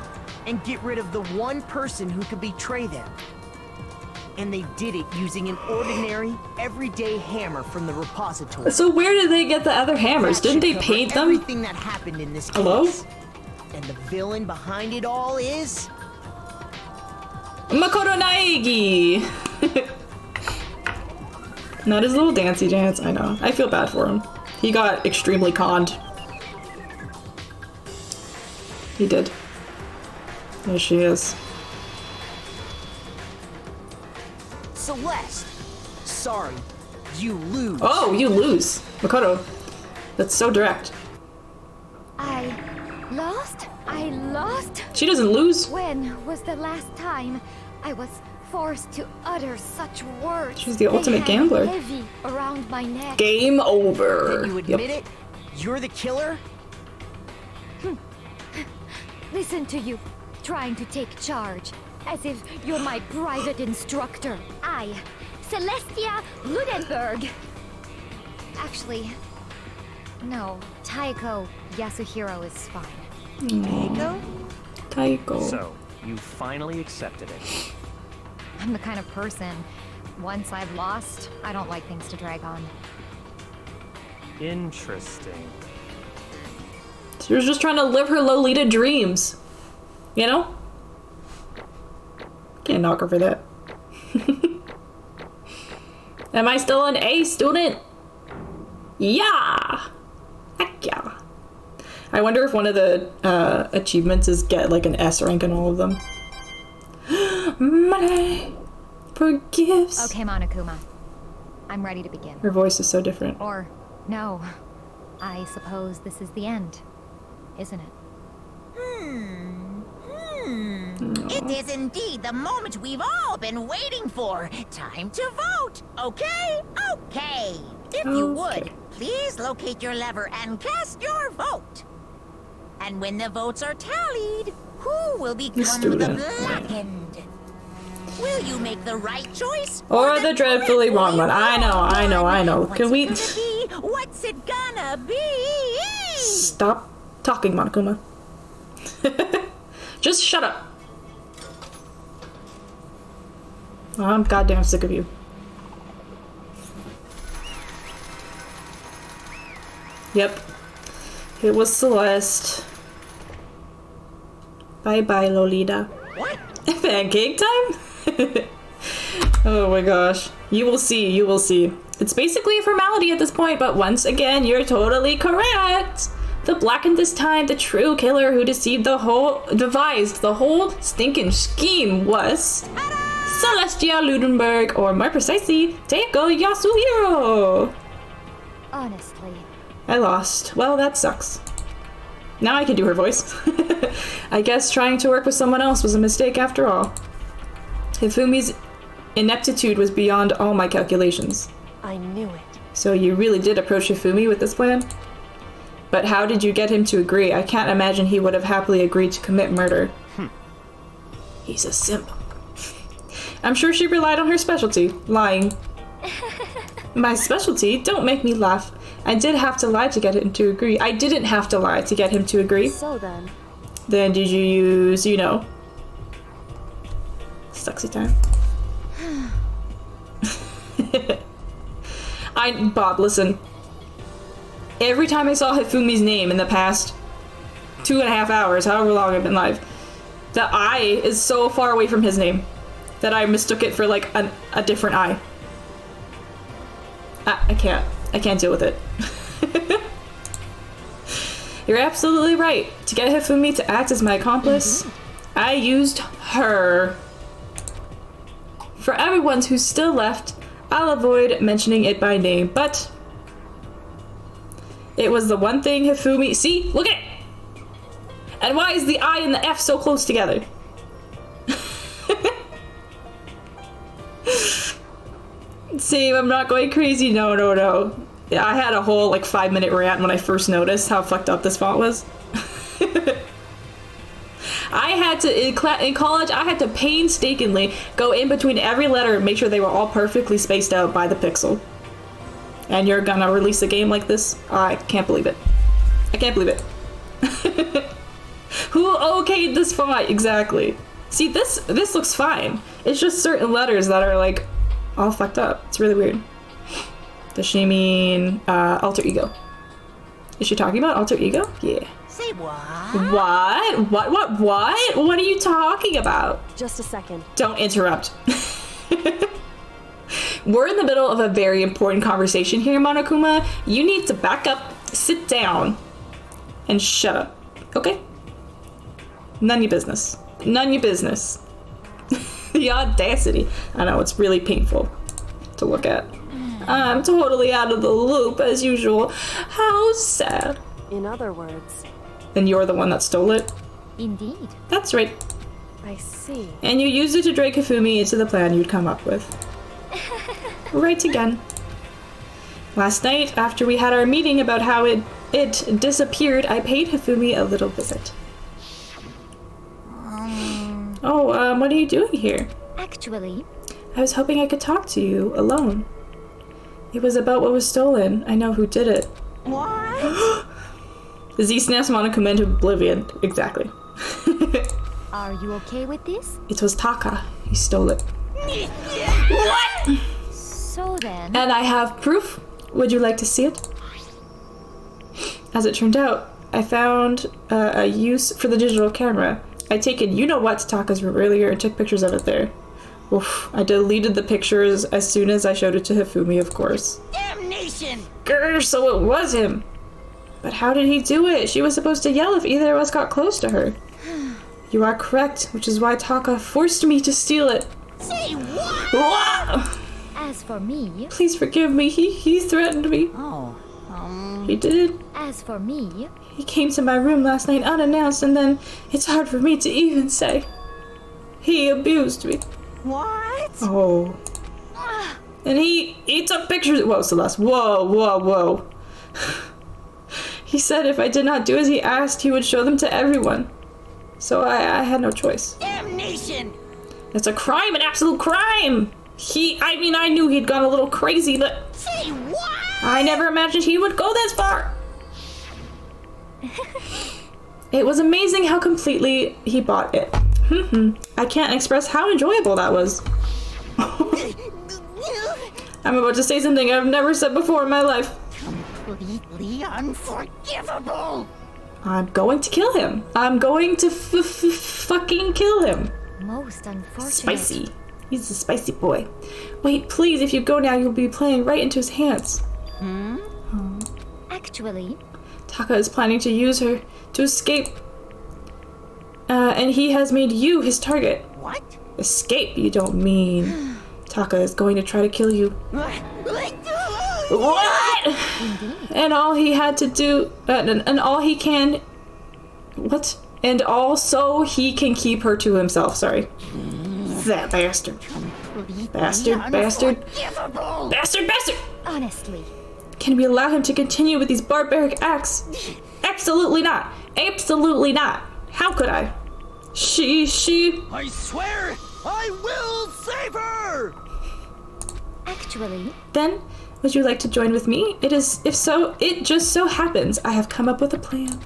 and get rid of the one person who could betray them. And they did it using an ordinary, everyday hammer from the repository. So where did they get the other hammers? Didn't they paint them? Everything that happened in this case. Hello? And the villain behind it all is Makoto Naegi. Not his little dancey dance. I know. I feel bad for him. He got extremely conned. He did. There she is. Celeste. Sorry, you lose. Oh, you lose. Makoto. That's so direct. I lost? She doesn't lose. When was the last time I was forced to utter such words? She's the ultimate gambler. Heavy around my neck. Game over. Then you admit it? You're the killer? Listen to you, trying to take charge, as if you're my private instructor. I, Celestia Ludenberg. Actually, no, Taiko Yasuhiro is fine. Taiko. So, you finally accepted it. I'm the kind of person, once I've lost, I don't like things to drag on. Interesting. She was just trying to live her Lolita dreams. You know? Can't knock her for that. Am I still an A student? Yeah! Heck yeah. I wonder if one of the achievements is get like an S rank in all of them. Money forgives. Okay, Monokuma. I'm ready to begin. Her voice is so different. Or, no. I suppose this is the end, isn't it? It is indeed the moment we've all been waiting for. Time to vote. Okay? Okay. If you would, please locate your lever and cast your vote. And when the votes are tallied, who will become the blackened? Will you make the right choice? Or the dreadfully wrong one? I know. Can we... What's it gonna be? Stop talking, Monokuma. Just shut up. Oh, I'm goddamn sick of you. Yep. It was Celeste. Bye-bye, Lolita. What? Pancake time? Oh my gosh. You will see, you will see. It's basically a formality at this point, but once again, you're totally correct. The black and this time, the true killer who devised the whole stinking scheme was Celestia Ludenberg, or more precisely, Teiko Yasuhiro. Honestly. I lost. Well, that sucks. Now I can do her voice. I guess trying to work with someone else was a mistake after all. Hifumi's ineptitude was beyond all my calculations. I knew it. So you really did approach Hifumi with this plan? But how did you get him to agree? I can't imagine he would have happily agreed to commit murder. He's a simp. I'm sure she relied on her specialty, lying. My specialty? Don't make me laugh. I did have to lie to get him to agree. I didn't have to lie to get him to agree. So then? Then did you use, you know, sexy time? Bob, listen. Every time I saw Hifumi's name in the past 2.5 hours, however long I've been live, the I is so far away from his name that I mistook it for like a different I. I can't deal with it. You're absolutely right. To get Hifumi to act as my accomplice, I used her. For everyone who's still left, I'll avoid mentioning it by name, but it was the one thing Hifumi— see? Look at it! And why is the I and the F so close together? See, I'm not going crazy. No. Yeah, I had a whole like 5-minute rant when I first noticed how fucked up this font was. I had to, in college, I had to painstakingly go in between every letter and make sure they were all perfectly spaced out by the pixel. And you're gonna release a game like this? I can't believe it. I can't believe it. Who okayed this font? Exactly. See, this looks fine. It's just certain letters that are like all fucked up. It's really weird. Does she mean alter ego? Is she talking about alter ego? Yeah. Say what? What? What are you talking about? Just a second. Don't interrupt. We're in the middle of a very important conversation here, Monokuma. You need to back up, sit down, and shut up. Okay? None your business. None your business. The audacity. I know, it's really painful to look at. I'm totally out of the loop, as usual. How sad. In other words... Then you're the one that stole it? Indeed. That's right. I see. And you used it to drag Hifumi into the plan you'd come up with. Right again. Last night, after we had our meeting about how it disappeared, I paid Hifumi a little visit. What are you doing here? Actually, I was hoping I could talk to you alone. It was about what was stolen. I know who did it. What? Z snaps Monokuma into oblivion. Exactly. are you okay with this? It was Taka. He stole it. What? So then... And I have proof. Would you like to see it? As it turned out, I found a use for the digital camera. I taken you-know-what to Taka's room earlier and took pictures of it there. Oof, I deleted the pictures as soon as I showed it to Hifumi, of course. Damnation! Grr, so it was him! But how did he do it? She was supposed to yell if either of us got close to her. You are correct, which is why Taka forced me to steal it. Say what? As for me... Please forgive me, he threatened me. Oh, He did. As for me... He came to my room last night unannounced, and then it's hard for me to even say. He abused me. What? Oh. And he took pictures. Whoa, Celeste. Whoa. He said if I did not do as he asked, he would show them to everyone. So I had no choice. Damnation! It's a crime, an absolute crime! I knew he'd gone a little crazy, but... Say what? I never imagined he would go this far! It was amazing how completely he bought it. I can't express how enjoyable that was. I'm about to say something I've never said before in my life. Completely unforgivable! I'm going to kill him. I'm going to fucking kill him. Most unfortunate. Spicy. He's a spicy boy. Wait, please, if you go now, you'll be playing right into his hands. Actually, Taka is planning to use her to escape. And he has made you his target. What? Escape, you don't mean. Taka is going to try to kill you. What? And all he had to do, and all he can, what? And also he can keep her to himself, sorry. That bastard. Bastard. honestly. Can we allow him to continue with these barbaric acts? Absolutely not. Absolutely not. How could I? She... I swear, I will save her! Actually... Then, would you like to join with me? It just so happens I have come up with a plan.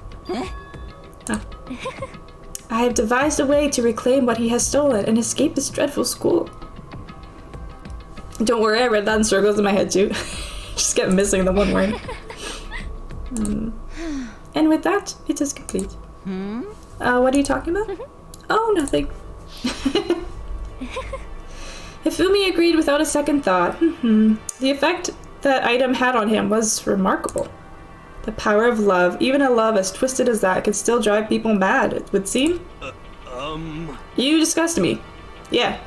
I have devised a way to reclaim what he has stolen and escape this dreadful school. Don't worry, I read that in circles in my head too. Just kept missing the one word. And with that, it is complete. What are you talking about? Oh, nothing. Ifumi agreed without a second thought. The effect that item had on him was remarkable. The power of love, even a love as twisted as that, could still drive people mad, it would seem. You disgust me. Yeah.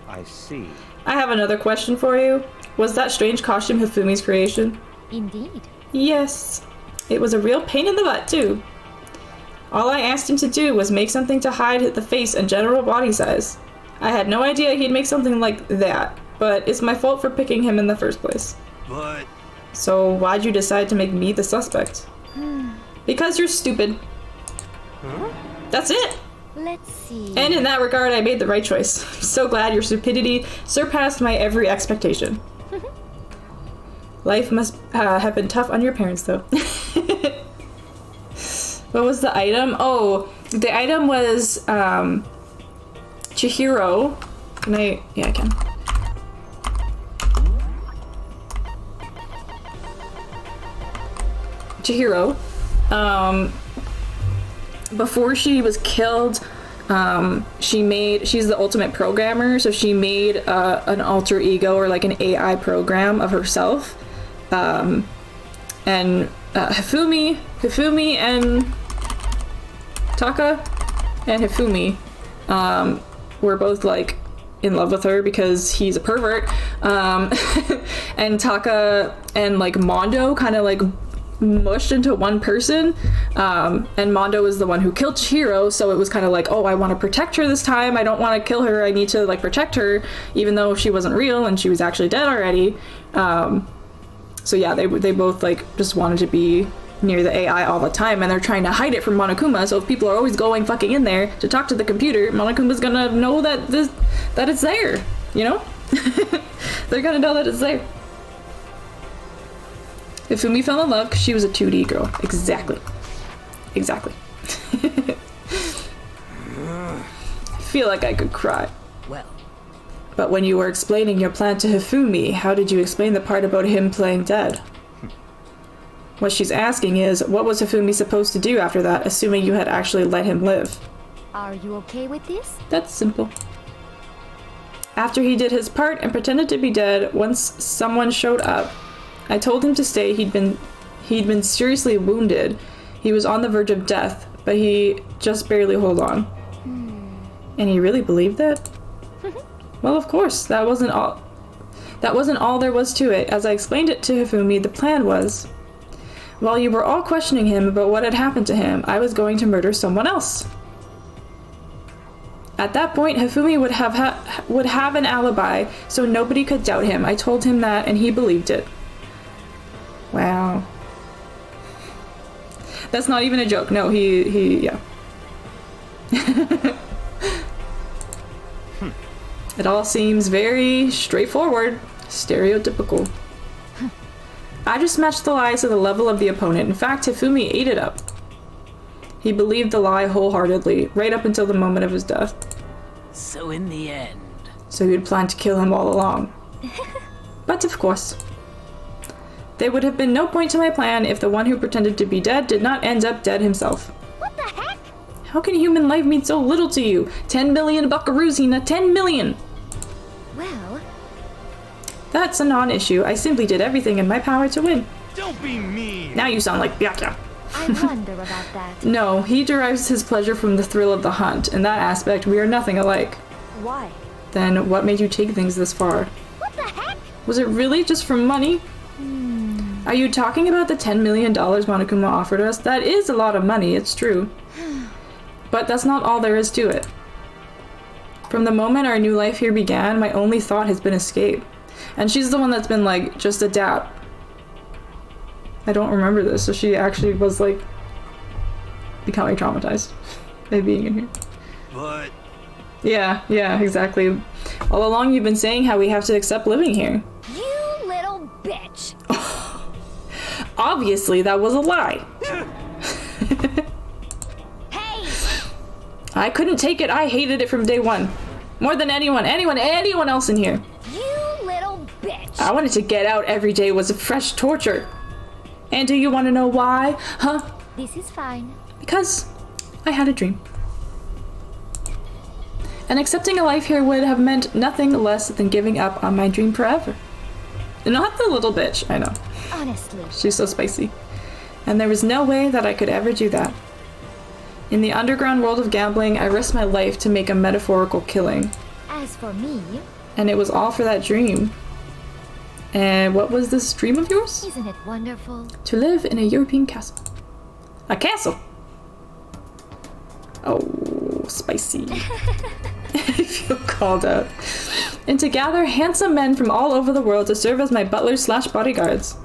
I see. I have another question for you. Was that strange costume Hifumi's creation? Indeed. Yes. It was a real pain in the butt, too. All I asked him to do was make something to hide the face and general body size. I had no idea he'd make something like that, but it's my fault for picking him in the first place. But... So why'd you decide to make me the suspect? Because you're stupid. That's it! Let's see. And in that regard, I made the right choice. I'm so glad your stupidity surpassed my every expectation. Life must have been tough on your parents, though. What was the item? Oh, the item was Chihiro. Can I? Yeah, I can. Chihiro. Before she was killed, she's the ultimate programmer, so she made an alter ego or like an AI program of herself. And Hifumi and Taka and Hifumi were both like in love with her because he's a pervert. And Taka and like Mondo kind of like mushed into one person, and Mondo was the one who killed Chihiro, so it was kind of like, oh, I want to protect her this time, I don't want to kill her, I need to like protect her even though she wasn't real and she was actually dead already. So yeah, they both like just wanted to be near the AI all the time, and they're trying to hide it from Monokuma, so if people are always going fucking in there to talk to the computer, Monokuma's gonna know that it's there, you know? They're gonna know that it's there. Ifumi fell in love because she was a 2D girl. Exactly. I feel like I could cry. Well. But when you were explaining your plan to Hifumi, how did you explain the part about him playing dead? What she's asking is, what was Hifumi supposed to do after that, assuming you had actually let him live? Are you okay with this? That's simple. After he did his part and pretended to be dead, once someone showed up, I told him to stay. He'd been seriously wounded. He was on the verge of death, but he just barely held on. And he really believed that? Well, of course, that wasn't all there was to it. As I explained it to Hifumi, the plan was, while you were all questioning him about what had happened to him, I was going to murder someone else. At that point, Hifumi would have an alibi, so nobody could doubt him. I told him that, and he believed it. Wow. That's not even a joke. No, yeah. It all seems very straightforward, stereotypical. I just matched the lies to the level of the opponent. In fact, Hifumi ate it up. He believed the lie wholeheartedly, right up until the moment of his death. So in the end... So you'd planned to kill him all along. But of course... There would have been no point to my plan if the one who pretended to be dead did not end up dead himself. What the heck? How can human life mean so little to you? 10 million buckaroos, Hina. 10 million! Well... That's a non-issue. I simply did everything in my power to win. Don't be mean! Now you sound like Byakuya. I wonder about that. No, he derives his pleasure from the thrill of the hunt. In that aspect, we are nothing alike. Why? Then what made you take things this far? What the heck? Was it really just for money? Are you talking about the $10 million Monokuma offered us? That is a lot of money, it's true. But that's not all there is to it. From the moment our new life here began, my only thought has been escape. And she's the one that's been like, just adapt. I don't remember this, so she actually was like becoming traumatized by being in here. But... Yeah, exactly. All along you've been saying how we have to accept living here. You little bitch. Obviously, that was a lie. Hey! I couldn't take it. I hated it from day one. More than anyone else in here. You little bitch. I wanted to get out every day was a fresh torture. And do you want to know why? Huh? This is fine. Because I had a dream. And accepting a life here would have meant nothing less than giving up on my dream forever. Not the little bitch, I know. Honestly. She's so spicy. And there was no way that I could ever do that. In the underground world of gambling, I risked my life to make a metaphorical killing. As for me... And it was all for that dream. And what was this dream of yours? Isn't it wonderful? To live in a European castle. A castle! Oh, spicy. I feel called out. And to gather handsome men from all over the world to serve as my butlers / bodyguards.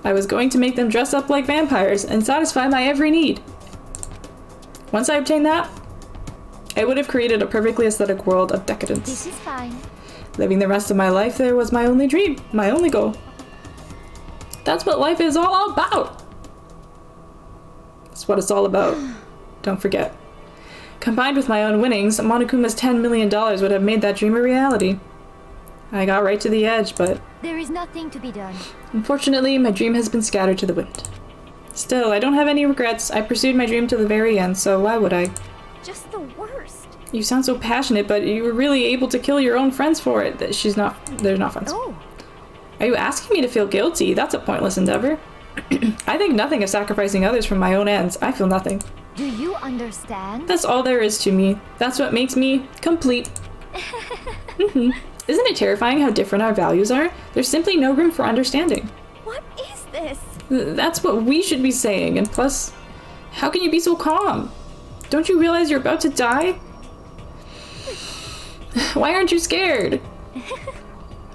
I was going to make them dress up like vampires and satisfy my every need. Once I obtained that, I would have created a perfectly aesthetic world of decadence. This is fine. Living the rest of my life there was my only dream, my only goal. That's what life is all about. That's what it's all about. Don't forget. Combined with my own winnings, Monokuma's $10 million would have made that dream a reality. I got right to the edge, but... There is nothing to be done. Unfortunately, my dream has been scattered to the wind. Still, I don't have any regrets. I pursued my dream to the very end, so why would I? Just the worst. You sound so passionate, but you were really able to kill your own friends for it. They're not friends. Oh. Are you asking me to feel guilty? That's a pointless endeavor. I think nothing of sacrificing others for my own ends. I feel nothing. Do you understand? That's all there is to me. That's what makes me complete. Isn't it terrifying how different our values are? There's simply no room for understanding. What is this? That's what we should be saying, and plus, how can you be so calm? Don't you realize you're about to die? Why aren't you scared?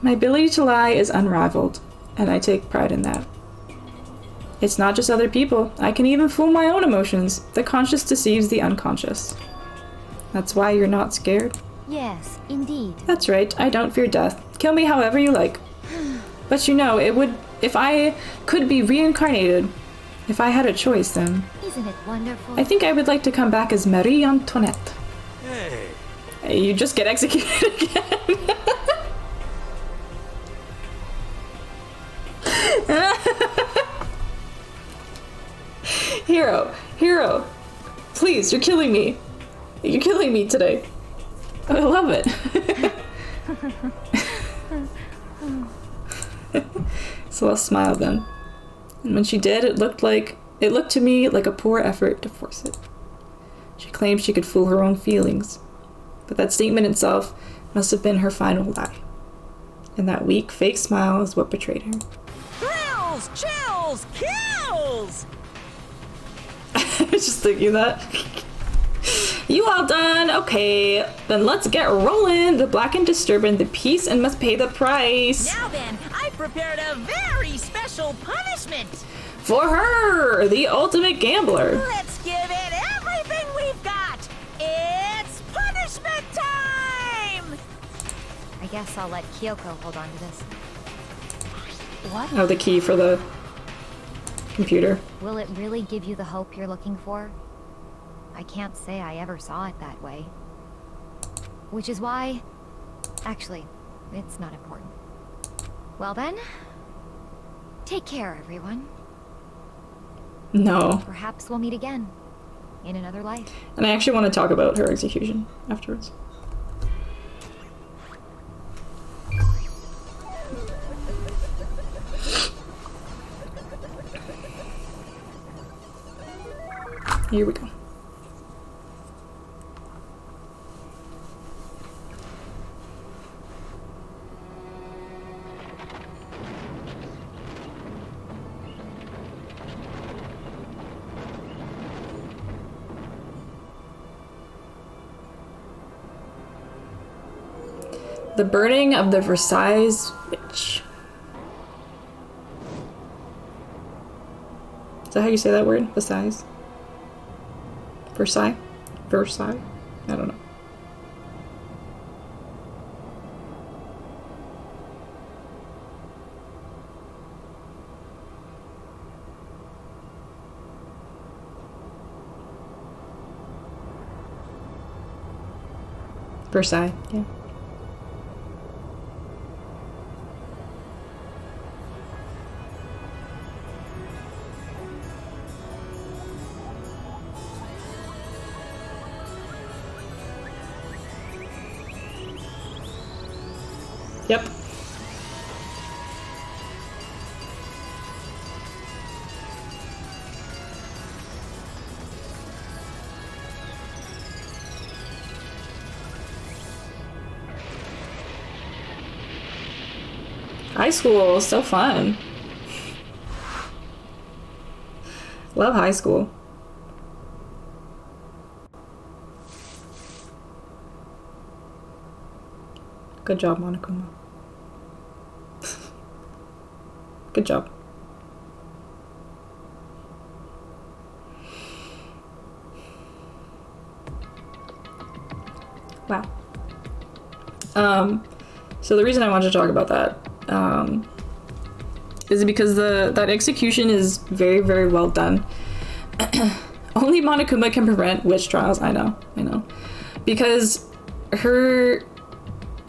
My ability to lie is unrivaled, and I take pride in that. It's not just other people. I can even fool my own emotions. The conscious deceives the unconscious. That's why you're not scared? Yes, indeed. That's right. I don't fear death. Kill me however you like. But you know, it would... If I could be reincarnated, if I had a choice, then... Isn't it wonderful? I think I would like to come back as Marie Antoinette. Hey. You just get executed again. Hero, please, you're killing me. You're killing me today. I love it. Celeste smiled then. And when she did, it looked to me like a poor effort to force it. She claimed she could fool her own feelings. But that statement itself must have been her final lie. And that weak, fake smile is what betrayed her. Thrills, chills, kills! I was just thinking that. You all done? Okay, then let's get rolling. The black and disturbing the peace and must pay the price. Now then, I've prepared a very special punishment. For her, the ultimate gambler. Let's give it everything we've got. It's punishment time! I guess I'll let Kyoko hold on to this. What? Oh, the key for the computer. Will it really give you the hope you're looking for? I can't say I ever saw it that way. Which is why... Actually, it's not important. Well then... Take care, everyone. No. Perhaps we'll meet again. in another life. And I actually want to talk about her execution afterwards. Here we go. The burning of the Versailles witch. Is that how you say that word? Versailles? Versailles? Versailles? I don't know. Versailles, yeah. Yep. High school, so fun. Love high school. Good job, Monokuma. Good job. Wow. So the reason I wanted to talk about that is because that execution is very, very well done. Only Monokuma can prevent witch trials. I know. Because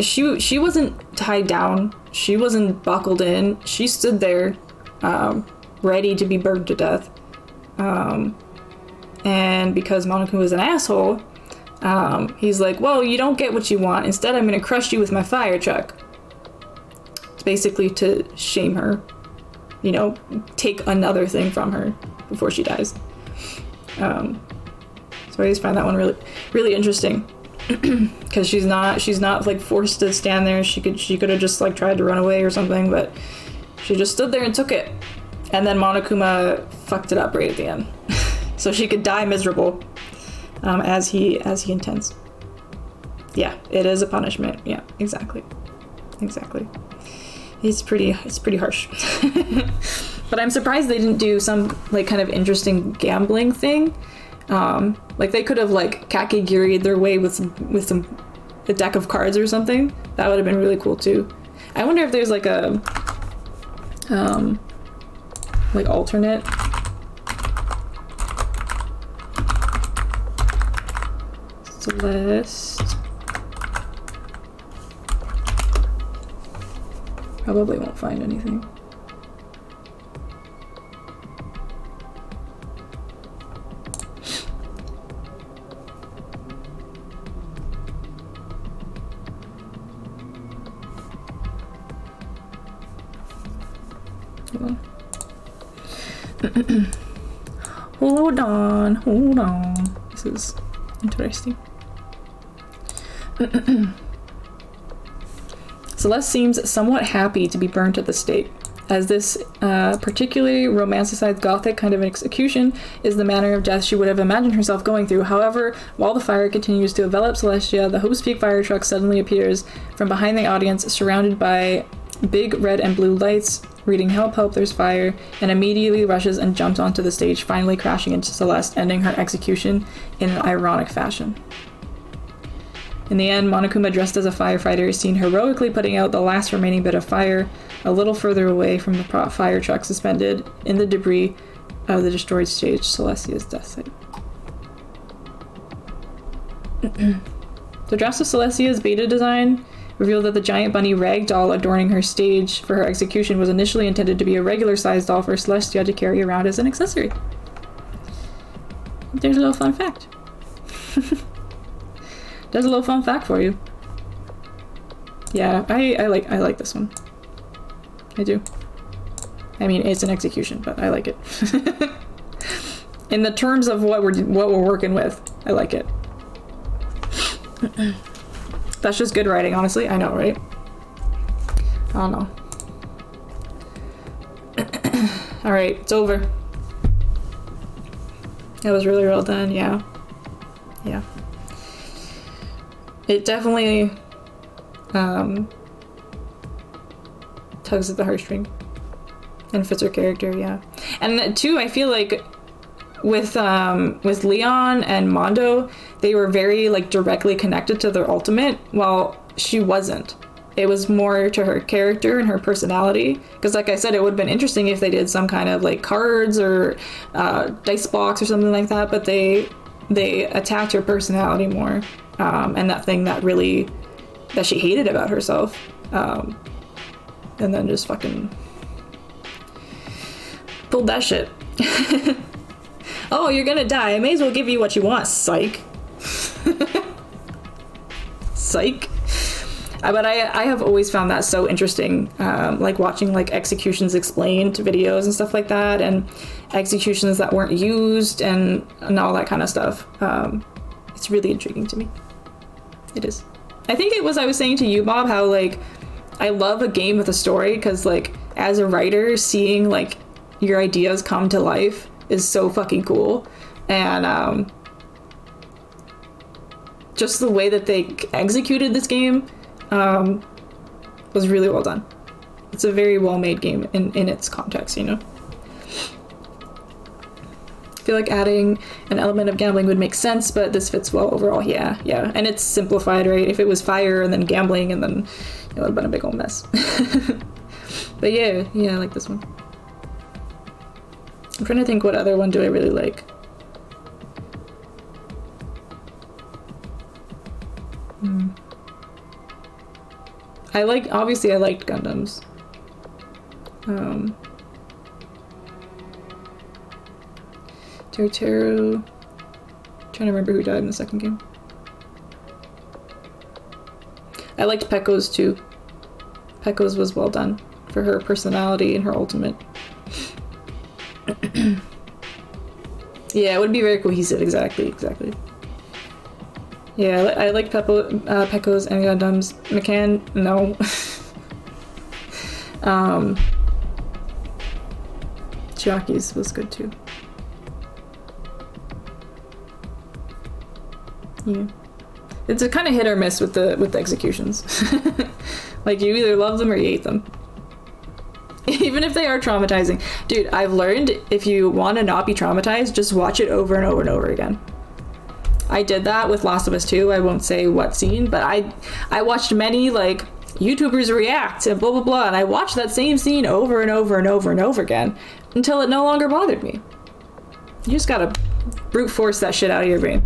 she wasn't tied down. She wasn't buckled in. She stood there, ready to be burned to death. And because Monokuma was an asshole, he's like, well, you don't get what you want. Instead, I'm going to crush you with my fire truck. It's basically to shame her. You know, take another thing from her before she dies. So I just find that one really, really interesting. Because she's not like forced to stand there. She could have just like tried to run away or something, but she just stood there and took it. And then Monokuma fucked it up right at the end. So she could die miserable. As he intends. Yeah, it is a punishment. Yeah, exactly. It's pretty harsh. But I'm surprised they didn't do some like kind of interesting gambling thing. Like they could have like kakegiri'd their way with a deck of cards or something. That would have been really cool too. I wonder if there's like a like alternate. Celeste. Probably won't find anything. Hold on. This is interesting. Celeste seems somewhat happy to be burnt at the stake, as this particularly romanticized gothic kind of execution is the manner of death she would have imagined herself going through. However, while the fire continues to envelop Celestia, the Hope's Peak fire truck suddenly appears from behind the audience, surrounded by big red and blue lights, reading "Help, help, there's fire," and immediately rushes and jumps onto the stage, finally crashing into Celeste, ending her execution in an ironic fashion. In the end, Monokuma, dressed as a firefighter, is seen heroically putting out the last remaining bit of fire a little further away from the fire truck suspended in the debris of the destroyed stage, Celestia's death site. The drafts of Celestia's beta design revealed that the giant bunny rag doll adorning her stage for her execution was initially intended to be a regular-sized doll for Celestia to carry around as an accessory. There's a little fun fact. There's a little fun fact for you. Yeah, I like this one. I do. I mean, it's an execution, but I like it. In the terms of what we're working with, I like it. That's just good writing, honestly. I know, right? I don't know. All right, it's over. That was really well done. Yeah. Yeah. It definitely tugs at the heartstring and fits her character. Yeah. And too, I feel like with Leon and Mondo, they were very like directly connected to their ultimate, while she wasn't. It was more to her character and her personality. Because like I said, it would have been interesting if they did some kind of like cards or dice box or something like that, but they attacked her personality more, and that thing that she hated about herself, and then just fucking pulled that shit. Oh, you're gonna die. I may as well give you what you want, psych. Psych. But I have always found that so interesting, like watching like executions explained videos and stuff like that, and executions that weren't used and all that kind of stuff. It's really intriguing to me. It is. I think it was, I was saying to you, Bob, how like I love a game with a story, because like as a writer, seeing like your ideas come to life is so fucking cool. And just the way that they executed this game was really well done. It's a very well made game in its context, you know? I feel like adding an element of gambling would make sense, but this fits well overall. Yeah. And it's simplified, right? If it was fire and then gambling and then it would have been a big old mess. But yeah, I like this one. I'm trying to think what other one do I really like. I liked Gundams. Teru. Trying to remember who died in the second game. I liked Pekko's too. Pekko's was well done for her personality and her ultimate. Yeah, it would be very cohesive. Exactly. Yeah, I like Pekko's and Gundams. McCann, no. Chiaki's was good too. Yeah, it's a kind of hit or miss with the executions. Like you either love them or you hate them. Even if they are traumatizing. Dude, I've learned if you want to not be traumatized, just watch it over and over and over again. I did that with Last of Us 2. I won't say what scene, but I watched many like YouTubers react and blah blah blah, and I watched that same scene over and over and over and over again until it no longer bothered me. You just gotta brute force that shit out of your brain.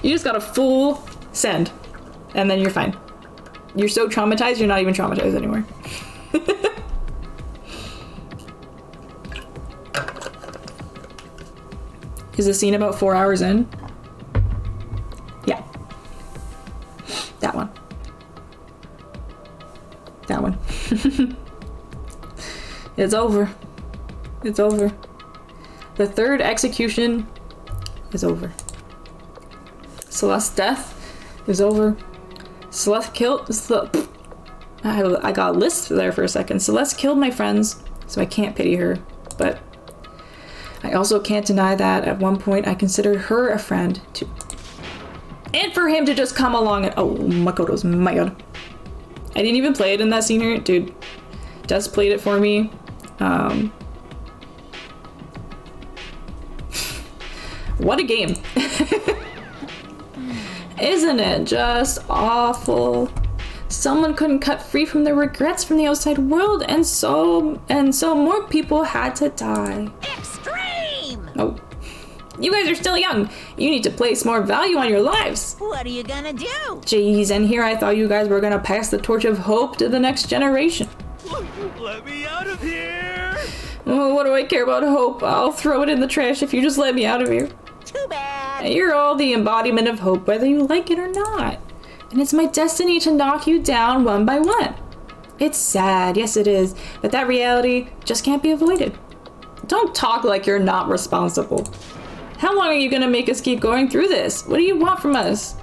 You just gotta full send, and then you're fine. You're so traumatized, you're not even traumatized anymore. Is the scene about 4 hours in? Yeah. That one. It's over. It's over. The third execution is over. Celeste's death is over. Celeste killed... I got a list there for a second. Celeste killed my friends, so I can't pity her. But I also can't deny that at one point I considered her a friend too. And for him to just come along and... Oh, Makoto's my god. I didn't even play it in that scene here. Dude, Des played it for me. What a game. Isn't it just awful? Someone couldn't cut free from their regrets from the outside world, and so more people had to die. Extreme! Oh. You guys are still young. You need to place more value on your lives. What are you gonna do? Jeez, and here I thought you guys were gonna pass the torch of hope to the next generation. Let me out of here! Oh, what do I care about hope? I'll throw it in the trash if you just let me out of here. Too bad. You're all the embodiment of hope, whether you like it or not. And it's my destiny to knock you down one by one. It's sad, yes it is, but that reality just can't be avoided. Don't talk like you're not responsible. How long are you gonna make us keep going through this? What do you want from us?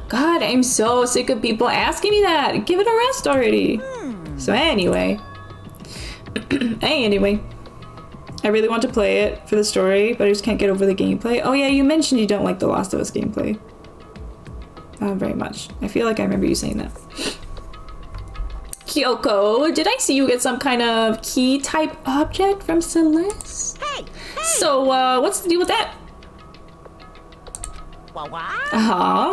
God, I'm so sick of people asking me that. Give it a rest already. So anyway. Anyway. I really want to play it for the story, but I just can't get over the gameplay. Oh yeah, you mentioned you don't like the Last of Us gameplay. Not very much. I feel like I remember you saying that. Kyoko, did I see you get some kind of key type object from Celeste? Hey! So, what's the deal with that? What?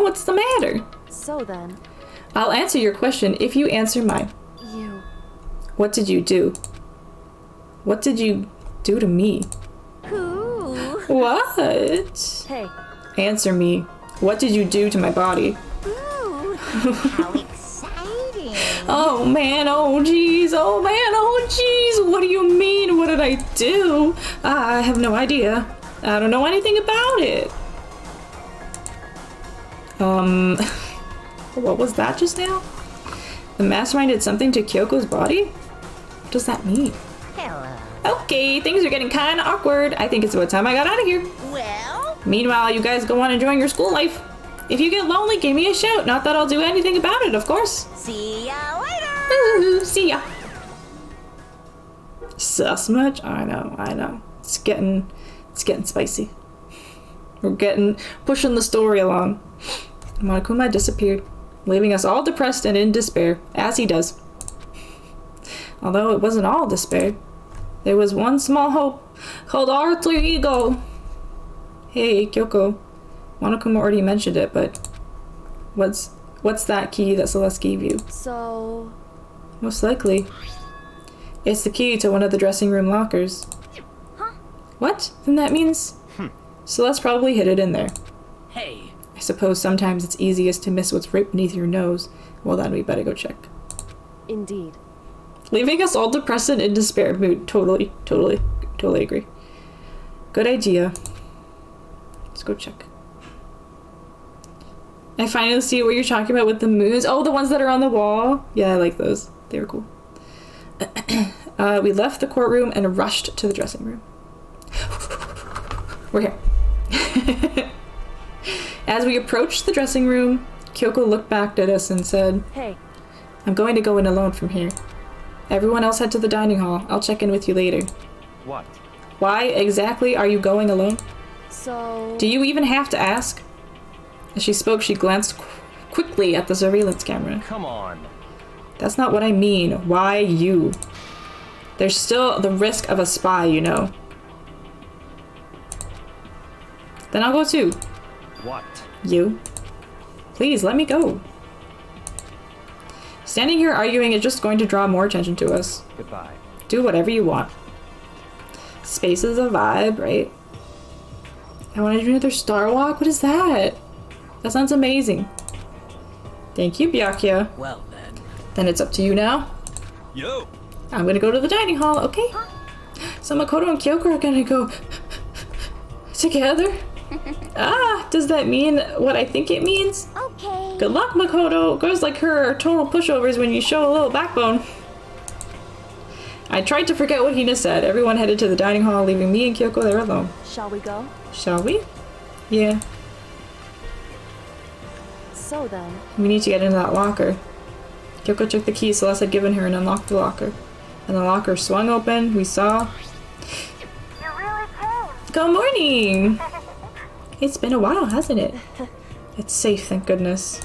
What's the matter? So then, I'll answer your question if you answer mine. you... What did you do? What did you do to me? Ooh. What? Hey, Answer me. What did you do to my body? Ooh. How exciting. Oh man, oh jeez, oh man, oh jeez. What do you mean? What did I do? I have no idea. I don't know anything about it. What was that just now? The mastermind did something to Kyoko's body? What does that mean? Hello. Okay, things are getting kind of awkward. I think it's about time I got out of here. Well? Meanwhile, you guys go on enjoying your school life. If you get lonely, give me a shout. Not that I'll do anything about it, of course. See ya later. Ooh, see ya. Sus much? I know. It's getting spicy. We're pushing the story along. Monokuma disappeared, leaving us all depressed and in despair, as he does. Although it wasn't all despair. There was one small hope called alter ego. Hey, Kyoko. Monokuma already mentioned it, but what's that key that Celeste gave you? so... Most likely. It's the key to one of the dressing room lockers. Huh? What? Then that means... Celeste probably hid it in there. Hey, I suppose sometimes it's easiest to miss what's right beneath your nose. Well then, we better go check. Indeed. Leaving us all depressed and in despair mood. Totally agree. Good idea. Let's go check. I finally see what you're talking about with the moons. Oh, the ones that are on the wall? Yeah, I like those. They were cool. We left the courtroom and rushed to the dressing room. We're here. As we approached the dressing room, Kyoko looked back at us and said, Hey. I'm going to go in alone from here. Everyone else head to the dining hall. I'll check in with you later. What? Why exactly are you going alone? So... Do you even have to ask? As she spoke, she glanced quickly at the surveillance camera. Come on. That's not what I mean. Why you? There's still the risk of a spy, you know. Then I'll go too. What? You. Please, let me go. Standing here arguing is just going to draw more attention to us. Goodbye. Do whatever you want. Space is a vibe, right? I want to do another Star Walk? What is that? That sounds amazing. Thank you, Byakuya. well then. Then it's up to you now. Yo! I'm gonna go to the dining hall, okay? So Makoto and Kyoko are gonna go together? Does that mean what I think it means? Okay. Good luck, Makoto. Girls like her are total pushovers when you show a little backbone. I tried to forget what Hina said. Everyone headed to the dining hall, leaving me and Kyoko there alone. Shall we go? Shall we? Yeah. So then... We need to get into that locker. Kyoko took the key Celeste had given her and unlocked the locker. And the locker swung open. We saw... You really came. Good morning! It's been a while, hasn't it? It's safe, thank goodness.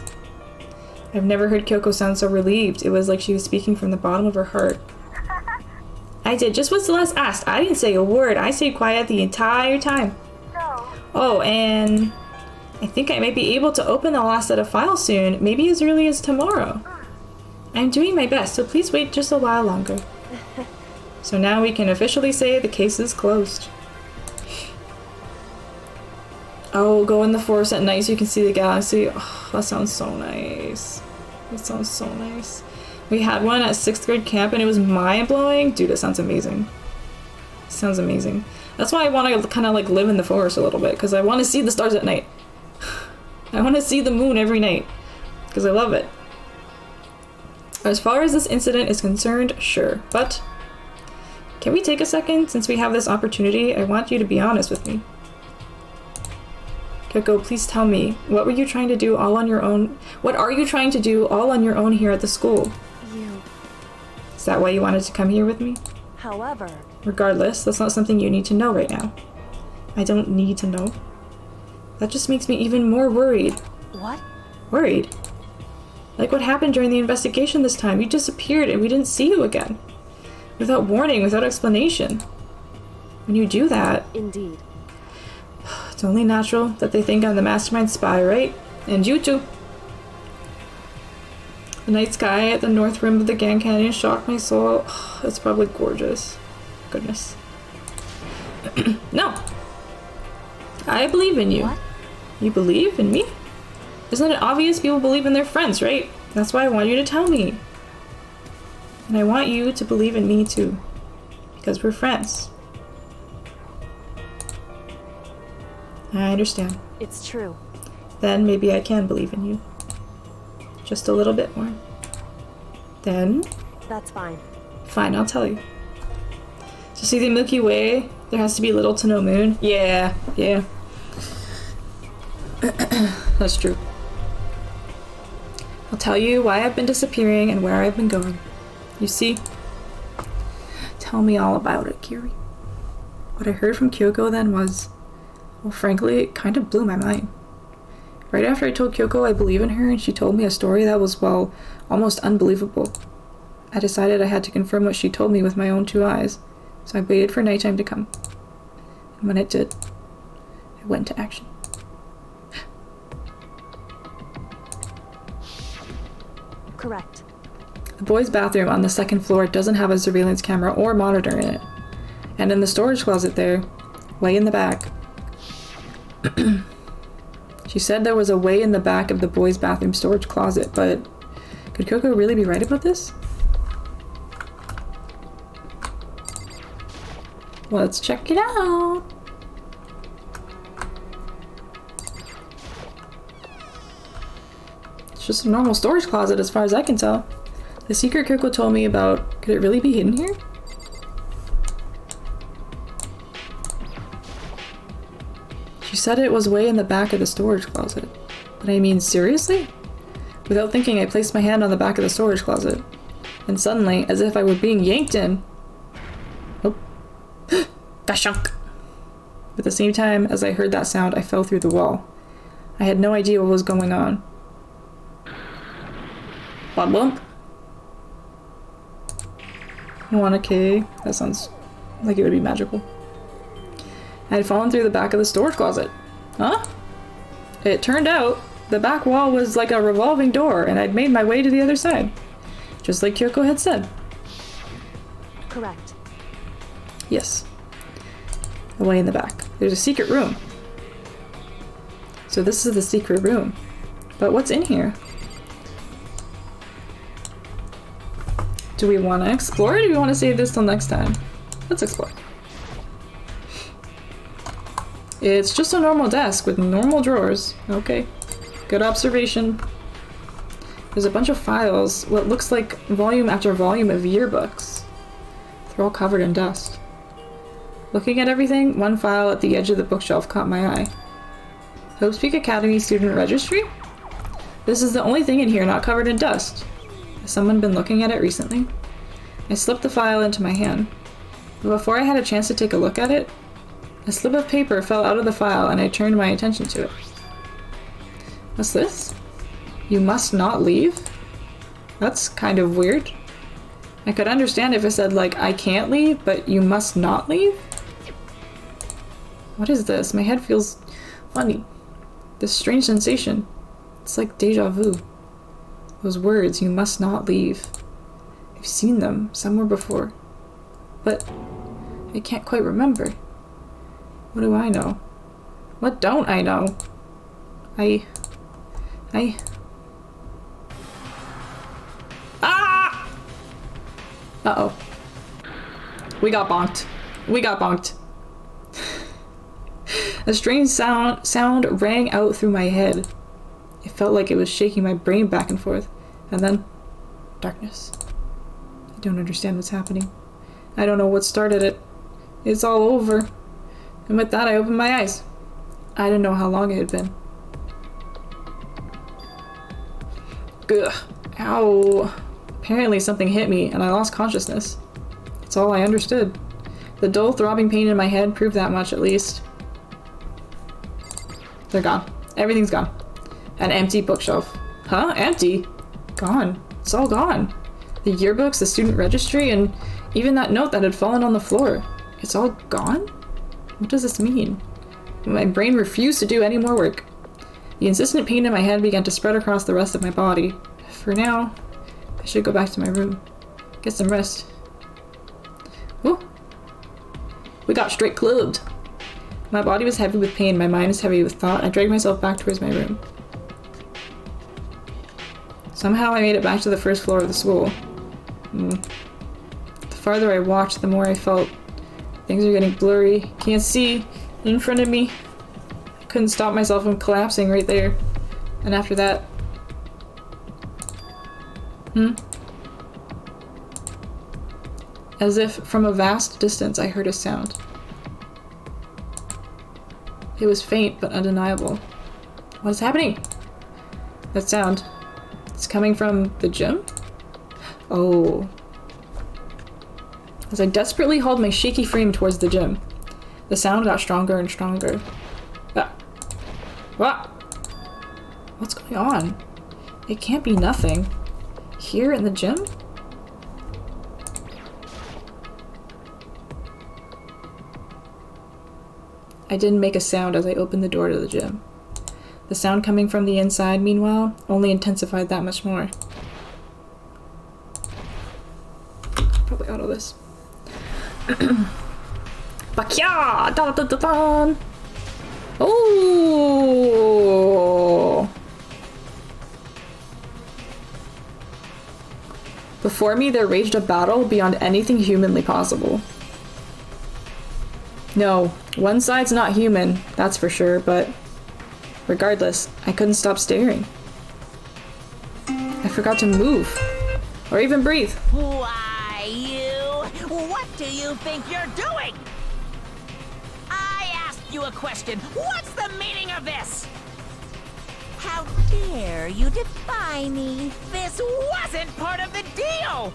I've never heard Kyoko sound so relieved. It was like she was speaking from the bottom of her heart. I did just what Celeste asked. I didn't say a word. I stayed quiet the entire time. So, Oh, and I think I might be able to open the last set of files soon, maybe as early as tomorrow. I'm doing my best, so please wait just a while longer. So now we can officially say the case is closed. Oh, go in the forest at night so you can see the galaxy. Oh, that sounds so nice. That sounds so nice. We had one at 6th grade camp and it was mind-blowing. Dude, that sounds amazing. Sounds amazing. That's why I want to kind of like live in the forest a little bit, because I want to see the stars at night. I want to see the moon every night, because I love it. As far as this incident is concerned, sure, but can we take a second since we have this opportunity? I want you to be honest with me. Kyoko, please tell me, what were you trying to do all on your own? What are you trying to do all on your own here at the school? Is that why you wanted to come here with me? However... Regardless, that's not something you need to know right now. I don't need to know. That just makes me even more worried. What? Worried? Like what happened during the investigation this time. You disappeared and we didn't see you again. Without warning, without explanation. When you do that... Indeed. It's only natural that they think I'm the mastermind spy, right? And you too. The night sky at the north rim of the Grand Canyon shocked my soul. It's probably gorgeous. Goodness. No! I believe in you. What? You believe in me? Isn't it obvious people believe in their friends, right? That's why I want you to tell me. And I want you to believe in me too. Because we're friends. I understand. It's true. Then maybe I can believe in you. Just a little bit more. Then... That's fine. Fine, I'll tell you. To see the Milky Way, there has to be little to no moon. Yeah. That's true. I'll tell you why I've been disappearing and where I've been going. You see? Tell me all about it, Kiri. What I heard from Kyoko then was... Well, frankly, it kind of blew my mind. Right after I told Kyoko I believe in her and she told me a story that was, well, almost unbelievable, I decided I had to confirm what she told me with my own two eyes, so I waited for nighttime to come. And when it did, I went to action. Correct. The boys' bathroom on the second floor doesn't have a surveillance camera or monitor in it. And in the storage closet there, way in the back, she said there was a way in the back of the boys' bathroom storage closet, but could Kyoko really be right about this? Let's check it out. It's just a normal storage closet as far as I can tell. The secret Kyoko told me about, could it really be hidden here? She said it was way in the back of the storage closet. But I mean, seriously? Without thinking, I placed my hand on the back of the storage closet. And suddenly, as if I were being yanked in... Oh. Gashunk! At the same time as I heard that sound, I fell through the wall. I had no idea what was going on. Bump bump. 1K. That sounds like it would be magical. I had fallen through the back of the storage closet. Huh? It turned out the back wall was like a revolving door and I'd made my way to the other side. Just like Kyoko had said. Correct. Yes. The way in the back. There's a secret room. So this is the secret room. But what's in here? Do we want to explore or do we want to save this till next time? Let's explore. It's just a normal desk with normal drawers. Okay. Good observation. There's a bunch of files, what looks like volume after volume of yearbooks. They're all covered in dust. Looking at everything, one file at the edge of the bookshelf caught my eye. Hope Peak Academy Student Registry? This is the only thing in here not covered in dust. Has someone been looking at it recently? I slipped the file into my hand. But before I had a chance to take a look at it, a slip of paper fell out of the file and I turned my attention to it. What's this? You must not leave? That's kind of weird. I could understand if it said, like, I can't leave, but you must not leave? What is this? My head feels funny. This strange sensation. It's like deja vu. Those words, you must not leave. I've seen them somewhere before. But I can't quite remember. What do I know? What don't I know? Ah! Uh-oh. We got bonked. We got bonked. A strange sound rang out through my head. It felt like it was shaking my brain back and forth. And then, darkness. I don't understand what's happening. I don't know what started it. It's all over. And with that, I opened my eyes. I didn't know how long it had been. Ugh. Ow. Apparently something hit me and I lost consciousness. That's all I understood. The dull throbbing pain in my head proved that much at least. They're gone. Everything's gone. An empty bookshelf. Huh? Empty? Gone. It's all gone. The yearbooks, the student registry, and even that note that had fallen on the floor. It's all gone? What does this mean? My brain refused to do any more work. The insistent pain in my head began to spread across the rest of my body. For now, I should go back to my room. Get some rest. Ooh. We got straight clubbed. My body was heavy with pain, my mind was heavy with thought. I dragged myself back towards my room. Somehow I made it back to the first floor of the school. The farther I walked, the more I felt things are getting blurry. Can't see in front of me. I couldn't stop myself from collapsing right there. And after that... As if from a vast distance I heard a sound. It was faint but undeniable. What is happening? That sound. It's coming from the gym? Oh. As I desperately hauled my shaky frame towards the gym, the sound got stronger and stronger. Ah. What? What's going on? It can't be nothing. Here in the gym? I didn't make a sound as I opened the door to the gym. The sound coming from the inside, meanwhile, only intensified that much more. Probably auto this. Bakya! Da da da da! Oh! Before me, there raged a battle beyond anything humanly possible. No, one side's not human, that's for sure, but regardless, I couldn't stop staring. I forgot to move, or even breathe. Why, you? What do you think you're doing? I asked you a question. What's the meaning of this? How dare you defy me? This wasn't part of the deal!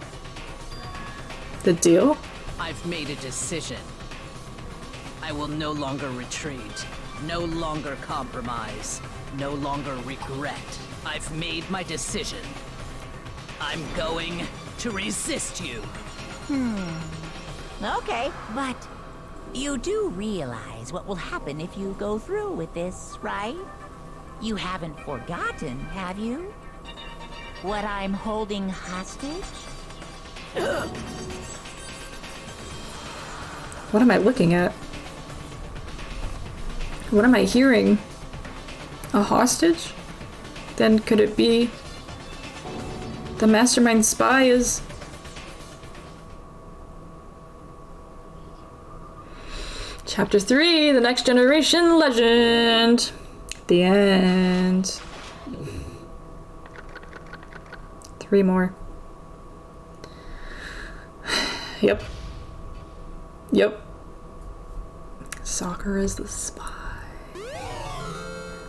The deal? I've made a decision. I will no longer retreat, no longer compromise, no longer regret. I've made my decision. I'm going to resist you. Okay, but you do realize what will happen if you go through with this, right? You haven't forgotten, have you? What I'm holding hostage? What am I looking at? What am I hearing? A hostage? Then could it be the mastermind spy is... Chapter 3, The Next Generation Legend. The end. 3 more. Yep. Yep. Soccer is the spy.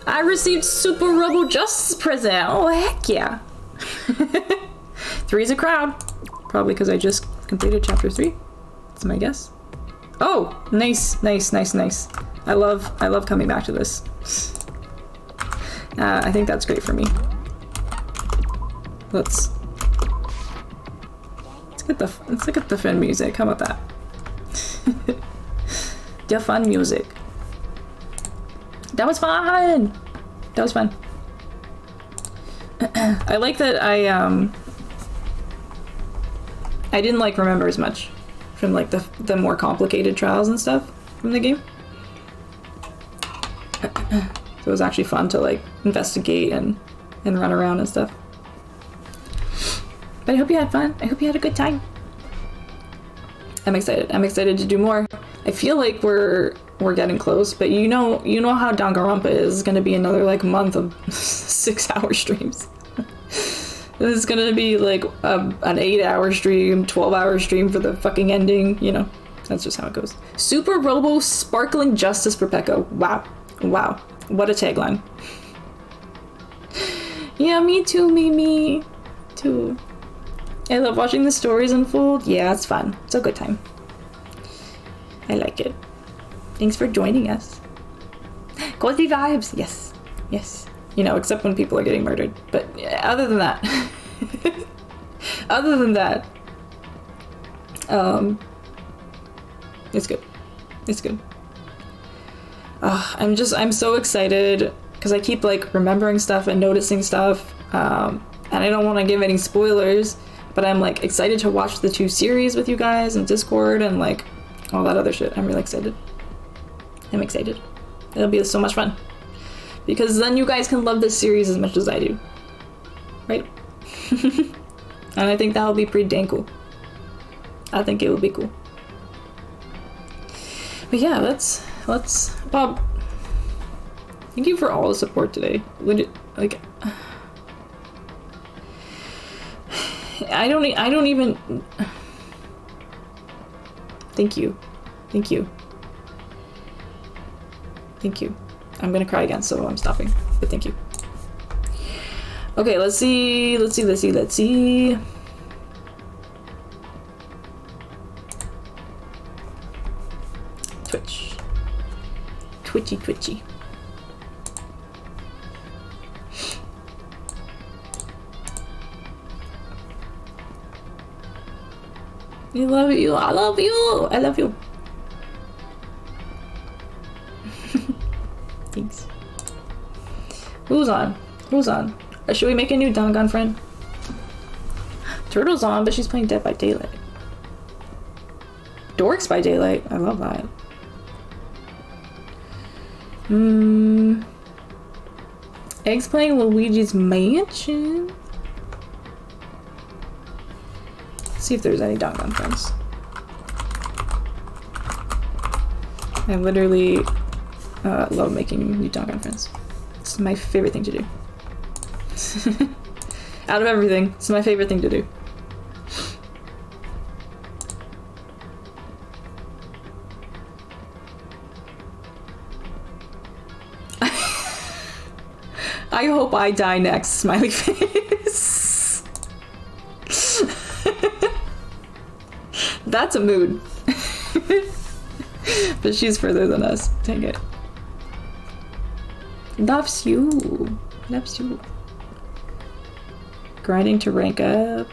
I received Super Rebel Justice present. Oh, heck yeah. 3's a crowd. Probably because I just completed chapter 3. That's my guess. Oh, nice, nice, nice, nice. I love coming back to this. I think that's great for me. Let's get the fun music. How about that? The fun music. That was fun. That was fun. I like that I didn't like remember as much from like the more complicated trials and stuff from the game. So it was actually fun to like investigate and run around and stuff. But I hope you had fun. I hope you had a good time. I'm excited. I'm excited to do more. I feel like we're getting close, but you know how Danganronpa is gonna be another like month of 6-hour streams. This is gonna be like an 8-hour stream, 12-hour stream for the fucking ending, you know. That's just how it goes. Super Robo Sparkling Justice for Pekka. Wow. Wow. What a tagline. Yeah, me too, me too. I love watching the stories unfold. Yeah, it's fun. It's a good time. I like it. Thanks for joining us. Cozy vibes. Yes. Yes. You know, except when people are getting murdered. But other than that. Other than that. It's good. It's good. I'm so excited because I keep like remembering stuff and noticing stuff. And I don't want to give any spoilers, but I'm like excited to watch the 2 series with you guys and Discord and like all that other shit. I'm really excited. I'm excited. It'll be so much fun. Because then you guys can love this series as much as I do. Right? And I think that'll be pretty dang cool. I think it will be cool. But yeah, let's Bob, thank you for all the support today. Like I don't even thank you. Thank you. Thank you. I'm gonna cry again, so I'm stopping. But thank you. Okay, let's see. Twitch. Twitchy. I love you. I love you. I love you. Thanks. Who's on? Should we make a new Dangan friend? Turtle's on, but she's playing Dead by Daylight. Dorks by Daylight. I love that. Egg's playing Luigi's Mansion. Let's see if there's any Dangan friends. I literally love making new Dangan friends. It's my favorite thing to do. Out of everything, it's my favorite thing to do. I hope I die next, smiley face. That's a mood. But she's further than us. Dang it. Loves you. Loves you. Grinding to rank up.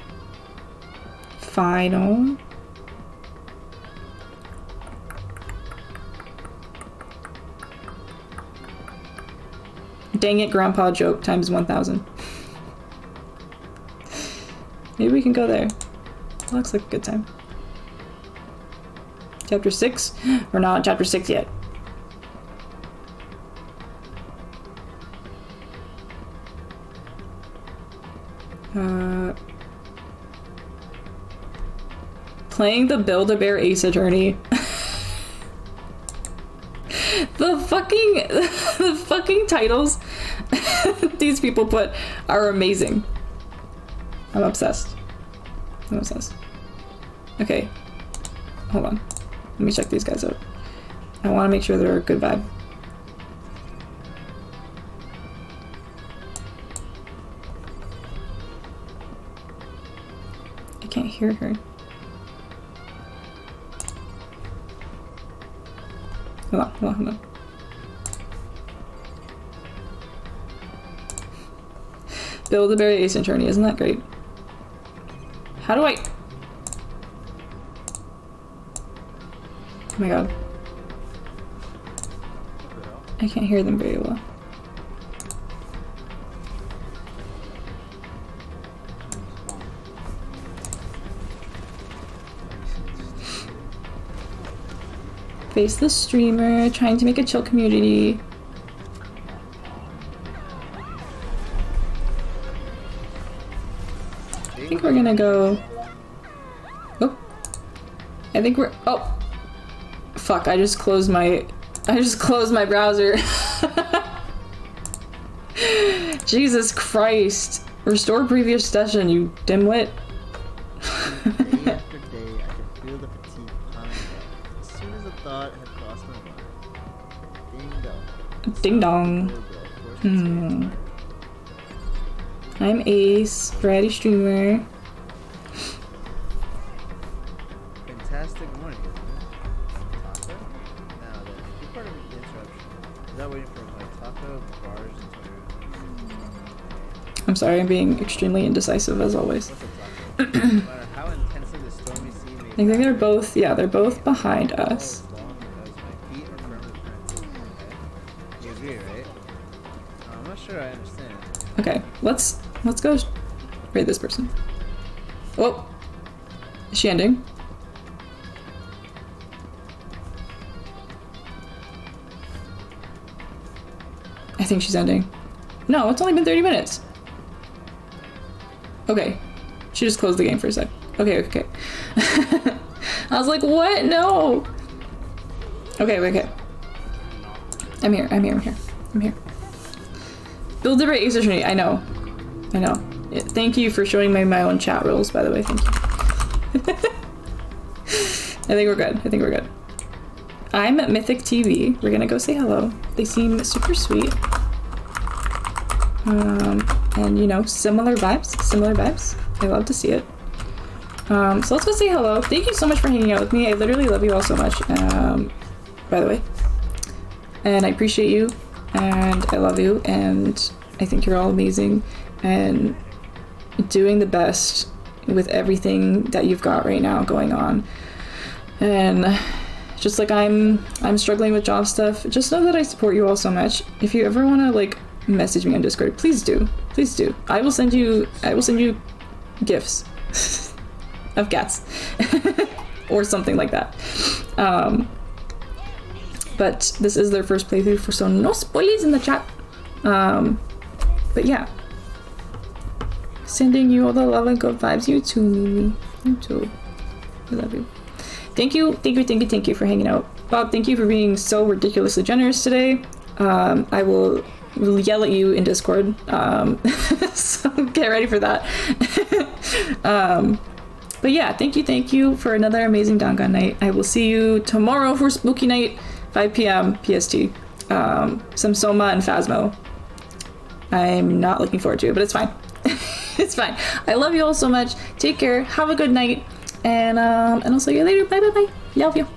Final. Dang it, grandpa joke times 1,000. Maybe we can go there. Looks like a good time. Chapter 6? We're not chapter 6 yet. Playing the Build-A-Bear Ace Attorney. The fucking titles these people put are amazing. I'm obsessed. Okay. Hold on. Let me check these guys out. I want to make sure they're a good vibe. I can't hear her. Hold on. Build-A-Bear Ace Attorney, isn't that great? How do I... Oh my god. I can't hear them very well. Face the streamer, trying to make a chill community. I think we're gonna go... Oh. I think we're... Oh! Fuck, I just closed my browser. Jesus Christ. Restore previous session, you dimwit. Day after day, I could feel the fatigue piling up. As soon as the thought had crossed my mind. Ding dong. Ding dong. I'm Ace, variety streamer. Fantastic morning, isn't it? Taco? Now then, you're part of the interruption. Is that waiting for my taco, bars, and I'm sorry, I'm being extremely indecisive as always. no matter how intensely the stormy sea may I think they're both, yeah, they're both behind us. as long as my feet are firmly planted. Okay? You agree, right? I'm not sure I understand. Okay, let's go raid this person. Oh, is she ending? I think she's ending. No, it's only been 30 minutes. Okay, she just closed the game for a sec. Okay. I was like, what? No. Okay. I'm here. Build different Ace Trinity. I know. Yeah, thank you for showing me my own chat rules, by the way. Thank you. I think we're good. I'm at Mythic TV. We're gonna go say hello. They seem super sweet. And you know, similar vibes. I love to see it. So let's go say hello. Thank you so much for hanging out with me. I literally love you all so much, by the way. And I appreciate you, and I love you, and I think you're all amazing, and doing the best with everything that you've got right now going on. And just like I'm struggling with job stuff, just know that I support you all so much. If you ever want to like message me on Discord, please do. I will send you gifts of cats or something like that. But this is their first playthrough, so no spoilies in the chat. But yeah, sending you all the love and good vibes. You too, Mimi. You too. I love you. Thank you for hanging out. Bob, thank you for being so ridiculously generous today. I will yell at you in Discord, so get ready for that. But yeah, thank you for another amazing Dangan night. I will see you tomorrow for Spooky Night, 5 p.m. PST. Some Soma and Phasmo. I'm not looking forward to it, but it's fine. It's fine. I love you all so much. Take care. Have a good night. And I'll see you later. Bye. Love you.